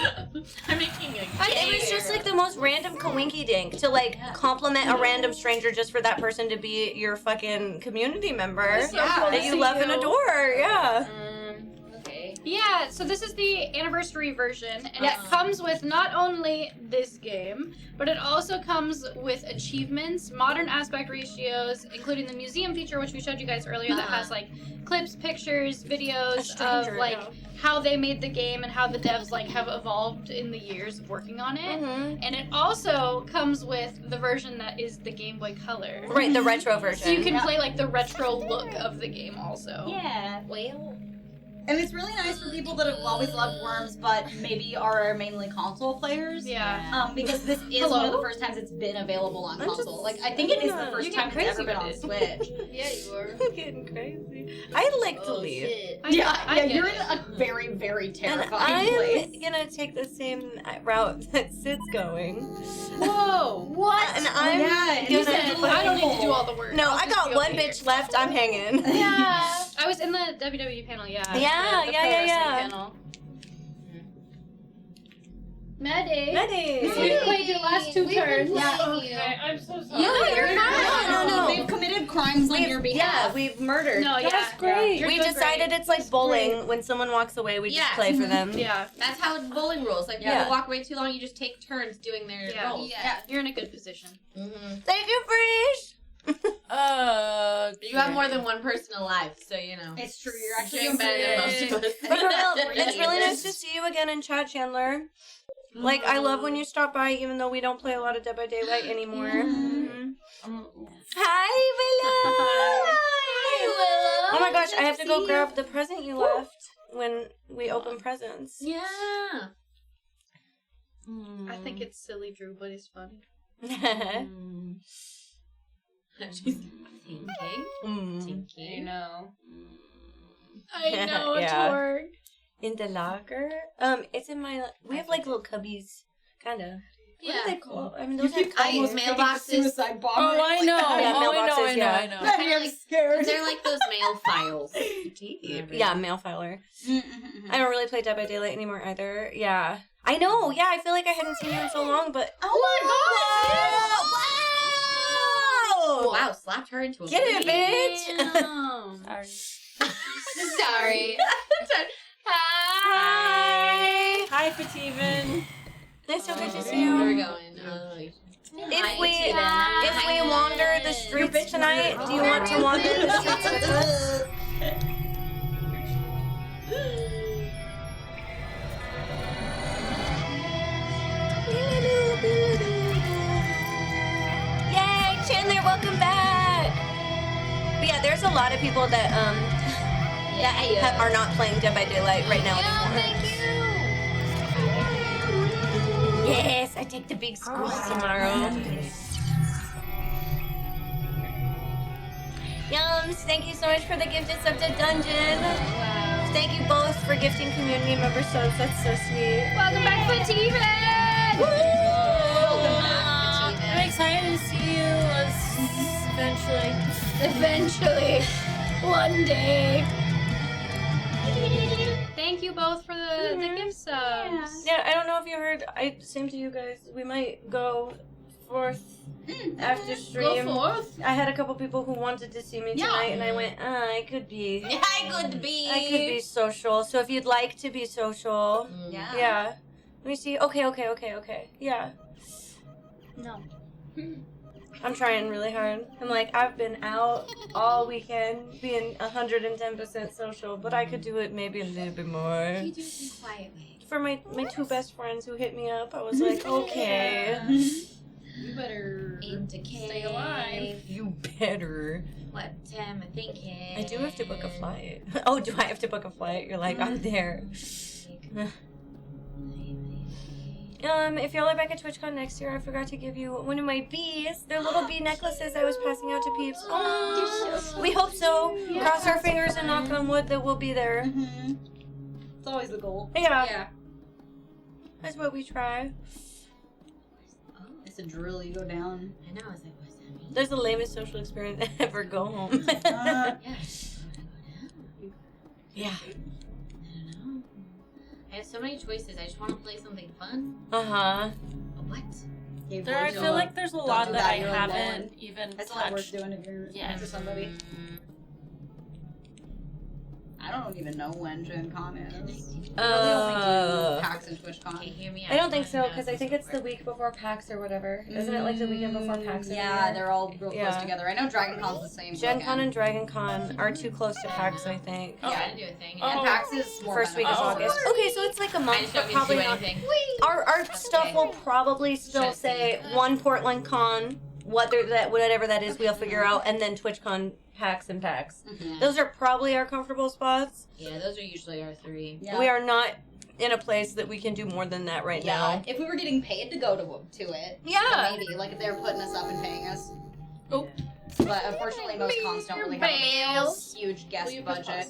I'm making a It was just like the most random coinky dink to like compliment a random stranger just for that person to be your fucking community member that you love and adore. Yeah. Okay. Yeah, so this is the anniversary version, and it comes with not only this game, but it also comes with achievements, modern aspect ratios, including the museum feature, which we showed you guys earlier, that has like clips, pictures, videos of like how they made the game and how the devs like have evolved in the years of working on it. And it also comes with the version that is the Game Boy Color. Right, the retro version. So you can play like the retro look of the game also. Yeah. Well. And it's really nice for people that have always loved Worms, but maybe are mainly console players. Yeah. Because this is one of the first times it's been available on console. Like, I think it is the first time it's ever been on Switch. Yeah, you were. I'm getting crazy. I like to leave. Shit. Yeah, you're in a very, very And terrifying place. I'm gonna take the same route that Sid's going. Whoa! What? And I'm You gonna. said, I don't need to do all the work. No, I'll I just got be one over here." bitch left. I'm hanging. Yeah. I was in the WWE panel, yeah. Yeah, the yeah, pro yeah, wrestling yeah. Panel. Maddie. Maddie. You played your last two turns. Okay, I'm so sorry. No, you're fine. No. They've committed crimes on your behalf. Yeah, we've murdered. No, yeah. That's great. You're We doing decided great. it's like bowling. When someone walks away, we just Yeah. play for them. Yeah. That's how bowling rules. Like, Yeah. if you walk away too long, you just take turns doing their Yeah. rolls. Yeah. You're in a good position. Mm-hmm. Thank you, Freeze. You have more than one person alive, so you know. It's true, you're actually Doing better than most of us. But for real, it's really nice to see you again in chat, Chandler. Like, I love when you stop by, even though we don't play a lot of Dead by Daylight anymore. Mhm. Hi, Willow! Hi, Willow. Oh my gosh, I have to go grab the present you left when we open presents. Yeah. I think it's silly, Drew, but it's funny. She's thinking. I know. I know, Yeah. Torg. In the locker? It's in my. We have like little cubbies, kind of. What are they called? I mean, those are Ice mailboxes. Suicide bomber. Oh, I know. Yeah, mailboxes, I know. I'm scared. They're like those mail files. Yeah, mail filer. I don't really play Dead by Daylight anymore either. Yeah. I know, yeah, I feel like I hadn't seen you in so long, but... Oh Wow! Wow, slapped her into a Get it, bitch! Sorry. Hi! Hi, Fativan. Nice so good to see Where are we you. going? If we wander the streets tonight, do you want to wander the streets with us? Yay, Chandler, welcome back! But yeah, there's a lot of people that are not playing Dead by Daylight right now anymore. Yes, I take the big schools tomorrow. Yums, thank you so much for the gifted sub to Dungeon. Thank you both for gifting community member subs. That's so sweet. Welcome back, Fativan! I'm excited to see you eventually. Eventually. One day. Thank you both for the gift subs. Yeah, I don't know if you heard. Same to you guys. We might go forth after stream. Go forth? I had a couple people who wanted to see me tonight, and I went, I could be. I could be social. So if you'd like to be social, yeah. Let me see. Okay. Yeah. No. I'm trying really hard. I'm like, I've been out all weekend being 110% social, but I could do it maybe a little bit more. You do it in a quiet way. For my two best friends who hit me up, I was like, okay. You better stay alive. You better. What am I thinking? I do have to book a flight. Oh, do I have to book a flight? You're like, I'm there. If y'all are back at TwitchCon next year, I forgot to give you one of my bees. They're little bee necklaces I was passing out to peeps. Oh, we hope so. Yeah. Cross our fingers and knock on wood that we'll be there. Mm-hmm. It's always the goal. Yeah. That's what we try. It's a drill, you go down. I know, I was like, what's that mean? There's the lamest social experience ever. Go home. Yeah. I have so many choices. I just want to play something fun. What? I feel like there's a lot that I haven't even That's touched. not worth doing if you're for somebody. I don't even know when Gen Con is. We only do PAX and TwitchCon. Okay, hear me out. I don't think so, because I think it's the week before PAX or whatever. Isn't it like the weekend before PAX? Yeah, they're all real close together. I know Dragon Con's the same. Gen Con and Dragon Con are too close to PAX, I think. Yeah, do a thing. And PAX is more first week of August. Okay, so it's like a month, but probably not. Our stuff will probably still say one Portland Con, whatever that is, we'll figure out, and then TwitchCon, PAX, and PAX. Those are probably our comfortable spots. Yeah, those are usually our three. Yeah. We are not in a place that we can do more than that right now. If we were getting paid to go to it, then maybe like if they were putting us up and paying us. Oh. But unfortunately, most cons don't really have a huge guest budget.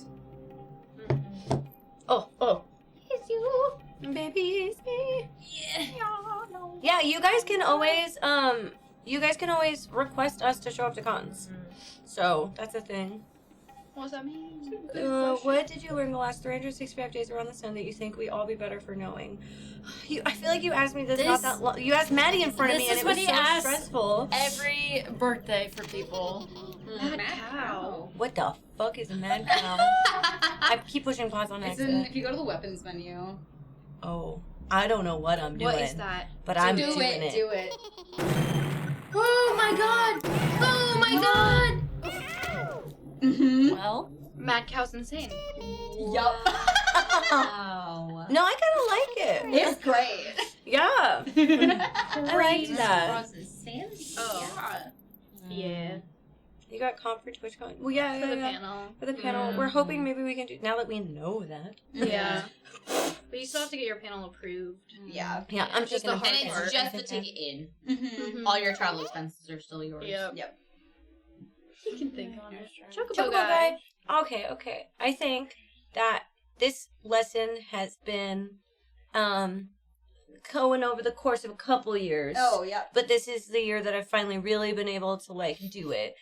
Oh. It's you, baby, it's me. Yeah, you guys can always request us to show up to cons. So that's a thing. What does that mean? What did you learn the last 365 days around the sun that you think we all be better for knowing? I feel like you asked me this not that long. You asked Maddie in front of me, and it was so stressful. Every birthday for people. Mad cow. What the fuck is a mad cow? I keep pushing pause on accident. If you go to the weapons menu. Oh, I don't know what I'm doing. What is that? But I'm doing it. Do it. Oh my god! Oh my god! Well, Mad Cow's insane. Yup. Wow. No, I kind of like it. It's great. Yeah. I liked that. Oh. Yeah. You got comp for TwitchCon? Well, yeah. For the panel. For the panel. We're hoping maybe we can do, now that we know that. Yeah. But you still have to get your panel approved. Yeah. Yeah, I'm just taking the a hard hard part. It's just the part. ticket in. Mm-hmm. All your travel expenses are still yours. Yep. You can think on it. Chocobo guy. Okay. I think that this lesson has been going over the course of a couple years. Oh, yeah. But this is the year that I've finally really been able to, like, do it.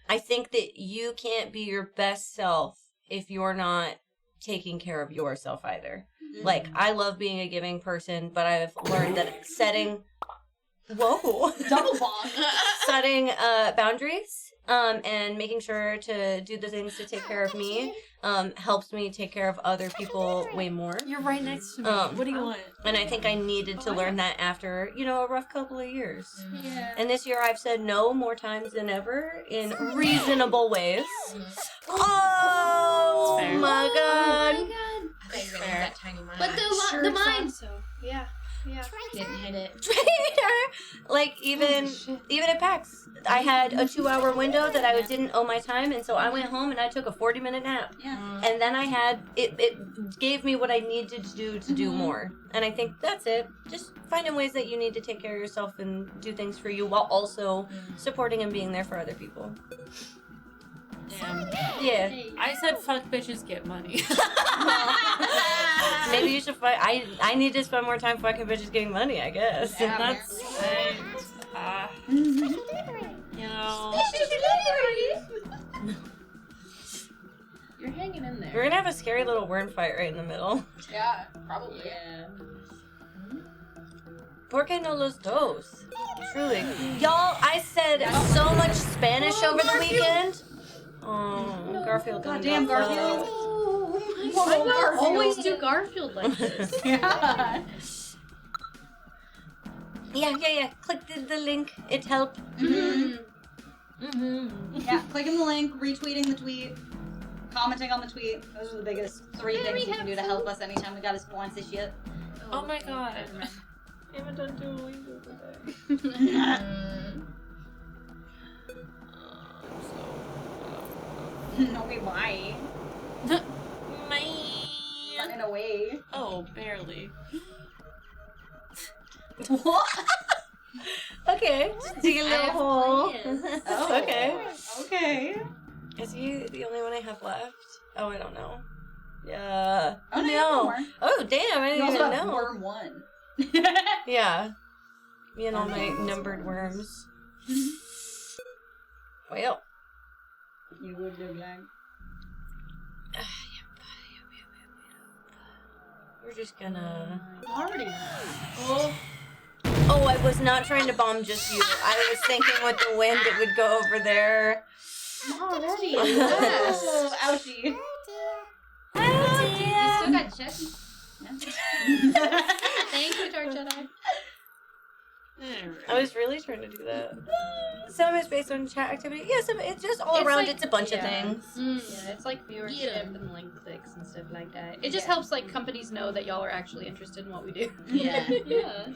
I think that you can't be your best self if you're not taking care of yourself either. Mm-hmm. Like, I love being a giving person, but I've learned that setting... Whoa! Double bomb! Setting boundaries and making sure to do the things to take care of me helps me take care of other people way more. You're right next to me. What do you want? And I think I needed to learn that after, a rough couple of years. Yeah. And this year I've said no more times than ever in reasonable ways. Oh my god. That tiny mine. But the mine. So yeah. Didn't hit it. Traitor! Like, even at PAX, I had a 2-hour window that I didn't owe my time, and so I went home and I took a 40-minute nap. Yeah. And then I had, it gave me what I needed to do more. And I think that's it. Just finding ways that you need to take care of yourself and do things for you while also supporting and being there for other people. Damn. Yeah. I said fuck bitches get money. Maybe you should find, I need to spend more time fucking bitches getting money, I guess. Yeah, that's You're hanging in there. We're gonna have a scary little worm fight right in the middle. Yeah, probably. Yeah. Porque no los dos? Truly. Y'all, I said so much Spanish over the weekend. Oh, Garfield. Goddamn Garfield. Why do I always do Garfield like this? Yeah. Yeah. Click the link. It helped. Mm-hmm. Yeah, clicking the link, retweeting the tweet, commenting on the tweet. Those are the biggest 3 things you can do to help us anytime we gotta sponsor this shit. Oh my god. I haven't done Duolingo today. No, we might. Running away. Oh, barely. What? Okay, just dig a little hole. Oh, Okay. Okay. Is he the only one I have left? Oh, I don't know. Yeah. Oh, no. No. Oh, damn, I You didn't also even have know. worm 1. Yeah. Me and all my numbered worms. Well. You would do like. We're just gonna... Party. Oh, I was not trying to bomb just you. I was thinking with the wind it would go over there. Already. Yes. Oh, ouchie. You still got Chetty. Thank you, Dark Jedi. I was really trying to do that. Some is based on chat activity. Yeah, some it's just all around. It's a bunch of things. Yeah, it's like viewership and link clicks and stuff like that. It just helps like companies know that y'all are actually interested in what we do. Yeah. Yeah.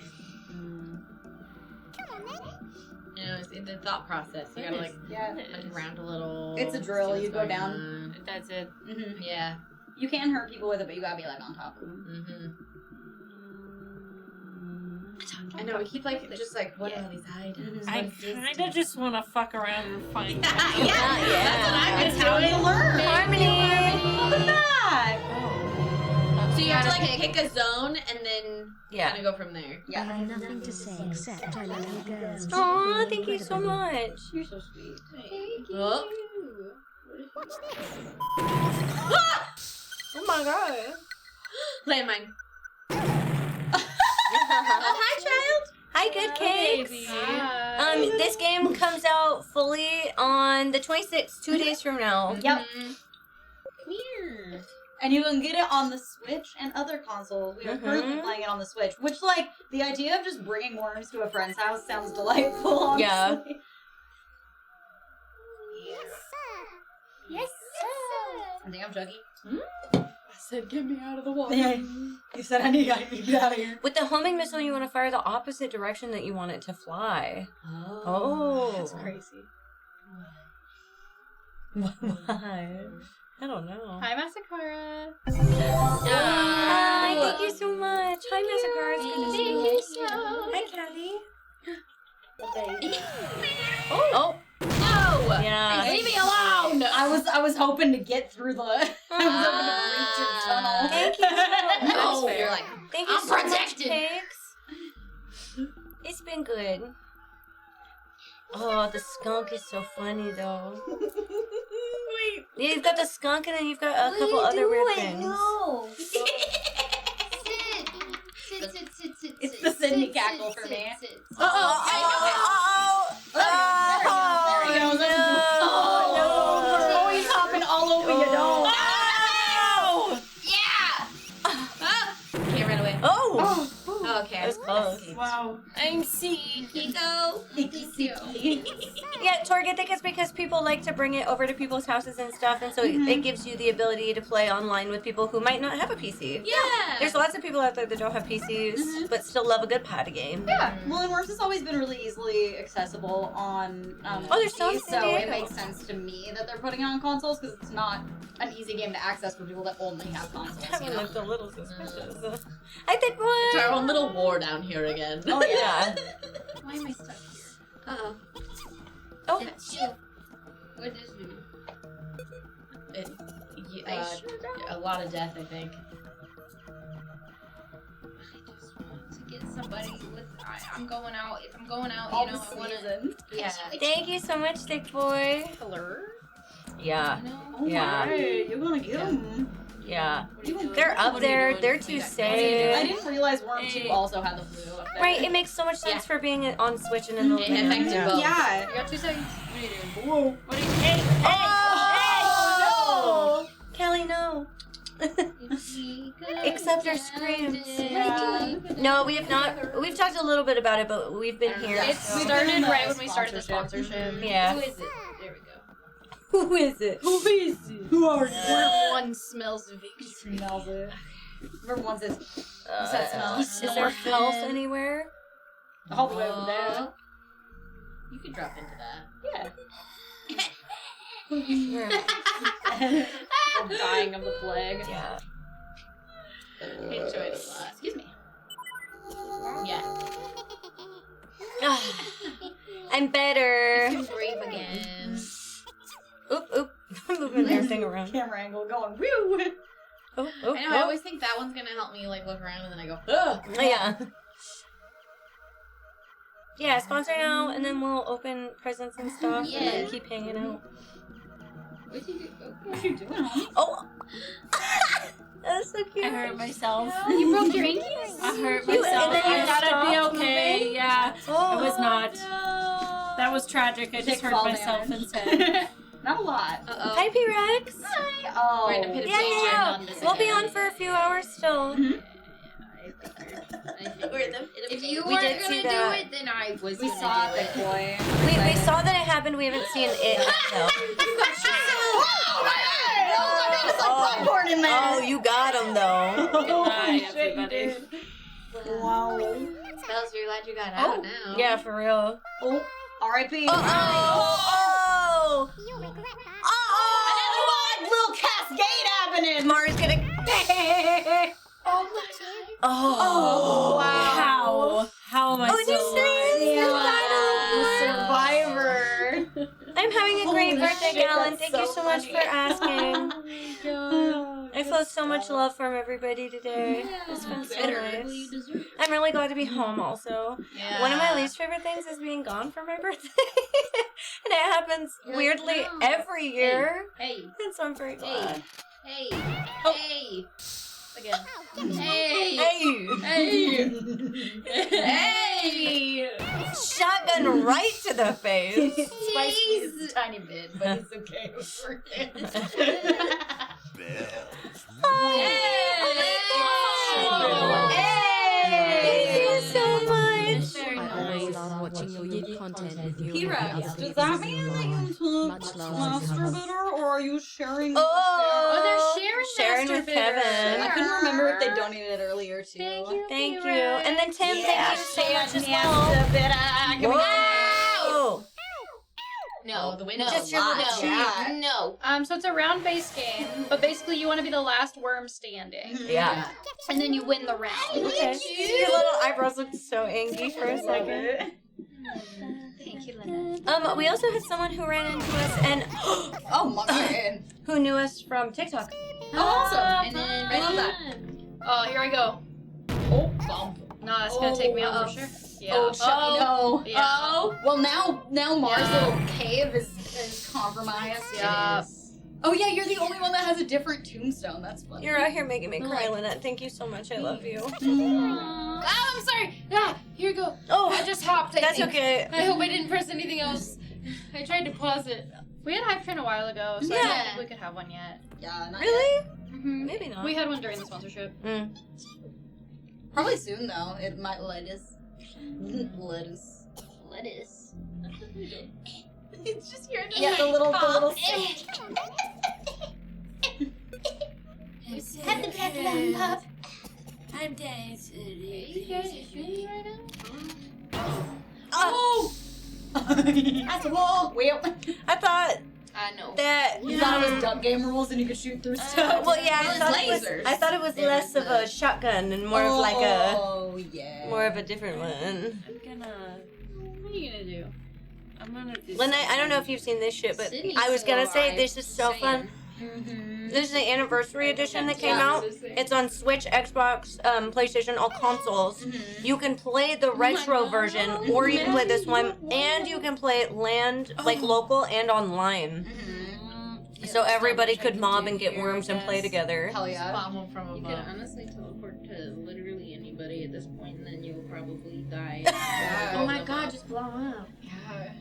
You know, it's the thought process. You gotta like look around a little. It's a drill. You go down. That's it. Mm-hmm. Yeah. You can hurt people with it, but you gotta be like on top of them. Mm-hmm. I know, we keep like, just like, what are these items? I kind of just want to fuck around and find out. That's what I've been doing. Learn. Harmony! Welcome back! So you have to like pick a zone and then kind of go from there. I have nothing to say except I love you girls. Aw, thank you so much. You're so sweet. Thank you. Oh. Oh my god. Landmine. Oh, hi, child. Hi, good cakes. This game comes out fully on the 26th, 2 days from now. Yep. Here. And you can get it on the Switch and other consoles. We are currently playing it on the Switch, which, like, the idea of just bringing worms to a friend's house sounds delightful, honestly. Yeah. Yes, sir. I think I'm Juggy. I said, get me out of the water. Yeah. You said I need to get out of here. With the homing missile, you want to fire the opposite direction that you want it to fly. Oh. That's crazy. Why? I don't know. Hi, Masakara. Hi, thank you so much. Hi, Masakara. It's good to see you. Hi, Callie. Oh. No! Yeah. Leave me alone! I was hoping to get through the. I was hoping to reach your tunnel. Thank you. No, you're like, Thank you I'm so much, protected. Pigs. It's been good. Oh, the skunk is so funny though. Wait. Yeah, you've got the skunk and then you've got a couple other weird things. No. sit. It's the Sydney cackle for me. Oh, There he goes. Oh, he's hopping all over your dog. Can't run away. Oh! Okay. That was close. Wow. I'm seeing Kiko. Thank you. Yeah, Torg, I think it's because people like to bring it over to people's houses and stuff, and so it gives you the ability to play online with people who might not have a PC. Yeah. There's lots of people out there that don't have PCs, but still love a good party game. Yeah. Well, and Worms has always been really easily accessible on there's some PC, so it Diego. makes sense to me that they're putting it on consoles because it's not an easy game to access for people that only have consoles. That You one know? looked a little suspicious. I think one. It's our own little war down here again. Oh, yeah. Why am I stuck here? Uh-oh. Oh. What is it? A lot of death, I think. I just want to get somebody with. I'm going out. If I'm going out, All you know, the I want to. season. Yeah. Thank you so much, Thick Boy. Hello? Yeah. You know? Oh Yeah. my, you're gonna get them. Yeah. What are you doing? They're up What are you there. doing? They're What too you got? safe. I didn't realize Worm 2 also had the flu up there. Right, it makes so much sense for being on Switch and in the It affected both. Yeah. You got 2 seconds. What are you doing? Whoa. What are you Oh, no! Kelly, no. Except our screams. No, we have not. We've talked a little bit about it, but we've been here. It so- started right when we started the sponsorship. Yeah. Who is it? There we go. Who is it? Who is it? Who are you? One smells victory. Smells it. Worm wants it. What's that smell? Is there health anywhere? All the way over there. You could drop into that. Yeah. Where? I'm dying of the plague. Yeah. Enjoyed it a lot. Excuse me. Yeah. I'm better. You can breathe again. Oop. I'm moving everything around. Camera angle going woo. Oh. I know. I always think that one's gonna help me like look around, and then I go, ugh. Yeah. Yeah, sponsor now, and then we'll open presents and stuff, and then Yeah. keep hanging out. What you do? What you doing, homie? Oh! That's so cute. I hurt myself. You broke your ankles? I hurt You- myself. and then you I thought I'd be stopped okay. moving? Yeah. Oh, I was not. No. That was tragic. I just Take hurt fall myself damage. instead. Not a lot. Uh-oh. Hi, P-Rex. Hi. Oh. We're in a pit of Yeah, danger. yeah. Non-visitor. We'll be on for a few hours still. If you We weren't did gonna see do that. it, then I was We gonna saw do it, boy. We saw that it happened. We haven't seen it. No. Oh my god! There's like popcorn in there. Oh, you got him though. Goodbye, shit, everybody. Wow. Spells, you're glad you got out now. Yeah, for real. Oh, R.I.P. Oh! Another little cascade happening. Mara's gonna. Oh, wow. How am I Oh, still this Survivor. I'm having a great Holy birthday, shit, Galen. that's Thank so you so much funny. for asking. Oh, I feel so much love from everybody today. It's been so nice. I'm really glad to be home also. Yeah. One of my least favorite things is being gone for my birthday. And it happens weirdly no. every year. Hey. And so I'm very glad. Hey. Oh. Hey. Again. Hey. Hey! Hey. Shotgun right to the face. Spicy is a tiny bit, but it's okay. Thank you so much. Very I always nice. love watching your YouTube content with you. P-Rex, does that mean that you took Much love. Master Bitter, or are you sharing? Oh, they're sharing Master with Bitter. Kevin. I couldn't remember if they donated earlier too. Thank you. And then Tim, thank you so much as well. Master Bitter. Give me that. Whoa! No. the window. Just your little no. cheek. No. So it's a round-based game, but basically you want to be the last worm standing. Yeah. And then you win the round. Okay. Your little eyebrows look so angry for a second. Thank you, Lena. We also had someone who ran into us and Oh my god. who knew us from TikTok. Oh, awesome. And I then love that. Oh, here I go. Oh, bump. No, that's gonna take me out for sure. Yeah. Oh, no. Yeah. Oh. Well, now Mars' little cave is compromised. Yeah. Oh, yeah, you're the only one that has a different tombstone. That's funny. You're out here making me cry, Lynette. Thank you so much. I love you. Oh, I'm sorry. Ah, here you go. Oh, I just hopped. I that's think. okay. I hope I didn't press anything else. I tried to pause it. We had Hype Train a while ago, so I don't think we could have one yet. Yeah, not Really? Mm-hmm. Maybe not. We had one during the sponsorship. Mm. Probably soon, though. It might lettuce. Lettuce. It's just your Yeah, the little Had the black lollipop. I'm dead. You guys shooting right now? Oh! That's a wall. Well, I thought I know. that. you thought it was dumb game rules and you could shoot through stuff. Well, yeah, Well, I thought it was. lasers. I thought it was There less was of a shotgun and more of like Oh, yeah. more of a different one. I'm gonna. What are you gonna do? I'm gonna do. Lynette, I don't know if you've seen this shit, but Sydney's I was so gonna say alright. this is so fun. Mm-hmm. This is the anniversary edition that came out. It's on Switch, Xbox, PlayStation, all consoles. You can play the retro version, or you can play this one, and you can play it like local and online. So everybody could mob and get worms and play together. Hell yeah. Bomb them from You could above. honestly teleport to literally anybody at this point, and then you'll probably die. Oh my god, just blow them up. Yeah.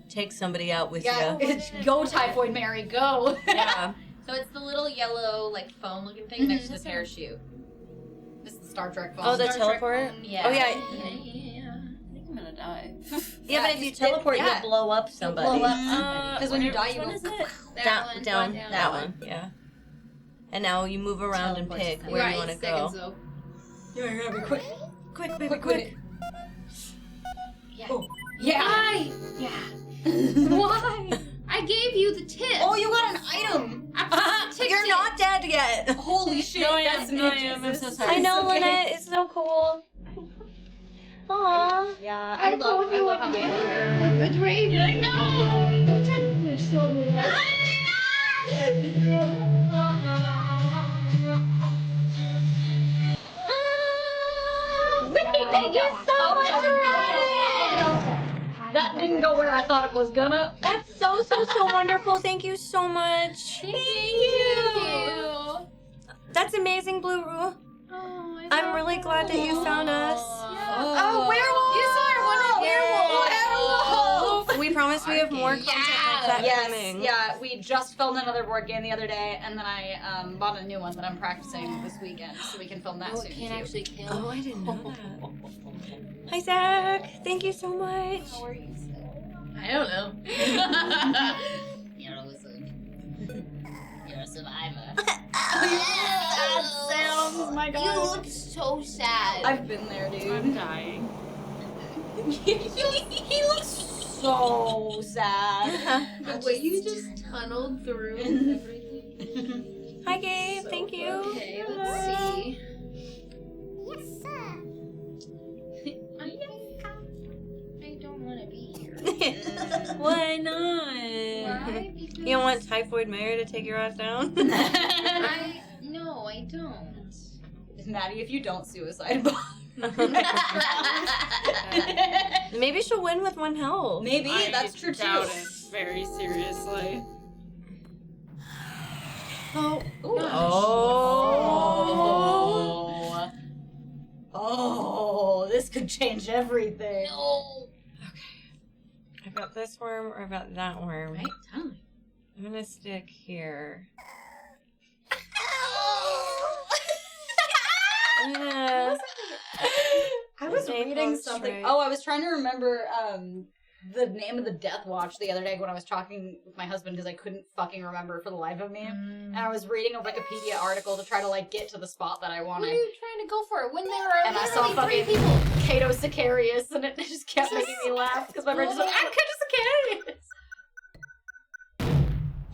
Take somebody out with Yeah. you. Go, Typhoid Mary, go. Yeah. So it's the little yellow, like, foam-looking thing next to the parachute. This is the Star Trek phone. Oh, the Star Trek teleport? phone, yeah. Oh, yeah. I think I'm gonna die. Yeah, but if you teleport, yeah. you'll blow up somebody. Blow up. Because when you die, you Which go. one is it? Down, That that one. Yeah. And now you move around and pick where you want to go. Seconds, though. Yeah, be quick. Quick, baby, Quick. quick. Yeah. Oh. Yeah. Why? Yeah. Why? I gave you the tip. Oh, you got an item. You're not dead yet. Holy shit. No, I that's am. No, I am. I'm so sorry. I know, Okay. Lynette. It's so cool. Aww. Yeah, I love how much betrayed. I know. Thank you so much for That didn't go where I thought it was gonna. That's so wonderful. Thank you so much. Thank you. That's amazing, Blue Roo. Oh, I'm really glad that you found us. Oh, werewolf! You saw her Werewolf! We promise we have more content like that Yes, coming. yeah, we just filmed another board game the other day, and then I bought a new one that I'm practicing this weekend, so we can film that soon. Can't too. actually kill. Oh, I didn't know that. Hi, Zach. Thank you so much. How are you? I don't know. You're a wizard. You're a survivor. That sounds, my god. You look so sad. I've been there, dude. I'm dying. He looks so sad. The way you just tunneled through everything. Hi, Gabe. Thank you. Okay, let's see. I don't want to be here. Why not? Why? Because You don't want Typhoid Mary to take your ass down? No, I don't. Maddie, if you don't suicide bomb. Maybe she'll win with one health. Maybe, that's true too. Doubt it very seriously. Oh. Oh. Oh, this could change everything. No. I've got this worm or I've got that worm. Right, tell me. I'm gonna stick here. I'm gonna... I was Same reading old something. straight. Oh, I was trying to remember the name of the Death Watch the other day when I was talking with my husband because I couldn't fucking remember for the life of me. And I was reading a Wikipedia article to try to like get to the spot that I What wanted. are you trying to go for? When there are And I saw literally 3 fucking people. Cato Sicarius, and it just kept making me laugh because my brain just went, I'm Cato Sicarius.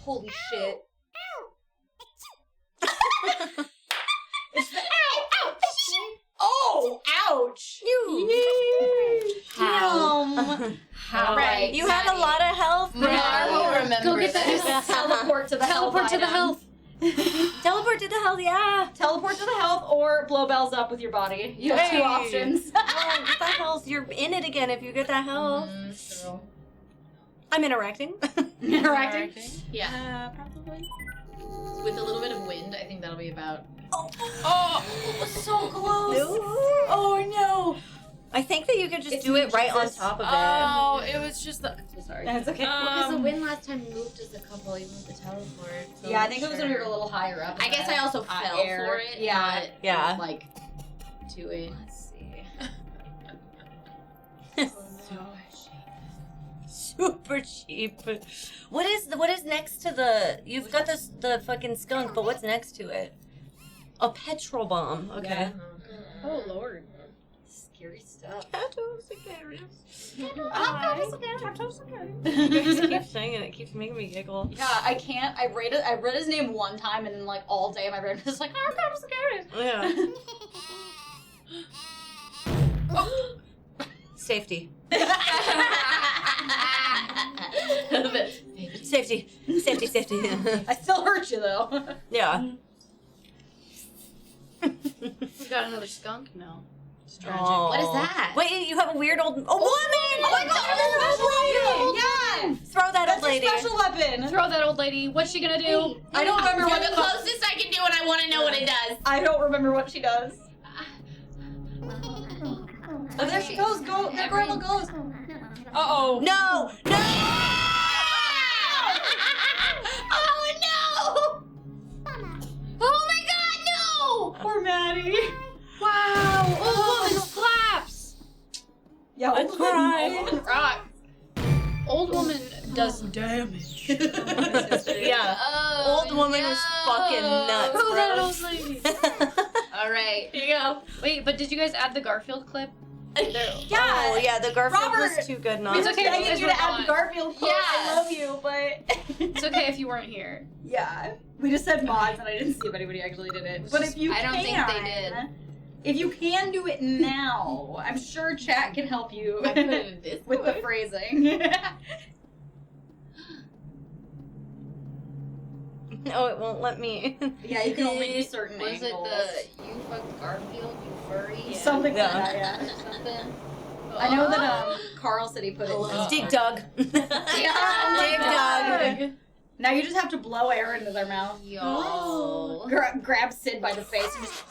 Holy shit. Oh, ouch! How? Right. You had a lot of health. I will remember. Go get that. Teleport to the health. Teleport to the health. Teleport to the health, yeah. Teleport to the health or blow bells up with your body. You have 2 options. Oh, get that health. You're in it again if you get that health. True. I'm interacting. Interacting? Yeah. Probably. With a little bit of wind, I think that'll be about. Oh, so close. Oh no. I think that you could just do it right on top of it. Oh, it was just the. Sorry. That's okay. Because the wind last time moved us a couple, even with the teleport. So Yeah, I think it was when we were a little higher up. I guess I also fell for it. Yeah. Not, like, to it. Let's see. Super cheap. What is next to the? You've got the fucking skunk, but what's next to it? A petrol bomb. Okay. Oh lord. Scary stuff. You just keep saying it. It keeps making me giggle. Yeah, I can't. I read his name one time, and then like all day my brain was like, oh god, I'm so Yeah. Safety. Safety. Safety. Safety. I still hurt you though. Yeah. We got another skunk now. It's tragic. Oh. What is that? Wait, you have a weird old woman. Oh my god, yeah. Throw that old lady. Special weapon. Throw that old lady. What's she gonna do? I don't remember You're what the closest I can do, and I want to know what it does. I don't remember what she does. Oh, there she goes. Go. There grandma goes. Uh-oh. No. Oh no! Oh my god, no! Poor Maddie. Wow! Old woman slaps! Yeah, I cried. Rock. Old woman does damage. Yeah. Oh, Old woman is fucking nuts, Who's that bro. old lady? Alright. Here you go. Wait, but did you guys add the Garfield clip? Yeah. Oh, yeah, the Garfield Robert, was too good not It's to. okay. I you need guys you were to add gone. the Garfield quote. Yeah. I love you, but It's okay if you weren't here. yeah, we just said mods, and I didn't see if anybody actually did it. But if you I don't think they did. If you can do it now, I'm sure chat can help you I put it in this with the phrasing. No, it won't let me. Yeah, you can only do certain Was angles. it the you fucked Garfield, you furry? Something like Yeah. that, yeah. Something? I know that Carl said he put it in Dig Dug. Dig Dug. Now you just have to blow air into their mouth. Yo. Grab Sid by the face and just...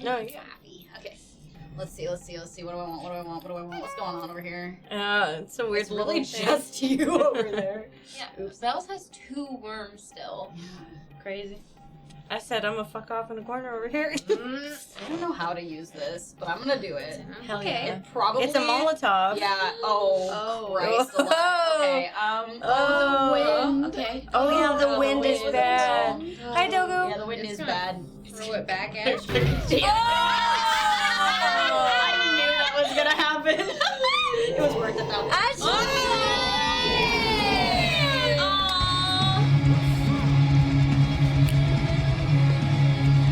No, yeah. Okay. Let's see. What do I want? What's going on over here? It's a weird It's really little thing. just you over there. Yeah. Oops. That house has 2 worms still. Crazy. I said I'm gonna fuck off in the corner over here. I don't know how to use this, but I'm gonna do it. Hell Okay. yeah. It probably... It's a Molotov. Yeah. Oh, Christ. Oh. Okay. Oh. The wind. Okay. Oh yeah, the wind is wind. bad. Hi, Dogu. Yeah, the wind is bad. Throw it back at you. I knew that was gonna happen. It was worth it though.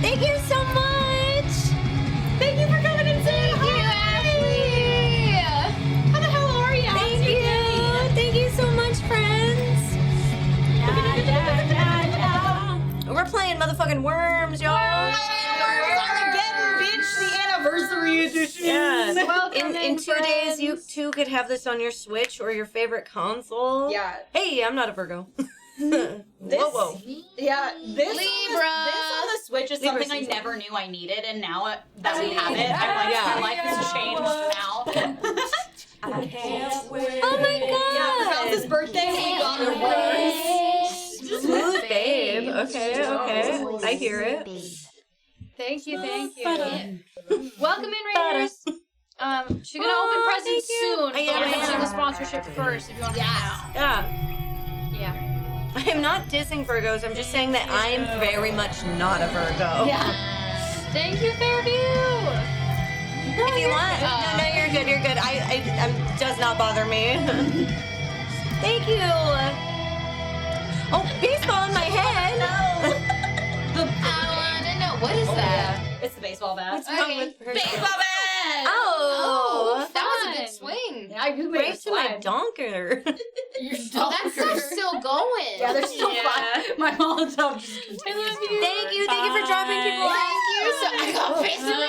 Thank you so much. Thank you for coming and saying Ashley. How the hell are you? Thank you. Thank you so much, friends. We're playing motherfucking Worms, y'all. Armageddon, bitch, the anniversary edition. Yeah. Welcome In 2 days, you too could have this on your Switch or your favorite console. Yeah. Hey, I'm not a Virgo. This, whoa. Yeah, this Libra. This on the Switch is something I never knew I needed, and now that we have it, I'm like, Yeah. my life has changed now. I can't wait. Oh my god. Yeah, for Elsa's birthday, we got her Smooth babe. Okay, okay. I hear it. Thank you. Welcome in, Raiders. She's gonna open presents soon. But Yeah, we're I gonna do am. the sponsorship first if you want to come out. Yeah. I am not dissing Virgos. I'm just saying that I'm very much not a Virgo. Yeah. Thank you, Fairview. If you want. No, you're good. You're good. I does not bother me. Thank you. Oh, baseball in my head. I wanna know. What is that? It's the baseball bat. What's wrong with her? Baseball bat! Oh, that was a good swing. Yeah, you made right to my donker. Oh, that stuff's still going. Yeah, they're still fine. My Molotov just continues. Thank you for dropping people. Thank you. So I got pissed really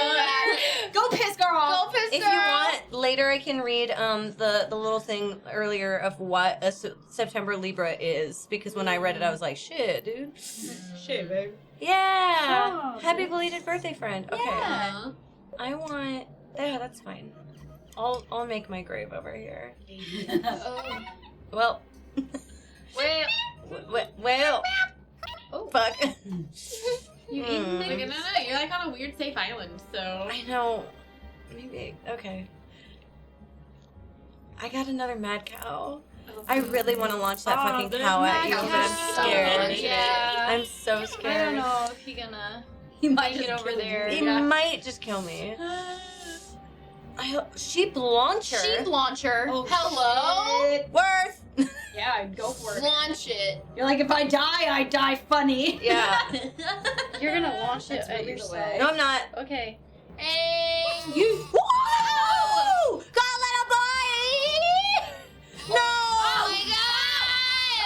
Go piss, girl. Go piss, If you want, later I can read the little thing earlier of what a September Libra is, because when I read it, I was like, shit, dude. Shit, babe. Yeah. Happy belated birthday, friend. Okay. Yeah. I want. Yeah, that's fine. I'll make my grave over here. Well. Well. Oh. Fuck. You eating things? No, you're like on a weird safe island, so. I know. Maybe. Okay. I got another mad cow. I really want to launch that fucking cow at you, but I'm scared. Yeah. I'm so scared. I don't know if he might get over there. He might just kill me. Sheep launcher. Sheep launcher. Oh, hello. Worth. Yeah, I'd go for it. Launch it. You're like, if I die funny. Yeah. You're gonna launch it That's at really yourself. the way. No, I'm not. Okay. And you. Whoa! Got a little boy! No! Oh my god!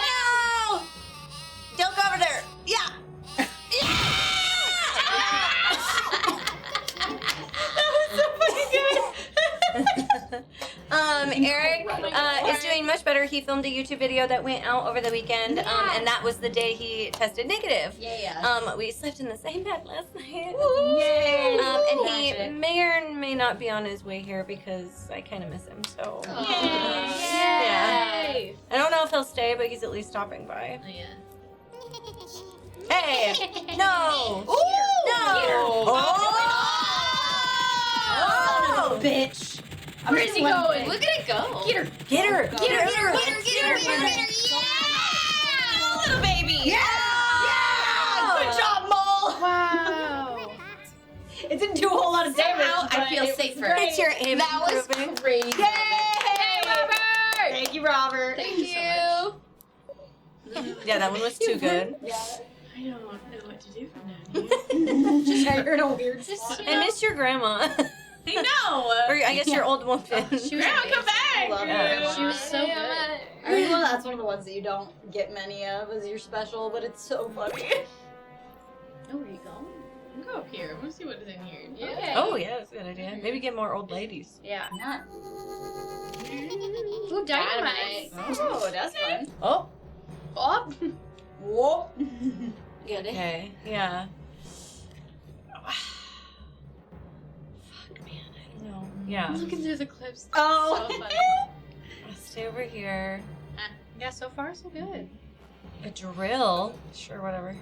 No! Don't go over there. Yeah. Eric is doing much better. He filmed a YouTube video that went out over the weekend, and that was the day he tested negative. Yeah. We slept in the same bed last night. Yay! And he may or may not be on his way here because I kind of miss him. So yeah, I don't know if he'll stay, but he's at least stopping by. Yeah. Hey! No! Ooh! No! Oh! Bitch. Where's he going? Look at it go. Get her. Get her! Get her, get her, get her, get her, get her. Yeah! Little baby. Yeah! Yeah! Good job, Mole. Wow. It didn't do a whole lot of damage. Somehow I but feel it was safer. great. It's your aim That was improving. crazy. Yay! Robert! Thank you, Robert. Thank you. Yeah, that one was too good. Yeah. I don't know what to do from now. Yeah, you're in a weird spot. I missed your grandma. I know. Or I guess your old woman. Grandma, come back. Love Yeah. She was so good. I mean, well, that's one of the ones that you don't get many of as your special, but it's so funny. Oh, where you going? You go up here. I want to see what is in here. Yeah. Okay. Oh yeah, that's a good idea. Maybe get more old ladies. Yeah. Yeah. Ooh, dynamite. Oh, that's fun. Oh. Oh. Whoa. Get it? Okay. Yeah. Fuck, man. I don't know. Yeah. Looking through the clips. Oh. So funny. I'll stay over here. Yeah, so far so good. A drill. Sure, whatever.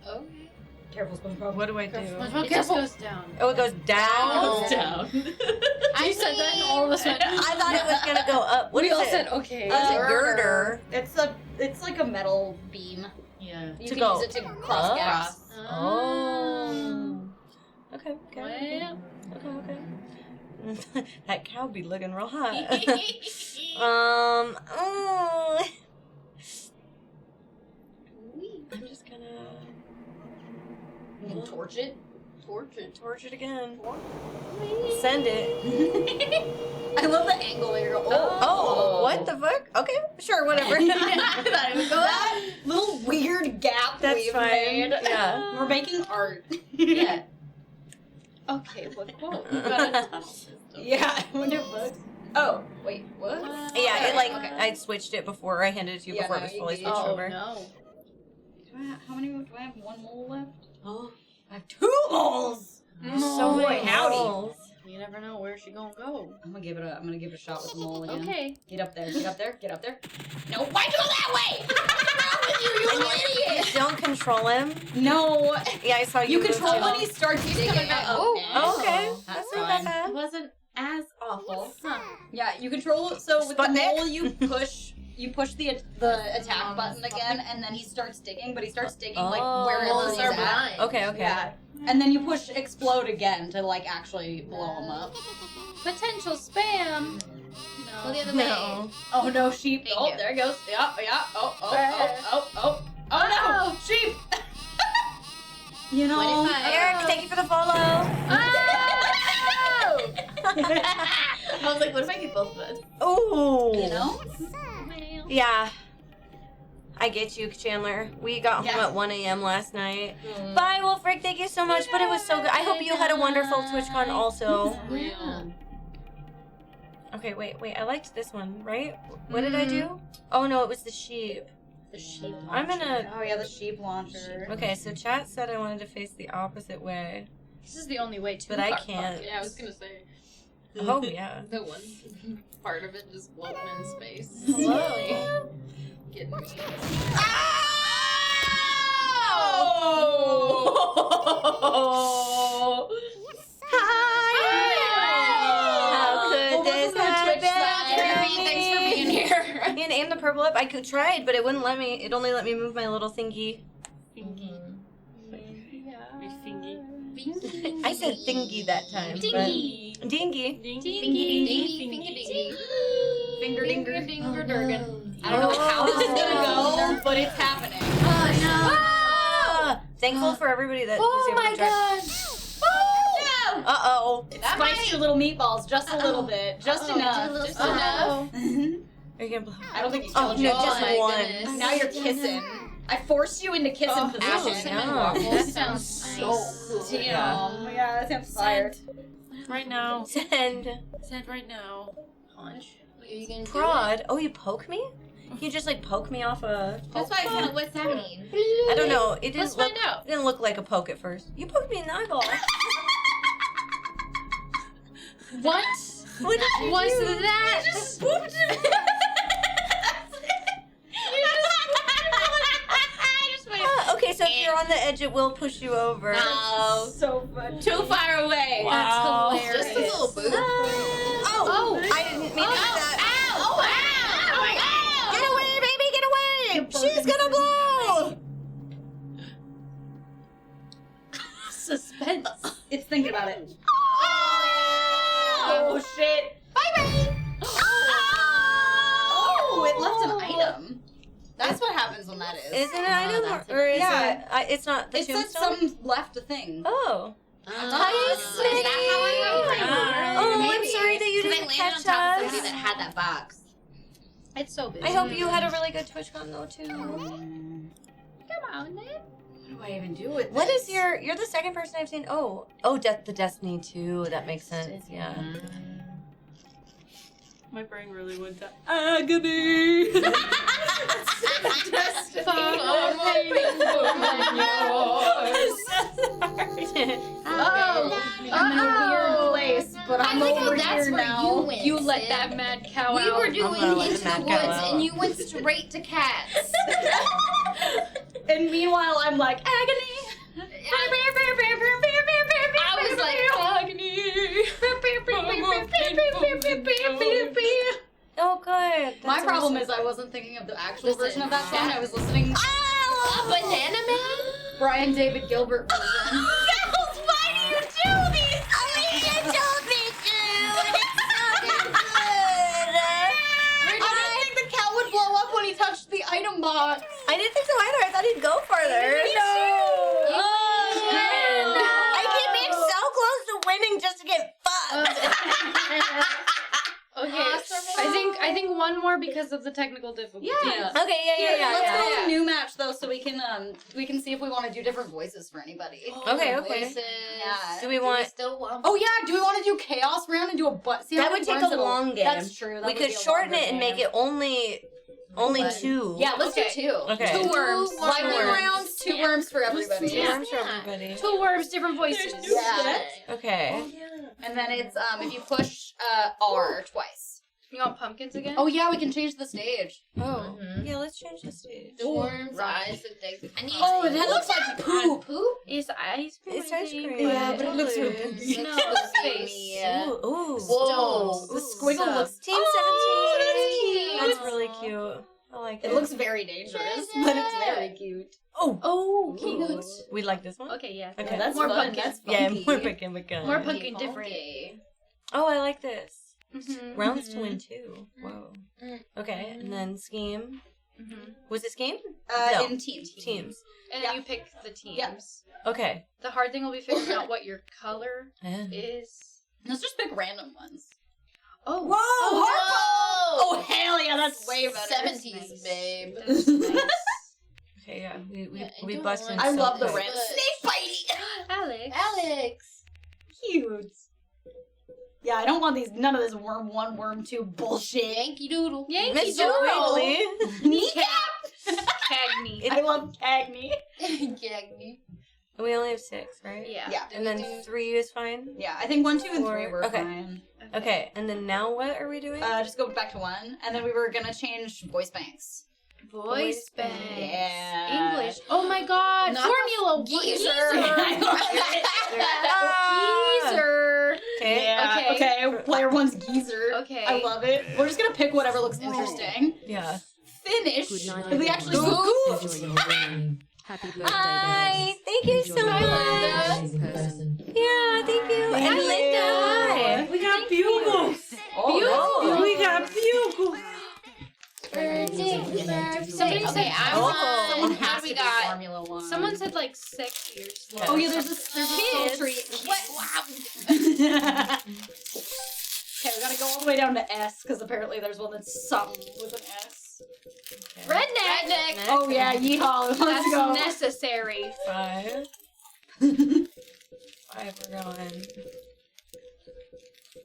Oh. Careful, SpongeBob. What do I do? It just goes down. Oh, it goes down. Goes down. I said that and all of us went. I thought it was gonna go up. What we is all it? said okay. It's a girder. It's like a metal beam. Yeah. You To can go use it to cross up? gaps. Oh. Okay. Okay. Well. Okay. That cow be looking real hot. I'm just gonna. You can torch it. Torch it again. Send it. I love the angle where you're Oh, what the fuck? Okay, sure, whatever. I thought it was that little weird gap That's we've fine. made. Yeah. We're making art. Yeah. Okay, what quote? Yeah, I wonder what. Oh, wait, what? Yeah, it like Okay. I switched it before I handed it to you Yeah, before no, it was you fully did. switched Oh over. no. How many do I have? One mole left? Oh, I have 2 moles. So Boy, many howdy. holes. You never know where she gonna go. I'm gonna give it a shot with the mole again. Okay. Get up there. Get up there. Get up there. No, why go that way? And you don't control him. No. Yeah, I saw you. You control move when too. he starts digging. Oh, okay. That's That's not that fine. bad. It wasn't as awful. Yeah, you control. So with the Sputnik? mole, you push the attack button again, and then he starts digging. But he starts digging like wherever Moles he's are at. blind. Okay, okay. Yeah, and then you push explode again to like actually blow him up. Potential spam. the No. way. Oh no, sheep. Thank Oh, you. there it goes. Yeah. Oh no, sheep. You know. What if I- Eric, thank you for the follow. I was like, what if I get both of us? Ooh. You know? Yeah. I get you, Chandler. We got home at 1 a.m. last night. Bye, Wolfric. Thank you so much. But it was so good. I hope you had a wonderful TwitchCon also. Real. Okay, wait. I liked this one, right? What did I do? Oh, no, it was the sheep. The sheep. I'm gonna... Oh yeah, the sheep launcher. Okay, so chat said I wanted to face the opposite way. This is the only way to. But I can't. Yeah, I was gonna say. Oh, yeah. The one part of it just floating in space. Hello. Getting me. Oh! How could this happen? Thanks for being here. And the purple up. I tried, but it wouldn't let me. It only let me move my little thingy. I said thingy that time. Dingy. But dingy. Dingy. Finger dinger durgan. I don't know how this is gonna go, but it's happening. Ah! Thankful for everybody that was able to try. Uh-oh. Spice your little meatballs just a little bit. Just enough. Just enough. Are you gonna blow? I don't think you Oh, told no, you. just my one. goodness. Now you're kissing. I forced you into kissing position. That sounds so cool. Damn. Oh my god, that sounds fire. Right now. Send. Send right now. Punch. What are you gonna do? Prod. Oh, you poke me? You just like poke me off a... That's why I kind of, what's that mean? I don't know. It didn't Let's find look, out. It didn't look like a poke at first. You poked me in the eyeball. What? What did you Was do? that? You just swooped him. Okay, so if you're on the edge, it will push you over. No. So fun. Too far away. Wow. That's hilarious. Just a little boop. Oh, I didn't mean to do that. Ow! Oh my god! Get away, baby, get away! She's gonna blow! Suspense. It's thinking about it. Oh shit. Bye-bye! Oh, it left an item. That's what happens when that is. Is it an item or is Yeah. it? It's not the It said tombstone? some left a thing. Oh. Is that how I know? Oh, I'm sorry that you Because I didn't landed on catch top of us. somebody that had that box. It's so busy. I hope you had a really good TwitchCon though too. Come on, man. What do I even do with What this? is you're the second person I've seen. Oh, the Destiny 2. That makes sense. Yeah. My brain really went to agony. Oh, I'm in a weird place, but I'm like how over that's here where now. you went. You let that mad cow We out. were doing gonna let Into the the mad Woods, cow out. and you went straight to cats. And meanwhile, I'm like, agony. I was like, Oh, good. My That's problem awesome. is I wasn't thinking of the actual version of that song. I was listening a banana man? Brian David Gilbert version. Girls, why do you do this? Alicia told me to. I didn't think the cat would blow up when he touched the item box. I didn't think so either. I thought he'd go further. I keep being so close to winning just to get fucked. Okay, I think one more because of the technical difficulty. Yeah. Okay, yeah. Let's go to a new match though, so we can see if we want to do different voices for anybody. Okay. Voices. Yeah. Do we want? Still want. Oh yeah, do we want to do chaos round and do a butt? See how That many would take turns a it'll- long game. That's true. That We would could be a shorten longer it and make game. it only two. Yeah, let's do two. Okay. 2 worms. Two Lightning worms. rounds, 2 worms for everybody. Two worms for everybody. 2 worms, different voices. Yeah. Okay. And then it's if you push R twice. You want pumpkins again? Oh yeah, we can change the stage. Oh. Yeah, let's change the stage. The worms' eyes look like. I need. Oh, that looks like poop. Poop. It's ice cream. It's ice cream. Yeah, but it looks Totally. really poopy. No, Looks face. steamy. Ooh. Whoa. The squiggle looks. Team 17. That's really cute. I like it. It looks very dangerous, but it's very cute. Oh, Cute. We like this one? Okay, yeah. Okay. That's More fun. pumpkin. That's Yeah, funky. more pumpkin. More pumpkin different. Okay. Oh, I like this. Rounds to win 2. Whoa. Okay, and then scheme. Was it scheme? No. In teams. Teams. And then you pick the teams. Okay. The hard thing will be figuring out what your color is. Let's just pick random ones. Oh. Whoa! Whoa! Oh, hell yeah, that's way better. 70s, babe. Okay, yeah. We busted. I love the quick. random. Snake bitey! Alex. Cute. Yeah, I don't want none of this worm 1, worm 2 bullshit. Yankee Doodle. Yankee Mr. Wiggly. Kneecap! Cagney. I love Cagney. Cagney. We only have 6, right? Yeah. And then 3 is fine? Yeah, I think 1, 2, and 3 were okay. fine. Okay, and then now what are we doing? Just go back to 1, and then we were gonna change voice banks. Voice banks. Yeah. English. Oh my god. Not Formula geezer. Geezer. Okay. Yeah. Okay. Player 1's geezer. Okay. I love it. We're just gonna pick whatever looks interesting. Yeah. Finish. We actually Happy birthday, Hi. Thank you so much. Yeah, thank you. Thank And you. Linda. Hi. We got bugles. Oh, We got bugles. Somebody said Someone how has we to do got Formula 1. Someone said like 6 years. Oh yeah, there's a soul Kids. tree. Okay, we gotta go all the way down to S because apparently there's one that's something with an S. Redneck. Oh yeah, yeehaw. Let's That's go. necessary. 5. 5,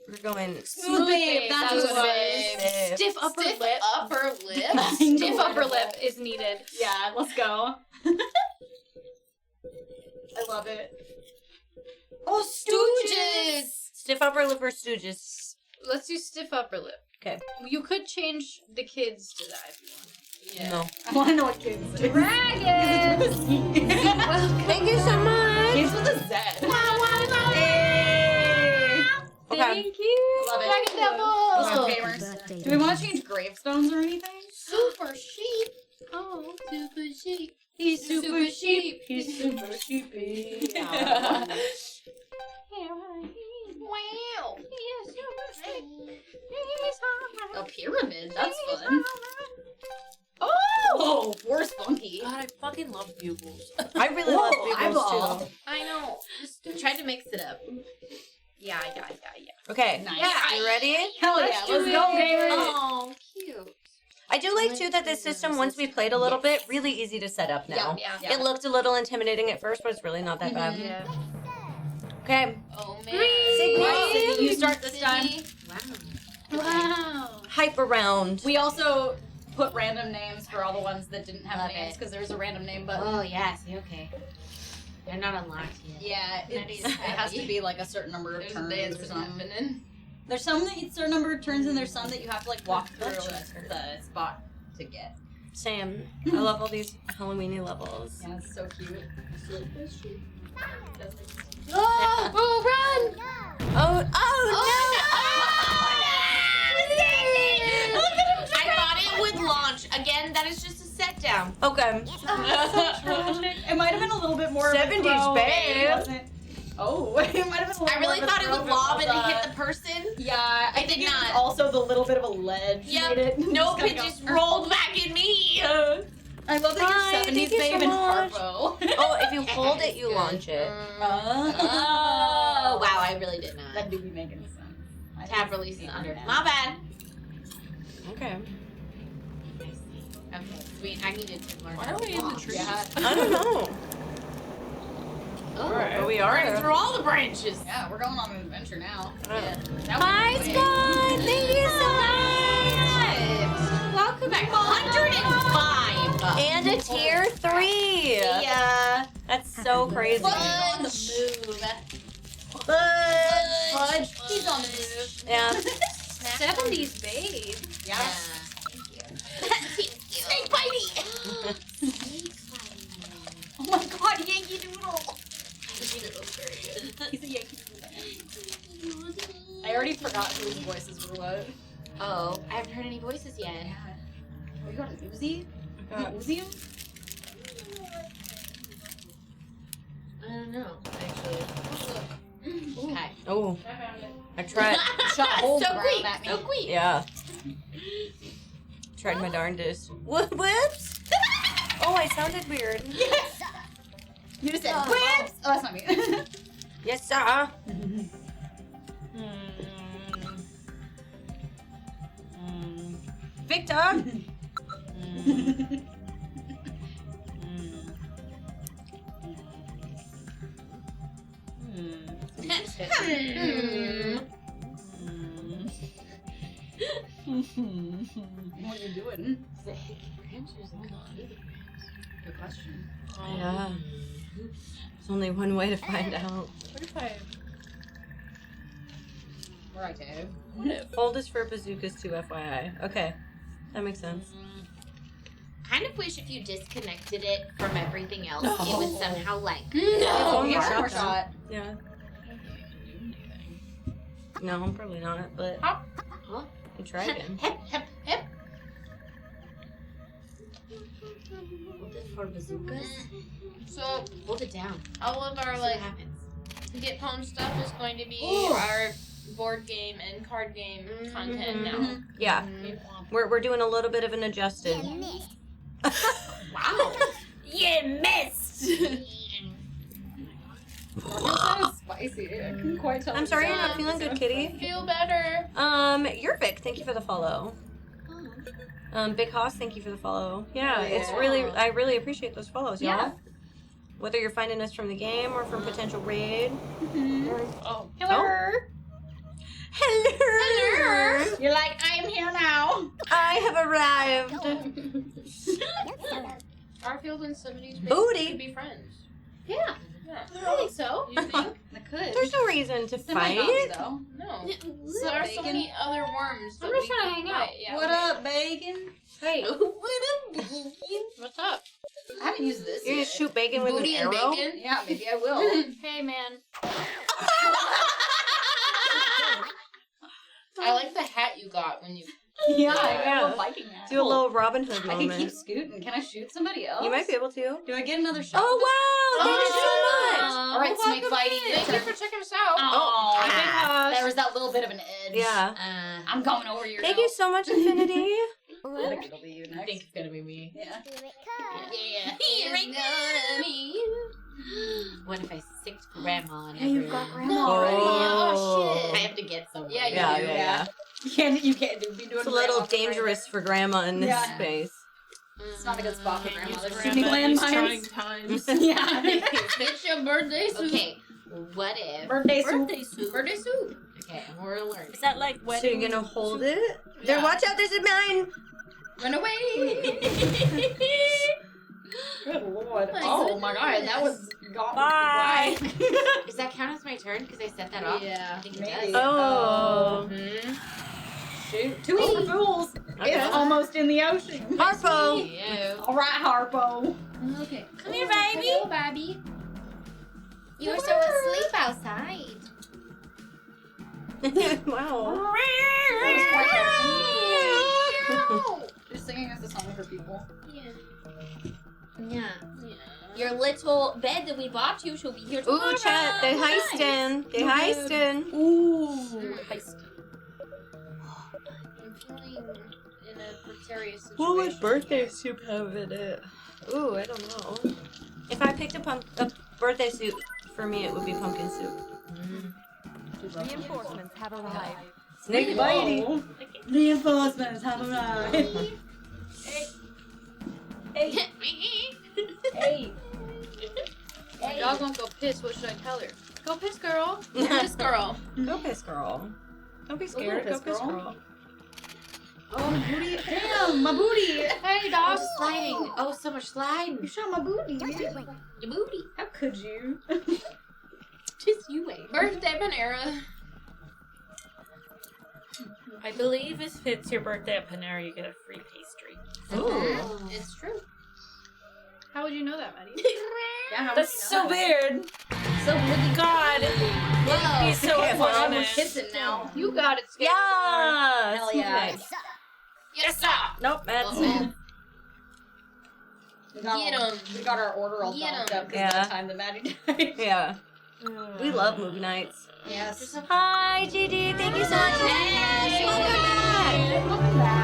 we're going Smooth babe. That's Smooth what it is. babe. Stiff upper Stiff lip. upper lip. Stiff upper lip is needed. Yeah, let's go. I love it. Oh, Stooges. Stiff upper lip or Stooges? Let's do stiff upper lip. Okay. You could change the kids to that if you want. Yeah. No. I want to know what kids is. Dragon. Thank you so much. Kids with a Z. Okay. Thank you. Love it. Dragon Let's go, Devil. gamers. Do we want to change gravestones or anything? Super sheep. Oh. Super sheep. He's super sheep. He's super sheepy. Wow. A pyramid. That's fun. Oh, Force Funky. God, I fucking love bugles. I really love bugles eyeball. too. I know. Just tried to mix it up. Yeah. Okay. Nice. Yeah. You ready? Hell yeah. Let's go, gamers. Oh, cute. I do like too that this system, once we played a little bit, really easy to set up now. Yeah. It looked a little intimidating at first, but it's really not that bad. Yeah. Okay. Oh, man. Sydney, you start this time. Wow. Hype around. We also put random names for all the ones that didn't have Love names it. because there's a random name button. Oh, yeah. See, okay. They're not unlocked yet. Yeah, Maddie's it has to happy. be like a certain number of There's a turns dance or something. happening. There's some that it's a certain number of turns and there's some that you have to like walk through the spot to get. Same. I love all these Halloweeny levels. Yeah, it's so cute. Oh, run! Oh I thought it would launch. Again, that is just a set down. no! Okay. It might have been a little bit more 70s of a throw, babe. wasn't it? Oh, it might have been a little I really more of a thought it throw would if lob was, it and hit the person. Yeah, I It think did it was not. also the little bit of a ledge Yep. made it. Nope, Just it gotta just go. rolled back in me. I love that Hi, you're 70s thank you so babe and much. Harpo. Oh, if you hold it, you launch it. Oh, wow, I really did not. That do be making sense. Tap release is under. My bad. Okay. Okay, sweet. I needed to learn. Why are we in the tree? Yeah. I don't know. Oh, But we are. running through all the branches. Yeah, we're going on an adventure now. Yeah. Hi, Scott! Thank you so much! Welcome back. 105. And a tier 3! Yeah. That's so crazy. Fudge. Fudge. He's on the move. Yeah. 70s babe. Yeah. Snake bitey. Oh my god, Yankee Doodle. He's a Yankee Doodle. I already forgot whose voices were what. Oh, I haven't heard any voices yet. Oh, you got an Uzi? You Uzi him? I don't know, actually. Okay. Oh. I found it. I tried. Shot holes So around quick, at me. so quick. Yeah. Tried my darndest. Whoops! Oh, I sounded weird. You just said whips. Oh, that's not me. Yes, sir. Victor. What are you doing? Good question. Yeah. There's only one way to find out. What if I... Righto. Oldest for bazookas too, FYI. Okay. That makes sense. Kind of wish if you disconnected it from everything else, it would somehow like. Oh, yeah, shot more shot. Yeah. No, probably not, but Huh? you try again. Hep, hep, hep. Hold it for bazookas. So Hold it down. all of our See like what happens. get home stuff is going to be Ooh. our board game and card game content now. Yeah. We're doing a little bit of an adjusted. Wow. You missed! That spicy. I couldn't quite tell. I'm sorry you're not feeling good, kitty. Feel better. You're Vic, thank you for the follow. Big Hoss, thank you for the follow. Yeah, it's Yeah. really, I really appreciate those follows, y'all. Yeah. Whether you're finding us from the game or from potential raid. Oh. Hello. Hello! You're like, I'm here now. I have arrived. Garfield and somebody's Booty. could be friends. Yeah, Yeah. I think so. You think? I could. There's no reason to That might not fight. be, though. No. So there are so many other worms. I'm that just we trying to could hang out. fight. Yeah, What okay. up, bacon? Hey, What's up? I haven't used this you're yet. gonna shoot bacon with Booty an and arrow? bacon? Yeah, maybe I will. Hey, man. I like the hat you got when you. Yeah, Yeah. I'm liking that. Do a little Robin Hood I can moment. keep scooting. Can I shoot somebody else? You might be able to. Do I get another shot? Oh wow! Thank you so much. All right, snake fighting. Thank you for checking us out. Oh, there was that little bit of an edge. Yeah. I'm going over your Thank you so much, Infinity. I think it'll be you I next. think it's gonna be me. Yeah. Yeah. Here it gonna be you. What if I sicked grandma on Hey, you've everyone? got grandma No, already. Oh shit! I have to get somewhere. Yeah, you Yeah, do. yeah. You can't be doing It's a little grandma from right dangerous for grandma in this Yeah. space. there. It's not a good spot for grandma. There's too Grandma many in these trying landmines. times. Yeah. It's your birthday soup. Okay, what if? Birthday soup. Birthday soup. Birthday soup. Okay, we're learning. Is that like So wedding? you're gonna hold it? Yeah. There, watch out! There's a mine. Run away. Good lord. my Oh my god, that was got Bye. Does that count as my turn? Because I set that off? Yeah. I think it Maybe. does. Oh. Shoot. Too easy for fools. Okay. It's almost in the ocean. Harpo. You. All right, Harpo. Okay. Come here, baby. Hello, baby. You were so asleep outside. Wow. Just singing us a song for people. Yeah. Your little bed that we bought you, she'll be here tomorrow. Ooh, chat. They heisting. They heisting. Ooh. I'm feeling in a precarious situation. What would birthday soup have in it? Ooh, I don't know. If I picked a birthday soup, for me it would be pumpkin soup. Reinforcements have arrived. Snake bitey. Reinforcements have arrived. Hey. Hey. My dog won't go piss. What should I tell her? Go piss, girl. Go piss, girl. Go piss, girl. Don't be scared. Go piss, girl. Oh, my booty. Damn, my booty. Hey, dog. Oh, sliding. Oh, so much sliding. You shot my booty. Your booty. How could you? Just you wait. Birthday Panera. I believe if it's your birthday at Panera, you get a free pastry. Ooh. It's true. How would you know that, Maddie? Yeah, how That's so weird. So really God. Whoa. He's so We're unfortunate. kissing now. You got it, Skip. Yeah. Hell yeah. Yes, sir. Nope, that's We got, Get 'em. we got our order all Get bumped 'em. up because Yeah. that time that Maddie died. Yeah. We love movie nights. Yes. Hi, GD. Thank you so much. Hey, welcome back. Welcome back.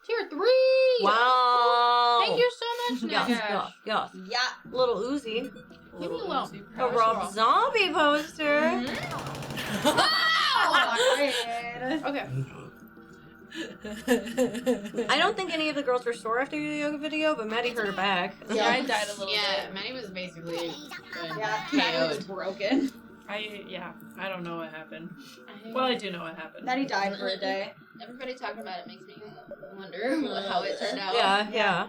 Tier 3! Wow. Thank you so much, Yes, Niki. yes. Yeah. Little Uzi. Give me a little. A Rob Zombie poster. Okay. I don't think any of the girls were sore after the yoga video, but Maddie hurt her back. Yeah, I died a little Yeah, bit. Maddie was basically Maddie was broken. I don't know what happened. Well, I do know what happened. Maddie died for a day. Everybody talking about it makes me wonder how it turned out. Yeah.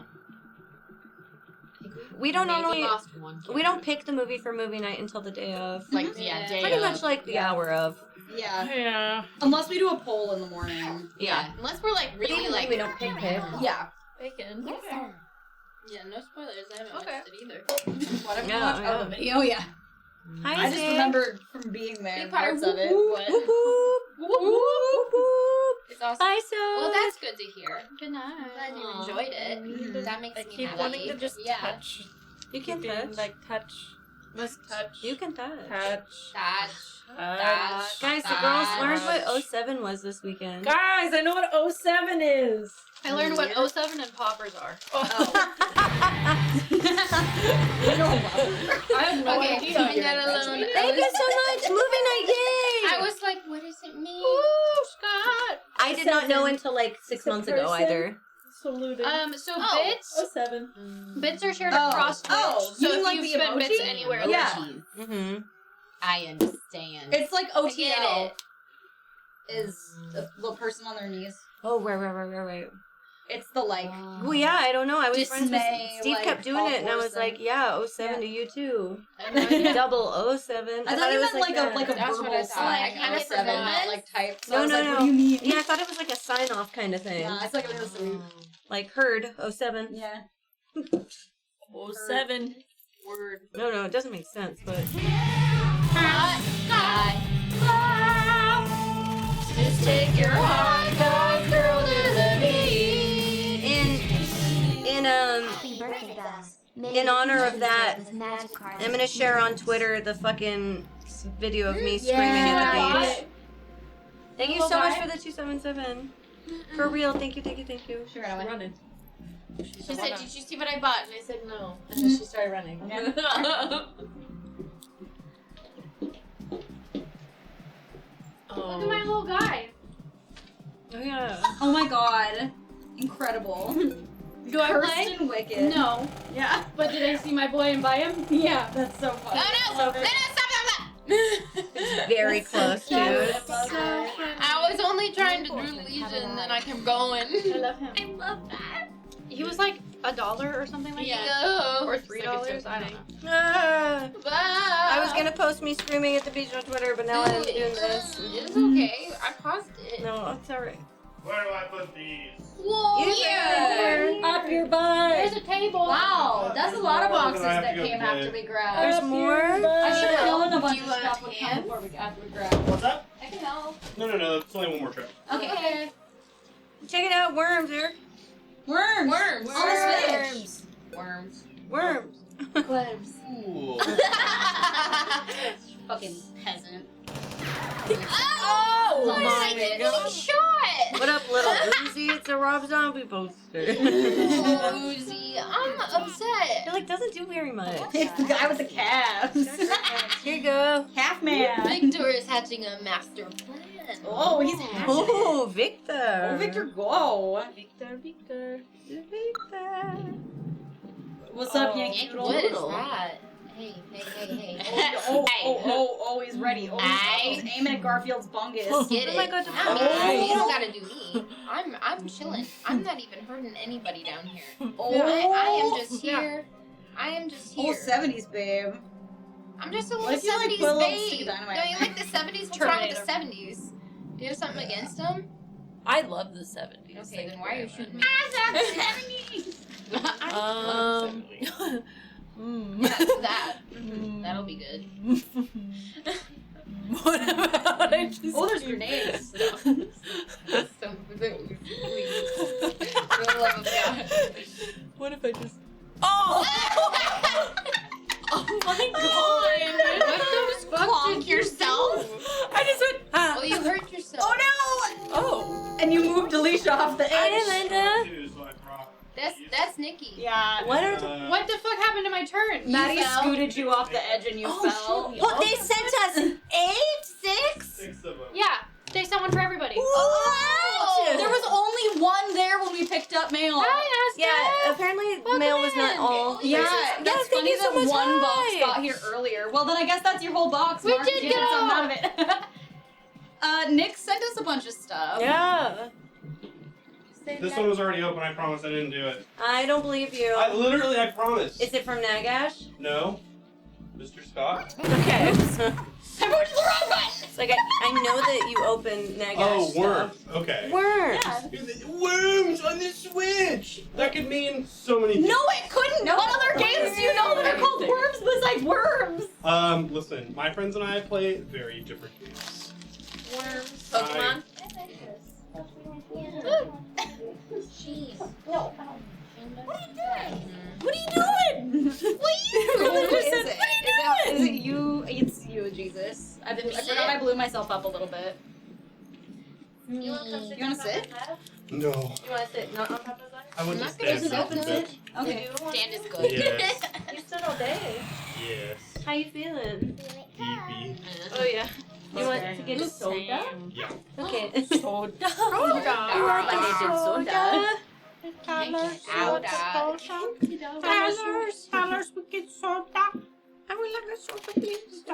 We don't Maybe normally. lost one. We don't pick the movie for movie night until the day of. Like, day Pretty of. much like the hour of. Yeah. Unless we do a poll in the morning. Yeah. Unless we're like really Even like we don't pick. Yeah. Bacon. Yeah, no spoilers. I haven't watched it either. Whatever you Yeah, watch yeah. the video, yeah. Hi, I just Zane. remember from being there Big Potter, parts of it. Whoop, whoop, whoop, whoop, whoop. It's awesome. Bye, so. Well, that's good to hear. Good night. I'm glad you enjoyed it. That makes I me keep happy. wanting to just touch. You can Keeping, touch. like touch. Just touch. You can touch. Touch. Touch. Guys, the girls learned what 07 was this weekend. Guys, I know what 07 is. I learned what 07 and poppers are. I have no Okay, idea. leave that alone. Thank you so much. Movie night, yay! I was like, what does it mean? Ooh, Scott! I did not know until like 6 months ago person. either. Saluting. So Oh. bits 07. bits are shared across Twitch. Oh, so you mean if like you the spend bits emoji? anywhere, Yeah. Mm-hmm. I understand. It's like I get OTL it. is the person on their knees. Oh, right. It's the like. Well, yeah, I don't know. I was friends with Dismay, Steve. like, Kept doing all it, and I was forced like, and- yeah, 07 to you too. Yeah. Double 07. I thought you it was meant like that. a That's what I verbal thought. slang. I kinda 07, forgot. not like type. So No, I was no, like, no. What do you mean? Yeah, I thought it was like a sign off kind of thing. Nah, it's like a real salute. Like heard 07. Yeah. 07. Word. No, it doesn't make sense, but. Just take your hot dog girl to the beach. Happy birthday, guys. In honor of that, With magic cards. I'm gonna share on Twitter the fucking video of me screaming at the beach. Thank you so much for the 277. For real, thank you. She ran away. Running. She said, "Did you see what I bought?" And I said, "No." And then she started running. Look at my little guy. Oh yeah. Oh my god. Incredible. Do I play? Kirsten Wicked. No. Yeah. But did I see my boy and buy him? Yeah. That's so funny. No, stop. Very close, dude. I was only trying to do Legion and then I kept going. I love him. I love that. He was like $1 or something like that. Yeah. Or $3. I don't know. Ah, Bye. I was gonna post me screaming at the beach on Twitter, but now I'm doing this. It's okay. I paused it. No, it's alright. Where do I put these? Whoa, You yeah. Up your butt. There's a table. Wow, that's a lot of boxes I have that to go came play. after we grabbed. There's more. I should have known a bunch you of want stuff would come hands? before after we grabbed. What's that? I can help. No. It's only one more trip. Okay. Check it out, worms, Eric. Worms. Worms. On the Switch. Worms. Worms. Worms. Ooh. Fucking peasant. Oh, Come my on, getting bitch. shot. What up, little Uzi? It's a Rob Zombie poster. Uzi, I'm upset. It like doesn't do very much. It's the guy with the calves. Here you go. Half man. Victor is hatching a master plan. Oh, he's hatching. Oh, Victor. Oh, Victor, go. Victor. What's up, Oh. Yankee Doodle? What is that? Hey. Oh, he's ready. Oh, he's aiming at Garfield's bungus. Get it. Oh my God, Not me. oh. You don't gotta do me. I'm chilling. I'm not even hurting anybody down here. Oh, I am just here. I am just Oh, here. 70s, babe. I'm just a What little if you, like, 70s put a little babe. stick of dynamite Don't in you there? like the 70s? What's wrong with the 70s? Do you have something against them? I love the 70s. Okay, then why are you shooting me? I love 70s. Yeah, that. That'll be good. What about I just Oh, there's grenades. For the love of God. What if I just Alicia off the Hi, edge. Linda. That's Nikki. Yeah. What are What the fuck happened to my turn? Maddie fell. scooted you off the edge and you fell. Well, they sent us 6? 6 of them. Yeah, they sent one for everybody. What? There was only one there when we picked up mail. Hi, Aska. Yeah, apparently mail was not all. Yeah, places. that's thank funny you so that much. one box Hi. got here earlier. Well, then I guess that's your whole box. We Mark. did You get some all- out of it. Nick sent us a bunch of stuff. Yeah. This one was already open. I promise I didn't do it. I don't believe you. I promise. Is it from Nagash? No. Mr. Scott? Okay. I pushed the wrong button. It's like I know that you opened Nagash. Oh, stuff. worms. Okay. Worms. Worms on the Switch! That could mean so many things. No, it couldn't. What other games do you know that are called worms besides worms? Listen, my friends and I play very different games. Worms. Pokemon. Jeez. No. What are you doing? What is it? Is it you? It's you, Jesus. I forgot I blew myself up a little bit. You want to come sit You wanna down sit? on No. You want to sit not on top of that? I went to Not stand gonna for a sit. bit. Okay. Stand is good. Yes. You stood all day. Yes. How you feeling? Eepy. Oh yeah. You want to get a soda? Yeah. Okay. Soda. Dollars, we get soda. I would like a soda, please.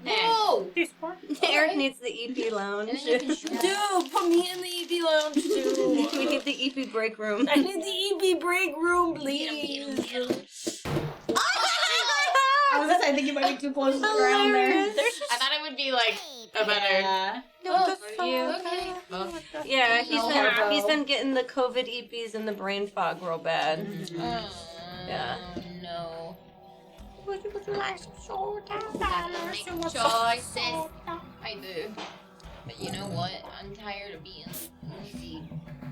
No. This one. Eric needs the EP lounge. And then you can shoot. Dude, put me in the EP lounge too. We need the EP break room. I need the EP break room, please. I was gonna say, I think you might be too close to the ground there. I thought it would be like a better. Yeah. Okay. Well, Yeah, No, he's been getting the COVID EPs and the brain fog real bad. Yeah. No. Would you like some soda? Gotta make choices. I do. But you know what? I'm tired of being oozy.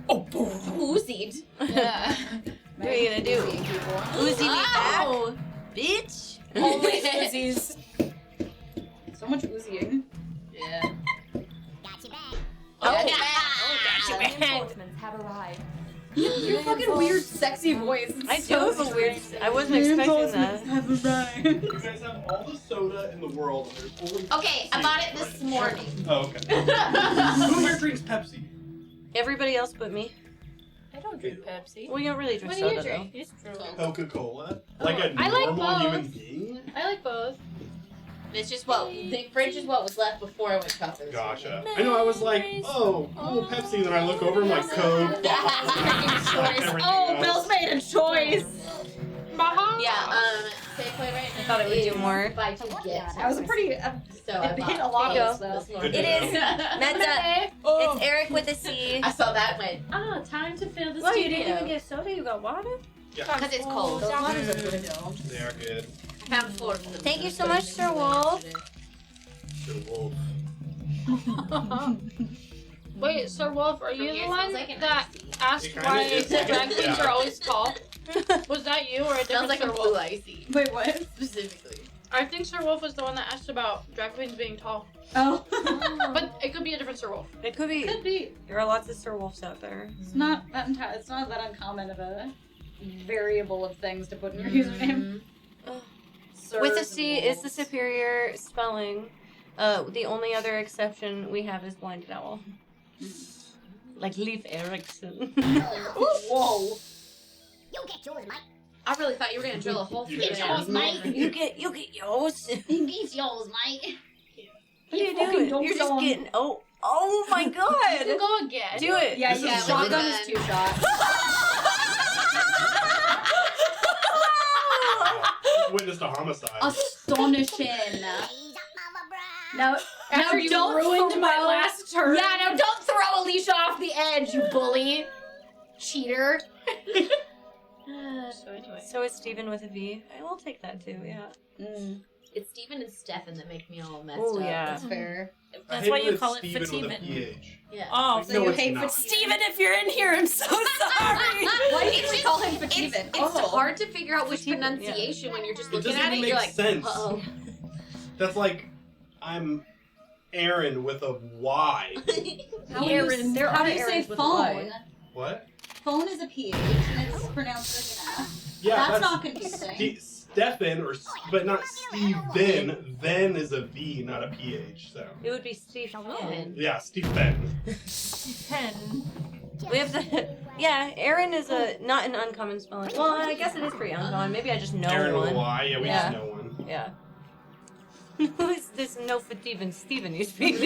Oozied. Yeah. What are you gonna do? Uzi me back? Ow! Bitch! Always Uzis. So much oozing. Yeah. Oh, Reinforcements have arrived. Your fucking weird, sexy voice. I do have a weird. I wasn't expecting that. You guys have all the soda in the world, and there's only. Okay, I bought it this morning. Oh, okay. Who here drinks Pepsi? Everybody else but me. I don't drink Pepsi. Well, you don't really drink What do you soda drink? though. It's true. Coca-Cola? Like a I like normal both. human being? I like both. It's just the fridge is what was left before I went shopping. Gotcha. I know, I was like, oh, cool Pepsi, and then I look over and I'm like, Coke. Oh, Bill's made a choice. Yeah, Safeway right now. I thought it would do more. Buy two get. That was a pretty. So I It bought hit a lot There you of go. us, though. Good It to is know. Meta. It's Eric with a C. I saw that went Ah, time to fill the Well, you studio. didn't even get soda. You got water. because it's cold. Those waters are good, though. They are good. I found floor. Thank you so much, Sir Wolf. Good wolf. Wait, Sir Wolf, are you From the here, one sounds like an that asked It kinda why is. drag queens Yeah. are always tall? Was that you or a Smells different like Sir a Wolf? blue icy. Wait, what? Specifically. I think Sir Wolf was the one that asked about drag queens being tall. Oh. But it could be a different Sir Wolf. It could be. Could be. There are lots of Sir Wolves out there. It's not that it's not that uncommon of a variable of things to put in your username. Sir With a C is the Wolves. superior spelling. The only other exception we have is Blinded Owl. Like Leif Erikson. Whoa. You get yours, Mike. I really thought you were gonna drill a hole through Get there. yours, Mike. You get yours. You get yours, Mike. What are you fucking doing? don't You're just tell 'em. getting. Oh my You can god! go again. Do it. Yeah, This yeah. is Shotgun really is 2 shots. Witnessed a homicide. Astonishing. Now, After you ruined my last turn. Yeah, now don't throw Alicia off the edge, you bully. Cheater. So anyway. So is Steven with a V. I will take that too. Yeah. It's Steven and Stefan that make me all messed Oh, up. yeah. That's fair. I That's hate why when you it's call it Steven with a Fatiman. PH. Yeah. Oh, No, you it's hate not. Steven, if you're in here, I'm so sorry. Why did we call him Fatiman? It's hard to figure out which pronunciation when you're just It looking doesn't at it. even You're make like, sense. uh-oh. That's like, I'm Aaron with a Y. How do you say phone? What? Phone is a PH and it's pronounced as an F. Yeah, that's not confusing. Stefan, but not Steven. Then is a V, not a PH. So It would be Stephen. yeah, Stephen. We have the Aaron is not an uncommon spelling. Well, I guess it is pretty uncommon. Maybe I just know Aaron one. with a Y. Yeah, we just know one. Yeah. Who is this no for Steven you speak?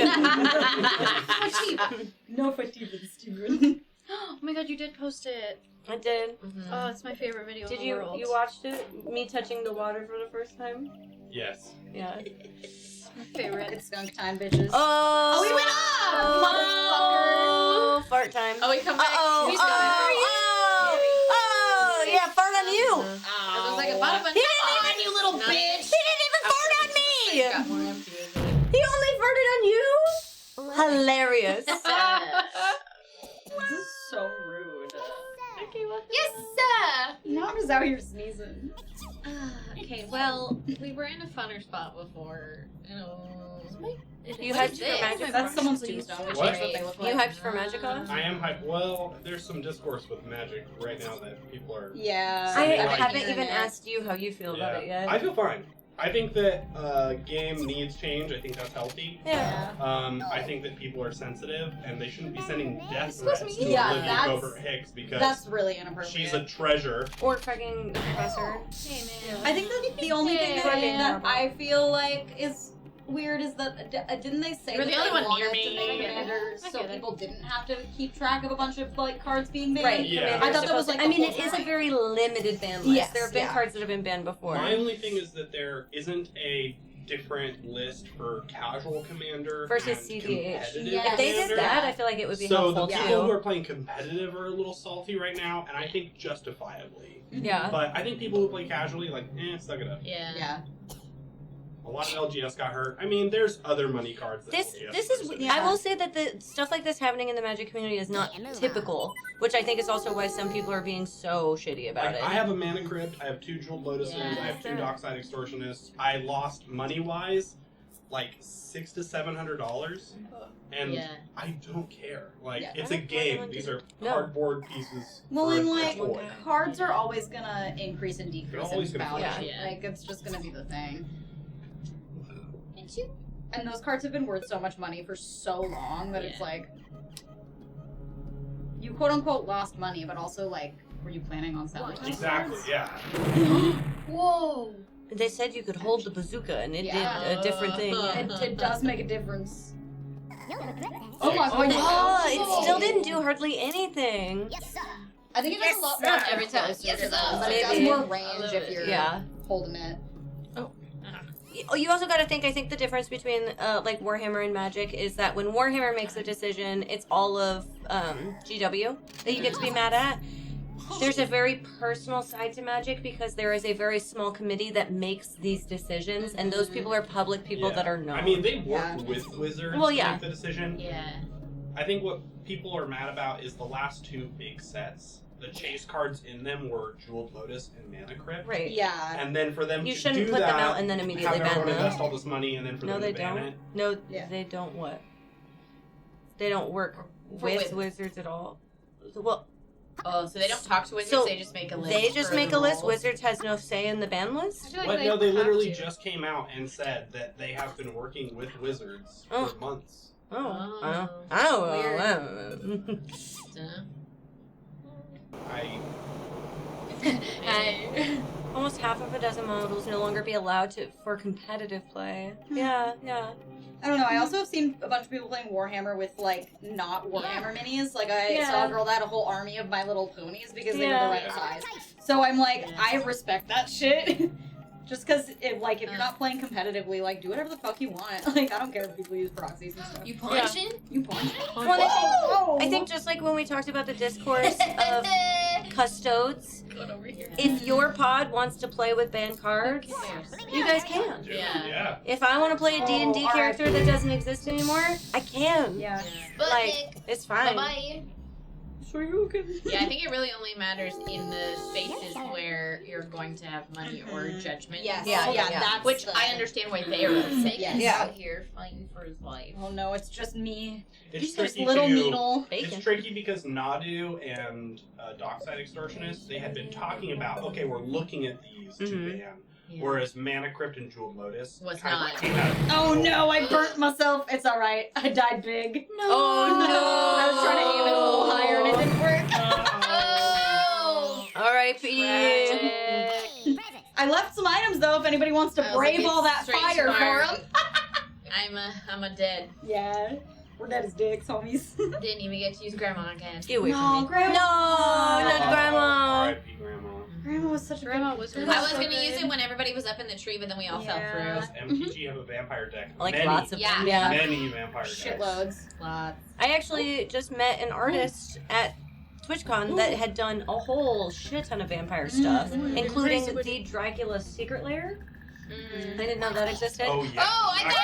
No for Steven. Oh my god, you did post it. I did. Oh, it's my favorite video Did in the world. you watched it? Me touching the water for the first time? Yes. Yeah. My favorite. It's skunk time, bitches. Oh, we went up! Oh, fart time. Oh, we come back. Oh, yeah, fart on you. It was like a bottom He didn't even, you little bitch. He didn't even fart on me. Got more empty. He only farted on you. Hilarious. This is so rude. Yes, sir. Now I'm just out here sneezing. Okay, well, we were in a funner spot before. You hyped for Magic? That's someone's tombstone. What? What they look like. You hyped for Magicon? I am hyped. Well, there's some discourse with Magic right now that people are. Yeah. I like- haven't even asked you how you feel about it yet. I feel fine. I think that game needs change. I think that's healthy. Yeah. I think that people are sensitive and they shouldn't be sending death threats to Yeah, Olivia that's- Gilbert Hicks because That's really inappropriate. she's a treasure. Or fucking the professor. Hey, man. I think that the only thing that I feel like is weird is that didn't they say You're that the only they one wanted near to me. make Commander so people didn't have to keep track of a bunch of like cards being banned? Right. Yeah. I thought that was like. I mean, the it whole is a point. very limited ban list. Yes, There have been yeah. cards that have been banned before. My only thing is that there isn't a different list for casual commander Versus and CDH. competitive Yes. If they did commander. that, I feel like it would be So helpful the too. people who are playing competitive are a little salty right now, and I think justifiably. Yeah. But I think people who play casually, like, suck it up. Yeah. A lot of LGS got hurt. I mean, there's other money cards that This LGS is versus. I will say that the stuff like this happening in the Magic community is not typical, which I think is also why some people are being so shitty about Like, it. I have a Mana Crypt, I have 2 Jeweled Lotuses, I have 2 Dockside Extortionists. I lost money-wise like $600 to $700, and Yeah. I don't care. Like, Yeah. it's a game. These are No. cardboard pieces. Well, for and a like toy. cards are always gonna increase and They're decrease always in gonna value. fluctuate. Yeah. Like it's just gonna be the thing. And those cards have been worth so much money for so long that it's Yeah. like you quote unquote lost money, but also like were you planning on selling? those Exactly. cards? Yeah. Whoa. They said you could hold the bazooka, and it Yeah. did a different thing. It does make a difference. Oh my god! Oh, it still didn't do hardly anything. I think it does a lot more Yes, every time. yes, But it does maybe. more range if you're Yeah. holding it. Oh, you also got to think. I think the difference between like Warhammer and Magic is that when Warhammer makes a decision, it's all of GW that you get to be mad at. There's a very personal side to Magic because there is a very small committee that makes these decisions, and those people are public people Yeah. that are known. I mean, they worked with Wizards Well, to yeah. make the decision. Yeah. I think what people are mad about is the last 2 big sets. The chase cards in them were Jeweled Lotus and Mana Crypt. Right. Yeah. And then for them You to shouldn't do put that, them out and then immediately have ban everyone them. invest all this money and then for No, them they to ban don't. it. No, Yeah. they don't. What? They don't work For with Wizards. Wizards at all. Well, Oh, so they don't talk to Wizards, So, they just make a list. they just for make the a list. rules. Wizards has no say in the ban list. But no, they literally just came out and said that they have been working with Wizards Oh. for months. Oh, Oh. I don't know. Almost half of a dozen models no longer be allowed to for competitive play. Yeah, yeah. I don't know. I also have seen a bunch of people playing Warhammer with like not Warhammer minis. Like I Yeah. saw a girl that had a whole army of My Little Ponies because they were Yeah. the right size. So I'm like, I respect that shit. Just because, if you're not playing competitively, like, do whatever the fuck you want. Like, I don't care if people use proxies and stuff. You punching? You punch? Well, I think just like when we talked about the discourse of custodes, if your pod wants to play with banned cards, you guys can. Yeah. If I want to play a D&D Oh, character that doesn't exist anymore, I can. Yeah. Like, it's fine. Bye-bye. for you again. Yeah, I think it really only matters in the spaces where you're going to have money or judgment. Yes. Yeah, That's which I understand why they are upset. Yes. Out here fighting for his life. Oh no, it's just me. It's There's tricky little to- needle. It's tricky because Nadu and Dockside Extortionist, they had been talking about, okay, we're looking at these to ban. Whereas Mana Crypt and Jewel Lotus was kind not. of came out. Oh no, I burnt myself. It's alright. I died big. No. Oh no. I was trying to aim it a little higher and it didn't work. Oh. R.I.P. I left some items though if anybody wants to brave all that fire for them. I'm a dead. Yeah. We're dead as dicks, homies. Didn't even get to use Grandma again. Get away No, from me. Grandma. No, not Grandma. R.I.P. Grandma. Grandma was such a Grandma was I was gonna use it when everybody was up in the tree, but then we all fell through. Does MTG have a vampire deck? Like many, lots of Yeah. them. Yeah. Many vampire decks. Shitloads. Lots. I actually just met an artist at TwitchCon that had done a whole shit ton of vampire stuff, including the Dracula Secret Lair. I didn't know that existed. Oh, yeah. Oh, I thought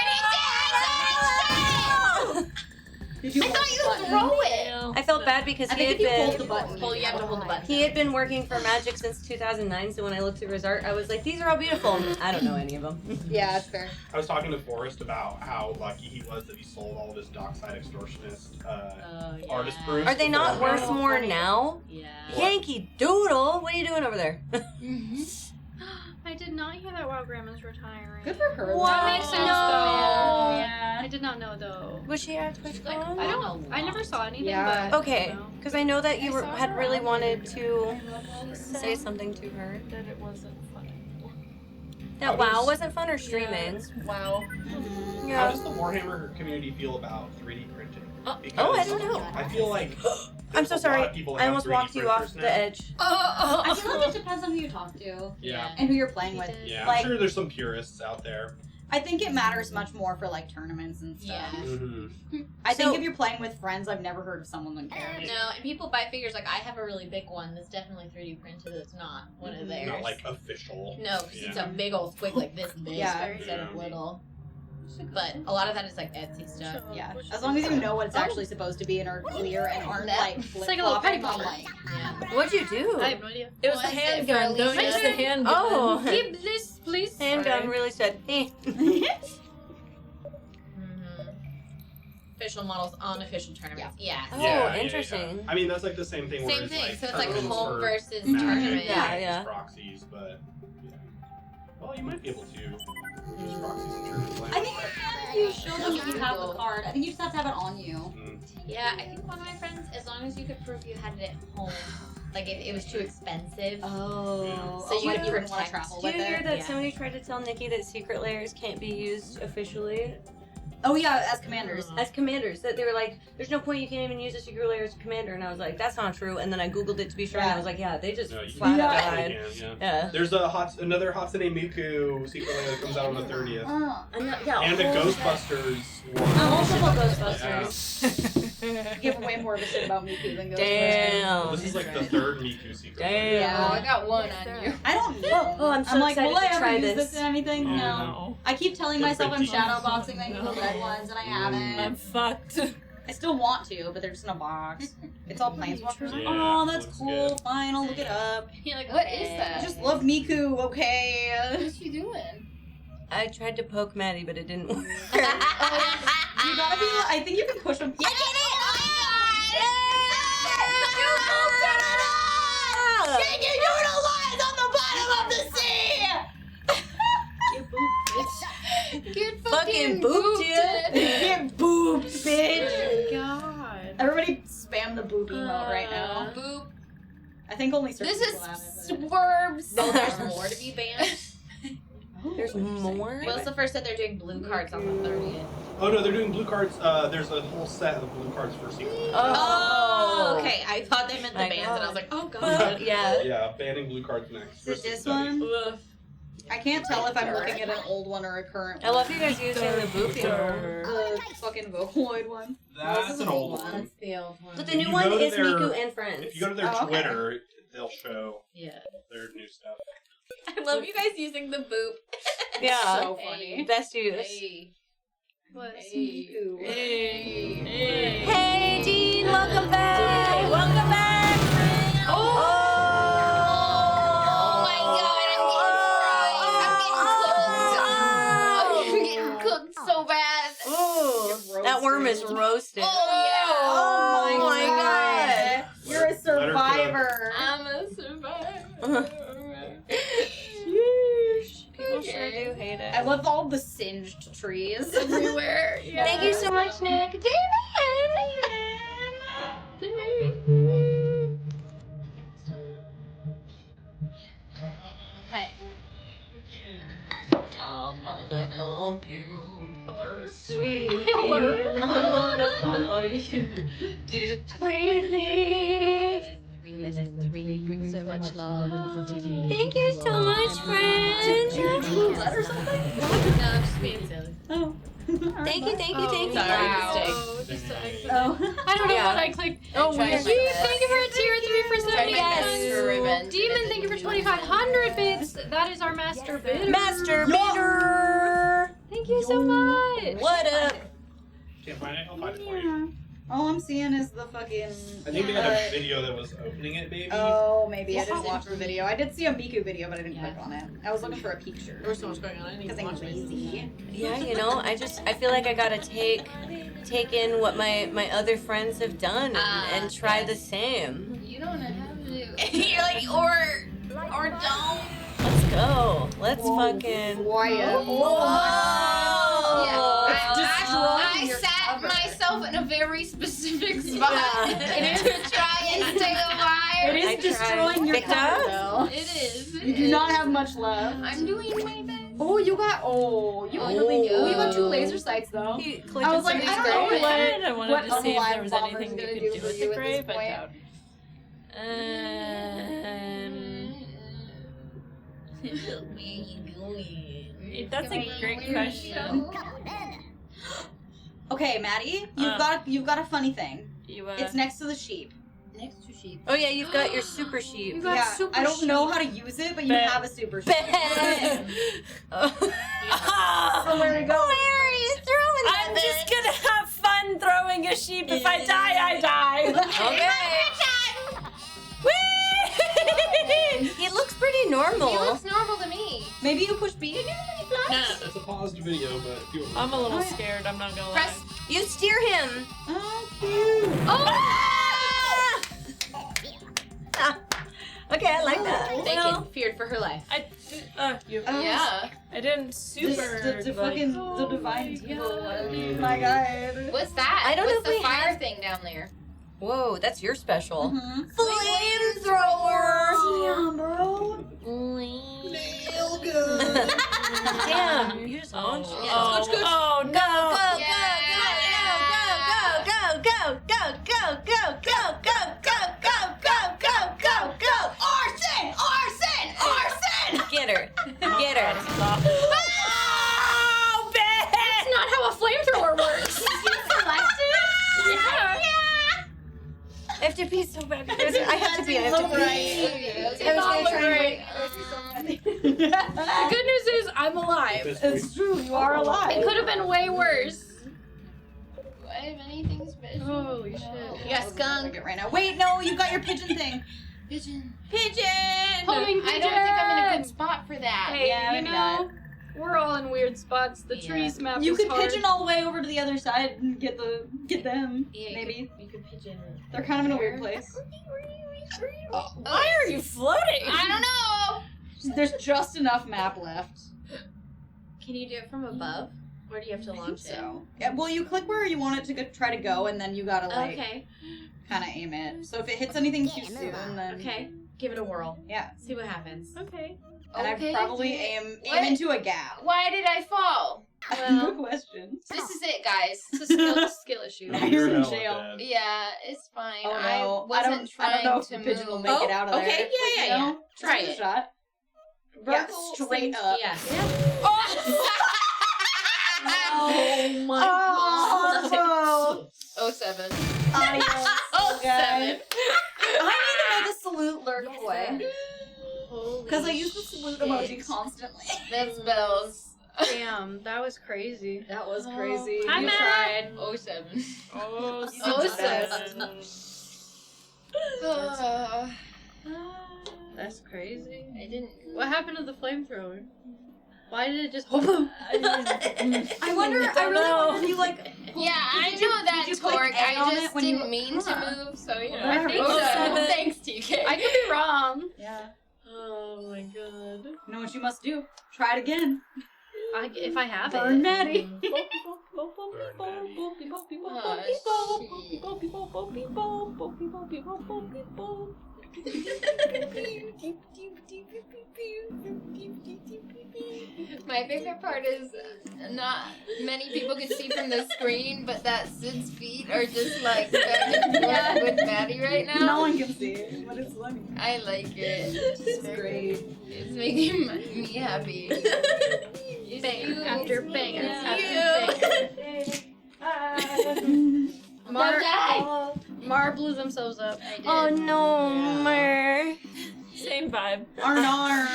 he did! Did you I thought you throw it! I felt bad because I he think had if you hold been the button. Well, you have to hold the button. he had been working for Magic since 2009. So when I looked through his art, I was like, "These are all beautiful." I don't know any of them. Yeah, that's fair. I was talking to Forrest about how lucky he was that he sold all of his Dockside Extortionist artist proofs. Are they not before- worth more now? Yeah. Yankee Doodle, what are you doing over there? I did not hear that while Grandma's retiring. Good for her. That makes sense, No. though. Yeah, I did not know, though. Was she at TwitchCon? I don't. I never saw anything. Yeah. But, Okay, you know. because I know that you were, had really wanted to say something to her. That it wasn't funny. That WoW wasn't fun or streaming. Wow. How Yeah. does the Warhammer community feel about 3D printing? Oh, I don't know. I feel like I'm so there's a lot sorry. of people that I have almost 3D walked you off printers the now. edge. I feel like it depends on who you talk to Yeah. and who you're playing with. Yeah, Like, I'm sure there's some purists out there. I think it matters much more for like tournaments and stuff. Yeah. Mm-hmm. I think So- if you're playing with friends, I've never heard of someone that cares. No, and people buy figures like I have a really big one that's definitely 3D printed. It's not one of theirs. Not like official. No, 'cause it's Yeah. a big old squig like this big Yeah. instead of little. But a lot of that is like Etsy stuff. Yeah, as long as you know what it's actually supposed to be and are clear and aren't like It's flip like a little flopping. party I'm like, Yeah. What'd you do? I have no idea. It was the handgun. Don't use the handgun. Oh, Keep this, please. handgun really said, eh. Official models on official tournaments. Yeah. Oh, interesting. I mean, that's like the same thing. Same where it's thing. Like So it's like tournaments home for versus Magic, tournament. Yeah, use yeah. proxies, but yeah. Well, you might be able to use proxies in tournaments. I think you can if you show them that you have the card. I think you just have to have it on you. Yeah, I think one of my friends, as long as you could prove you had it at home, like if it was too expensive. Oh, So you like could you wouldn't want protect. to travel Do with you hear it. that Yeah. somebody tried to tell Nikki that secret layers can't be used officially Oh yeah, as commanders. as commanders? That they were like, "There's no point. You can't even use a secret layer as a commander." And I was like, "That's not true." And then I googled it to be sure, and I was like, "Yeah, they just No, you flat out definitely lied." can, Yeah. There's another Hatsune Miku secret layer that comes out on the 30th. Yeah, And a Ghostbusters one. multiple Ghostbusters. You give way more of a shit about Miku than Ghostbusters. Damn. This is like the third Miku secret Damn. layer. Yeah. I got one on you. I don't know. Oh, I'm so like, excited will I to ever try use this. this in anything? Oh, No. I keep telling myself I'm shadowboxing the red ones, and I I'm haven't. fucked. I still want to, but they're just in a box. It's all planeswalkers. Yeah, Oh, that's looks cool. good. Fine, I'll look it up. You're like, What okay. is that? I just love Miku, okay? What you doing? I tried to poke Maddie, but it didn't work. You gotta be. I think you can push them. I did it! Thank you, Doodle lies on the bottom of the sea! Get Fucking booped you. Get booped, bitch! God. Everybody spam the boop emote right now. Boop. I think only certain This is people have it. swerves. Oh, there's more to be banned. There's more? Well, it's the first that they're doing blue cards on the 30th. Oh no, they're doing blue cards. There's a whole set of blue cards for secret layer. Oh, okay. I thought they meant the My bands, God. and I was like, oh god. Yeah. Yeah, banning blue cards next. Is it this one? I can't tell if I'm looking at an old one or a current one. I love you guys using the boopy one. The fucking Vocaloid one. That's an old one. That's the old one. But the If new you one go to is their- Miku and Friends. If you go to their Oh, okay. Twitter, they'll show Yeah. their new stuff. I love you guys using the boop. Yeah. So funny. Best use. Hey. What's Miku. Hey. Hey, Dean, welcome back. Welcome back. That worm is roasted. Oh my god. You're a survivor. I'm a survivor. People sure do hate it. I love all the singed trees everywhere. Yeah. Thank you so much, Nick. Hey. Sweet. So much love. Thank you so much, friend. or something? No, I'm just being silly. Oh. Thank you. Wow. Oh. I don't know Yeah. what I clicked. Oh, Weird. weird. Thank you for a tier 3 for 70 Yes. For revenge. Demon, thank you for 2,500 bits. That is our master bidder. Master bidder. Thank you so much. What up? Can't find it. I'll find it for you. All I'm seeing is the fucking. I think they had a video that was opening it, maybe. Oh, maybe I didn't watch the video. I did see a Miku video, but I didn't click on it. I was looking for a picture. There was so much going on. I didn't Because even I'm watch it. lazy. Yeah, you know, I feel like I gotta take in what my other friends have done and try the same. You don't have to. You're like, or don't. Let's go. Let's fucking. Quiet. I sat myself in a very specific spot to try and stay alive. It is destroying your cover, though. It is. You do not have much left. I'm doing my best. Oh, you got. Oh, you really Oh, you got 2 laser sights though. I was like, I don't know what. I wanted what to see if there was unalive anything bomber's you gonna could do for with you the at gray, this but point. doubt. That's a great question. Okay, Maddie, you've got a funny thing. It's next to the sheep. Next to sheep. Oh yeah, you've got your super sheep. You got super I don't know how to use it, but you have a super sheep. So where we go? Where are you throwing that? I'm just gonna have fun throwing a sheep. If I die, I die. Okay. He looks pretty normal. He looks normal to me. Maybe you push B. No, It's a paused video, but if you I'm a little scared. I'm not gonna lie. Press. You steer him. Oh, cute. Okay, I like that. Thinking, feared for her life. Yeah. I didn't super. The fucking the divine people. Oh my god. What's that? I don't know What's if the we fire have- thing down there? Whoa, that's your special. Flamethrower. Damn, bro. Nail gun. Damn, you just launched. Oh no! Arson! Get her. Get her. Oh, bitch! That's not how a flamethrower works. I have to pee so bad. I have to pee. I have to pee. It's all great. The good news is I'm alive. It's true, you are alive. It could have been way worse. Do I have anything special? Holy shit. You got skunk. Right now. Wait, no, you got your pigeon thing. Pigeon. Homing I don't think I'm in a pigeon. good spot for that. Hey, Yeah, you maybe know, we're all in weird spots. The trees map You was could hard. pigeon all the way over to the other side and get them. Yeah, Maybe. You could pigeon. They're kind of in a weird place. Why are you floating? I don't know. There's just enough map left. Can you do it from above? Or do you have to launch it? So, yeah, well, you click where you want it to try to go, and then you gotta like Okay. kind of aim it. So if it hits anything too soon, then Okay. Give it a whirl. yeah. See what happens. Okay. And Okay. I probably aim What? into a gap. Why did I fall? Good question. This is it, guys. It's a skill issue. Now you're in hell with jail. that. Yeah, it's fine. Oh no, I I wasn't don't trying know if to the pigeon will move. make it out of there. Okay, But, yeah. you know, Try just a it. shot. Yeah, straight up. Yeah. Oh my god. 07. Adios. 07. I need to make a salute lurk boy. Because I use the salute emoji constantly. That's bells. Damn, that was crazy. That was crazy. Hi, You Matt. tried. 07. Oh, That's crazy. I didn't. What happened to the flamethrower? Why did it just? I wonder. I really wonder if you like. Yeah, I'm it when you didn't mean to move, so you know. I think so. Thanks, TK. I could be wrong. Yeah. Oh my god. You know what you must do? Try it again. If I have Burn it. Maddie. My favorite part is not many people can see from the screen, but that Sid's feet are just like back and forth with Maddie right now. No one can see it, but it's funny. I like it. It's great. It's making me happy. Banger after banger after banger. Mar blew themselves up. I did. Oh no, Mar. Same vibe. Arnar.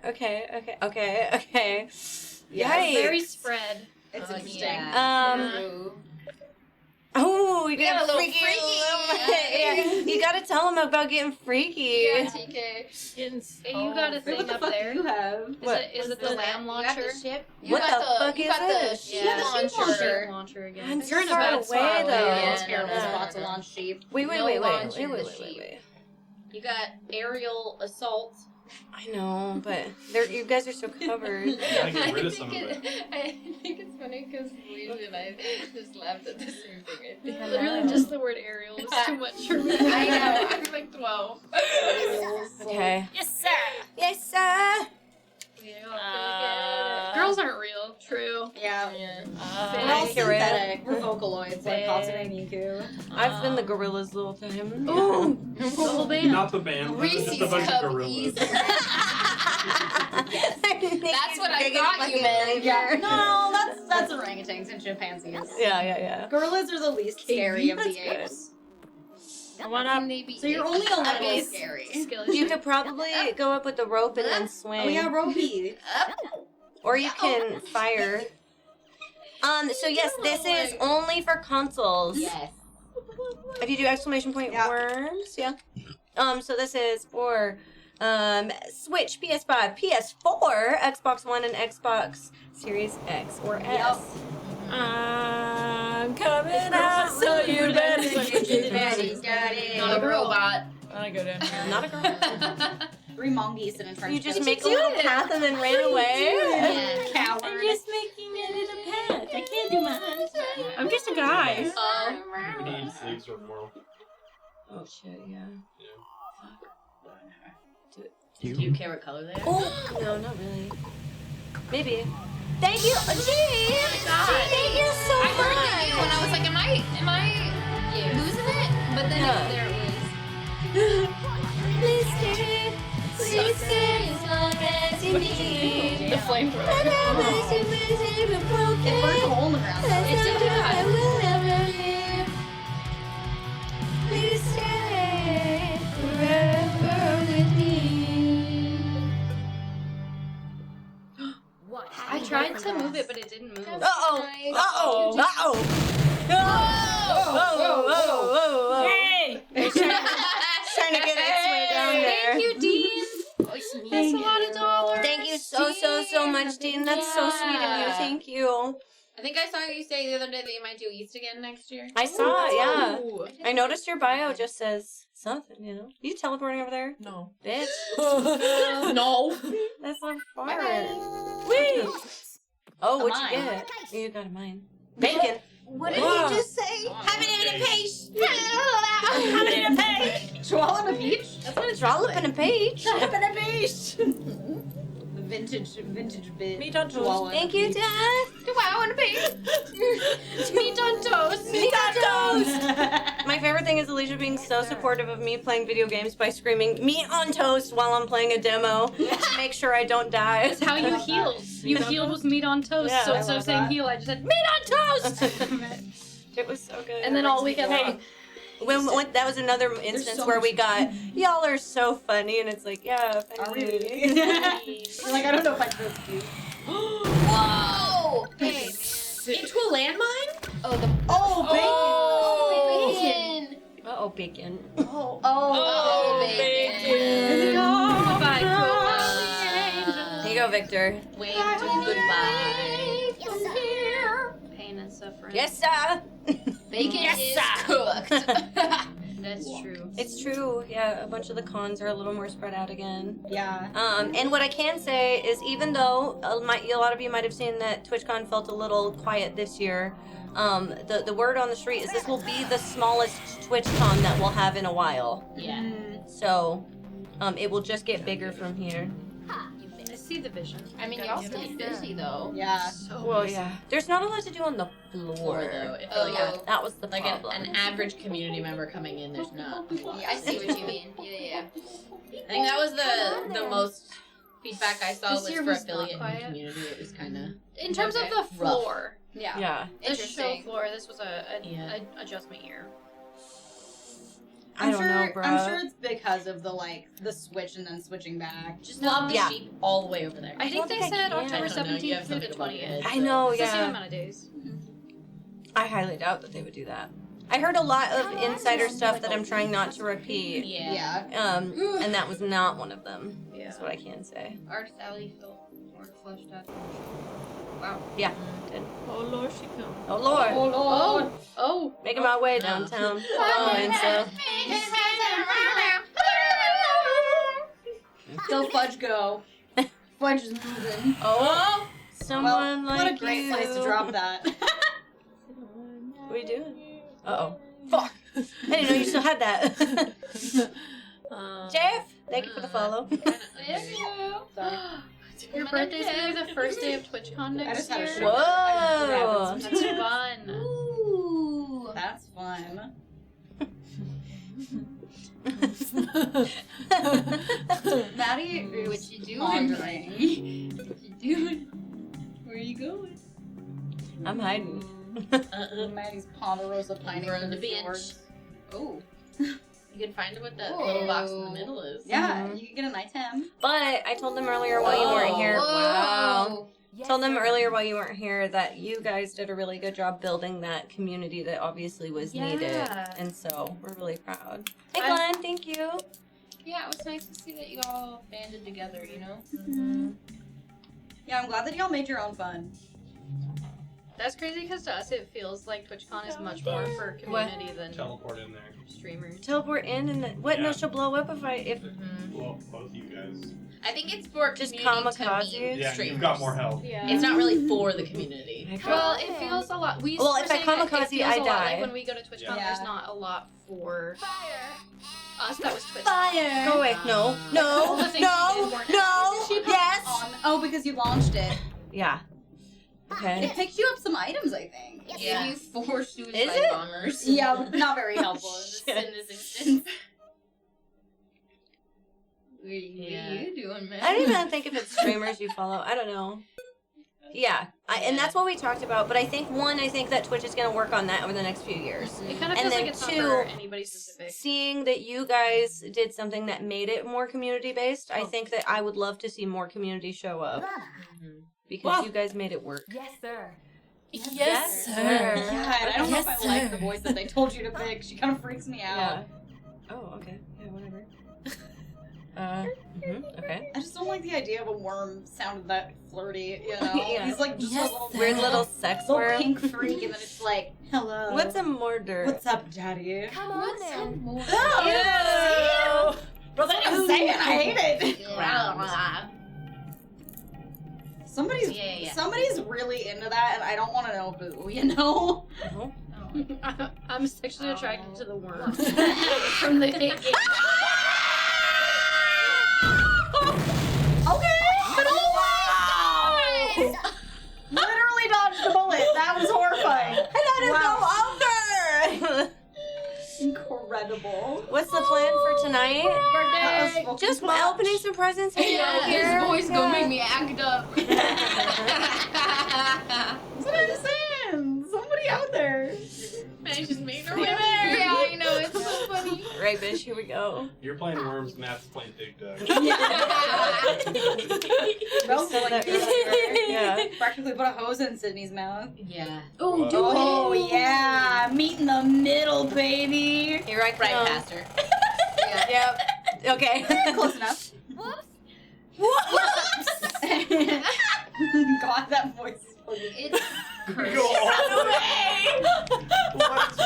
Okay. Yeah, Yikes. very spread. It's interesting. Oh, we got got a little freaky. freaky. Yeah. You gotta tell him about getting freaky. Yeah, TK. Hey, you got a thing up there. You have. Is it the lamb launcher? You got the ship? What the fuck is this? Ship Launcher launcher. Launcher again. I'm You're in a so bad far spot. away, though. Yeah, Terrible no. spot to launch sheep. Wait. You got aerial assault. I know, but you guys are so covered. You gotta get rid of some of it. I think it's funny because Alicia and I just laughed at the same thing. I think. Literally, just the word aerial is too much for me. I know. I'm like 12. Okay. Yes, sir. Yes, sir. Girls aren't real. True. Yeah. We're all synthetic. We're Vocaloids like Katsu and Niku. I've been the gorillas the whole time. Ooh. The whole band. Not the band. Just a bunch of gorillas. That's what I thought you meant. Yeah. No, that's orangutans and chimpanzees. Yeah. Gorillas are the least scary of the apes. What up? So you're only a little scary. You could probably go up with the rope and then swing. Oh yeah, ropey. Or you can fire. So yes, this is only for consoles. Yes. If you do exclamation point worms, yeah. So this is for Switch, PS5, PS4, Xbox One, and Xbox Series X or S. I'm coming out, so you better Not a robot. I go down here. Not a girl. 3 mongoose in a trench You just coat. make a little path and then ran away. Coward. I'm just making a little path. I can't do mine. I'm just a guy. We need 6 or more. Oh shit, yeah. Do you care what color they are? Oh no, not really. Maybe. Thank you, Jean. Thank you so I much. heard you and I was like, am I losing it? But then there it was. Please stay as long as you need. The flamethrower. It burned a hole in the ground. It did that. Please stay forever with me. I tried to move it, but it didn't move. Uh-oh. Whoa. Hey! Trying to get its way down there. Thank you, Dean. That's a lot of dollars. Thank you so much, Dean. That's so sweet of you. Thank you. I think I saw you say the other day that you might do East again next year. I saw it, yeah. I noticed your bio just says something, you know. You teleporting over there? No. Bitch. No. That's on fire. Bye-bye. Wait. Oh, what'd mine. you get? You got a mine. Bacon. What did he just say? Have it in a page. Have it in a page. Swallow in a peach? That's what it's Trollop in a page. Have it in a peach. The vintage bit. Meat on toast. Swallow in a Thank you, peach. Dad. Wow, and a page. Meat on toast. Meat on toast. My favorite thing is Alicia being so supportive of me playing video games by screaming meat on toast while I'm playing a demo to make sure I don't die. That's how you healed. You healed with meat on toast. Yeah, so I instead of saying heal, I just said meat on toast. It was so good. And then all weekend long. When that was another instance so where we much got y'all are so funny, and it's like, yeah, Are we funny. really? You're like, I don't know if I trust you. Whoa! Hey, Into a landmine? oh, the bacon. bacon. Uh-oh, bacon. Oh, bacon. Goodbye, Here you go, Victor. Wave to goodbye. pain and suffering. Yes, sir. Bacon Yes, is sir. cooked. That's true. It's true. Yeah, a bunch of the cons are a little more spread out again. Yeah. And what I can say is, even though a lot of you might have seen that TwitchCon felt a little quiet this year, the word on the street is this will be the smallest TwitchCon that we'll have in a while. Yeah. So, it will just get bigger from here. I see the vision. I mean, y'all stay busy though. Yeah. Well, yeah. There's not a lot to do on the floor. Though, I feel Oh, like yeah. That was the like problem. an average community member coming in, there's not. Yeah, I see what you mean. Yeah. I think that was the most feedback I saw This was year for was not affiliate and quiet. community. It was kind of In terms of the floor, Yeah. Yeah. the show Interesting. floor, this was a Yeah. adjustment year. I don't know, bro. I'm sure it's because of the switch and then switching back. just love the Yeah. sheep all the way over there. I think they said I October don't know, you have 17th through the something about your 20th. head, I so- know, It's the same yeah. amount of days. I highly doubt that they would do that. I heard a lot of insider stuff that I'm trying not to repeat. Yeah. And that was not one of them. Yeah. That's what I can say. Artist Alley felt more fleshed out. Wow. Yeah. Did. Oh Lord, she come. Oh Lord. Oh Lord. Oh. Making my way downtown. Going, so. Go Fudge go. Fudge is moving. Oh. Someone Well, like what a great you. place to drop that. What are you doing? Uh-oh. Fuck. I didn't know you still had that. Jeff, thank you for the follow. Sorry. Your birthday's gonna be the first day of TwitchCon next I just had a year. show. Whoa. That's fun. Ooh, that's fun. Maddie, What you doing? pondering. What you doing? Where you going? I'm hiding. Maddie's ponderosa pining We're on for the the bench. fjords. Oh. You can find what that little box in the middle is. Yeah, you can get a nice hem. But I told them earlier while you weren't here. Wow. Told them earlier while you weren't here that you guys did a really good job building that community that obviously was needed. Yeah. And so we're really proud. Hey I'm- Glenn, thank you. Yeah, it was nice to see that you all banded together, you know? Yeah, I'm glad that y'all made your own fun. That's crazy because to us it feels like TwitchCon is much more for community than Teleport in there. streamers. Teleport in and what? No, Yeah. she'll blow up if Well, both you guys. I think it's for Just community to kamikaze? meet Yeah, streamers. you've got more help. Yeah. It's not really for the community. Well, it feels a lot. We Well, were if I saying that it kamikaze, feels I a lot die. Like when we go to TwitchCon, Yeah. there's not a lot for us. That was Twitch. Fire! Go away. No. No. All the things No. we did weren't No. She put Yes. on. Oh, because you launched it. Yeah. It Okay. picked you up some items, I think. Yeah. Gave you 4 suicide Is it? bombers. Yeah, not very helpful in this instance. What are you doing, man? I don't even think if it's streamers you follow. I don't know. Yeah, and that's what we talked about. But I think that Twitch is going to work on that over the next few years. It kind of And feels then like it's not two, for anybody specific. Seeing that you guys did something that made it more community based, I think that I would love to see more community show up because you guys made it work. Yes, sir. Yes, sir. Yeah, and I don't know if Yes, I like sir. the voice that they told you to pick. She kind of freaks me out. Yeah. Oh, okay. Yeah, whatever. Okay. I just don't like the idea of a worm sounded that flirty, you know? Yeah. He's like just Yes, a little weird little sex little worm. pink freak, and then it's like, hello. What's a mortar? What's up, daddy? Come on then. Oh, but then I'm saying I hate it. Somebody's really into that, and I don't want to know who, you know? I'm sexually attracted to the worm from the game. Okay. Oh, wow. Literally dodged the bullet. That was horrifying. And that is no over. Incredible. What's the plan for tonight? Birthday. Just opening some presents here. His voice gonna make me act up. That's what I'm saying. Somebody out there. I just made her way there. Yeah, I know, it's so funny. Right, bitch, here we go. You're playing worms, Matt's playing Big Duck. Yeah. Practically put a hose in Sydney's mouth. Yeah. Oh, Oh, yeah. Meet in the middle, baby. Here I come. Right past her. Yep. Okay. Close enough. Whoops. God, that voice is fucking... It's Go all the way. What's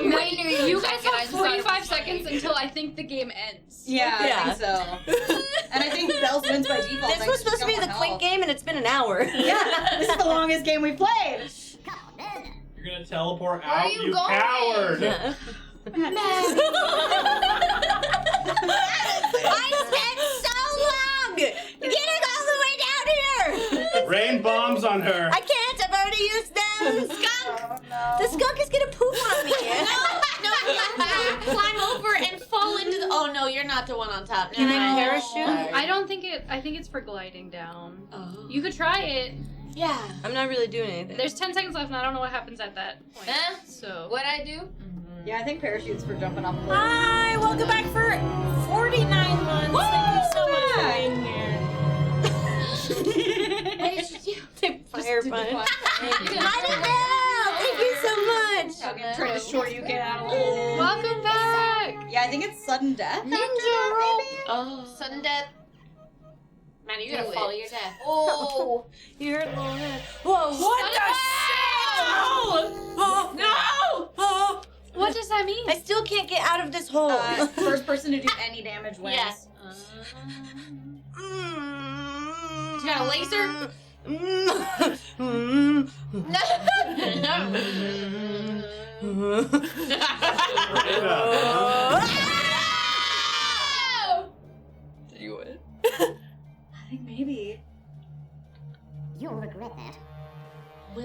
Wait, you guys have 45 seconds until I think the game ends. Yeah, I think so. And I think Bells wins by default. This was supposed to be the quick game, and it's been an hour. Yeah, this is the longest game we've played. You're gonna teleport Where are out, you you going? coward! Yeah. I spent so long getting all the way down here. Rain bombs on her. I can't. I've already used them. Skunk. The skunk is gonna poop on me. No, climb over and fall into the. Oh no, you're not the one on top. Can I Never mind. parachute? I don't think it. I think it's for gliding down. Oh. You could try it. Yeah. I'm not really doing anything. There's 10 seconds left, and I don't know what happens at that point. So. What'd I do? Yeah, I think parachute's for jumping off a cliff. Hi, welcome back for 49 months. Thank you so much for being here. What did you do? Fire fun. You Thank you so much. I'm gonna try to short you get out of the hole. Welcome back. Yeah, I think it's sudden death. Ninja roll. Oh. Sudden death. Maddie, you're gonna Do fall it. to your death. Oh. You hurt little head. Whoa. What the shit? No! Oh. What does that mean? I still can't get out of this hole. First person to do any damage wins. Yes. You got a laser? You would. I think maybe. You'll regret that.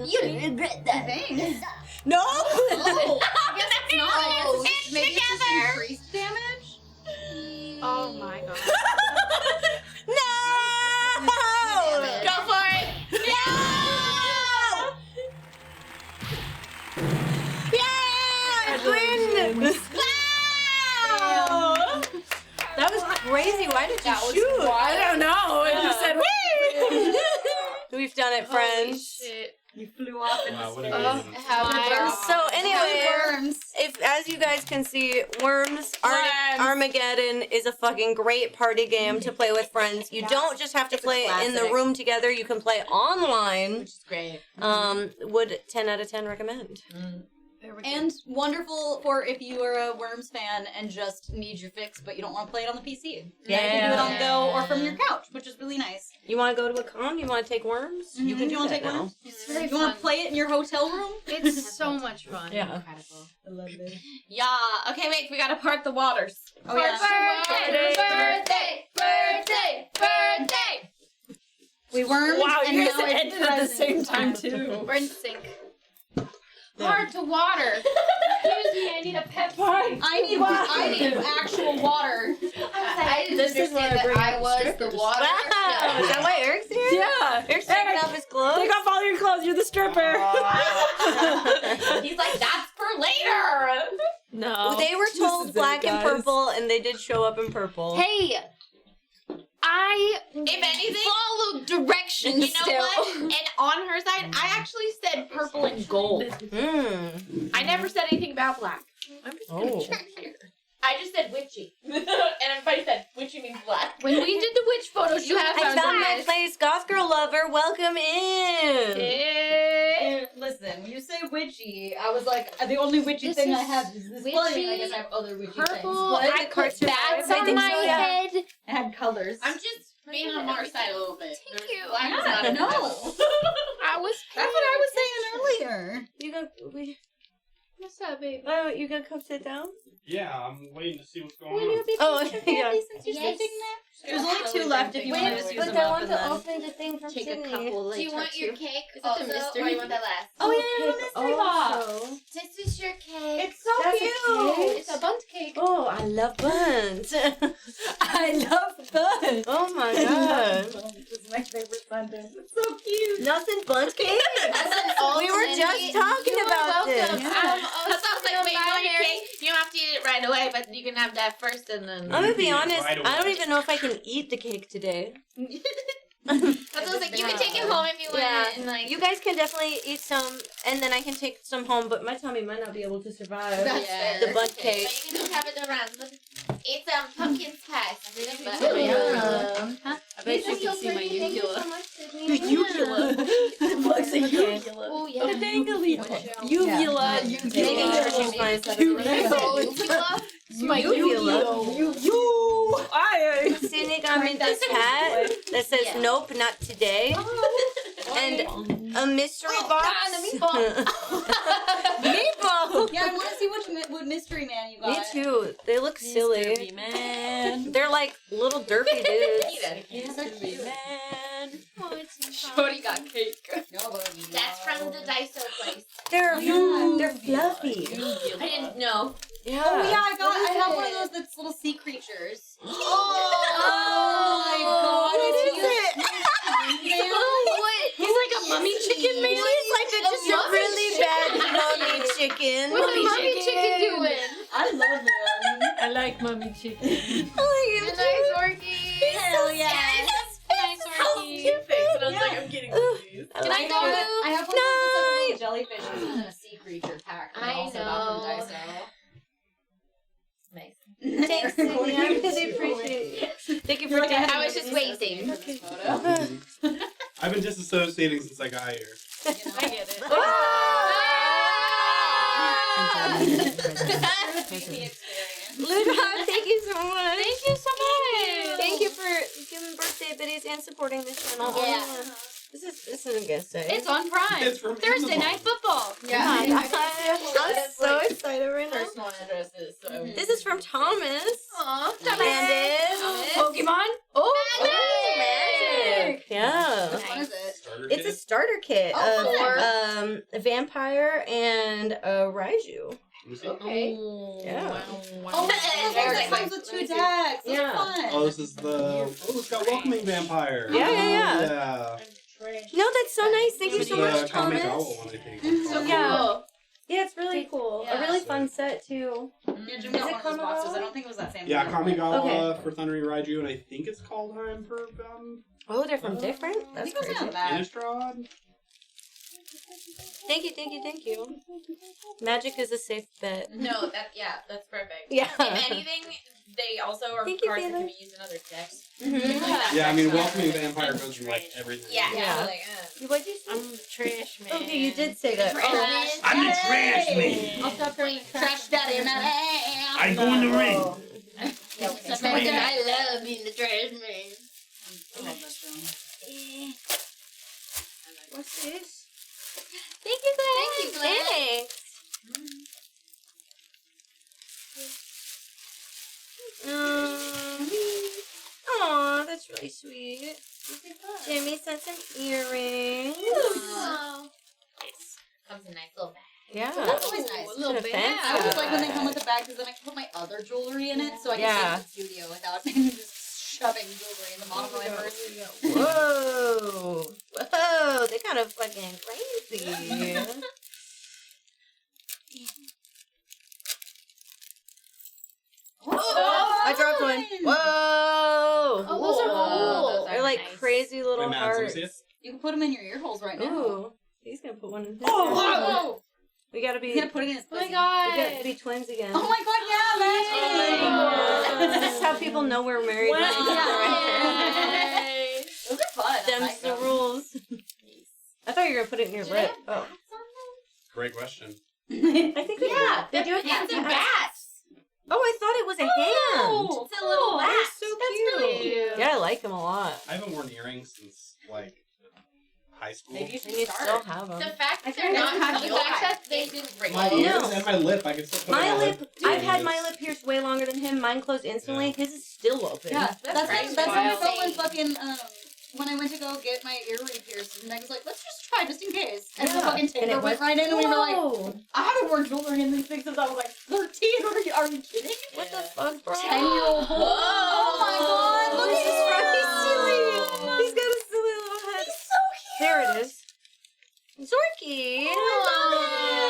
You regret that. Thanks. No. Oh, I guess it's not. I guess it's maybe it's just together. increased damage. Oh my god. No. Go for it! Yeah! Win! Wow! That was crazy. Why did you shoot? I don't know. It just said, wee! We've done it, friends. Shit. You flew off into Wow, what space. amazing. So anyway, Worms. if as you guys can see, Worms Armageddon is a fucking great party game to play with friends. You don't just have to play it in the classic. room together. You can play online. Which is great. Would 10 out of 10 recommend. And wonderful for if you are a Worms fan and just need your fix, but you don't want to play it on the PC. Yeah, you can do it on the go or from your couch, which is really nice. You want to go to a con? You want to take Worms? You can Do do you want to that take now. Worms? It's very You want fun. to play it in your hotel room? It's so much fun. Yeah. Incredible. I love it. Yeah. Okay, wait. We gotta part the waters. Oh yeah. Birthday! We wormed. Wow, and you guys now it's ended at the present. same time, too. We're in sync. Hard to water. Excuse me, I need a Pepsi. I need actual water. I didn't This is where I understand that bring I up was strippers. the water. Wow. Is that why Eric's here? Yeah. Eric's taking off his clothes. Take off all your clothes. You're the stripper. He's like, that's for later. No. They were This told is it, black and guys. purple, and they did show up in purple. Hey, I If anything, Follow directions you know what? And on her side, I actually said purple and gold. Mm. I never said anything about black. I'm just gonna check here. I just said witchy. And everybody said witchy means black. when we did the witch photo shoot, I found my place, Goth Girl Lover. Welcome in. And listen, when you say witchy, I was like, the only witchy This thing I is have is this witchy, clothing. I guess I have other witchy things. purple. But I put bats I on think my so, yeah. head. it had colors. I'm just being on Mark's side a little bit. Thank you. Black is Yeah, not no. enough. I was. That's what I was saying earlier. You got What's up, baby? oh, you got cooked it down? Yeah, I'm waiting to see what's going on. Oh, yeah. There's only two left if you want to just use But them I up want and to then... open the thing from Take a Sydney. couple Do you later, want your too. cake Is it the also, mystery? or you want that last? Oh yeah, mystery box. Also. This is your cake. It's so That's a cute. cake. It's a bunt cake. Oh, I love buns. I love buns. Oh my god. This is my favorite sentence. It's so cute. Nothing buns cake? We were just talking about this. That's why I was like, wait, you want your cake? You don't have to eat it right away, but you can have that first and then. I'm gonna be honest, Right I don't away. even know if I can eat the cake today. That's what I was like, you can take it home if you want Yeah, it. And like, you guys can definitely eat some, and then I can take some home, but my tummy might not be able to survive That's fair. the bunt Okay, cake. but you can just have it around. Look, it's pumpkin spice. Oh, yeah. I bet you can see my uvula. Uvula. Looks a Okay. uvula. Oh, yeah. A dangly. Uvula. My uvula. Cindy got me this hat that says "Nope, not today," and a mystery box. Meatball. Yeah, I want to see what mystery man you got. Me too. They look silly. Mystery man. They're like little derpy dudes. Mystery man. Shorty got cake. That's from the Daiso place. They're fluffy. I didn't know. Yeah. Oh yeah, I have one of those that's little sea creatures. Oh my god. What is it? What? He's like a mummy chicken man. He's like just a really bad mummy chicken. What's the mummy chicken doing? I love him. I like mummy chicken. I like him Nice Orky. Hell yeah. Nice Orky. And I was like, I'm getting these. Can I go? I have one of those jellyfish in a sea creature pack. I also know. got from Daiso. Nice. Thanks, Cindy. I really appreciate it. Thank you for I was just waiting. I've been disassociating since I got here. I get it. Luda, thank you so much. Thank you so much. Thank you for giving birthday biddies and supporting this channel. Yeah. This is a good say. It's on Prime. It's from Thursday Amazon. night football. Yeah. I'm so excited right now. Personal addresses. So. This is from Thomas. Aw, And Pokemon. Magic. Yeah. What is it? Starter It's a kit? starter kit Oh, of a vampire and a Raiju. Let me see. Okay. Yeah. Oh, it comes with 2 decks. Those Yeah. are fun. Oh, this is the. Oh, it's got Welcoming Vampire. Yeah, yeah, yeah. Yeah. No, that's so nice. Thank you It's so the much, Kamigawa Thomas. one, I think. So Yeah. cool. Yeah, it's really cool. A really fun set too. Yeah, Jim got one of those boxes. I don't think it was that same Yeah, one. Kamigawa for Thundering Raiju, and I think it's called Time for Oh, they're from different? I That's think it was crazy. not bad. Innistrad. Thank you, thank you, thank you. Magic is a safe bet. No, that's perfect. Yeah. If anything, they also are Thank you, cards that Taylor. can be used in other decks. Mm-hmm. Yeah, I mean, Welcoming Vampire goes in like everything. Yeah. Yeah. Like, What'd you say? I'm the trash man. Okay, you did say that. Trash. I'm the trash man. I'll stop going trash daddy and I go in the ring. I love being the trash man. What's this? Thank you, Glenn. Thank you, Glenn. Thanks. Aw, that's really sweet. Jimmy sent some earrings. Oh. Comes in a nice little bag. Yeah. That's always nice. A little bit. I always like when they come with the bag because then I can put my other jewelry in it so I can take it to the studio without just shoving jewelry in the bottom of my purse. Whoa. Whoa. They kind of fucking crazy. Oh, I dropped one. Whoa. Oh, those are cool. Those They're are like nice. crazy little Wait, Mads, let me hearts. see it. You can put them in your ear holes right now. Ooh. He's gonna put one in his Oh, We gotta be. he's gonna put it in his Oh my pussy. We god. gotta be twins again. Oh my god, yeah, This is how people know we're married. Yay. Those are fun. I Them's like the them. rules. I thought you were gonna put it in your lip. Oh. Great question. I think they do. They do have It's a hats. bat. Oh, I thought it was a hand. It's a little bat. That's so That's cute. really cute. Yeah, I like them a lot. I haven't worn earrings since like high school. Maybe you And you should still start. have them. The fact that I they're not have the the fact that they didn't break My it. ears No. and my lip, I can still put My on lip, I've had my Genius. lip pierced way longer than him. Mine closed instantly. His is still open. Yeah, that's crazy. how I Wild. felt when fucking when I went to go get my ear ring pierced, and Meg was like, "Let's just try, just in case." And the Yeah. fucking And taper it went went- right in, and we were like, Whoa. "I haven't worn jewelry in these things since I was like 13. Are you kidding? What the fuck, bro? 10-year-old boy. Oh my god! Look This at is him. Rocky silly. He's got a silly little head. He's so cute. There it is. Zorky.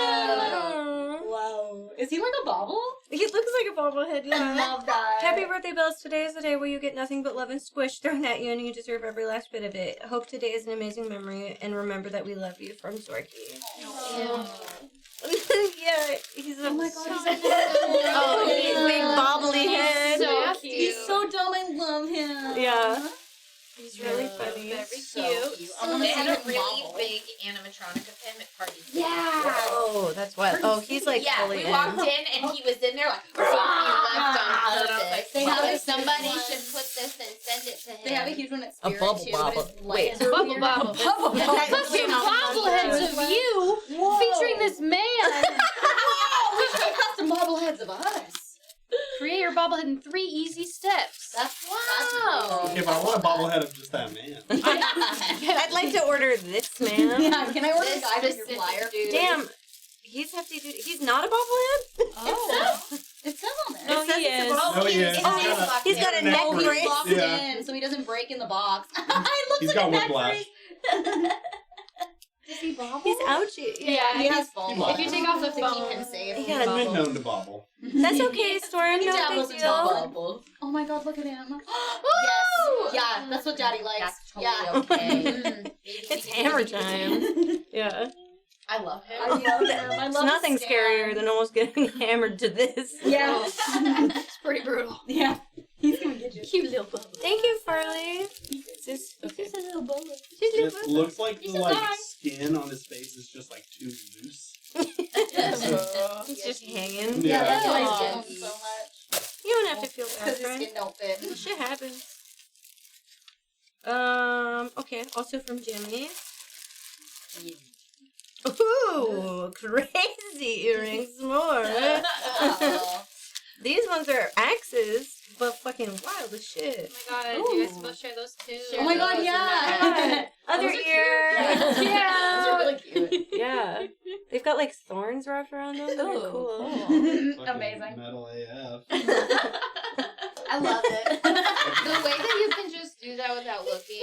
Oh. Wow. Is he like a bobble? He looks like a bobblehead, I yeah. love that. Happy birthday, Bells. Today is the day where you get nothing but love and squish thrown at you, and you deserve every last bit of it. Hope today is an amazing memory, and remember that we love you from Zorky. Yeah, he's a... Oh my god, he's Oh, he's big bobbly head. So He's cute. so dumb. I love him. Yeah. He's really funny. Very So cute. They had a really big animatronic of him at parties. Oh, that's what. Oh, he's like yeah, fully we in. walked in and he was in there like, he left on purpose. They have a Somebody huge should one. put this and send it to him. They have a huge one at A Spirit bubble too. bobble. But his Wait, legs are Bubble weird. bobble. Bubble Yeah, bobble. that's Fucking bobbleheads of you featuring this man. Whoa! We should have custom bobbleheads of us. Create your bobblehead in 3 easy steps. Wow. Okay, but I want a bobblehead of just that man. I'd like to order this man. Yeah, can I order This the guy with your specific flyer? dude. Damn, he's hefty dude. He's not a bobblehead? Oh. It says on there. No, It says he it's a is. bobblehead. No, he is. Oh, he's got a neck neck Oh, he's brace. locked Yeah. in, so he doesn't break in the box. It looks He's like got a neck whiplash. brace. Does he bobble? He's ouchie. Yeah, He has ball if you take off the to phone, keep him safe. He He's got a been neck. known to bobble. That's okay, Storm. He No dabbles big in deal. bubbles. Oh my god, look at him. Yes. Yeah, that's what Daddy likes. That's totally okay. It's hammer time. Yeah. I love him. I love him. I It's love nothing his stand. scarier than almost getting hammered to this. Yeah. it's pretty brutal. Yeah. He's gonna get you. Cute little bubble. Thank you, Farley. Just Just a little bubble. It looks like the skin on his face is just like too loose. He's just hanging. Yeah. That's why Aw. I get him so much. You don't have to feel bad, Because his friend. skin don't fit. Shit happens. Okay, also from Jimmy. Ooh, crazy earrings more. These ones are axes, but fucking wild as shit. Oh my god, you guys both share those too. Oh my god, yeah. Other Those are ear. cute. Yeah. Those are really cute. Yeah. They've got like thorns wrapped around them. They're cool. Fucking Amazing. Metal AF. I love it. The way that you can just do that without looking.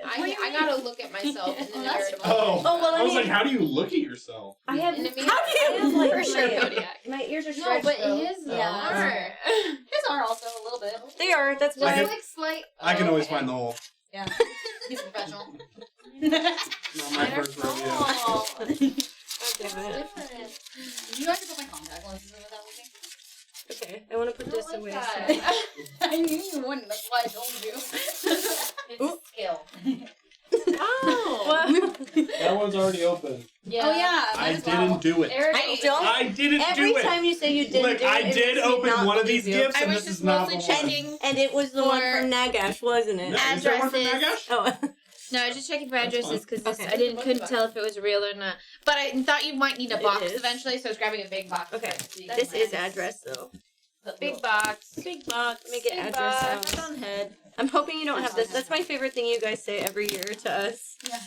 I gotta look at myself in the mirror. Oh, well, I was mean- like, how do you look at yourself? I have. In the mirror. I have like For sure, my, Kodiak. my ears are No, stretched. but though. his Yeah. His are also a little bit. They are. That's Just why. like slight. I can always okay. find the hole. Yeah. He's professional. Not my first rodeo. Oh, God damn it. different. You have to put my contact lenses in without looking. Okay, I want to put this like away. that. I knew you wouldn't. That's why I told you. It's a skill. Oh. That one's already open. Yeah. Oh yeah. I might as well. didn't do it. Eric, I don't. I didn't Every do it. time you say you didn't Look, do it, I it did makes me open not one of these believe you. gifts, I and was this is just not the mostly one. checking. And it was the one For from Nagash, wasn't it? No, is there one from Addresses. Nagash? Oh. No, I was just checking for addresses because Okay. couldn't tell if it was real or not. But I thought you might need a It box is. eventually, so I was grabbing a big box. Okay. first. This is address though. Big box. Big box. Let me get Big address box. sounds on head. I'm hoping you don't have this. That's my favorite thing you guys say every year to us. Yeah.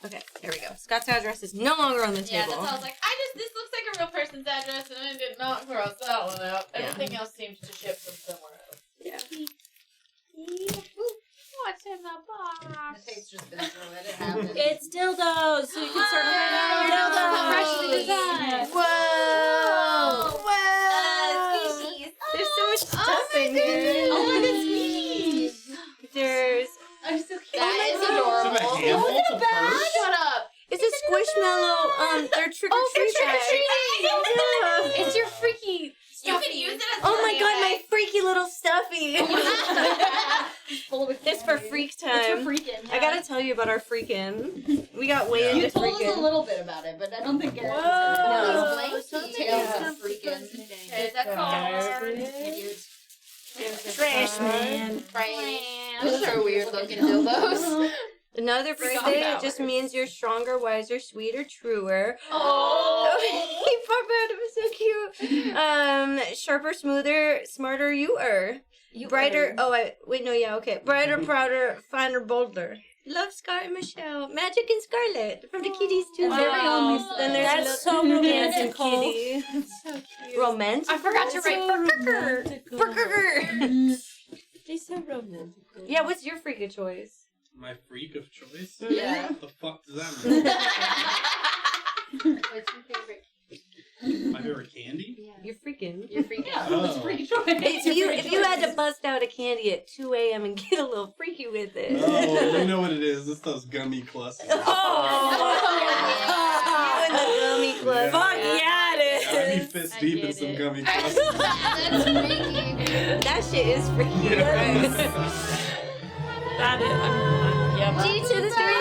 Okay, there we go. Scott's address is no longer on the Yeah, table. that's how I was like, this looks like a real person's address, and I did not cross that one out. Everything else seems to ship from somewhere else. Yeah. What's in the box? The tape's just been through it. It happened. It's dildos, so you can start Dildos. freshly designed. Whoa! Whoa! Species. There's so much stuff in here. Oh my god, squeeze! There's I'm so cute. That is Is it a adorable. handle? It's a purse? Shut up. it's a squishmallow. They're trick or treat bags. It's your freaky. You can use it as Oh my a god, my bag. freaky little stuffy. Full of It's for freak time. It's for freaking. I gotta tell you about our freaking. We got way You into told us a freaking. little bit about it, but I don't think Garrett Whoa. has heard it. Tales Yeah. of freaking. There's a card. Trash man. Right. Those are weird looking dildos. Another birthday just means you're stronger, wiser, sweeter, truer. Oh. He popped out. It was so cute. Sharper, smoother, smarter you are. Brighter. Oh, wait, no, yeah, okay. Brighter, prouder, finer, bolder. Love, Scott and Michelle. Magic and Scarlet from the Kitties too. Wow. Then there's That's so romantic. Kitty. So cute. Romantic. I forgot to write for Kirker. He's so romantic. Yeah, what's your freak of choice? My freak of choice? Yeah. What the fuck does that mean? What's your favorite? My favorite candy? Yeah. You're freaking. You're freaking. Oh. Freaky choice. If you had to bust out a candy at 2 a.m. and get a little freaky with it. Oh, you know what it is. It's those gummy clusters. Oh, you and the gummy club. Yeah. Fuck yeah, it is. I'd be fist deep in some gummy clusters. That's freaky. That shit is freaky. That is. Yep. G to the three.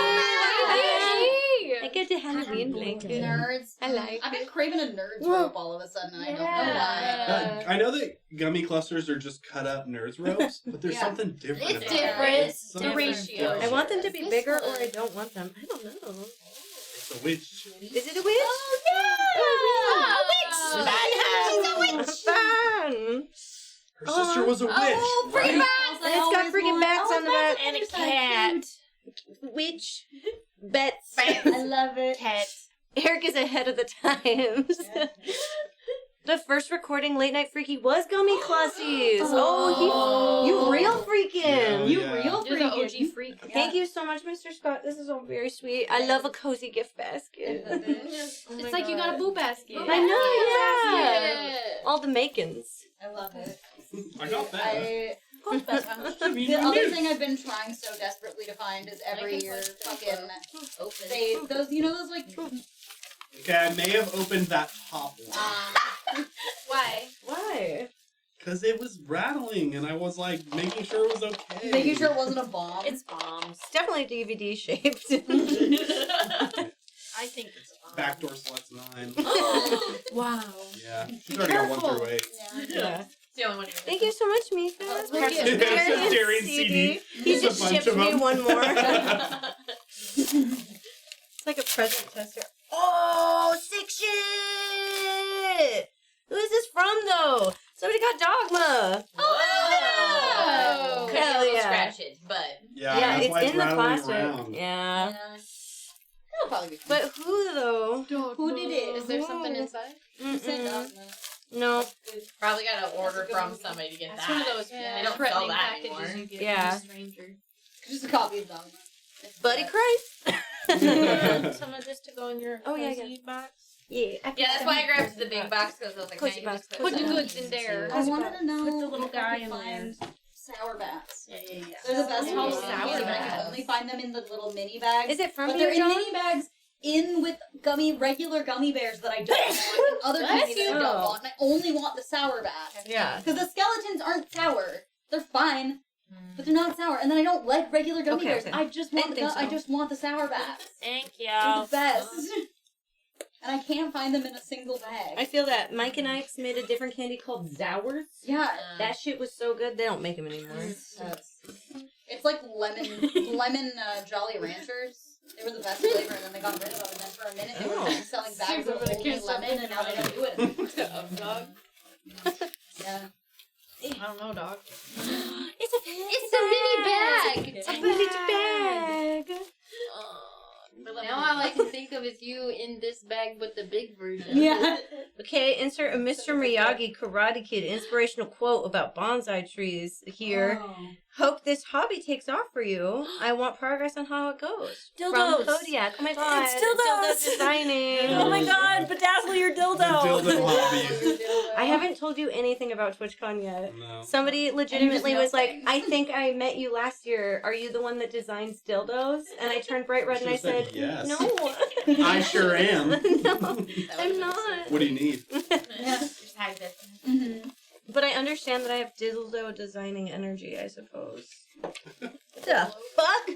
Hey! I get the Halloween blanket. Nerds. I like I've been it. craving a nerds rope all of a sudden, and I don't know why. I know that gummy clusters are just cut up nerds ropes, but there's something different It's about different. it. It's Something ratio. different. I want them to be This bigger or one. I don't want them. I don't know. It's a witch. Is it a witch? Oh, She's a witch. Fun. Her sister was a witch. Oh, right? freaking bats! And it's got freaking bats on the back. And a cat. Witch. Bets. I love it. Cat. Eric is ahead of the times. The first recording Late Night Freaky was Gummy Clussies. Oh, you real freaking. You Real You're the freaking. OG freak. Thank you so much, Mr. Scott. This is all very sweet. I love a cozy gift basket. It's like you got a boo basket. I know, yeah. Yeah. All the makings. I love it. I got that. The other thing I've been trying so desperately to find is every year fucking they those like Okay, I may have opened that top one. Why? Why? Because it was rattling and I was like making sure it was okay. making sure it wasn't a bomb. It's bombs. It's definitely DVD shaped. I think it's Backdoor Sluts 9. Wow. Yeah. She's already got 1 through 8. Yeah. It's the only one. Thank you so much, Mika. It's a Darian CD. He Just a just bunch shipped of me them. one more. It's like a present tester. Oh, sick shit! Who is this from, though? Somebody got Dogma. Oh! Could be a Hell little yeah. scratches, but Yeah, that's it's why it's in the rattling plastic. around. Yeah. That'll probably be fun. But who, though? Who did it? is there something inside? Who said Mm-mm. Dogma? No. Probably got to order from somebody to get That's that. one of those They don't sell threatening that packages anymore. you get Yeah. from a stranger. Just a copy of Dogma. Buddy Christ. some of this to go in your Oh, yeah, cozy box. Yeah. Yeah, that's why I grabbed the big box because I was like, Cozy "Can you box. just Put the that goods in there. I wanted to know Put the little if I guy could in there. find sour bats. Yeah. They're the best Oh, house sour sour bats. I can only find them in the little mini bags. Is it from But they're Beer in John? mini bags in with regular gummy bears that I don't want and other Bless gummies that I you. don't want. And I only want the sour bats. Yeah. Because the skeletons aren't sour. They're fine. But they're not sour, and then I don't like regular gummy Okay, bears. okay. I just want Didn't think I so. just want the sour bats. Thank you. They're the best. And I can't find them in a single bag. I feel that Mike and Ike's made a different candy called Zowers. Yeah, That shit was so good, they don't make them anymore. it's like lemon Jolly Ranchers. They were the best flavor, and then they got rid of them. And then for a minute, they were just selling bags of only lemon, and now they don't do it. Dog. Yeah. I don't know, dog. It's a mini bag. It's a little bag. Now all I can think of is you in this bag with the big version. Yeah. Okay, insert a Mr. Miyagi Karate Kid inspirational quote about bonsai trees here. Oh. Hope this hobby takes off for you. I want progress on how it goes. Dildos. From Kodiak. Oh my god. It's dildos. Dildo designing. Oh my god, bedazzle your dildo. Dildo hobby. I haven't told you anything about TwitchCon yet. No. Somebody legitimately know was like, things. I think I met you last year. Are you the one that designs dildos? And I turned bright red and I Should've said, said yes. no. I sure am. No, I'm not. What do you need? Just hide this. Mm-hmm. But I understand that I have dildo designing energy, I suppose. The fuck?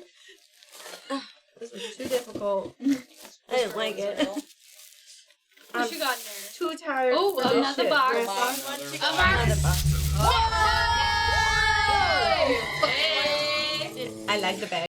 Ugh, this was too difficult. I didn't like it. What you got in there? Too tired. Oh, for this another shit. box. Grandpa. A box. I like the bag.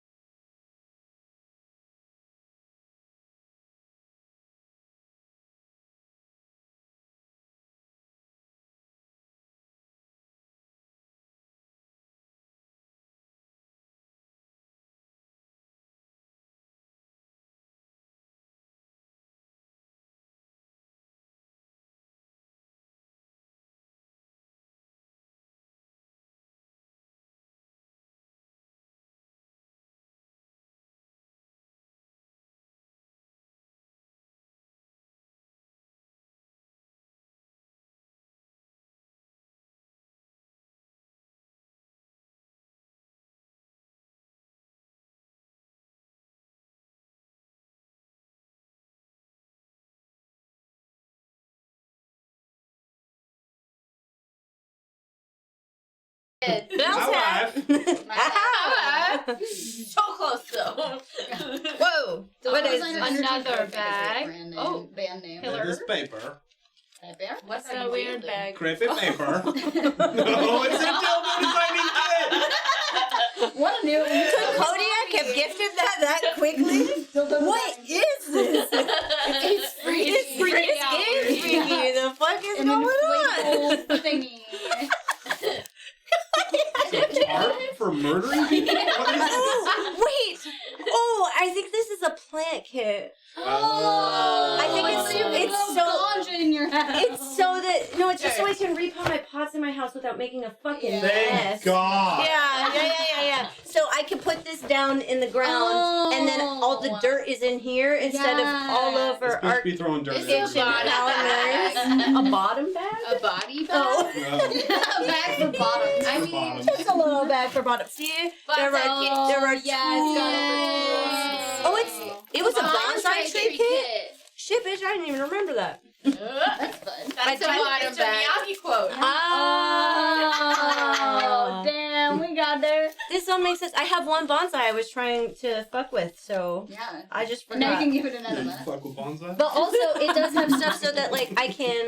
Bell's hat. So close though. Whoa. What is another bag? Oh, band name. Now this paper. What's a weird bag? Crepe paper. No, it's a dildo designing kit. What a new. Kodiak have gifted that quickly? What is this? It's freaky. It's freaky. It is freaky. The fuck is going on? Thingy. Art for murdering people? What is this? Oh, wait. Oh, I think this is a plant kit. I think it's so ganja in your house. it's so that no, it's just so I can repot my pots in my house without making a fucking mess. Thank God. Yeah. So I can put this down in the ground, and then all the dirt is in here instead of all over It's supposed our to be throwing dirt in kitchen counters. A bottom bag? A body bag? Oh. A bag for bottoms. I mean, Just a little bag for bottom. See, there are it was a bonsai tree kit. Shit, bitch, I didn't even remember that. That's fun. That's a bottom bag. Miyagi quote. Oh, damn, we got there. This all makes sense. I have one bonsai I was trying to fuck with, so Yeah. I just Now you forgot. can give it an enema. Fuck with bonsai? But also, it does have stuff so that, like, I can,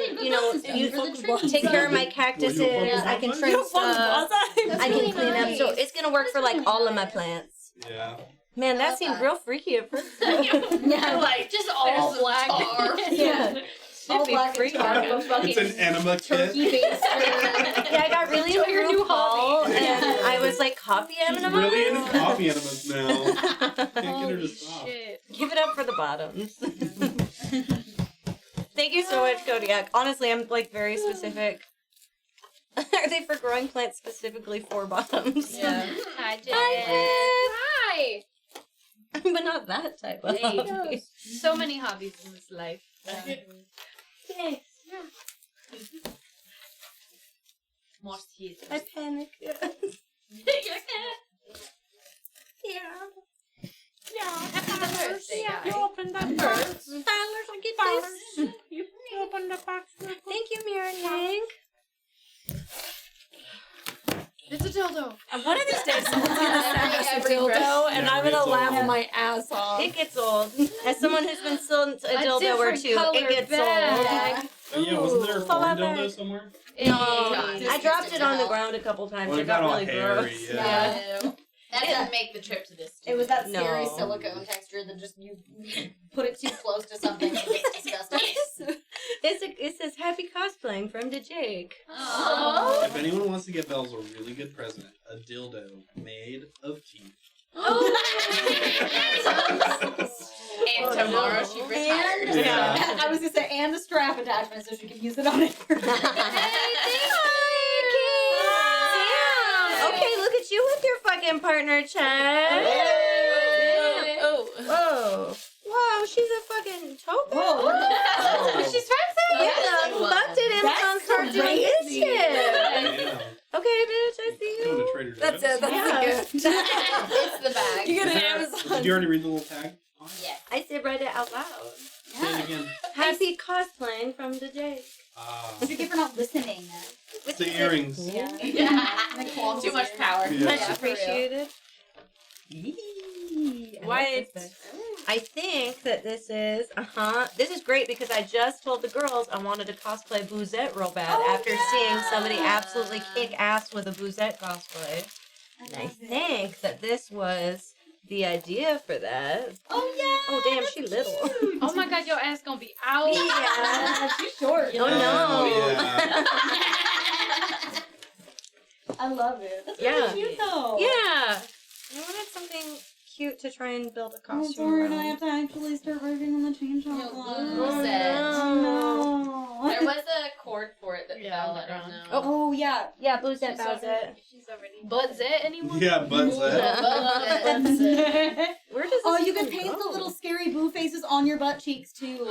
take care of my cactuses. I can trim stuff. I can clean up. So it's gonna work for, like, all of my plants. Yeah. Man, that seemed real freaky at first. Yeah, like Just all black. Yeah. All Should be black freaky. tar, It's an enema kit. turkey baster. Yeah, I got really into your new hobby, and I was like, coffee enemas? Really into coffee enemas now. Can't get her to stop. Give it up for the bottoms. Thank you so much, Kodiak. Honestly, I'm like very specific. Are they for growing plants specifically for bottoms? Yeah. Hi, Jen. Hi. But not that type of hobby. So many hobbies in this life. Yes. more teeth. I panic. Yeah. Yeah. You opened that box. Tyler, I get this. You opened the box. Thank you, Mirror It's a dildo. And one of these days, someone's gonna send us a dildo, and I'm gonna laugh my ass off. It gets old. As someone who's been sold a dildo or different two, color it gets bag. old. Yeah, wasn't there a Fall foreign out dildo back. somewhere? No, I dropped it on the ground a couple times. Well, it it got got all really hairy, gross. yeah. That didn't make the trip to this. It was that scary No. silicone texture that just you put it too close to something and it's disgusting. It says happy cosplaying from the Jake. If anyone wants to get Bells a really good present, a dildo made of teeth. And tomorrow she retires. And Yeah. I was gonna say, and a strap attachment so she can use it on it. Damn. Okay, look at you with your fucking partner, Chad. Oh. Whoa. Whoa, she's a fucking token. Whoa. She's fancy. What the fuck did Amazon start doing this shit? Yeah. Okay, bitch, I see Going you. to Trader Joe's. That's it. That's Yeah. the gift. It's the bag. You get an Is that- Amazon. Did you already read the little tag? Yeah. I said read it out loud. Say it again. Happy cosplaying from the Jake. What's your gift for not listening then? It's the earrings. Yeah. Too much power. Yeah. Much for real. appreciated. What? I think that this is, this is great because I just told the girls I wanted to cosplay Boozette real bad after seeing somebody absolutely kick ass with a Boozette cosplay. And I think that this was the idea for that. Oh yeah. Oh damn, she little. Oh my god, your ass gonna be out. Yeah. She's short. Oh no. yeah. I love it. That's Yeah. really cute though. Yeah. I wanted something cute to try and build a I'm costume sorry, around. I have to actually start working on the chain shop. Who said? No. There was a cord for it that fell. I don't know. Oh yeah. Yeah, Boozette Bowsette. She's already. But Zet anyone? Yeah, Bud's that. Where does this Oh, you even can paint go? the little scary boo faces on your butt cheeks too.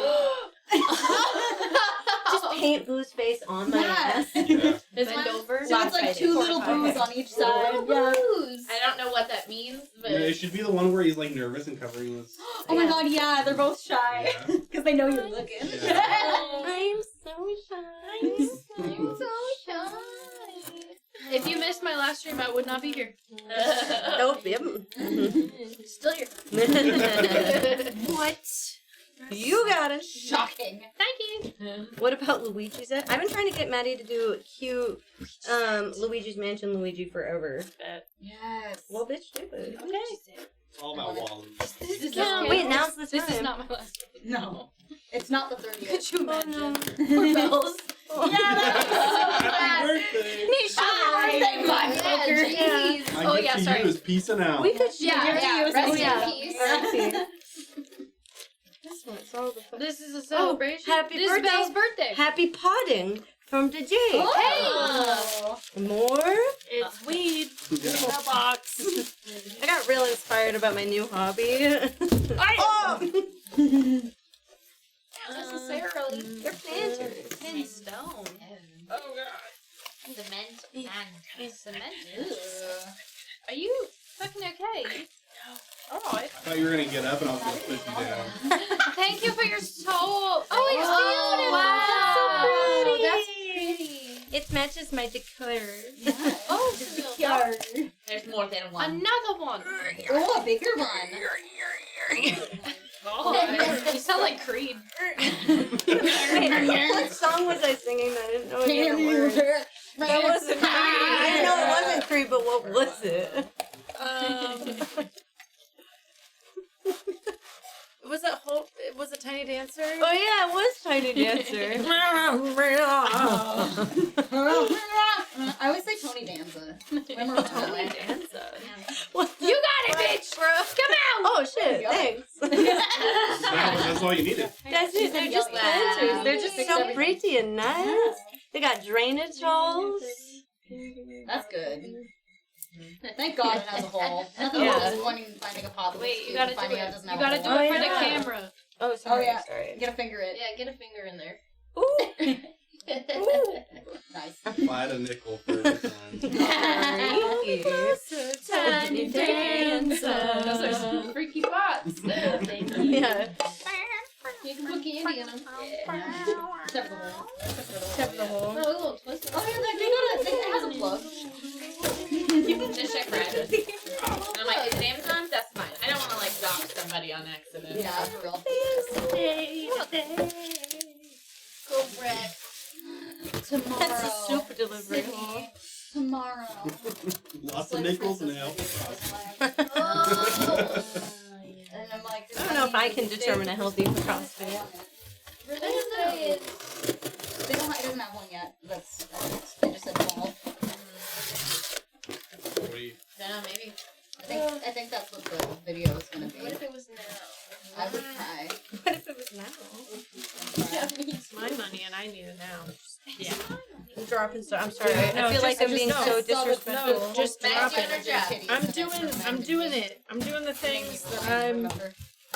Just paint Boo's face on my ass. Yeah. Bend over. So it's like two little boos on each side. Yeah. I don't know what that means, but Yeah, it should be the one where he's like nervous and covering his. Oh my god, yeah, they're both shy Yeah. because they know you're looking. Yeah. I'm so shy. I'm so shy. If you missed my last stream, I would not be here. Nope. Yep. Still here. What? You got it. Shocking. Thank you. What about Luigi's? I've been trying to get Maddie to do cute Luigi's Mansion Luigi forever. Yes. Well, bitch, do it. Okay. It's all about Wally. Wait, now's the time. This is not my last stream. No. It's not the 30th. Could you imagine? Poor bells. Yeah, that's Happy birthday! Yeah. My Oh, gift yeah, to sorry. you is peacing out. We could Yeah, Rest Oh, yeah. in peace. This one's all the fun. This is a celebration. Happy this birthday. is Belle's birthday. Happy potting from the J. Oh. More? It's weed in a box. I got real inspired about my new hobby. Necessarily. They're planters. 10 stone. Oh god. Cement and cement. Are you fucking okay? No. Alright. I thought you were gonna get up and I was gonna put you down. Thank you for your soul. Oh, it's beautiful. Wow. That's pretty. It matches my decor. Oh, There's more than one. another one. Oh, a bigger one. Oh, you sound like Creed. What song was I singing that I didn't know any of the words? That wasn't Creed. I know it wasn't Creed, but what was it? Was it Hope? Was it Tiny Dancer? Oh yeah, it was Tiny Dancer. I always say Tony Danza. Remember Tony Danza. You got it, bitch. Come out. Oh shit! Thanks. That's all you needed. That's it. They're just planters. They're just so pretty and nice. They got drainage holes. That's good. Thank God it has a hole. Nothing Yeah. worse than finding a pot. Wait, you gotta do finding it. out doesn't You have gotta a do hole. it for the yeah. camera. Oh, Oh sorry. yeah. Sorry. Get a finger it. Yeah, get a finger in there. Nice. If I had a nickel for every time. Tiny Dancer. Those are some freaky pots. Thank you. Yeah. You can put candy in them. Except for the hole. Except the hole. Oh, a little twist. Oh yeah, it has a plug. Just check for address. And I'm like, is it Amazon? That's fine. I don't want to like dox somebody on accident. Yeah, for real. Go Brett. Tomorrow. That's a super delivery hole. Tomorrow. Lots of nickels now. And I'm like, I don't know if I can determine a healthy CrossFit. They don't. It doesn't have one yet. They just said 12. No, maybe. I think that's what the video is gonna be. What if it was now? I would cry. What if it was now? It's my money and I need it now. Yeah. I'm dropping so. I'm sorry. No, I feel like I'm being no. so disrespectful. No, just drop Maddie's it. doing her job. I'm doing it. I'm doing the things that I'm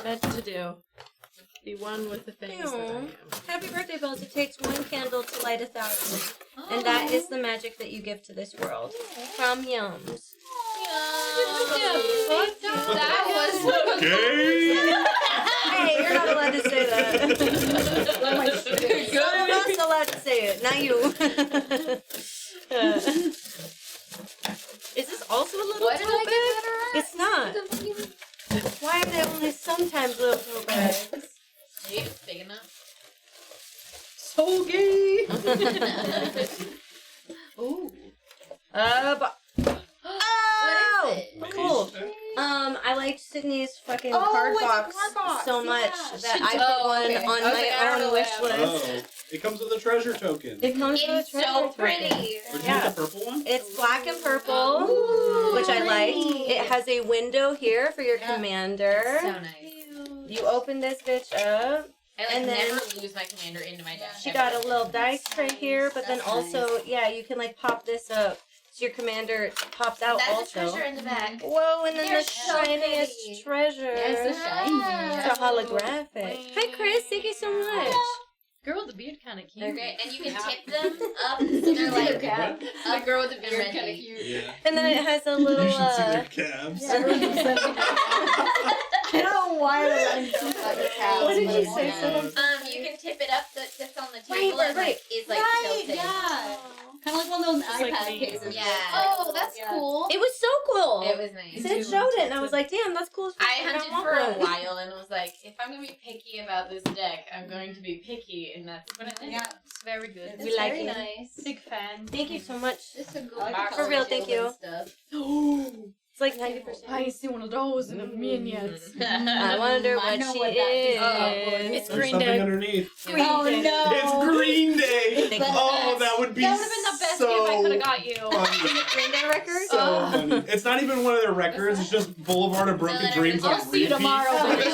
meant to do. Be one with the things that I am. Happy birthday, Bells. It takes one candle to light 1,000. And that is the magic that you give to this world. From Yums. That was Okay. Hey, you're not allowed to say that. Someone else is allowed to say it, not you. Is this also a little What did tote I bag? get It's not. Why are they only sometimes little tote bags? Maybe it's big enough. So gay. Ooh. But What is it? cool. I liked Sydney's fucking card it's a box card box, so much that I put Oh, one okay. on I was my like, I don't know own what wish list. Oh, it comes with a treasure token. It comes with a It's treasure so token. pretty. Would you get the purple one? It's black and purple, which I liked. It has a window here for your commander. So nice. You open this bitch up. I like And then never lose my commander into my deck. She got a little dice tray here, but then also, yeah, you can like pop this up. So your commander pops out That's also. a treasure in the back. Whoa, and then They're the so shiniest pretty. treasure. Yeah, it's so shiny. It's a holographic. Hi, Chris. Thank you so much. Girl with the beard kind of cute. Okay, and you can tip them up so they're like The girl with the beard kind of cute. Yeah. And then it has a little. You should see their calves. I don't know why they're running so about your cows. What did but you it's say? fine. you can tip it up so it sits on the Right, table and right. like is like tilted. Yeah. Kind of like one of those Just like iPad me. cases. Yeah. Oh, that's cool. It was so cool. It was nice. Sid showed it, and I was like, damn, that's cool as fuck. I hunted want for a one. while and was like, if I'm gonna be picky about this deck, I'm going to be picky, and that's what I did. Yeah. It's very good. We like very it. nice. Big fan. Thank you so much. Just a good I like box For real, thank you. and stuff. It's like 90%. I see one of those in a minions. I wonder I what know she what that is. is. It's There's Green something Day. underneath. Oh no! It's Green Day. Thank you. Oh, that would be That would have been the best so gift I could have got you. funny. Green Day record? So funny. It's not even one of their records. It's just Boulevard of Broken Dreams on I'll see you repeat. tomorrow, baby.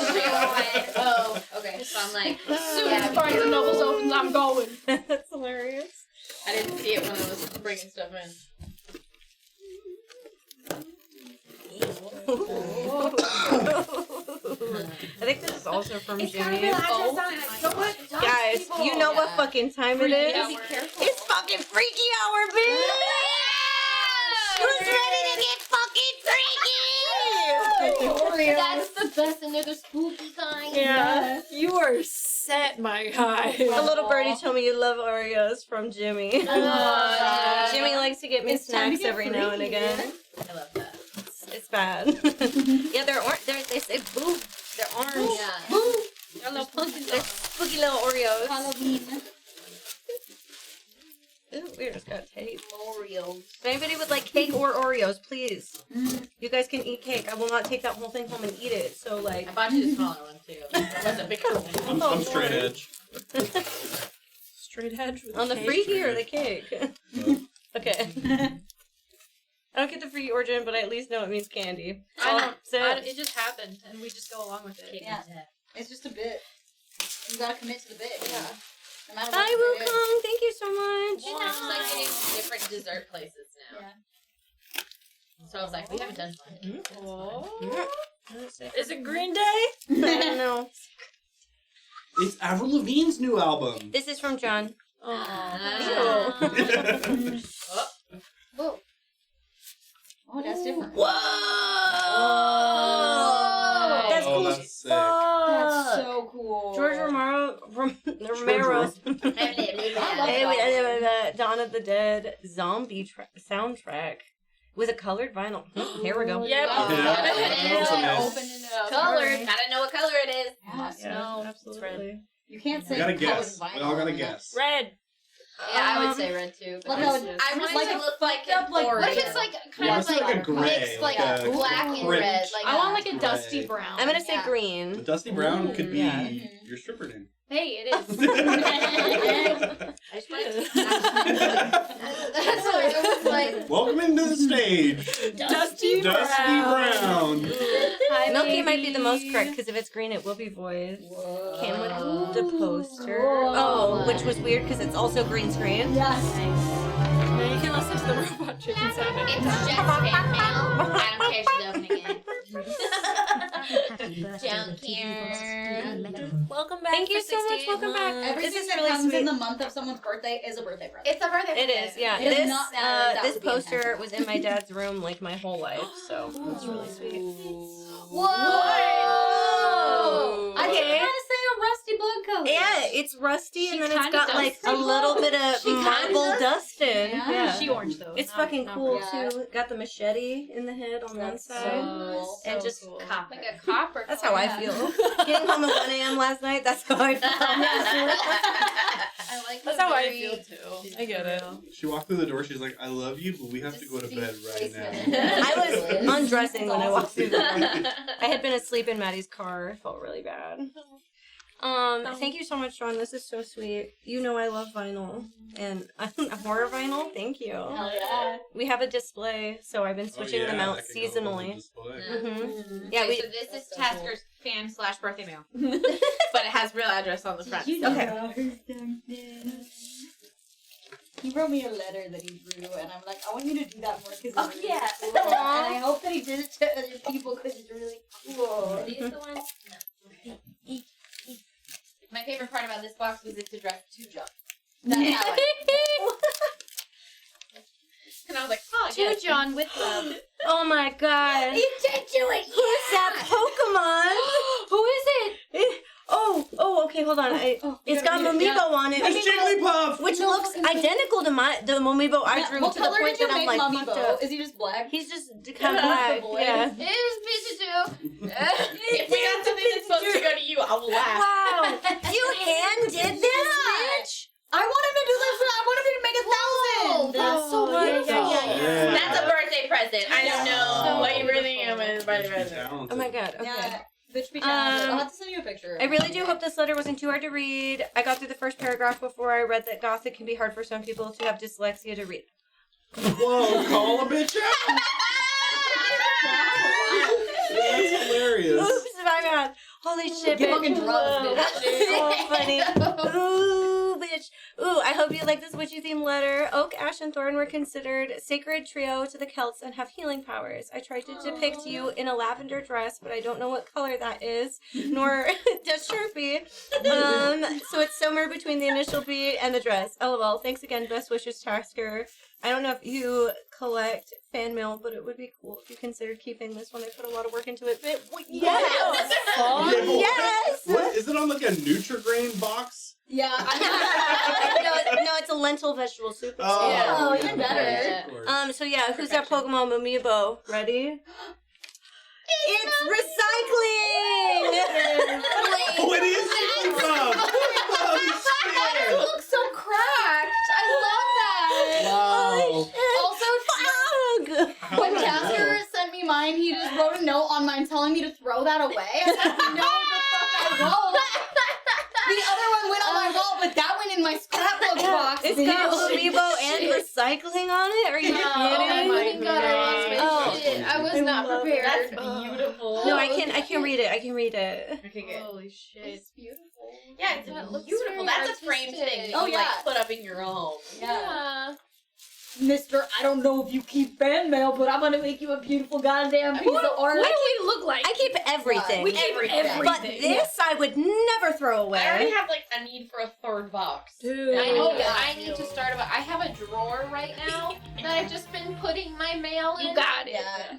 Oh, okay. So I'm like, As soon as Barnes and Noble's opens, I'm going. That's hilarious. I didn't see it when I was bringing stuff in. I think this is also from It's got a Jimmy. real address on it. So what? Guys, you know what fucking time it is? Be careful. It's fucking freaky hour, bitch! Who's ready to get fucking freaky? That's the best, and they're the spooky kind. Yeah. You are set, my guy. A little birdie told me you love Oreos from Jimmy. Jimmy likes to get me It's time to snacks get every now and freaky, again. I love that. It's bad. Yeah, they're orange. They say boo. They're orange. Yeah. Boo. They're little pumpkins. They're spooky little Oreos. Halloween. Ooh, weird. It's got tape. Oreos. If anybody would like cake or Oreos, please. You guys can eat cake. I will not take that whole thing home and eat it. So like. I bought you the smaller one too. That's a bigger one. I'm straight edge. Straight edge with On the cake. freaky or the cake? Okay. I don't get the freaky origin, but I at least know it means candy. I don't. That's it. It just happened, and we just go along with it. Yeah. It's just a bit. You gotta commit to the bit. Yeah. No matter what Hi, the bit is. Wukong. Thank you so much. And now it's like getting different dessert places now. Yeah. So I was like, we haven't done one. Is it Green Day? No. It's Avril Lavigne's new album. This is from John. Whoa. Oh, that's different. Whoa! That's cool as that's sick. fuck. That's so cool. George Romero's Dawn of the Dead zombie soundtrack with a colored vinyl. Here we go. Yep. Opening it up. Colored. Gotta know what color it is. Yes. Yeah, absolutely. You can't We say gotta colored guess. vinyl. We all gotta guess. Red. Yeah, I would say red too. But Like a- I want it like to a look like fucked up, like, orange. What if it's like Yeah, kind of let's do like like a gray, mixed, like like a black and print. red? Like I want like a Gray. dusty brown. I'm gonna say Yeah. The green. Dusty Brown could be Yeah. your stripper name. Hey, it is. I just want it. That's what it was like. Welcome into the stage, Dusty Brown. Hi, Milky might be baby. the most correct because if it's green, it will be void. Came with the poster. Oh, which was weird because it's also green screen. Yes. Now you can listen to the robot chicken sound. It's just fan mail. I don't care if she's opening it. Don't care. Welcome back. Thank you for so much. 68 Welcome back. months. Everything This is that really comes sweet. in the month of someone's birthday is a birthday present. It's a birthday It present. is, yeah. It does This not matter. That this would be poster intentional. was in my dad's room like my whole life, so it's really sweet. Whoa! I can Okay. kind of say a rusty blood color. Yeah, it's rusty and then it's kinda got does like a say little bit of She kinda marble does. dust in. Yeah. Yeah. She orange though. It's not- fucking not cool Yeah. too. Got the machete in the head on one That's side. so and just cool. copper. Like a copper. That's how I feel. Getting home at 1 a.m. last night, that's how I felt. I like That's the how I very- feel too. I get it. She walked through the door. She's like, "I love you, but we have to go to bed right now." I was undressing when I walked through the door. I had been asleep in Maddie's car. I felt really bad. Thank you so much, Sean. This is so sweet. You know I love vinyl. And horror vinyl, thank you. Hell yeah. We have a display, so I've been switching them out that can go on the seasonally. display. Mm-hmm. Yeah, Okay, so this is Tasker's fan/birthday mail, but it has real address on the front. Okay. He wrote me a letter that he drew, and I'm like, I want you to do that more because Oh, yeah. cool. And I hope that he did it to other people because it's really cool. Are these the ones? No. My favorite part about this box was it's addressed to John. That's how I. And I was like, oh, To yes. John with love. Oh my god. You did do it. Who's that Pokemon? Who is it? Oh, okay, hold on. It's got Momibo on it. It's Jigglypuff! Which looks identical to the Momibo I drew What to the color point did you that I'm make like, Amiibo? fucked up. Is he just black? He's just kind of black. Yeah. It is Pikachu. If we got something that's supposed to go to you, I will laugh. Wow. You hand did this, bitch? I want him to do this. I want him to make 1,000. That's so beautiful. Yeah. That's a birthday present. I don't know what you were thinking of as a birthday present. Oh my god. Okay. Yeah. Bitch be talented. I'll have to send you a picture. I really do hope this letter wasn't too hard to read. I got through the first paragraph before I read that Gothic can be hard for some people to have dyslexia to read. Whoa, call a bitch out? That's hilarious. Oops, my god. Holy shit, Get bitch. fucking drugs, bitch. So funny. Ooh, bitch. Ooh, I hope you like this witchy themed letter. Oak, Ash, and Thorn were considered sacred trio to the Celts and have healing powers. I tried to depict you in a lavender dress, but I don't know what color that is, nor does Sharpie. So it's somewhere between the initial B and the dress. LOL. Thanks again. Best wishes, Tasker. I don't know if you collect fan mail, but it would be cool if you considered keeping this one. I put a lot of work into it. But yes! Yes! What? Is it on like a Nutri-Grain box? Yeah. No, it's a lentil vegetable soup. Oh, even better. So yeah, who's that Pokemon Amiibo? Ready? It's recycling! Oh, it is Jigglypuff! That looks so cracked. I love that. Wow. Also, When Tasker sent me mine, he just wrote a note on mine telling me to throw that away. I said, no, the fuck I won't. The other one went on my wall, but that went in my scrapbook box. It's got Amiibo and recycling on it? Are you kidding? oh my god, I lost my shit. I was not prepared. That's beautiful. No, I can read it. I can read it. Okay, good. Holy shit. It's beautiful. Yeah, it's beautiful. That's a framed thing. Oh, You, yeah. like, put up in your home. Yeah. Mister, I don't know if you keep fan mail, but I'm gonna make you a beautiful goddamn piece of art. What do we look like? I keep everything. We keep everything. But this I would never throw away. I already have like a need for a third box. Dude. I know. yeah. I need to start about. I have a drawer right now that I've just been putting my mail in. You got it. Yeah.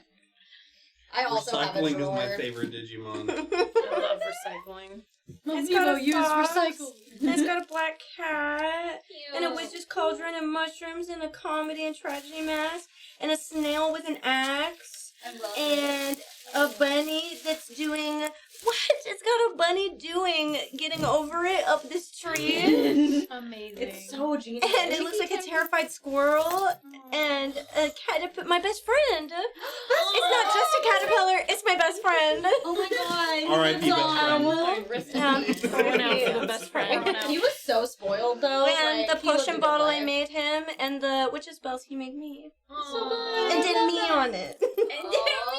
I also have a Recycling is drawer. my favorite Digimon. I love recycling. It's got a use fox. recycle. It's got a black cat. Cute. And a witch's cauldron and mushrooms and a comedy and tragedy mask and a snail with an axe I love it. and a bunny that's doing what? It's got a bunny getting over it up this tree. Amazing. It's so genius. And it looks like a terrified squirrel and a caterpillar. My best friend. It's not just a caterpillar. It's my best friend. Oh my god. R.I.P. best friend. Going out for the best friend. He was so spoiled though. And like, the he lived a potion good bottle I life. made him, and the witch's bells he made me, Aw. and did me on it,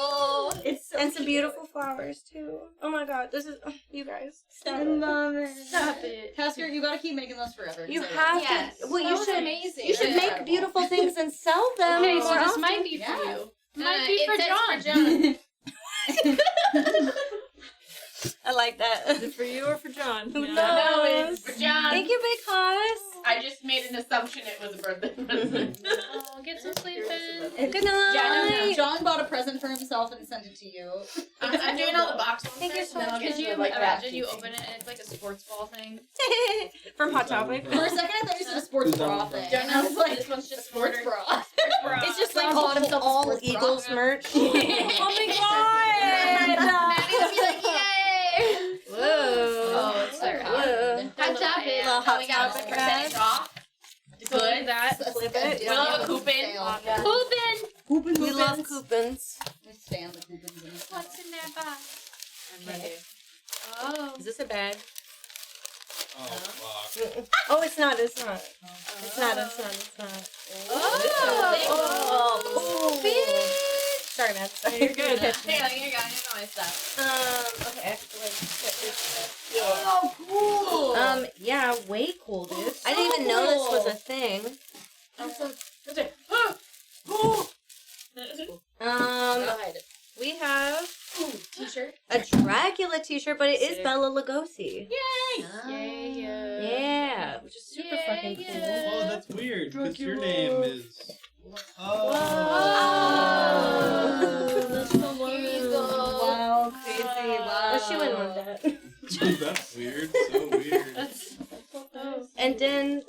Oh. It's so and some beautiful flowers too. Oh my god, this is you guys. Stop it. Stop it. Tasker, you gotta keep making those forever. You Say have Yes. to. Well, That you was should. amazing. You should make Incredible. beautiful things and sell them. Okay, so more this often. might be for Yeah. you. Might be It for says John. I like that. Is it for you or for John? Who Yeah. No, knows? it's for John. Thank you, Big Hoss. I just made an assumption it was a birthday present. Oh, get some sleep in. Good night. John bought a present for himself and sent it to you. I'm doing all the box ones. Thank you first, so and then I'll much. get Could to you the, like, imagine you wrapping open it and it's like a sports ball thing? From Hot Topic. For a second, I thought you said a sports bra thing. Don't I know. was like, This one's just sports sports bra. It's just like John bought himself a all sports bra. Eagles merch. Oh my Maddie would be like, yay! Whoa. Oh, it's so Whoa. Hot topic. Little Oh, Hot we got a Topic percentage off. Good. that. Flip it. We'll have a coupon. Coupon. We love coupons. We stand the coupons in this What's in that box? I'm ready. Oh. Is this a bag? Oh, fuck. Oh, it's not. It's not. It's not. It's not. It's not. Oh. Oh, cool. Sorry, man. Sorry. You're good. Here, you got my stuff. Okay. I have to like get this stuff. Oh, cool. Yeah, way cool, dude. I didn't even know this was a thing. We have T-shirt. a Dracula t-shirt, but it is Sick. Bela Lugosi. Yay! Yeah, which is super fucking cool. Oh, that's weird, because your name is... Oh. Oh, that's so Here you go. Wow, crazy. Wow. Oh, she wouldn't want that. That's weird. So weird. And then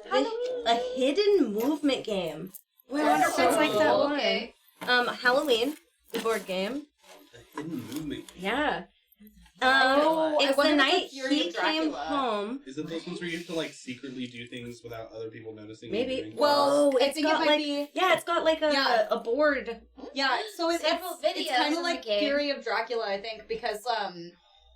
a hidden movement game. I wonder if it's like that one. Okay. Halloween, the board game. A hidden movement. Yeah. I It's the wonder if night it's Fury he of came Dracula. home. Is it those ones where you have to like secretly do things without other people noticing? Maybe. You doing Well, I it's think it got might like be. yeah, it's got like a board. Yeah, so it's Several videos kind of of the like game. Fury of Dracula, I think, because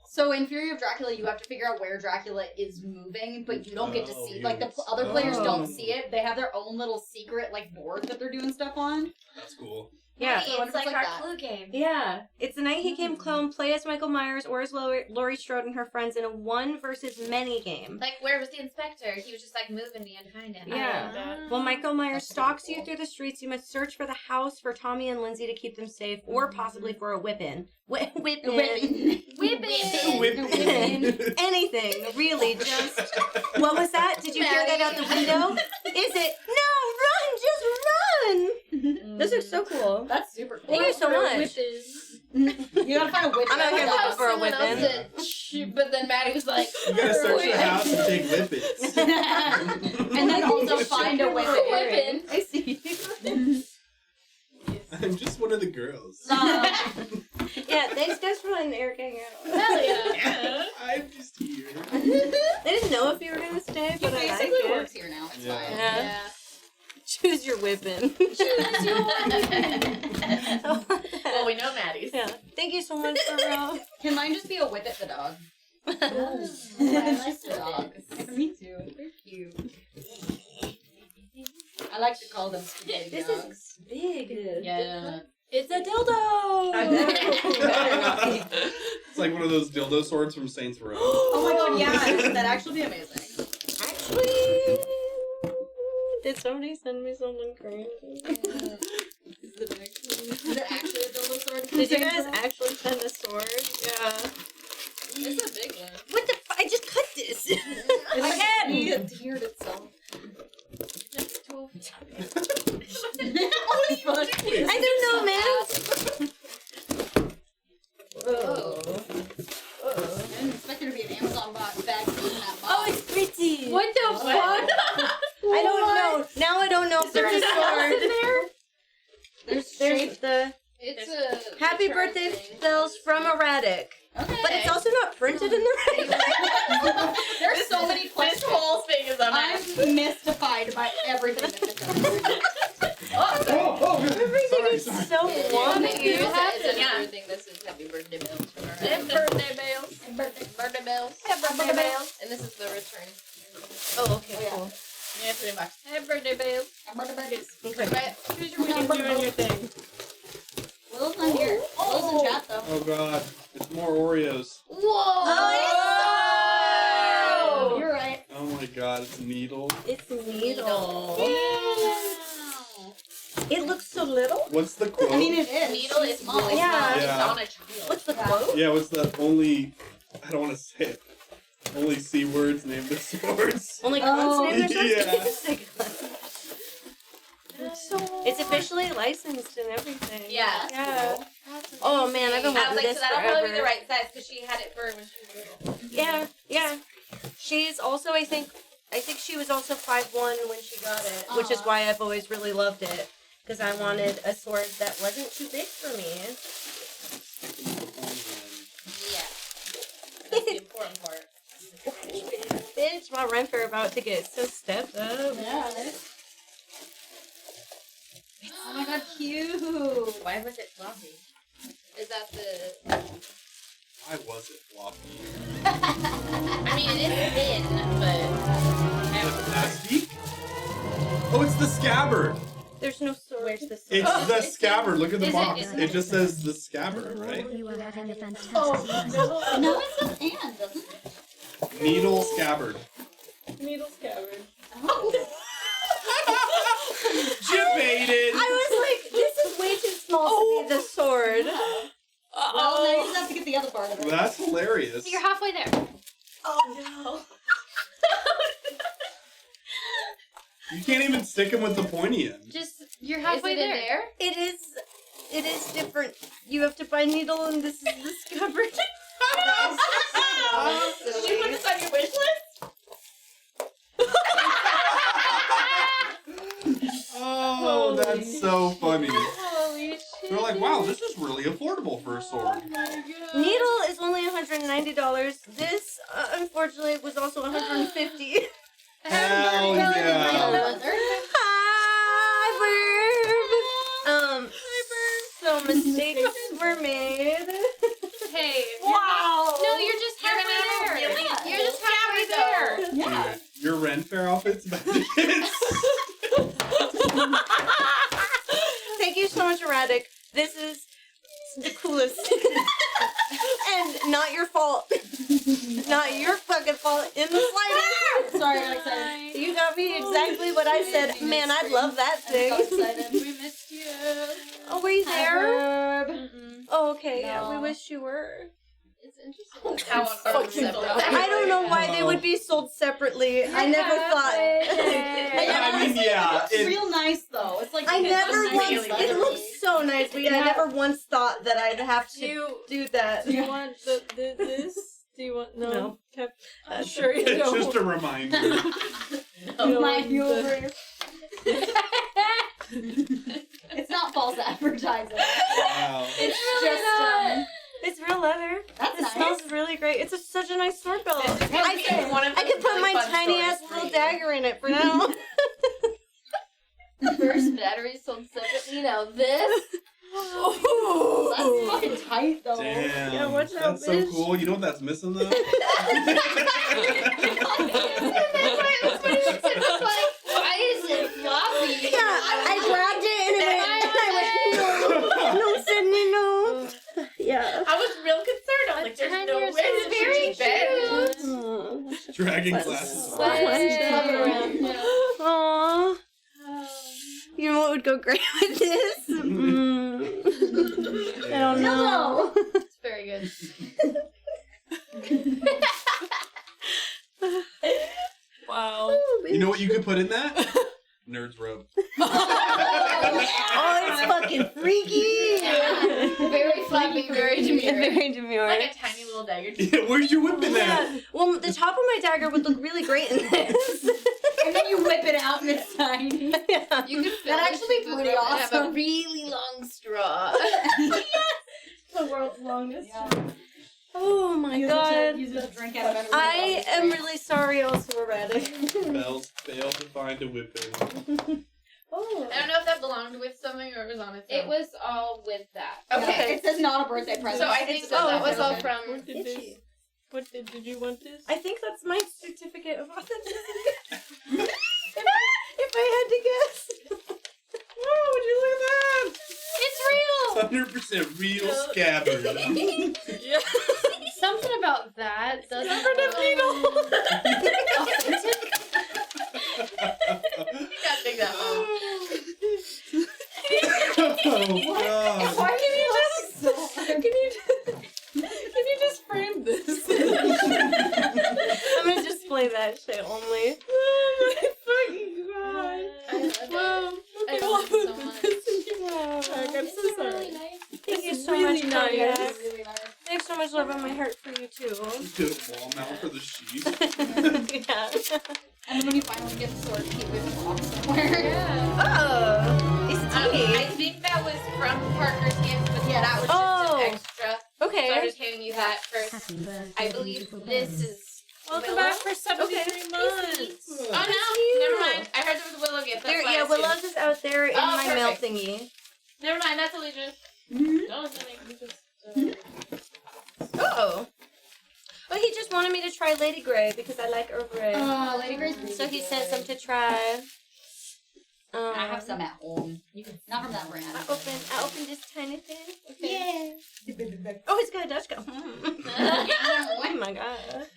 so in Fury of Dracula, you have to figure out where Dracula is moving, but you don't get to see. Like the other players don't see it. They have their own little secret like board that they're doing stuff on. That's cool. Yeah. Hey, it's like our clue game. Yeah, it's the night he came home. Play as Michael Myers or as Laurie Strode and her friends in a one versus many game. Like, where was the inspector? He was just like moving me and find him. Yeah. While Michael Myers stalks you through the streets, you must search for the house for Tommy and Lindsay to keep them safe, or possibly for a whip-in. Whip-in. Anything, really. Just what was that? Did you hear that out the window? Is it? No, run! Just run! Those are so cool. That's super cool. Thank you so much. You gotta find a whip. I'm out here looking for a whip-in. But then Maddie was like, You gotta search the house and take whippets. And then also find a whip-in. I see. I'm just one of the girls. Yeah, thanks guys for letting Eric hang out. Hell yeah. I'm just here. I didn't know if you were gonna stay, but I like Basically it. works here now. It's fine. Yeah. Choose your whip-in. Well, we know Maddie's. Yeah. Thank you so much for Can mine just be a whip at the dog? I like the dogs. Me too. They're cute. I like to call them spaghetti This dogs. is big. Yeah. It's a dildo! It's like one of those dildo swords from Saints Row. Oh my god, yeah. That'd actually be amazing. Actually, did somebody send me something crazy? Is it actually a dildo sword? Did you guys actually send a sword? Yeah. It's a big one. What the I just cut this. Again! It adhered itself. I don't know, man. Oh. I didn't expect there to be an Amazon bag in that box. Oh, it's pretty. What the fuck? I don't know. Now I don't know if there's a sword. There's the It's a Happy Birthday bells from Erratic. Okay. But it's also not printed in the right place. There's so many questions. This whole thing is a mess. I'm mystified by everything that this Everything is so wonky. Everything. This is Happy Birthday Bells from our Birthday Bells. Birthday Bells. Birthday Bells. And this is the return. Oh, okay, cool. Yeah, $3. Happy Birthday Bells. Okay. Here's your weekend doing your thing. Will's not here. Will's in chat though. Oh god, it's more Oreos. Whoa! Oh, you're right. Oh my god, it's Needle. It's Needle. It looks so little. What's the quote? I mean, it is. Needle is small. really Yeah. small. It's Yeah. on a child. What's the quote? Yeah, what's the only... I don't want to say it. Only C words named the swords. Only guns named Yeah. It's officially licensed and everything. Yeah. Yeah. Oh man, I've been I was wanting like, this so that'll forever. probably be the right size because she had it for when she was little. Yeah, yeah. She's also, I think she was also 5'1" when she got it, which is why I've always really loved it. Because I wanted a sword that wasn't too big for me. Yeah. That's the important part. Bitch, my rent are about to get so stepped up. Yeah. Oh my god, cute. Why was it floppy? Is that the... Why was it floppy? I mean, it is thin, but... Plastic? Oh, it's the scabbard! There's no sword. Where's the sword? It's the scabbard. Look at the Is it- box. is It just says the scabbard, right? You are having a fantastic No, time. it says and, doesn't it? Needle scabbard. Needle scabbard. Debated! I was like, this is way too small to be the sword. Well, now you just have to get the other part of it. That's hilarious. You're halfway there. Oh no. You can't even stick him with the pointy end. Just, you're halfway Is it in there. It is different. You have to buy needle and this is the scabbard. so funny. Holy shit. They're like, wow, this is really affordable for a sword. Needle is only $190. This, unfortunately, was also $150. Hell yeah. Hi, Verb. So mistakes were made. Hey. Wow. No, you're just halfway there. Really You're just halfway there. Yeah. Dude, your Ren Fair outfit's about to get Thank you so much, Erratic. This is the coolest. And not your fault. Not your fucking fault in the slightest. Sorry, I'm excited. You got me exactly what I said. Man, I'd love that thing. I'm so excited. We missed you. Oh, were you there? Verb. Oh, okay. Yeah, No. we wish you were. It's interesting how on earth separate. I don't know why they would be sold separately. I never thought. I mean, yeah. It's real nice though. It's like I never it's once. really It leathery. looks so nice, but yeah, I never once thought that I'd have to do that. Do you want this? Do you want No. Okay. Sure you It's don't. just a reminder. Mind you over. It's not false advertising. Wow. It's really just not. It's real leather. That's it nice. smells really great. It's such a nice sword belt. This is I gonna be one of I those could put really my fun tiny stories ass for little you. dagger in it for now. First battery sold separately. Now this. That's fucking tight though. Damn. Yeah, watch out, That's so bitch. cool. You know what that's missing though? Why is it floppy? Yeah, I grabbed it and it went. And I went, no, Sydney, no. Yeah. I was real concerned. I was like, there's no way this should be bad. Dragging glasses. Aww. You know what would go great with this? I don't know. It's very good. Wow. You know what you could put in that? Nerd's robe. Oh, it's fucking freaky. Very flappy, very demure. Very demure. Like a tiny little dagger. Yeah, where's your whipping at? Yeah. Well, the top of my dagger would look really great in this. And then you whip it out and it's tiny. Yeah. You could fill That'd it actually be with pretty rubber and have a awesome. really long straw. The world's longest. Oh my Use god. it to drink out of every I am really sorry, also erratic. Bells failed to find a whipping. Oh. I don't know if that belonged with something or it was on its own. It was all with that. Okay. It says not a birthday present. So I think that was all from. What did you want this? I think that's my certificate of authenticity. if I had to guess. Oh, would you look at that? It's real. 100% real scabbard. Yeah. Something about that doesn't. You gotta take that home. Oh, God. Why Can you just frame this? I'm gonna display that shit only. Oh my fucking god. Wow. I love it so much. I'm so sorry. Thank you so really much, nice. Kodiak. Thanks so much love in my heart for you too. Did a wall mount for the sheet. Yeah. And then when you finally get the sword, keep it in a box somewhere. Oh, it's teeny. I think that was from Parker's hands, but yeah, that was Oh. just an extra. Okay. So I'm just handing you that first. Happy birthday, I believe beautiful this Willow. is. Welcome Willow? back for 73 months. Oh no, never mind. I heard there was a Willow gift. That's There, why I yeah, assumed. Willow's is out there in Oh, my mail perfect. thingy. Never mind, that's Alicia. No, it's not like we just. Oh. Oh, he just wanted me to try Lady Grey because I like Earl Grey. Oh, Lady Grey's really So he good. sent some to try. I have some at home. You can not from that brand. I opened this tiny thing. Okay. Yeah. Oh, it's got a Dutch cup. Oh my god.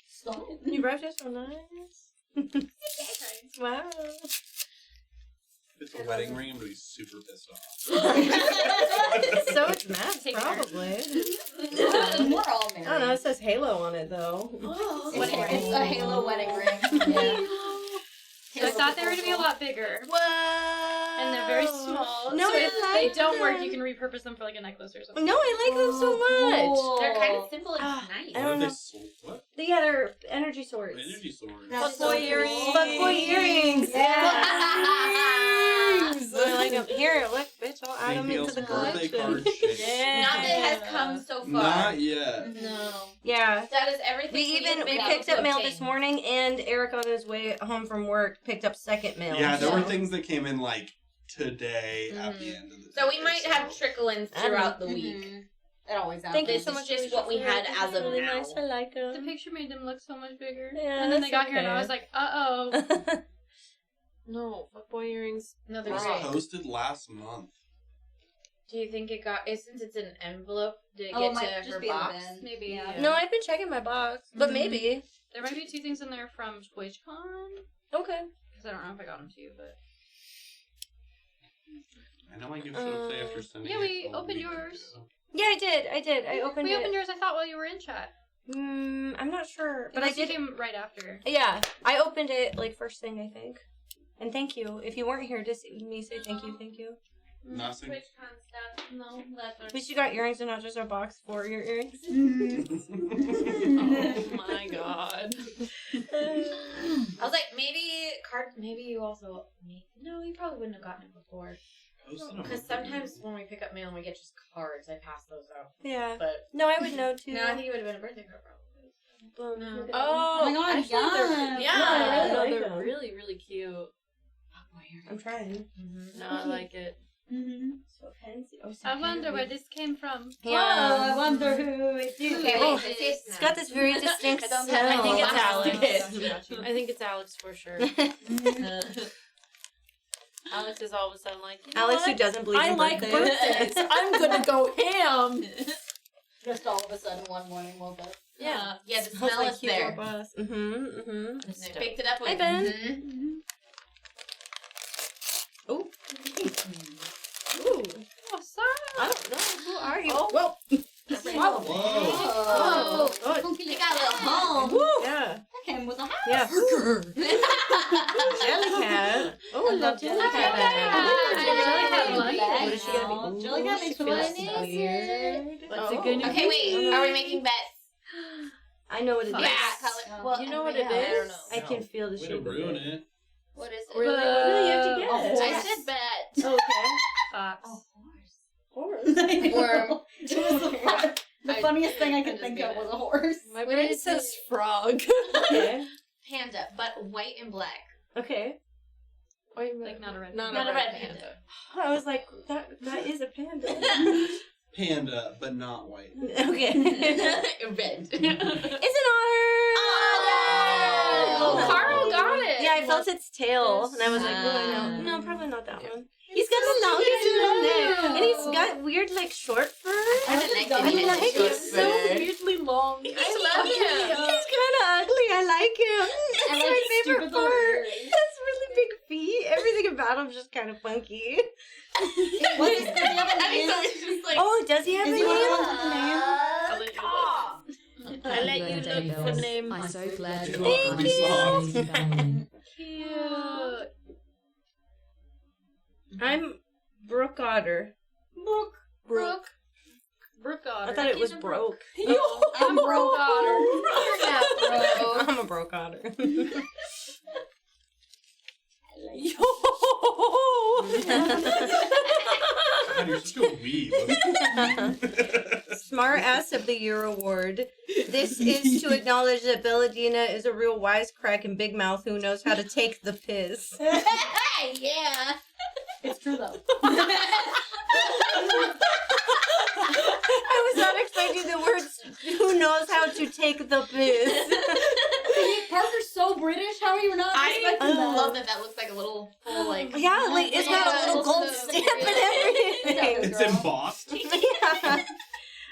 Stop. You wrapped it so nice. Wow. If it's a wedding ring, I'm gonna be super pissed off. So it's Matt's, probably. We're all married. I don't know, it says Halo on it though. It's a Halo wedding ring. Yeah. So I thought they were gonna be a lot bigger. What? And they're very small. No, so if I they like don't work, them. you can repurpose them for like a necklace or something. No, I like them so much. They're kind of simple and nice. I don't know. What? Yeah, they're energy swords. Energy swords. Fuckboy earrings. Fuckboy earrings. Yeah. I like them. Here, look, bitch. I'll add them into the collection. Not that it has come so far. Not yet. No. Yeah. That is everything. We picked up mail this morning, and Eric on his way home from work picked up second mail. Yeah, there were things that came in like today at the end of the day. So we might have trickle-ins throughout the week. It always happens. Thank you This so is much. just Alicia, what we for had it. as of really now. Nice. I like them. The picture made them look so much bigger. Yeah, and then they that's got here, and I okay. was like, uh-oh. No, fuckboy earrings. No, It they're was great. posted last month. Do you think it got? Since it's an envelope, did it Oh, get it might to just her be in the box? bin. Maybe, yeah. No, I've been checking my box, but maybe. There might be 2 things in there from TwitchCon. Okay. Because I don't know if I got them to you, but... I know I give shit up after sending Yeah, it we a opened week yours. ago. Yeah, I did. I opened We it. opened yours, I thought, while you were in chat. I'm not sure, but Unless I did. you came right after. Yeah, I opened it like first thing, I think. And thank you. If you weren't here, just me say thank you, thank you. Nothing. TwitchCon stuff. No, that's At least you got earrings and not just a box for your earrings. Oh my god. I was like, maybe you also. No, you probably wouldn't have gotten it before. Because sometimes when we pick up mail and we get just cards, I pass those out. Yeah. But no, I would know too. no, I think it would have been a birthday card probably. No. Oh my God, actually, they're, yes. yeah, I like they're them. really, really cute. I'm trying. No, I like it. So fancy. Oh, so I wonder where this came from. Yeah. Oh, I wonder who it is. Okay, Oh, wait, it's got this very distinct smell. I think it's Alex. Alex. I think it's Alex for sure. Alex is all of a sudden like, you know Alex, what? who doesn't believe in I like birthdays. I'm gonna go ham. Just all of a sudden one morning woke up. Yeah. Yeah, the Smells smell like is Hugo there. Boss. Mm-hmm. And I picked it up with Hi, Ben. Ooh. Ooh. Oh, sorry. I don't know. Who are you? Oh. Whoa. Whoa. Oh, you got a little home. Yeah. That came with a house. Yeah. Jellycat. Oh, I love Jellycat. What is she gonna be? Jellycat makes me feels feel weird. What's it gonna Okay, wait. Are we making bets? I know what it is. Yeah. Well, you know what it I don't is? know. I can feel the Way to shape of ruin it. it. What is it? Really? What do you have to a guess? I said bet. Oh, okay. Fox. Horse. Worm. The funniest thing I could think of was a horse. My brain says frog. Okay. Panda, but white and black. Okay. Like not a red. Not Not a a red red panda. I was like, that is a panda. Panda, but not white. Okay. Red. It's an otter. Oh, Carl got it. Yeah, I felt its tail, and I was like, oh, no, probably not that one. He's got the longest little neck, and he's got weird, like, short fur. I like it. It's so weirdly long. I love him. He's kind of ugly. I like him. I It's like my his favorite stupid little part. earrings. He has really big feet. Everything about him's just kind of funky. What is, does he have a name? Oh, does he have Is a he one of name? those with a name? I let you look for name. I'm so glad Thank you're you. family. Cute. I'm Brooke Otter. Brooke Otter. I thought it was broke. I'm broke otter. You're not broke. I'm a broke otter. God, you're such a weeb. Smart Ass of the Year award. This is to acknowledge that Belladina is a real wisecrack and big mouth who knows how to take the piss. Yeah. It's true though. I was not expecting the words who knows how to take the piss. Parker's so British. How are you not I expecting that? love that looks like a little like Yeah, like it's got a little gold stamp and everything. It's embossed. Yeah.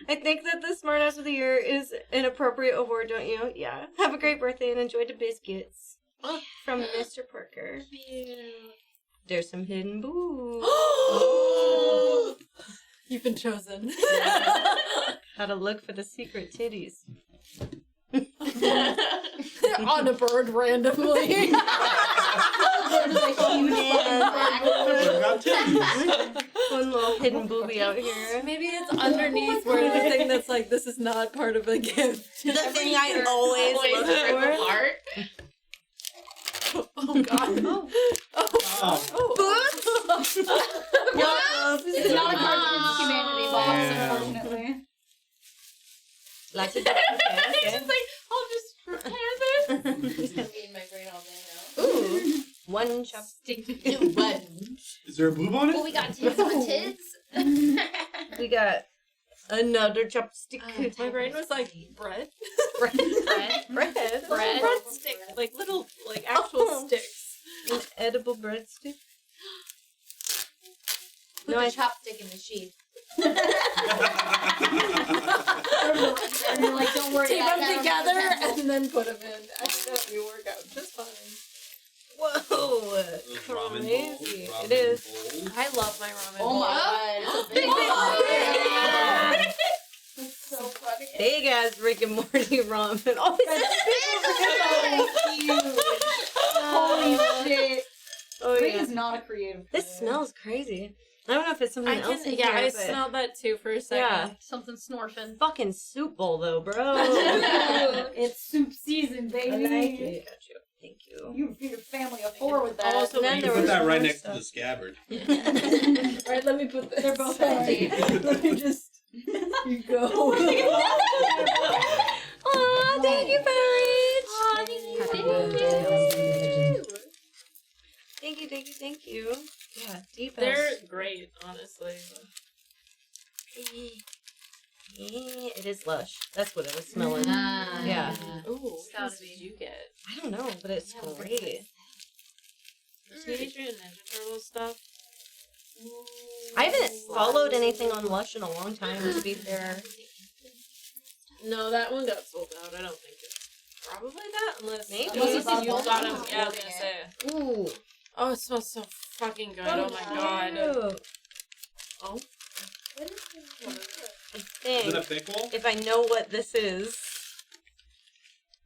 I think that the Smart Ass of the Year is an appropriate award, don't you? Yeah. Have a great birthday and enjoy the biscuits. From Mr. Parker. There's some hidden boo. You've been chosen. How to look for the secret titties. On a bird randomly. One little hidden booby out here. Maybe it's underneath where the thing that's like, this is not part of a gift. The thing I always look for. Oh god. Boots? This is not a cartoon humanity box, unfortunately. Lots of different It's just like, I'll just have it. It's gonna be in my brain all day now. Ooh. One chopstick. One. Is there a boob on it? Oh, we got tits on tits. We got another chopstick. My brain was like, bread? Bread. Bread stick. Like little, like actual sticks. An edible breadstick. Put the chopstick in the sheath. And you're like, don't worry Tape about them that. together and then put them in. Accidentally work out just fine. Whoa. Ramen Crazy. bowl, It is. ramen bowl. I love my ramen Oh bowl. my god. That's so funny. Big ass Rick and Morty ramen. Oh, Holy shit. Oh, Rick yeah. is not a creative. This smells crazy. I don't know if it's something I else can, in yeah, here, I but smelled that too for a second. Yeah. Something snorfing. Fucking soup bowl though, bro. It's soup season, baby. I like it. Thank you. You feed a family of 4 with that. Also, then You there can put was that right more next stuff. to the scabbard. Alright, let me put this. They're both empty. Let me just. You go. Aw, thank you, Paige. Happy birthday. Thank you. Yeah, deep ass. They're great, honestly. It is lush. That's what it was smelling. Yeah. Ooh, It's what gotta else be. did you get? I don't know, but it's great. Teenage Mutant Ninja Turtles stuff. I haven't followed anything on Lush in a long time, to be fair. No, that one got sold out. I don't think it's probably that, unless Maybe. Unless It's it's you not got bad. them. Yeah, I was gonna say. Ooh. Oh, it smells so fucking good. Oh my god. Oh. I Is think it a pickle? if I know what this is.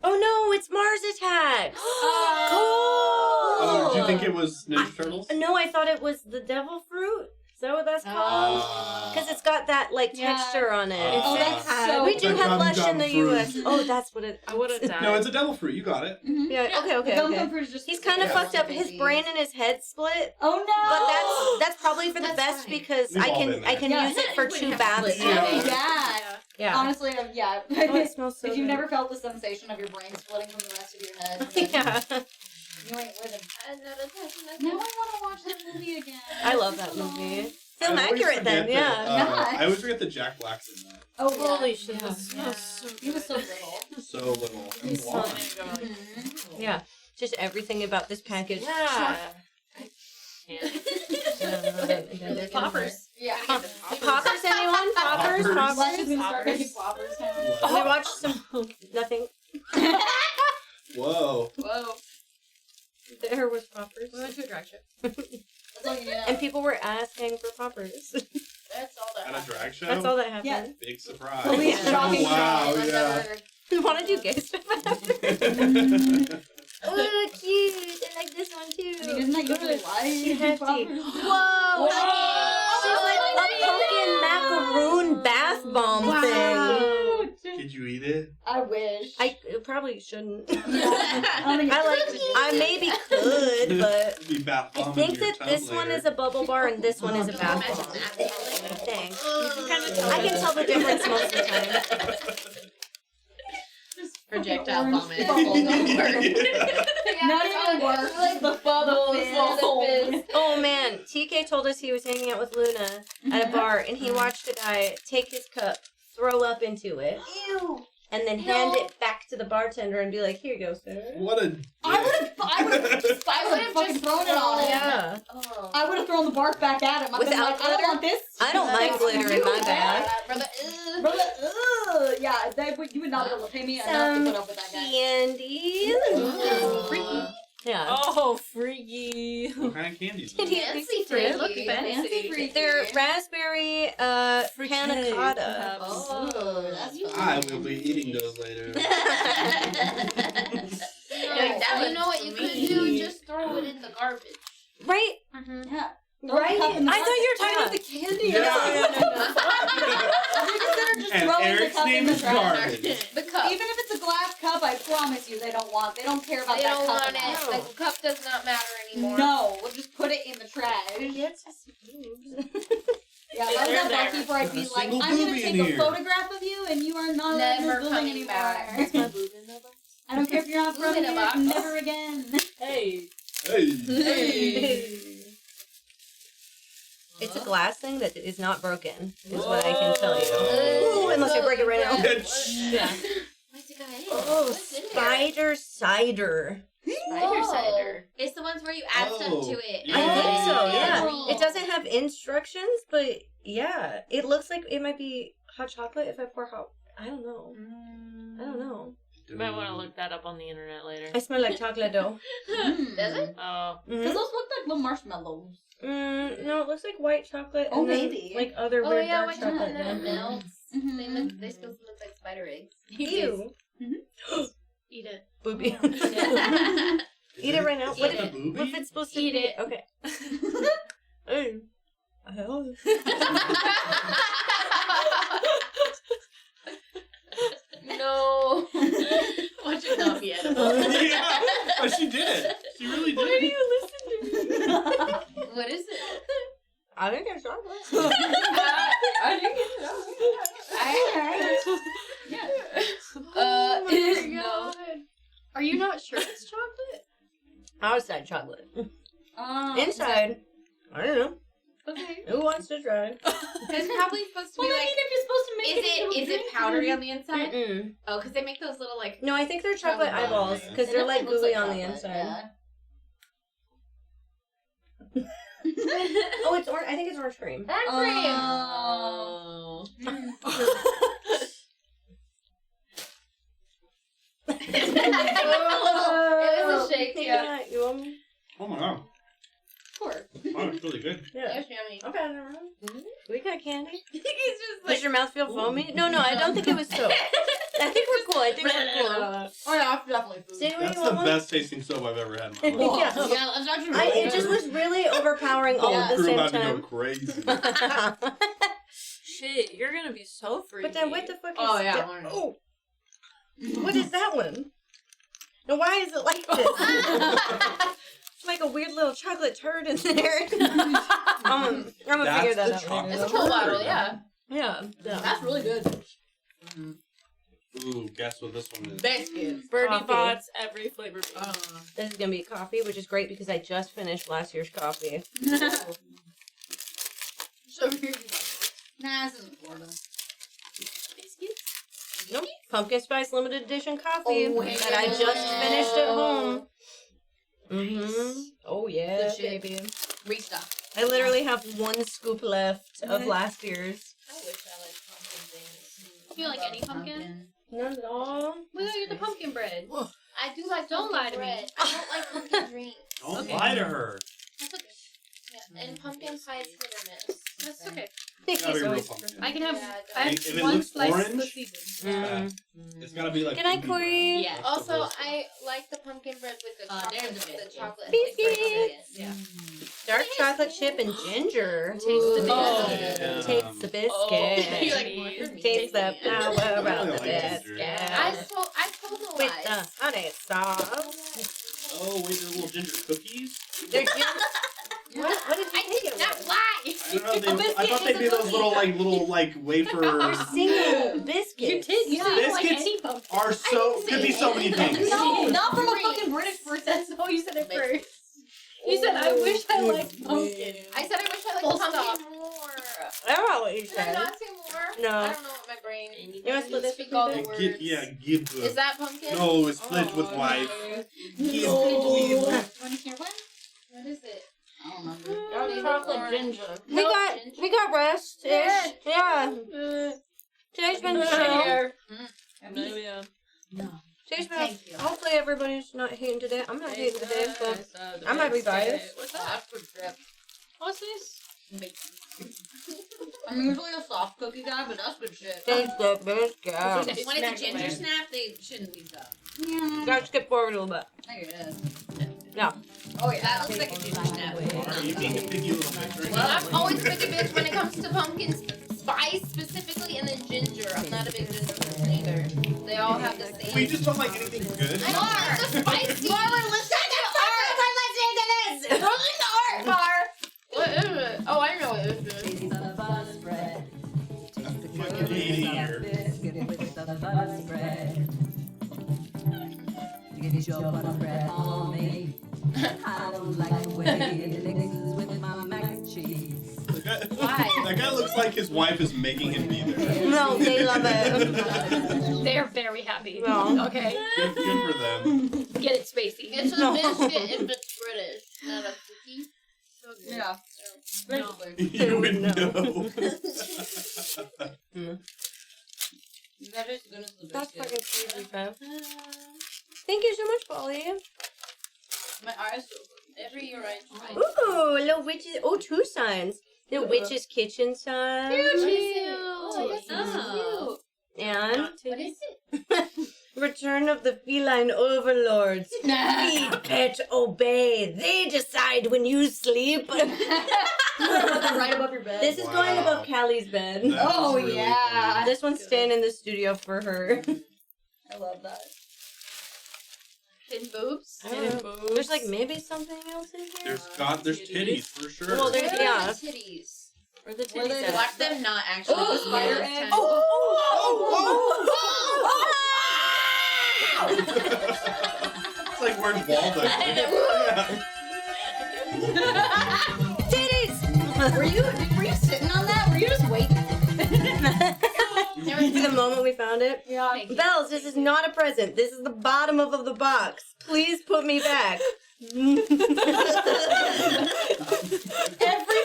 Oh no, it's Mars Attacks! Oh, did you think it was Ninja Turtles? No, I thought it was the devil fruit. Is that what that's called? Because it's got that like texture on it. Oh, that's so. We do The have Lush gum in the fruit. U.S. Oh, that's what it. I would have died. No, it's a devil fruit. You got it. Yeah. Okay. Gum Okay. fruit is just. He's kind of fucked up. His brain and his head split. Oh no! But that's probably for the best because We've all been I can there. use it for 2 baths. Yeah. Yeah. Honestly, yeah. Oh, it smells so If you've good. never felt the sensation of your brain splitting from the rest of your head, then Yeah. you ain't living. Now I want to watch that movie again. I love that movie. Film I always accurate forget then, that, yeah. I always forget that Jack Black's in that. Oh, Holy shit, that smells so good. He was so little. So little. And He's blonde. so good. Yeah. Just everything about this package. Yeah. Poppers. Yeah. Poppers, anyone? Poppers? Let's just Poppers? start making poppers now. We watched some. Nothing. Whoa. Whoa. There was poppers. We went to a drag show. That's all you know. And people were asking for poppers. That's all that. At a drag show? That's all that happened. Yeah. Big surprise. Police shocking wow, show. yeah. You want to do gay stuff after? Oh, cute. I like this one too. I mean, isn't that usually why you do hefty. poppers? Whoa! She's like a pumpkin macaroon bath bomb thing. Did you eat it? I wish. I probably shouldn't. I don't think I maybe could, but Be bath I bomb in think your that tub this one later. is a bubble bar and this one is a bath bomb. I think. I can tell the difference most of the time. Projectile vomit. Not even worse. Like the bubbles. Oh man, TK told us he was hanging out with Luna at a bar and he watched a guy take his cup, throw up into it, and then hand it back to the bartender and be like, "Here you go, sir." What a. I would have just fucking thrown it on him. Yeah. I would have thrown the bark back at him. I've been Without like, I don't glitter? want this. I don't mind glitter in my bag. Brother, Brother, yeah, you would not be able to pay me enough to Some put up with that guy. candy. freaky. Yeah. Oh, freaky. What kind of candies? Fancy They freaky. look Fancy freaky. They're raspberry panna cotta. Oh, that's fun. I will be eating those later. You know what you could do? Just throw it garbage. Right? Yeah. Right? Cup in the I thought you were garbage. talking about the candy. Yeah. You consider just And throwing Eric's the cup name in the is trash. garbage. The cup. Even if it's a glass cup, I promise you, they don't care about They that don't cup want enough. it. The cup does not matter anymore. No, we'll just put it in the trash. Yeah, if I was They're at there. Barkeeper, I'd be There's a like, single I'm gonna booby take in a here. photograph of you, and you are not allowed in Never this building coming anymore. back. I don't care if you're not from Boob in a here. box. Never again. Hey. Hey. It's a glass thing that is not broken, is what I can tell you. Ooh, unless I break it right now. Yeah. What's it got in? Oh, What's in there? spider cider. Spider cider. It's the ones where you add stuff to it. I think so, yeah. Oh. It doesn't have instructions, but yeah. It looks like it might be hot chocolate if I pour hot. I don't know. I don't know. You might want to look that up on the internet later. I smell like chocolate dough. Does it? Oh. Because those look like little marshmallows. No, it looks like white chocolate. Oh, and then, maybe. like other Oh weird yeah, dark white chocolate. chocolate and then it then. melts. They still look like spider eggs. Ew. Eat it. Booby. Eat it. Eat it right now. Eat What it. if, what if it's supposed to Eat be? it. Okay. Hey. No. Watch it not be edible. Yeah. Oh, she did it. She really did. Why do you listen to me? What is it? I think it's chocolate. I think it's No. Are you not sure it's chocolate? Outside chocolate. Inside, I don't know. Okay. Who wants to try? It's probably supposed to be Well, I like. mean, if you're supposed to make Is it powdery on the inside? Mm-mm. Oh, because they make those little like. No, I think they're chocolate Chocolate eyeballs balls. because It they're definitely like looks gooey like on the chocolate, inside. Oh, it's orange. I think it's orange cream. That Oh. It was a shake, Take yeah. that. You want me? Oh my god. Poor. Oh, it's really good. Yeah. It's yummy. Okay, never mind. We got candy. He's just Does like. your mouth feel foamy? No, I don't think it was soap. I think we're cool. I think we're cool. Oh yeah, it's definitely food. Say what That's you the want one? best tasting soap I've ever had in my life. Yeah. Yeah, that's actually I, really it just good. was really overpowering all Whole at the crew same about to go time. crazy. Shit, you're gonna be so free. But then what the fuck is Oh, yeah, that? one. Oh. What is that one? Now why is it like this? It's like a weird little chocolate turd in there. I'm gonna That's figure that the out chocolate later. It's a whole bottle, yeah. Yeah. That's really good. Ooh, guess what this one is? Biscuits. Birdie Coffee. Bots, every flavor. This is gonna be coffee, which is great because I just finished last year's coffee. So weird. Nah, this isn't Florida. Nope. Pumpkin spice limited edition coffee Oh, that I just finished at home. Nice. Oh yeah, Good shit. baby. Restock. I literally have one scoop left of last year's. I wish I liked pumpkin things. Do you like any pumpkin? None at all. We gotta get the pumpkin bread. I do like Don't pumpkin lie to me. bread. I don't like pumpkin drinks. Don't lie to her. That's okay. Yeah, and pumpkin pie is hit or miss. That's okay. It's gotta be real pumpkin. I can have. Yeah, I have If it one looks slice orange, this season. Yeah. It's gotta be like. Good night, fruity Corey. Yeah. Also, I like the pumpkin bread with the chocolate. there's the The biscuit. chocolate. Biscuits. Yeah. Dark chocolate chip and ginger. Taste the Oh, biscuit. yeah. Taste the biscuit. You like more for me? Taste the power of I the really like ginger. biscuit. I told a With lie. the honey sauce. Oh wait, they're little ginger cookies. They're just... What did you think it Not was? lie. I don't know. I thought they'd be those little wafer. Single biscuits. You said you like Biscuits any pumpkin. Are so could be so many things. No, not from a fucking British person. That's how you said it first. You said, I wish I liked pumpkin. I said I wish I Full liked stop. pumpkin more. I don't know what you Did I said. not say more? No. I don't know what my brain. You must split this Speak with all me? the words. Give the. Is that pumpkin? No, it's split with wife. Give. Want to hear one? What is it? I don't know. Chocolate ginger. We got rest. Yeah. Today's been chill. Yeah. No. Today's been. Thank you. Hopefully everybody's not hating today. I'm not hating today, but I might be biased. What's that? What's this? I'm usually a soft cookie guy, but that's good shit. Taste the biscuit. When it's a ginger snap, they shouldn't be up. Yeah. Gotta skip forward a little bit. I think it is. Yeah. Oh yeah. That looks like a ginger snap. Are you being a picky little bitch right Well, now? I'm always a picky bitch when it comes to pumpkin spice specifically, and then ginger. I'm not a big ginger person either. They all have the same. We just don't like anything good. I know, it's the spicy. Mara, listen to the art. We're listening to this. We're listening to art, Mar. What is it? Oh, I know what it is. Fucking 80 here. Get your butter bread on me. I don't like the way it mixes with my mac and cheese. That guy looks like his wife is making him be there. No, they love it. They're very happy. No. Okay. Good for them. Get it, Spacey. It's a biscuit if it's British, not a cookie. So good. Yeah. No. You would know. That is good as the That's biscuit. fucking crazy, Bev. Thank you so much, Polly. My eyes so good. Every year I try. Ooh, little witches. Oh, 2 signs. The witch's kitchen sign. Oh, that's so cute. And What is it? Return of the feline overlords. Feed, pet, obey. They decide when you sleep. Right above your bed. This is going above Callie's bed. That's Oh, really yeah. This one's staying in the studio for her. I love that. Hidden boobs. I don't know. There's like maybe something else in here. There's titties for sure. Well, there's Where yeah. are the titties? Where the Where titties they at? Watch them not actually. Oh, just spider weird egg. time. It's like where's Waldo? Titties! Were you sitting on that? Were you just waiting? The moment we found it. Yeah. Bells, this is not a present. This is the bottom of the box. Please put me back. Every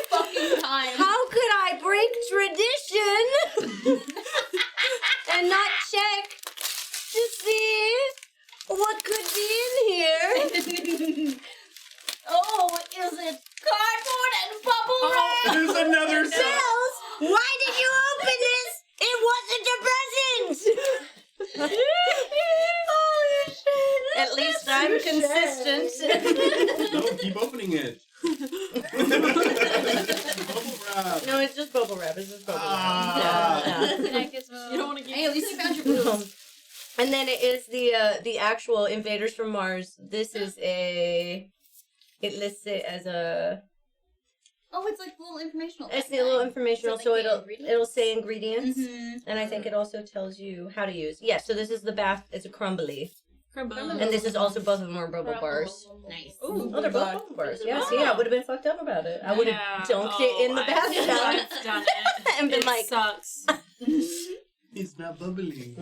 fucking time. How could I break tradition and not check to see what could be in here? Oh, is it cardboard and bubble wrap? There's another sign. Bells, why did you open this? It wasn't a present. Holy shit. At least I'm consistent. No, keep opening it. Bubble wrap. No, it's just bubble wrap. It's just bubble wrap. Ah. Yeah. You don't want to Hey, at least you found your boobs. And then it is the actual Invaders from Mars. This is it lists it as a. Oh, it's like a little informational. It's a little informational, so it'll say ingredients, Mm-hmm. and I think it also tells you how to use. Yeah, so this is the bath. It's a crumbly, Crumble. and this is also both of them are bubble bars. Nice. Oh, they're both bubble bars. Yeah, see, I would have been fucked up about it. I would have Yeah. dunked it in the bathtub I've done it. and been It like, sucks. It's not bubbling.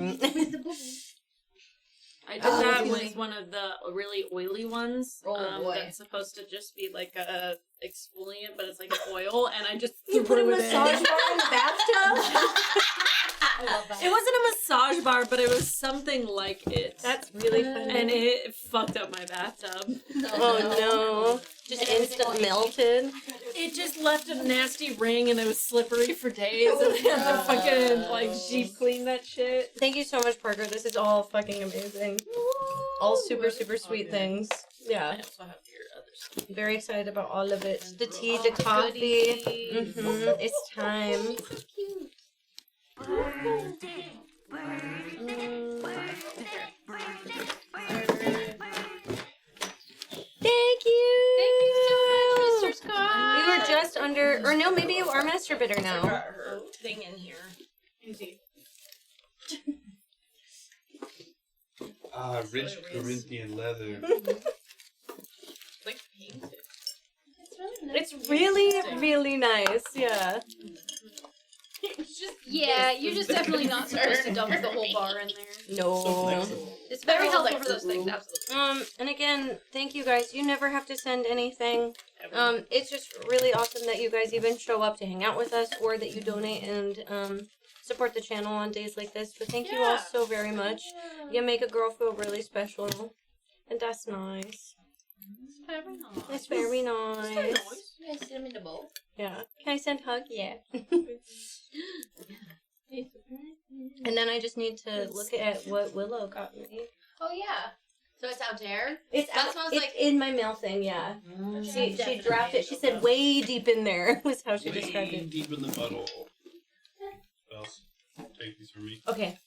I did that with one of the really oily ones. Oh, boy. That's supposed to just be like a exfoliant, but it's like an oil, and I just you put a threw it massage bar in the bathtub. I love that. It wasn't a massage bar, but it was something like it. That's really funny. And it fucked up my bathtub. Oh no! Just instant melted. It just left a nasty ring, and it was slippery for days. And I had to fucking like deep clean that shit. Thank you so much, Parker. This is all fucking amazing. All super sweet things. Yeah. I also have your other stuff. Very excited about all of it. The tea, the coffee. It's time. Thank you. Thank you so much, Mr. Scott. We were just under, or no, maybe you are master bidder now. Her thing in here. Easy. Ah, rich Corinthian leather. Like painted. It's really nice. Yeah. Yeah, you're just definitely not supposed to dump the whole bar in there. No. It's very helpful for those things, absolutely. And again, thank you guys. You never have to send anything. It's just really awesome that you guys even show up to hang out with us, or that you donate and support the channel on days like this. But thank you all so very much. You make a girl feel really special, and that's nice. It's very nice. It's very nice. You guys see them in the bowl? Yeah. Can I send hug? Yeah. And then I just need to look at what Willow got me. Oh yeah. So it's out there? It's That out, smells it's like- in my mail thing, yeah. She Definitely. dropped it. She said way deep in there was how she described Way it. deep in the butthole. What else? Take these from me. Okay.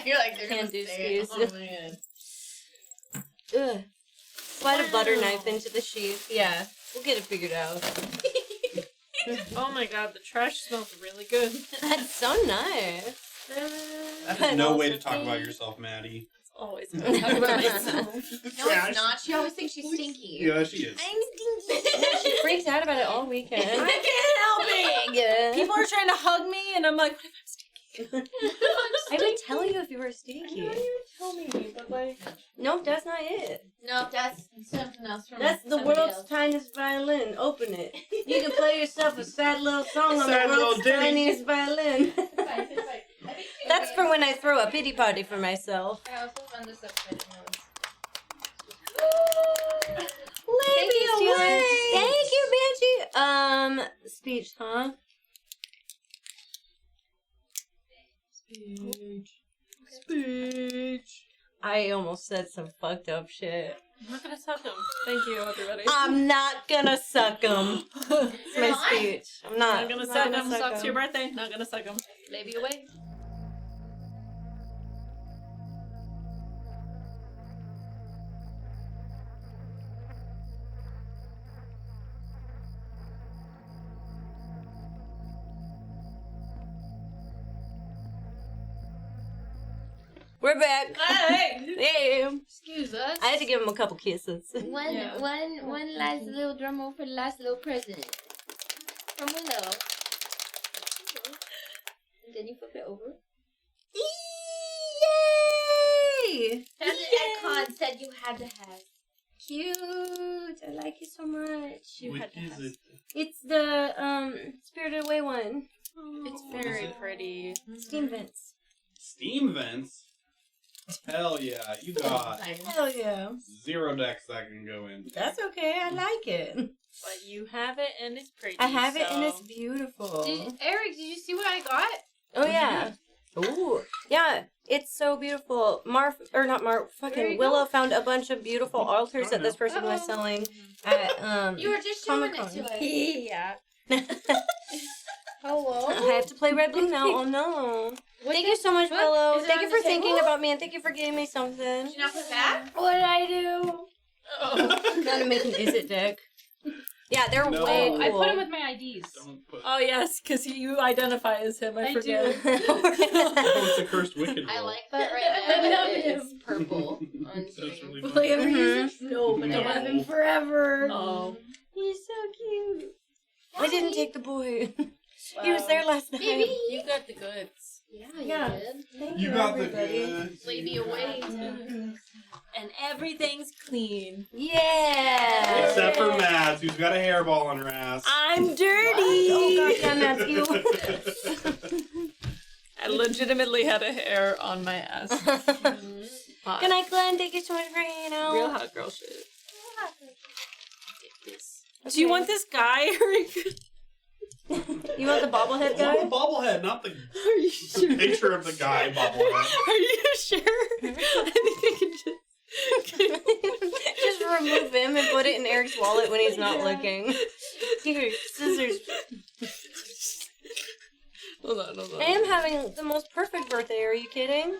You're like, they're Can't gonna do say it. skis. Oh, man. Ugh. Slide a butter knife into the sheath. Yeah, we'll get it figured out. Oh my god, the trash smells really good. That's so nice. That is no way to talk about yourself, Maddie. It's always No, it's not. She always thinks she's stinky. Yeah, she is. I'm stinky. She freaks out about it all weekend. I can't help it. People are trying to hug me, and I'm like, what if I'm stinky? I would tell you if you were stinky. Tell me, but like... Nope, that's not it. No, that's something else from That's the somebody world's else. tiniest violin. Open it. You can play yourself a sad little song on the Sad little world's ditty. tiniest violin. That's for when I throw a pity party for myself. I also found this upside Thank you, Steelers. Thank you, Banshee. Speech, huh? Speech. I almost said some fucked up shit. I'm not gonna suck them. Thank you, everybody. I'm not gonna suck them. It's my speech. I'm not. Not gonna suck them. Sucks your birthday. Not gonna suck them. Baby away. We're back. Hey! Hey. Excuse us. I had to give him a couple kisses. One last little drum roll for the last little present. From Willow. And then you flip it over. Yay! That's what Icon said you had to have. Cute. I like it so much. Which is it? It's the Spirited Away one. It's very pretty. Steam vents. Steam vents? Hell yeah, you got Hell yeah. 0 decks that can go in. That's okay. I like it. But you have it and it's pretty. I have it and so- it's beautiful. Eric, did you see what I got? Oh yeah. Ooh. Yeah, it's so beautiful. Fucking Willow found a bunch of beautiful altars that this person was selling at You were just showing Comic-Con. it to us. Yeah. Hello? I have to play Red Blue now. Oh no. Thank you so much, what? Willow. Is it Thank on you the for thinking table? about me and thank you for giving me something. Did you not put it back? What did I do? Gotta make an Is It deck. Yeah, they're No. way Oh, cool. I put him with my IDs. Don't put. Oh yes, because you identify as him. I forget. Oh, it's a cursed wicked roll. I like that right now. It's purple on That's screen. really fun. No, but I want him forever. Oh. He's so cute. I didn't take the boy. He was there last night. Baby. You got the goods. Yeah, Yeah. you did. Thank You got the everybody. goods. Lady away. And everything's clean. Yeah. Except for Mads, who's got a hairball on her ass. I'm dirty. Oh goddamn, that's you. I legitimately had a hair on my ass. Hot. Good night, Glenn. Thank you so much for hanging out. Real hot girl shit. Do you want this guy, Eric? You want the bobblehead I want guy? the bobblehead, not the Are you sure? picture of the guy bobblehead. Are you sure? I think I can just. Just remove him and put it in Eric's wallet when he's not looking. Here, scissors. Hold on. I am having the most perfect birthday. Are you kidding?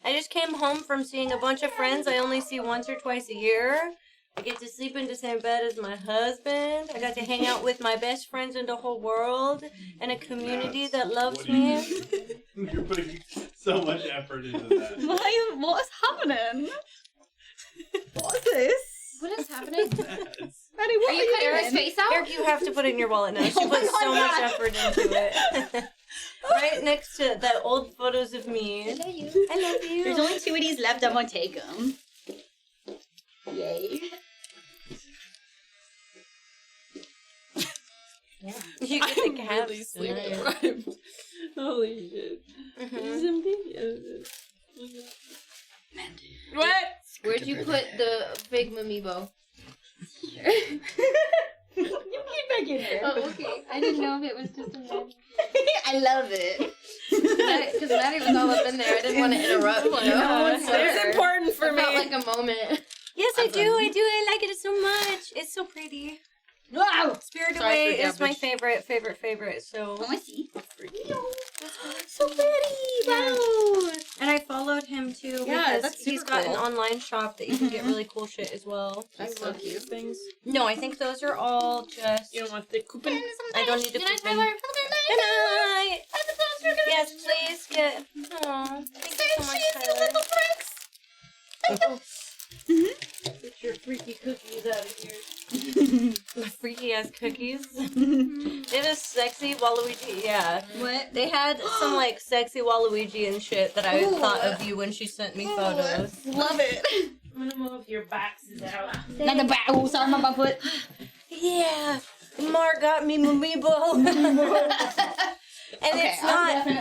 I just came home from seeing a bunch of friends I only see once or twice a year. I get to sleep in the same bed as my husband. I got to hang out with my best friends in the whole world and a community that loves What do you me. mean? You're putting so much effort into that. What's happening? What's this? What is happening? Mads. Maddie, what Are you cutting doing? his face out? Eric, you have to put it in your wallet now. She Oh my put so much God. effort into it. Right next to the old photos of me. I love you. I love you. There's only 2 of these left. I'm gonna take them. Yay. You get the I'm caps really sleep tonight. deprived. Holy shit. Mhm. What? Where'd you put the big amiibo? You keep back in there. Oh, okay. I didn't know if it was just a Maddie. I love it. Because Maddie was all up in there. I didn't want to interrupt. You know? No one's there. It's important for me. Felt like a moment. Yes, I do. I like it so much. It's so pretty. Wow! Spirited Sorry Away for is my garbage. favorite. So. Oh, I see. So pretty. Wow. And I followed him too Yeah, because that's he's super got an cool. online shop that you can get really cool shit as well. That's so cute. Things. No, I think those are all just. You don't want the coupon? I don't need to Good night, coupon. Tyler. Good night. Yes, please get. Aw, thank you so much, Tyler. Get your freaky cookies out of here. My freaky ass cookies. They had a sexy Waluigi. Yeah. What? They had some like sexy Waluigi and shit that I Ooh. thought of you when she sent me photos. Love it. I'm gonna move your boxes out. Not the back. Oh, sorry, my foot. Yeah. Mar got me Mamiibo. And Okay,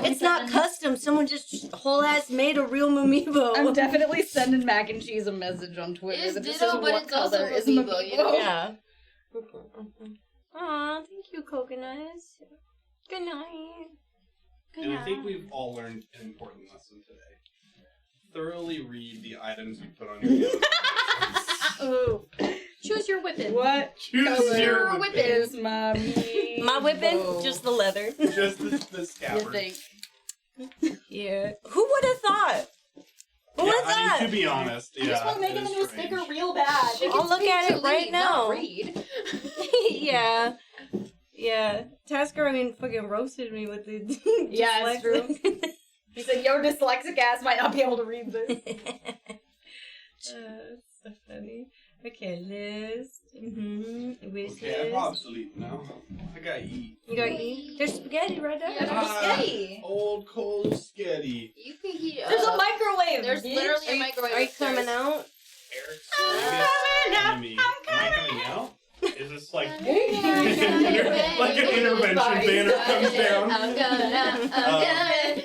it's not custom. Someone just whole ass made a real Mamiibo. I'm definitely sending Mac and Cheese a message on Twitter. It's that this ditto, is but what it's also color is Mamiibo, you know? Yeah. Aw, thank you, Coconuts. Good night. Good And night. I think we've all learned an important lesson today. Thoroughly read the items you put on your gift. Oh. Choose your whipping. What Choose color your whipping is my Mamiibo? My whipping, just the leather. Just the You scabbard. think? Yeah. Who would have thought? Who would have I thought? mean, to be honest, I just want to make it him a is new strange. sticker real bad. I'll look at it right now. Read. Yeah. Yeah. Tasker, I mean, fucking roasted me with the. Yeah, it's true. He said, your dyslexic ass might not be able to read this. So funny. Okay, list. Wish Okay, I'm list. obsolete now. I gotta eat. You gotta eat. There's spaghetti right there. Spaghetti. Old cold spaghetti. You can heat it There's a up. microwave. There's bitch. literally a microwave. Are you upstairs. coming out? Eric's coming out, enemy. Am I coming out? Is this like Like an like an intervention banner comes down? I'm coming.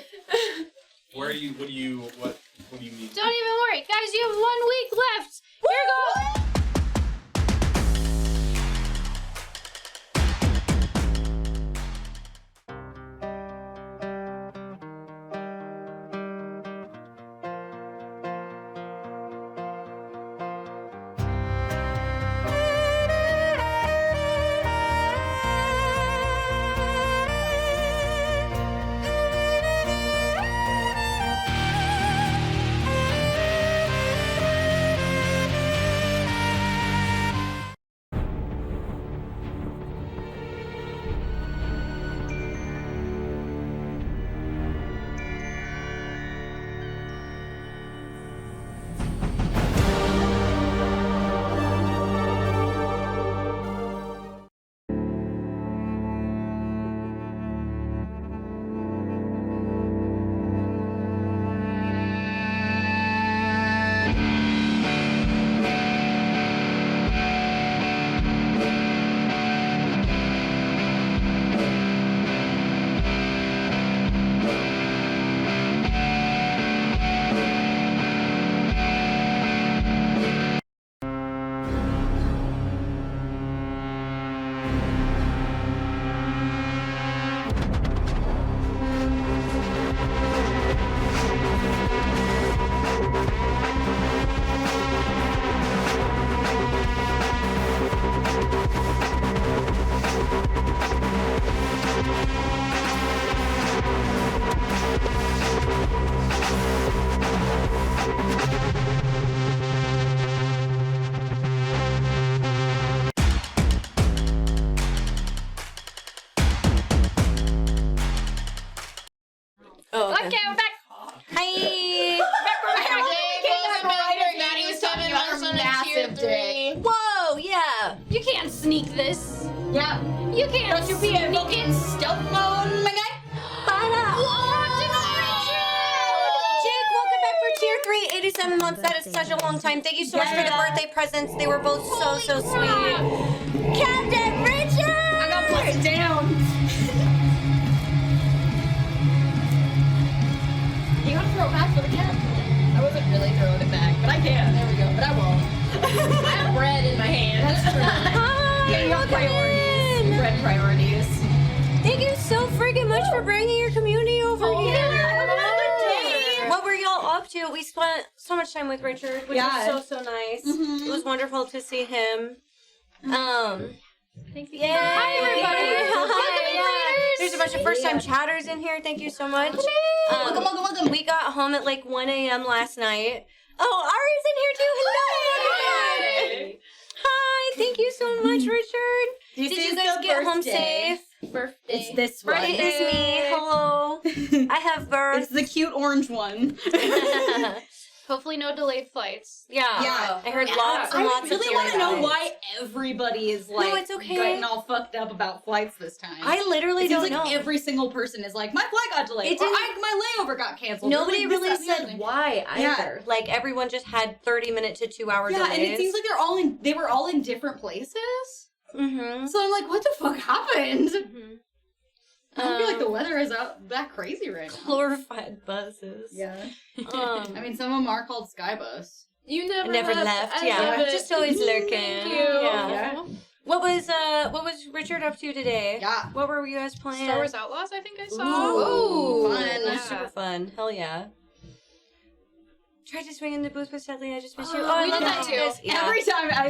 Where are you? What do you mean? Don't even worry, guys. You have 1 week left. Here goes. Oh, okay. Okay, we're back. Hi. Maddie was talking about her massive dick. Whoa, yeah. You can't sneak this. Yeah. You can't. Don't you be in fucking stealth mode, my guy? Jake, welcome back for tier 3, 87 months. That is such a long time. Thank you so much for the birthday presents. They were both so sweet. Captain Richard! I got busted down. You gotta throw it back for the cat. I wasn't really throwing it back, but I can. There we go. But I won't. I have bread in my hand. That's true. Hi, You have priorities. welcome in. Red priorities. Thank you so friggin' much for bringing your community over here. Have a good day. What were y'all up to? too. We spent so much time with Richard, which Yeah. was so nice. Mhm. It was wonderful to see him. Thank you. Yay! Hi, everybody. Hi. There's a bunch of first-time chatters in here. Thank you so much. Welcome. We got home at like 1 a.m. last night. Oh, Ari's in here too. Hello. Hi. Thank you so much, Richard. Did you guys get home safe? Birthday. It's this one. It is me. Hello. I have birth. It's the cute orange one. Hopefully no delayed flights. Yeah. I heard lots and lots I really of want to know delays. why everybody is like it's okay. getting all fucked up about flights this time. I literally it seems don't like know. every single person is like, my flight got delayed. It Or didn't- my layover got canceled. Nobody Or, like, really this, that, and the said other. why either. Yeah. Like everyone just had 30-minute to 2-hour Yeah, delays. and it seems like they were all in different places. Mm-hmm. So I'm like, what the fuck happened? I don't feel like the weather is out that crazy right now. Glorified buses. Yeah. I mean, some of them are called Skybus. You never left. Yeah, just always lurking. Thank you. Yeah. What was Richard up to today? Yeah. What were you guys playing? Star Wars Outlaws, I think I saw. Ooh, fun. Yeah. Super fun. Hell yeah. Tried to swing in the booth with Sedley. I just miss you. We I did love that too. Yeah.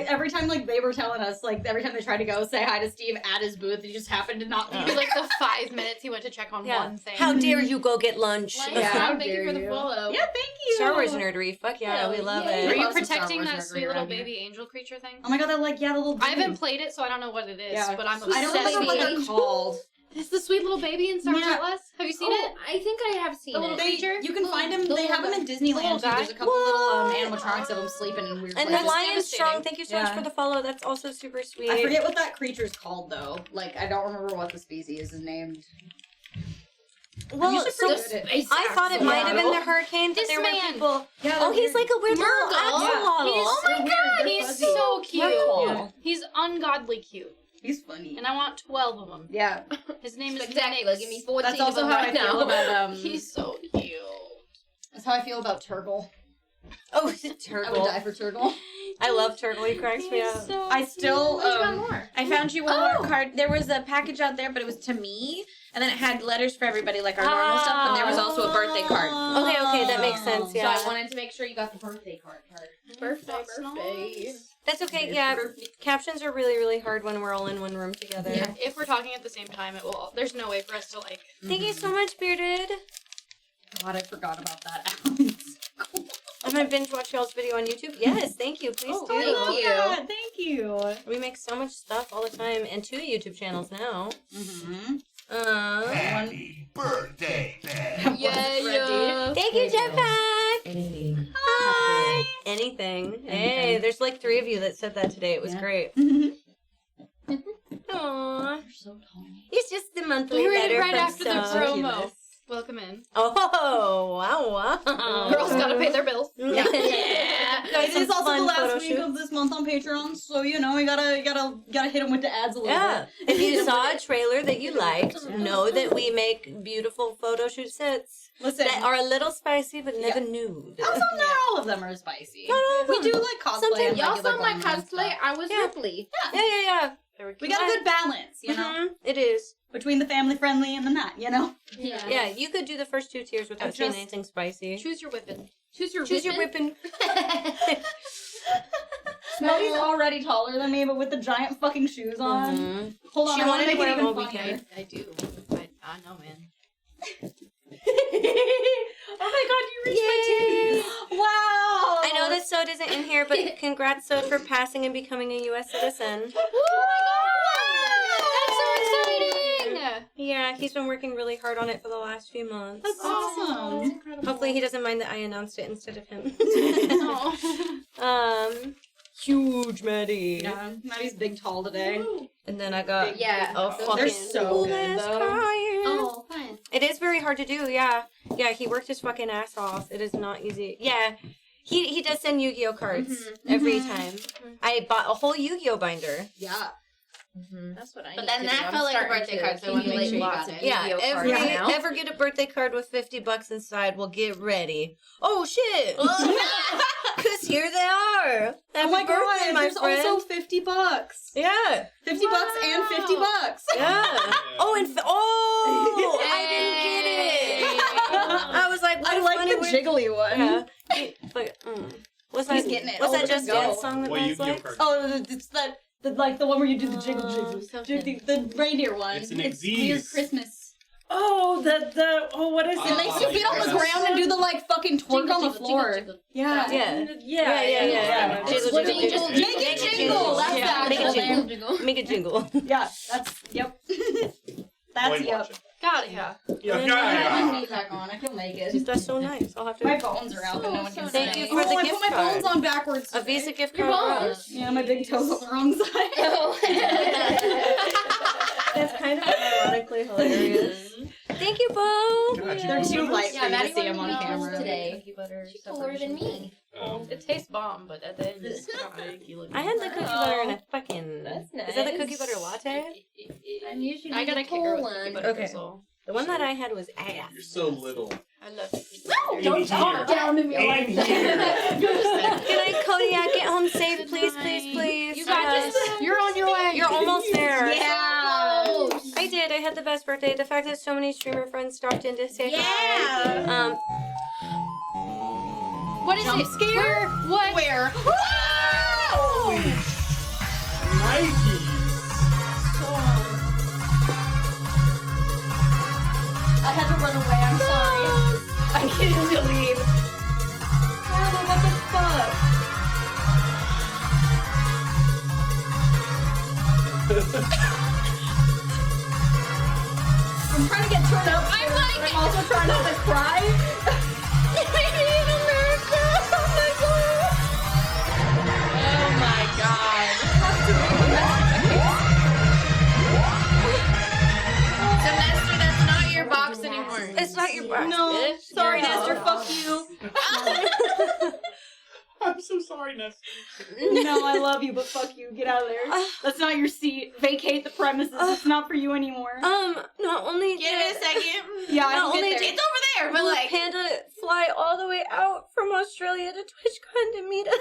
Every time, like they were telling us, like every time they tried to go say hi to Steve at his booth, he just happened to not be. It was like the 5 minutes he went to check on one thing. How dare you go get lunch? Thank you for the follow. Yeah, thank you. Star Wars nerdery. Fuck yeah, we love it. Are you love some Star protecting Wars that nerdery sweet little around here. baby angel creature thing? Oh my god, that the little. I haven't played it, so I don't know what it is. Yeah. But I'm I don't obsessed know what with they're it. called. It's the sweet little baby in Star Wars Yeah. Atlas. Have you seen it? I think I have seen The little it. creature? You can find them. the They have them little in Disneyland too. guy? There's a couple little animatronics of them sleeping in weird And places. the Lion devastating. Strong, thank you so much Yeah. for the follow. That's also super sweet. I forget what that creature's called though. Like I don't remember what the species is named. Well, You should so forget it. I thought it might have been the hurricane, but This there were man. people. Yeah, Oh, he's like a weird little Murgle. axolotl. He's, Oh my God, he's fuzzy. so cute. Murgle. He's ungodly cute. He's funny. And I want 12 of them. Yeah, His name is Spectacular. Nix. Give me 14 that's also of them how I right feel now. about He's so cute. That's how I feel about Turtle. Oh, I would Turtle. die for Turtle. I love Turtle. He cracks me up. So I still. I found you one more card. There was a package out there, but it was to me, and then it had letters for everybody, like our normal stuff, and there was also a birthday card. Okay, that makes sense. Yeah. So I wanted to make sure you got the birthday card. birthday. That's okay. Yeah, captions are really, really hard when we're all in one room together. Yeah, if we're talking at the same time, it will. There's no way for us to like. Thank you so much, Bearded. God, I forgot about that, Alex. I'm gonna binge watch y'all's video on YouTube. Yes, thank you. Please do. Thank you. Thank you. We make so much stuff all the time, and 2 YouTube channels now. Mm-hmm. Happy birthday, Ben. Yeah. Thank you, Jetpack. Hi. Anything. Hey, there's like 3 of you that said that today. It was great. Aww. So tiny. It's just the monthly We read letter it right from after the so promo. cute. Welcome in. Oh, wow. Girls gotta pay their bills. Yeah. Guys, Some it's also fun the last photo week shoot. of this month on Patreon, so you know you gotta hit them with the ads a little Yeah. bit. If you saw a trailer that you liked, know that we make beautiful photo shoot sets Listen, that are a little spicy but never nude. also not all of them are spicy. Not all of We them. do like cosplay. Sometimes- and Y'all regular saw my glamour and cosplay? stuff. I was Ripley. Yeah. We got a good balance, you know, Mhm, it is. between the family friendly and the not, you know. Yeah, you could do the first 2 tiers without seeing anything spicy. Choose your whipping. Choose your whipping. Smelly's already taller than me, but with the giant fucking shoes on. Mhm. Hold on, She I wanna wanted to make wear it them even all funnier. weekend. I do. I know, man. Oh my god, you reached my titty! Wow! I know that Sode isn't in here, but congrats, Sode, for passing and becoming a U.S. citizen. That's so exciting! Yeah, he's been working really hard on it for the last few months. That's awesome. Hopefully he doesn't mind that I announced it instead of him. Oh. Huge Maddie. Yeah, Maddie's big tall today. And then I got Yeah. a fucking They're so cool good, ass though. client. Oh, fun. It is very hard to do, yeah. Yeah, he worked his fucking ass off. It is not easy. Yeah. He does send Yu-Gi-Oh cards every time. I bought a whole Yu-Gi-Oh binder. Yeah. That's what I But need then to that do. I'm felt like a starting birthday to card, so I want to make sure you accumulate got it. Yeah, Yu-Gi-Oh cards now. ever get a birthday card with $50 inside will get ready. Oh shit! Cause here they are. Happy Oh my birthday, god, my there's friend. also $50. Yeah. $50 and $50. Yeah. Oh, and I didn't get it. I was like, what I a like funny the way- jiggly one. Yeah. What's He's that? getting it. What's that Let's Just go. Dance song that Well, Matt's like? Oh, it's that the one where you do the jiggle jiggle. The reindeer one. It's an Weird Exees. Christmas. Oh, what is It makes you get on the ground and do the fucking twerk on the floor. Yeah. Yeah. Jiggle, jiggle. Make it jingle. That's the actual name. Make it jingle. Yeah, yep. That's yep. Got it. Yeah. I have my feet back on. I can make it. That's so nice. I'll have to. My bones are out, but no one can Thank see. you for the I gift put my card. bones on backwards. A Visa gift Your card. bones? Yeah, my big toes on the wrong side. That's kind of ironically hilarious. Thank you, Bo. They're too light for you Maddie to see them wanted on to camera. today. She's cooler than me. It tastes bomb, but at the end it's I had the cookie butter in a fucking. That's Is that the cookie butter latte? I'm usually I got a kicker with cookie butter Okay. drizzle. The one that I had was ass. You're so little. I love cookie No, don't talk down to me like that. Good night, Kodiak. Get home safe, please, please, please. You got this. You're on your way. You're almost there. Yeah. I did. I had the best birthday. The fact that so many streamer friends stopped in to say hi. What is Jump it? scare? What? Where? Nike. I had to run away. I'm sorry. I needed to leave. What the fuck? I'm trying to get turned up. I'm also trying not to cry. Maybe in America. Oh my god. So Nestor, that's not your box anymore. It's not your box. No. Sorry, Nestor. Fuck you. I'm so sorry, Nestor. No, I love you, but fuck you. Get out of there. That's not your seat. Vacate the premises. It's not for you anymore. Not only Give it a second. Yeah, I not don't only get there. It's over there, but will like. Panda fly all the way out from Australia to TwitchCon to meet us.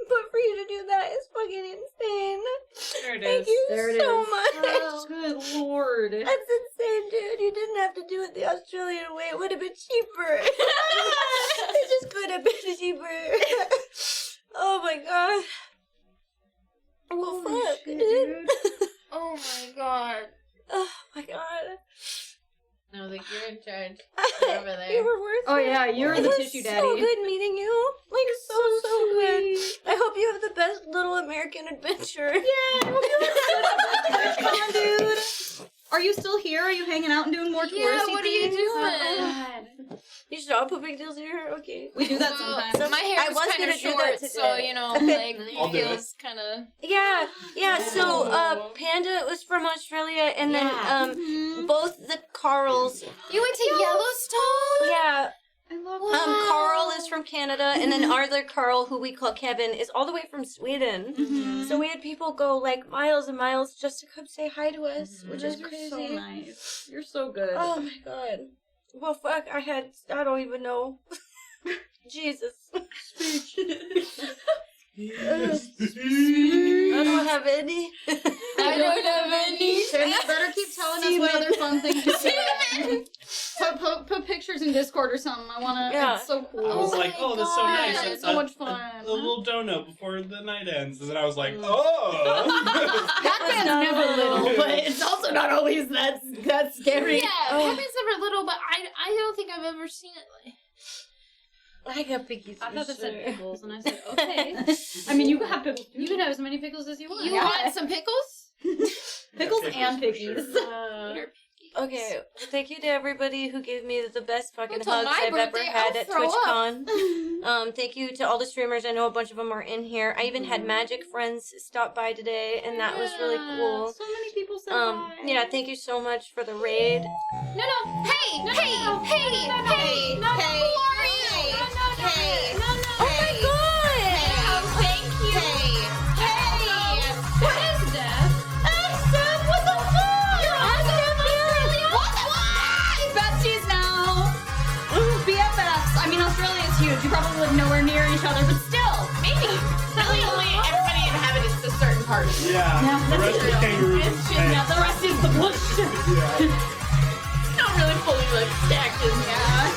But for you to do that is fucking insane. There it Thank is. you There it so is. much. Oh, good lord. That's insane, dude. You didn't have to do it the Australian way. It would have been cheaper. It just could have been cheaper. Oh my god. Well, fuck, dude. Oh my god. Oh my god. No, like you're in charge. You're over there. You were worth Oh it. yeah, you're It the was tissue so daddy. good meeting you. Like, so good. I hope you have the best little American adventure. Yeah, TwitchCon, dude. Are you still here? Are you hanging out and doing more touristy Yeah, what are you things? doing? You should all put pigtails in your hair? Okay. We do that sometimes. My hair I was was kind gonna of do short, that so today. you know, like I'll do it. feels kind of. Yeah. So, Panda was from Australia, and then, both the Carls. You went to Yellowstone? Yeah. I love Carl is from Canada, and then our other Carl, who we call Kevin, is all the way from Sweden. So we had people go like miles and miles just to come say hi to us, which is crazy. So nice. You're so good. Oh my god. Well, fuck, I don't even know. Jesus. Speech. I don't have any. I don't have any. You better keep telling us what other fun things you do. Put pictures in Discord or something. I wanna. Yeah. It's so cool. I was like, oh, that's so nice. It's so much fun. A little donut before the night ends. And then I was like, oh. Pac-Man's never little, but it's also not always that scary. Yeah, Pac-Man's never little, but I don't think I've ever seen it. Like... I got piggies. I thought it said pickles, and I said, okay. I mean, you can have pickles. You can have as many pickles as you want. You want some pickles? Pickles and piggies. Okay, thank you to everybody who gave me the best fucking What's on hugs my I've ever birthday? had I'll at throw TwitchCon. Thank you to all the streamers. I know a bunch of them are in here. I even had Magic friends stop by today, and that was really cool. So many people said hi. Yeah, thank you so much for the raid. No. Hey. Who are you? Hey. Oh my god! Thank you. Hey. What is that? What the fuck? You're awesome. What the fuck? Besties now. BFFs. I mean, Australia is huge. You probably live nowhere near each other, but still. Maybe. Really, only everybody inhabits a certain part. Yeah. The rest is kangaroos and snakes. Yeah, the rest is the bush. Yeah. Not really fully like stacked in. Yeah.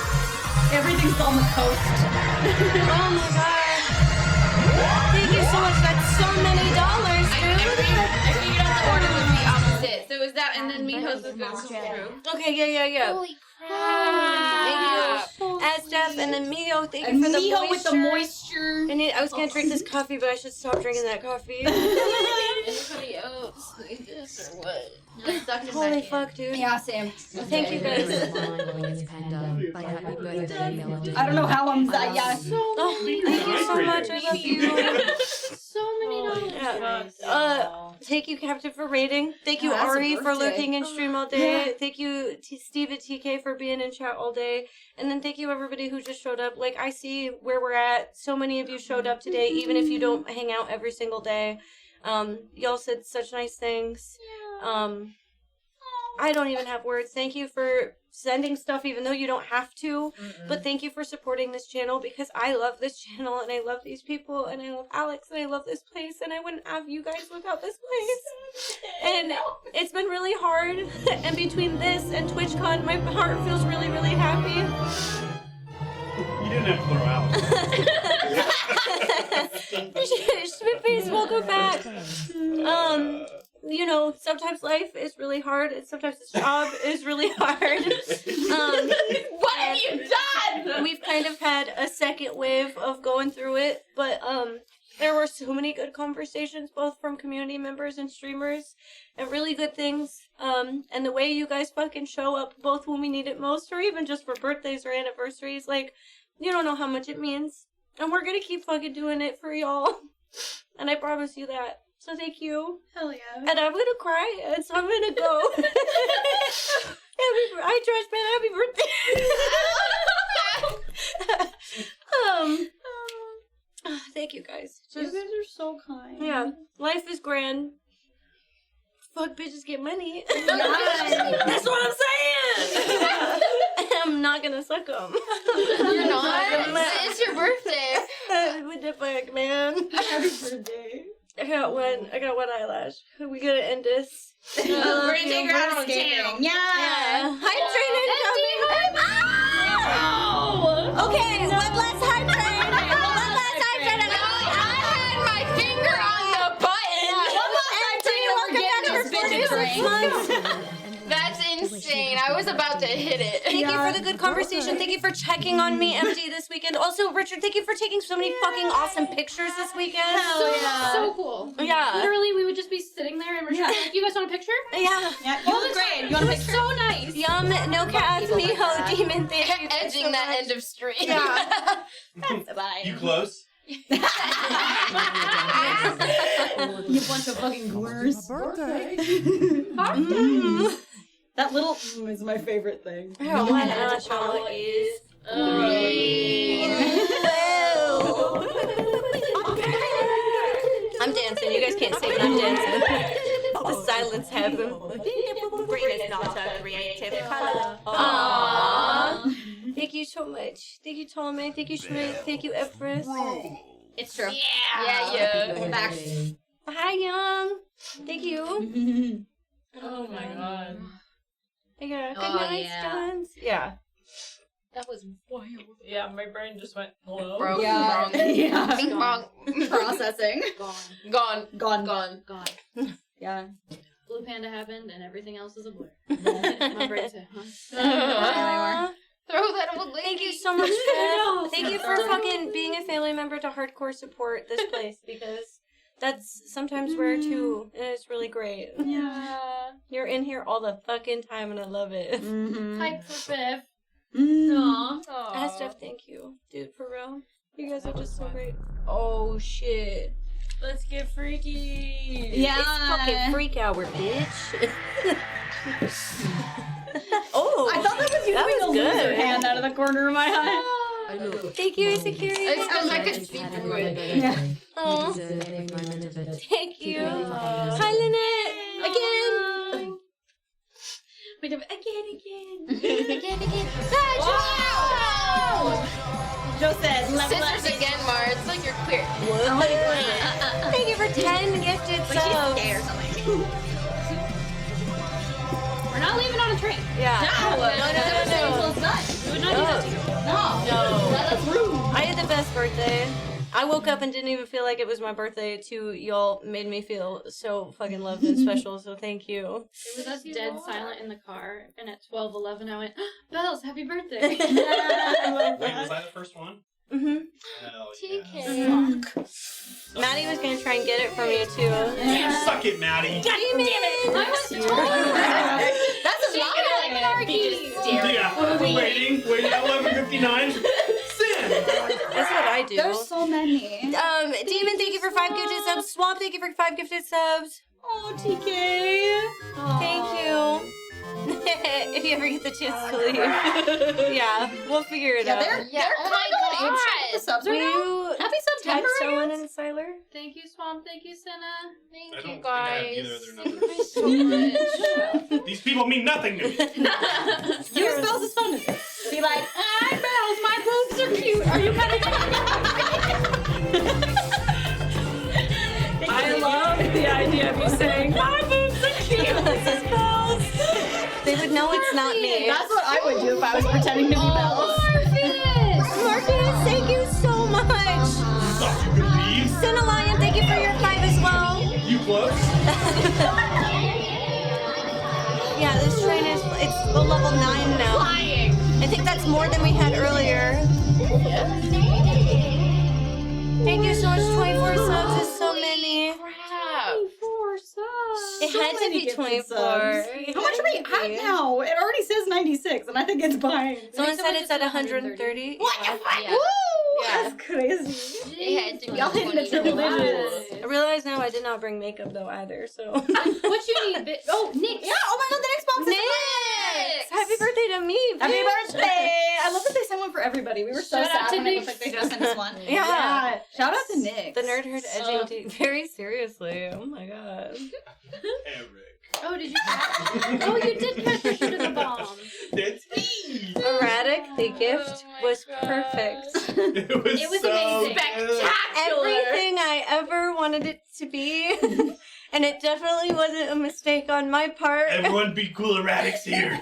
If Everything's on the coast. Oh my god. Thank you so much. That's so many dollars, dude. I figured out the order would be opposite. So it was that and then Miho's was going through. Okay, yeah. Holy Thank you. Steph, and then Mio, thank you for the moisture. With the moisture. I was gonna drink this coffee, but I should stop drinking that coffee. Anybody else need this or what? Holy fuck, dude. Yeah, Sam. Thank you guys. I don't know how I'm that. Yeah. Thank you so much. I love you. So many dollars. Thank you, Captain, for raiding. Thank you, Ari, for lurking in stream all day. Thank you, Steve at TK, for being in chat all day. And then thank you, everybody who just showed up. Like, I see where we're at. So many of you showed up today, even if you don't hang out every single day. Y'all said such nice things. I don't even have words. Thank you for sending stuff, even though you don't have to. But thank you for supporting this channel, because I love this channel, and I love these people, and I love Alex, and I love this place, and I wouldn't have you guys without this place. And it's been really hard. And between this and TwitchCon, my heart feels really, really happy. You didn't have to throw out. Schmidtface, welcome back. You know, sometimes life is really hard, and sometimes this job is really hard. What have you done? We've kind of had a second wave of going through it, but there were so many good conversations, both from community members and streamers, and really good things. And the way you guys fucking show up, both when we need it most, or even just for birthdays or anniversaries, like, you don't know how much it means. And we're gonna keep fucking doing it for y'all. And I promise you that. So thank you. Hell yeah. And I'm gonna cry, and so I'm gonna go. I trash man, happy birthday. Thank you guys. You guys are so kind. Yeah, life is grand. Fuck bitches get money. That's what I'm saying. I'm not gonna suck them. You're not? It's your birthday. What the fuck, man? Happy birthday. I got one eyelash. We gotta end this. We're gonna take her out on channel. Yeah. Hi, Train. Okay, one last hi, Train. One last hi, Train. I had my finger on the button. One last hi, Train. That's insane. I was about to hit it. Thank you for the good conversation. Thank you for checking on me, MD, this weekend. Also, Richard, thank you for taking so many fucking awesome pictures this weekend. So cool. Yeah. Literally, we would just be sitting there and Richard would be like, you guys want a picture? Yeah. You look great. You want a picture? So nice. Yum, no cats, Miho, Demon, thank you. Edging that end of stream. Yeah. Bye. You close? You bunch of fucking gooners. Birthday. That little is my favorite thing. I got one eyelash is. I'm dancing. You guys can't see, but I'm dancing. The silence heaven. Brain is not a creative color. Aww. Thank you so much. Thank you, Tommy. Thank you, Schmidt. Thank you, Empress. It's true. Yeah. Facts. Hi, Young. Thank you. Oh my god. Yeah. Good night, Guns. Yeah. That was wild. Yeah, my brain just went hello. Broke. Yeah. Yeah. Bing bong. Processing. Gone. Yeah. Blue Panda happened and everything else is a blur. My brain said, Throw that old lady. Thank you so much, Fred. Thank you for fucking being a family member to hardcore support this place, because that's sometimes rare too, and it's really great. Yeah. You're in here all the fucking time, and I love it. hype for Biff. Ah, Steph, thank you. Dude, for real. You guys are just so great. Oh, shit. Let's get freaky. Yeah. It's fucking freak hour, bitch. Oh, I thought that was you doing a loser hand out of the corner of my eye. Thank you, Insecurity. It's because I could see through it. Yeah. Oh. Thank you. Hi, Lynette. Again. We did again. Wow! Joe said, Scissors again, Mar. It's like you're queer. Thank you for 10 gifted subs. We're not leaving on a train. Yeah. No. Until it's done. We would not do that to you. No. best birthday. I woke up and didn't even feel like it was my birthday. Y'all made me feel so fucking loved and special, so thank you. It was us dead silent in the car, and at 12:11 I went, Bells, happy birthday! Wait, was I the first one? Mm-hmm. Hell TK. Maddie was gonna try and get it from you too. Yeah. Suck it, Maddie. Damn it! I was told. That's a lot. Yeah, we're waiting at 11:59. Sin. That's what I do. There's so many. Demon, thank you for 5 gifted subs. Swamp, thank you for 5 gifted subs. Oh, TK. Thank you. If you ever get the chance to leave. Yeah, we'll figure it out. They're kind of going apeshit with the subs right now. Happy September, Someone in Siler? Thank you, Swamp. Thank you, Senna. Thank I you, don't guys. think I have either of their numbers. These people mean nothing to me. Use Bells as fun. Be like, hi, Bells, my boobs are cute. Are you I love the idea of you saying, my boobs are cute. This is Bells. They would know it's not me. That's what I would do if I was pretending to be Bells. Marcus, thank you so much. Thought you could leave. Cinnalion, thank you for your 5 as well. You close? Yeah, this train it's the level 9 now. Flying. I think that's more than we had earlier. Thank you so much. 24 subs is so many. Crap. 24 subs. It had to be 24. How much are we at now? It already says 96, and I think it's behind. Someone said it's at 130. What the fuck? Yeah. Woo! Yeah. That's crazy. They had to be Y'all hitting the triple digits. I realize now I did not bring makeup though either, so. What you need? Oh, Nick. Yeah, oh my god, the next box is Nick! Happy birthday to me! Happy bitch. birthday! I love that they sent one for everybody. We were so Shout out sad to when it Nick. was like they just sent us one. Yeah. Shout out to Nick. The nerd herd edging very seriously. Oh my god. Eric. Oh, did you catch? Oh, you did catch her shooting the bomb. That's me. Erratic, the gift was perfect. It was so amazing. Everything I ever wanted it to be. And it definitely wasn't a mistake on my part. Everyone be cool erratics here.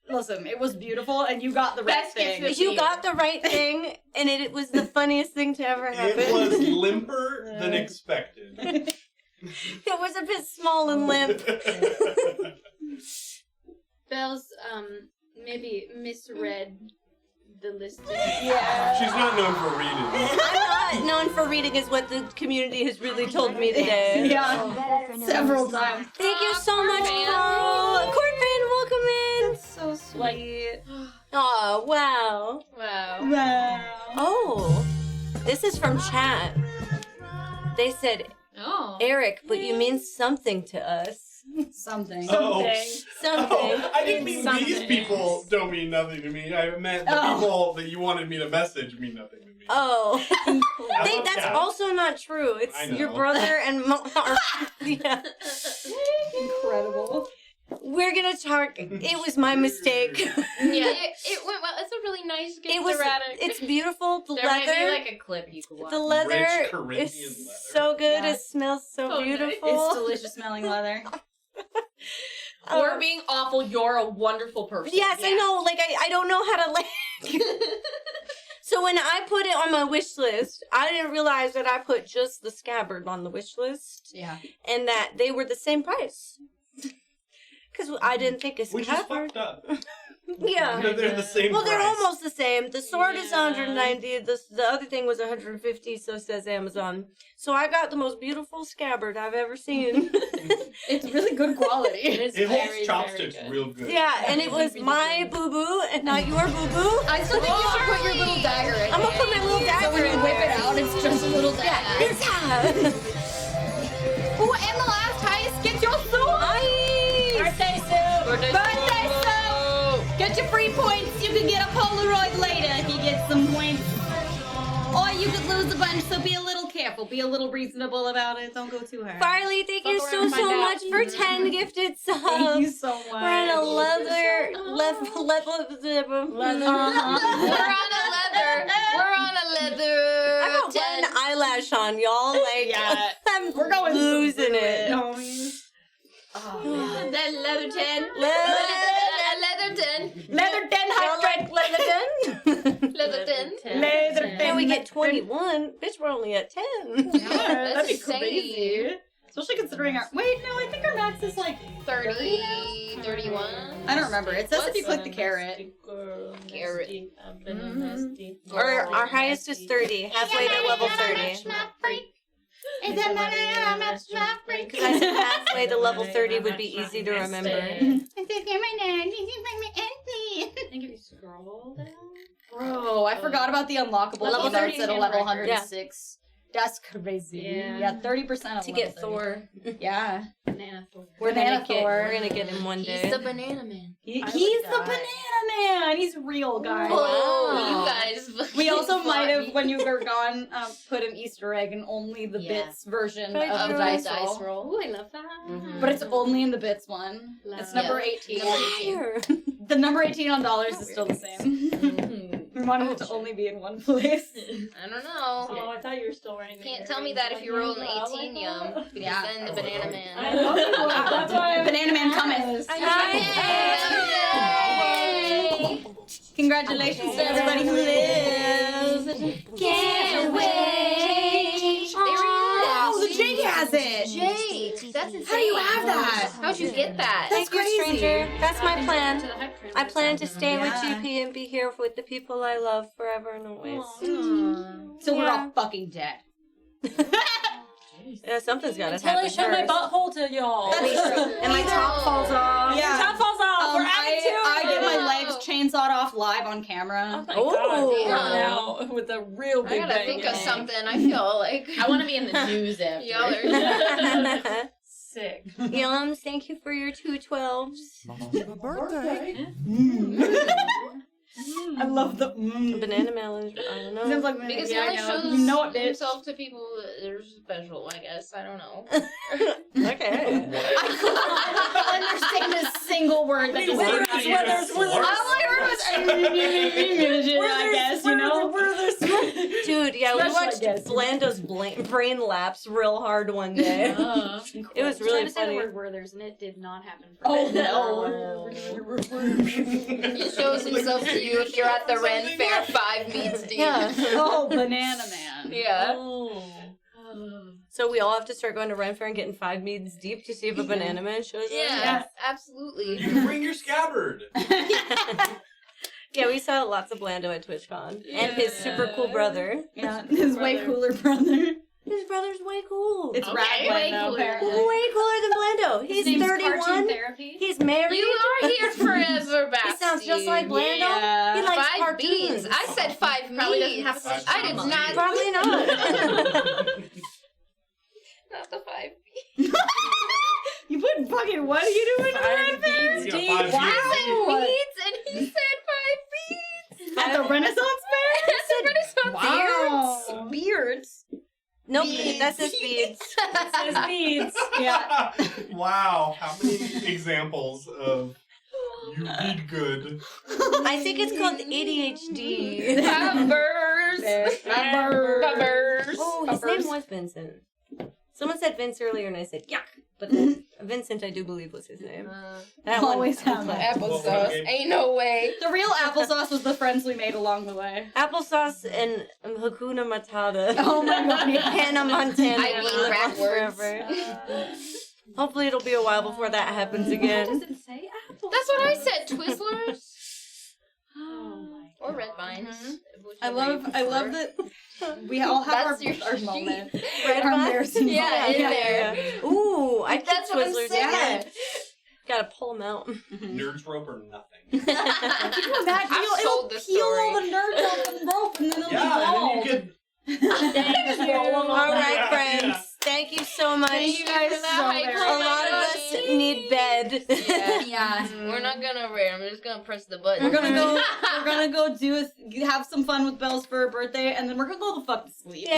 Listen, it was beautiful, and you got the right thing. You got the right thing, and it was the funniest thing to ever happen. It was limper than expected. It was a bit small and limp. Bells, maybe misread the listing. Yeah. She's not known for reading. I'm not known for reading is what the community has really told me today. Yeah. Several times. Thank you so much, Carl. Corbin, welcome in. That's so sweet. Oh, wow. Wow. Wow. Oh, this is from chat. They said, Oh. Eric, but you mean something to us. Something. Oh. Something. Oh, I didn't mean these people don't mean nothing to me. I meant the people that you wanted me to message mean nothing to me. Oh. love That's cats. also not true. It's I know. your brother and yeah. Incredible. We're gonna talk. It was my mistake. Yeah, it went well. It's a really nice gift. It was. Erratic. It's beautiful. The There might be leather. like a clip you could watch. The leather Rich Corinthian is leather. so good. Yeah. It smells so Oh, nice. beautiful. It's delicious smelling leather. We're being awful. You're a wonderful person. Yes, I know. Like I don't know how to like. So when I put it on my wish list, I didn't realize that I put just the scabbard on the wish list, Yeah. and that they were the same price. Because I didn't think a Which is scabbard. fucked up. Yeah. They're the same Well, they're price. almost the same. The sword is Yeah. 190. The other thing was 150. So says Amazon. So I got the most beautiful scabbard I've ever seen. It's really good quality. It holds chopsticks real good. Yeah, and it was my boo boo and not your boo boo. I still think you should put your little dagger in. I'm gonna put my little dagger So when you in whip there. it out, it's just a little dagger. Yeah. Ooh, and the last highest gets your sword. Birthday soup. Birthday soup. Get your free points. You can get a Polaroid later if you get some points. Or you could lose a bunch, so be a little careful. Be a little reasonable about it. Don't go too hard. Farley, thank you so much for 10 gifted subs. Thank you so much. We're on a leather. We're on a leather. I got one eyelash on, y'all. Like, Yeah. we're going losing it. That leather 10. Leather Leather 10. Leather 10 hot like leather 10. Leather 10. Leather we get 21, bitch, we're only at 10. Yeah, that'd be insane. crazy. Especially considering our. Wait, no, I think our max is like 30, 31. I don't remember. It says if you click the carrot. Carrot. Our highest is 30, halfway to level 30. Because I said halfway to level 30 would be easy to remember. I think if you scroll down. Bro, I forgot about the unlockable Level emotes 30 at a and level record. 106. That's crazy. Yeah. 30% of To get Thor. Yeah. Banana Thor. We're gonna get him one day. He's the banana man. He's the banana man. He's real, guys. Oh, you guys. We also you might got have, me. when you were gone, put an Easter egg in only the bits version of the dice roll. Oh, I love that. But it's only in the bits one. It's number 18. The number 18 on dollars is still the same. We wanted it to only be in one place. I don't know. Oh, I thought you were still wearing. Can't tell me that if you roll an 18, Yum. Because then the banana man. I love it. That's why Banana man cometh. Yay! Congratulations to everybody who lives. Can't wait! Oh, the Jake has it. Jake, that's insane. How do you have that? How'd you get that? Thank you, stranger. That's my plan. To the hype train I plan to stay with Yeah. GP and be here with the people I love forever and always. So we're all fucking dead. Yeah, something's gotta Until happen I show my first. butthole to y'all. And my top falls off. Yeah. Top falls off. We're adding to I it. get my legs chainsawed off live on camera. Oh my God. Damn. Now with a real I big gotta bang. think of something. I feel like I want to be in the news after. y'all are Sick. Yums, thank you for your 212s. birthday. I love the Banana melon. I don't know. Sounds like because yeah, he I only know. shows You know it, bitch. himself to people that are special. I guess I don't know. Okay. I couldn't understand a single word that just Withers, came out. withers, withers. All I heard was I guess, you know? Dude, yeah, we Special, I watched guess. Blando's brain lapse real hard one day. It was really trying to say the funny. word Werther's, and it did not happen for Oh, me. no. He shows himself to you if you're at the Ren Fair 5 meets deep. Yeah. Oh, banana man. Yeah. So we all have to start going to Ren Fair and getting 5 meads deep to see if a banana man shows up. Yeah, absolutely. You can bring your scabbard. Yeah, we saw lots of Blando at TwitchCon. And his super cool brother. Yeah, his way cooler brother. His brother's way cool. It's Okay, Rad way Blando, cooler. apparently. Way cooler than Blando. His He's name's 31. Cartoon Therapy. He's married. You are here forever, Basti. He sounds just like Blando. Yeah. He likes 5 cartoons. beads. I said 5 Probably meats. doesn't have such I did trauma. not. Probably not. Not the 5 You put fucking, what are you doing in the Red Fair? He's got 5 I beads. said beads, and he said 5 beads. At the Renaissance Fair? That's the Renaissance Wow. Beards. Nope, Beads. that's his beads. His beads. Yeah. Wow, how many examples of you did good? I think it's called ADHD. Bubbers. Bubbers. Oh, his name was Vincent. Someone said Vince earlier, and I said yuck. But then Vincent, I do believe, was his name. That one- Always have that. Applesauce. Ain't no way. The real applesauce was the friends we made along the way. Applesauce and Hakuna Matata. Oh my God, yeah. Hannah Montana. I will mean live on backwards. forever. Hopefully it'll be a while before that happens again. Does it say apple? That's what I said. Twizzlers Oh my or red vines. I love that we all have That's our your moment. Red Our vine? embarrassing Yeah, moment. in there. Ooh, I That's keep what I'm Twizzlers in saying. there. Gotta pull them out. Nerds rope or nothing. Can you imagine? I've It'll told this peel all story. the nerds off the rope and then it'll Yeah, be and then bald. you could. All right, Yeah, friends. yeah. Thank you so much. Thank you guys so Hype very A lot of much. us need bed. Yeah. We're not gonna read. I'm just gonna press the button. We're gonna go have some fun with Bells for her birthday, and then we're gonna go the fuck to sleep. Yeah.